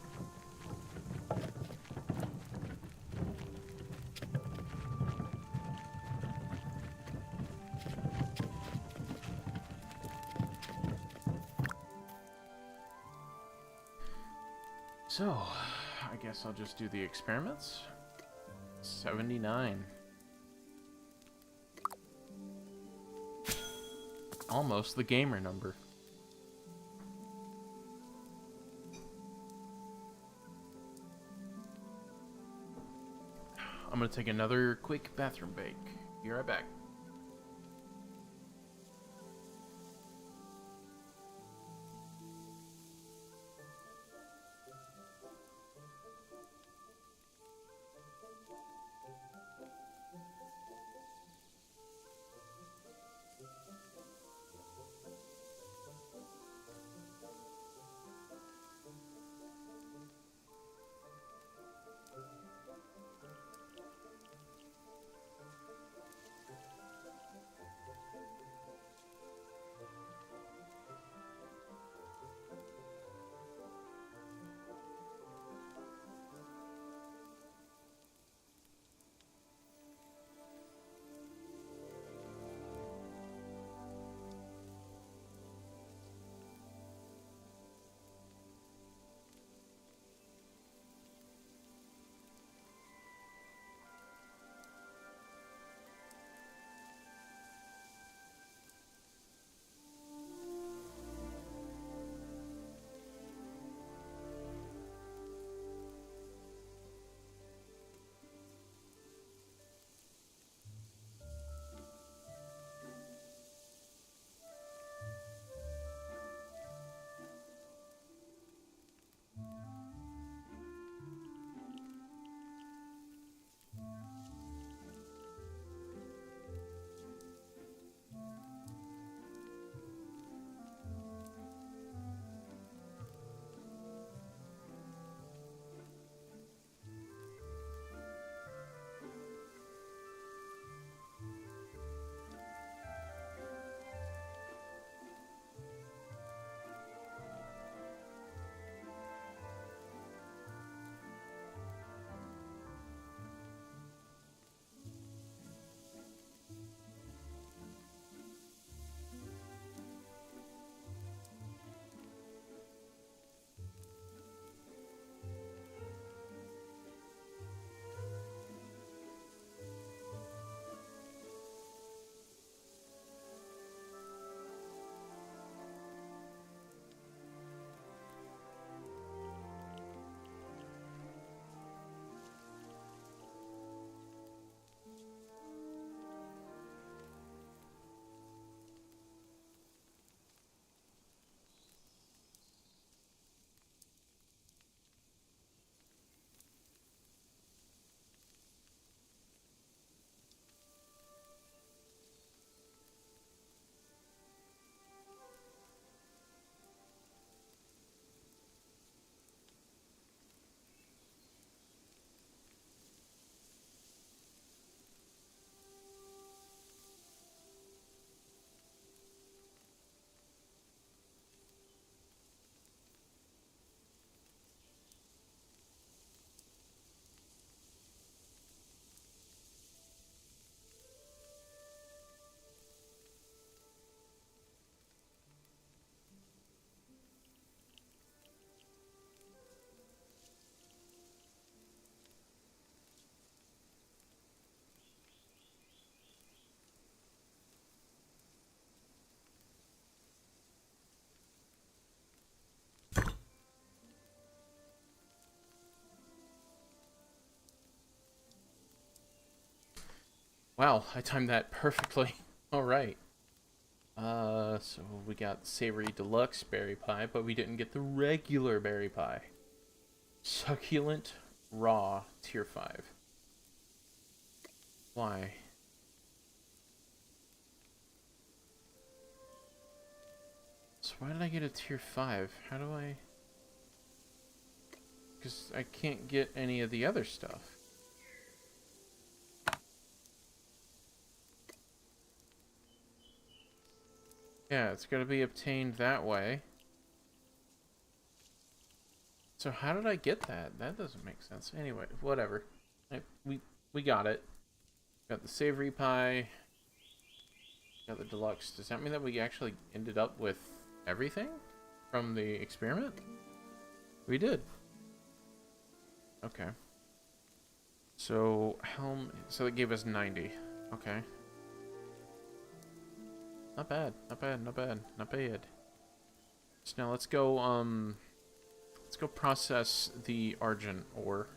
So, I guess I'll just do the experiments. 79. Almost the gamer number. I'm gonna take another quick bathroom break. Be right back. Wow, I timed that perfectly. Alright. So we got savory deluxe berry pie, but we didn't get the regular berry pie. Succulent raw tier 5. Why? So why did I get a tier 5? How do I... Because I can't get any of the other stuff. Yeah, it's got to be obtained that way. So how did I get that? That doesn't make sense. Anyway, whatever. We got it. Got the savory pie. Got the deluxe. Does that mean that we actually ended up with everything from the experiment? We did. Okay. So so that gave us 90. Okay. Not bad. Not bad. Not bad. Not bad. So now let's go process the Argent ore.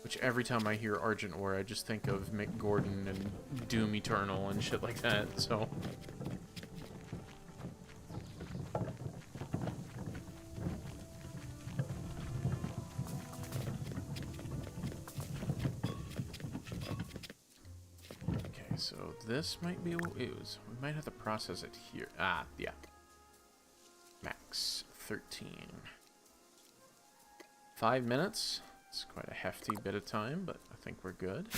Which every time I hear Argent ore, I just think of Mick Gordon and Doom Eternal and shit like that, so... Okay, so this might be what it was. We might have to process it here. Ah, yeah. Max 13. 5 minutes. It's quite a hefty bit of time, but I think we're good.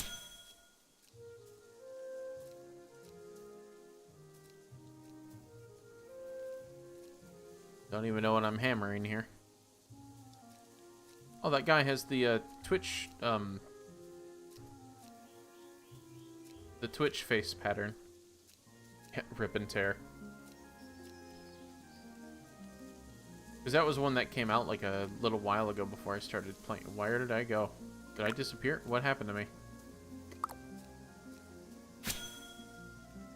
Don't even know what I'm hammering here. Oh, that guy has the Twitch, the Twitch face pattern. Rip and tear. Because that was one that came out like a little while ago before I started playing. Where did I go? Did I disappear? What happened to me?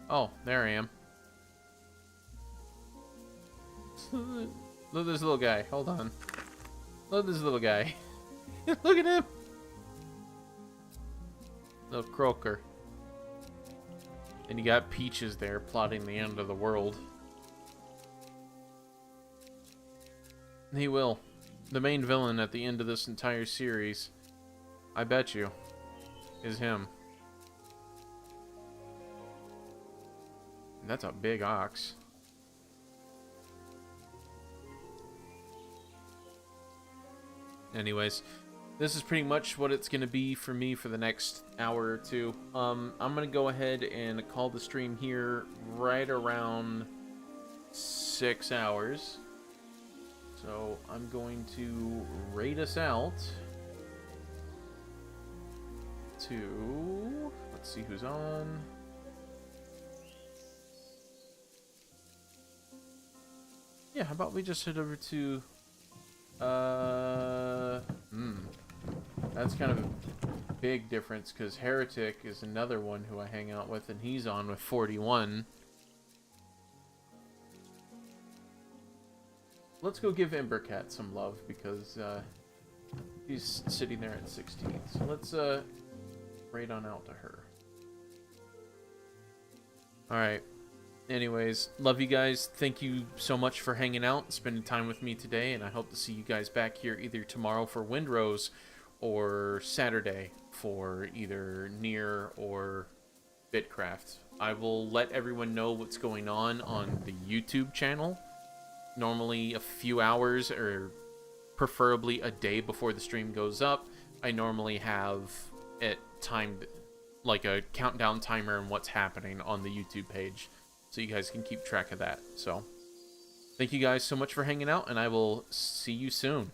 Oh, there I am. Look at this little guy. Hold on. Look at this little guy. Look at him. Little croaker. And you got Peaches there plotting the end of the world. He will. The main villain at the end of this entire series, I bet you, is him. And that's a big ox. Anyways, this is pretty much what it's going to be for me for the next hour or two. I'm going to go ahead and call the stream here right around 6 hours. So I'm going to rate us out to, let's see who's on. Yeah, how about we just head over to, that's kind of a big difference because Heretic is another one who I hang out with and he's on with 41. Let's go give Embercat some love because he's sitting there at 16. So let's raid on out to her. Alright. Anyways, love you guys. Thank you so much for hanging out, spending time with me today, and I hope to see you guys back here either tomorrow for Windrose or Saturday for either Nier or Bitcraft. I will let everyone know what's going on the YouTube channel. Normally a few hours or preferably a day before the stream goes up, I normally have it timed like a countdown timer and what's happening on the YouTube page so you guys can keep track of that. So thank you guys so much for hanging out and I will see you soon.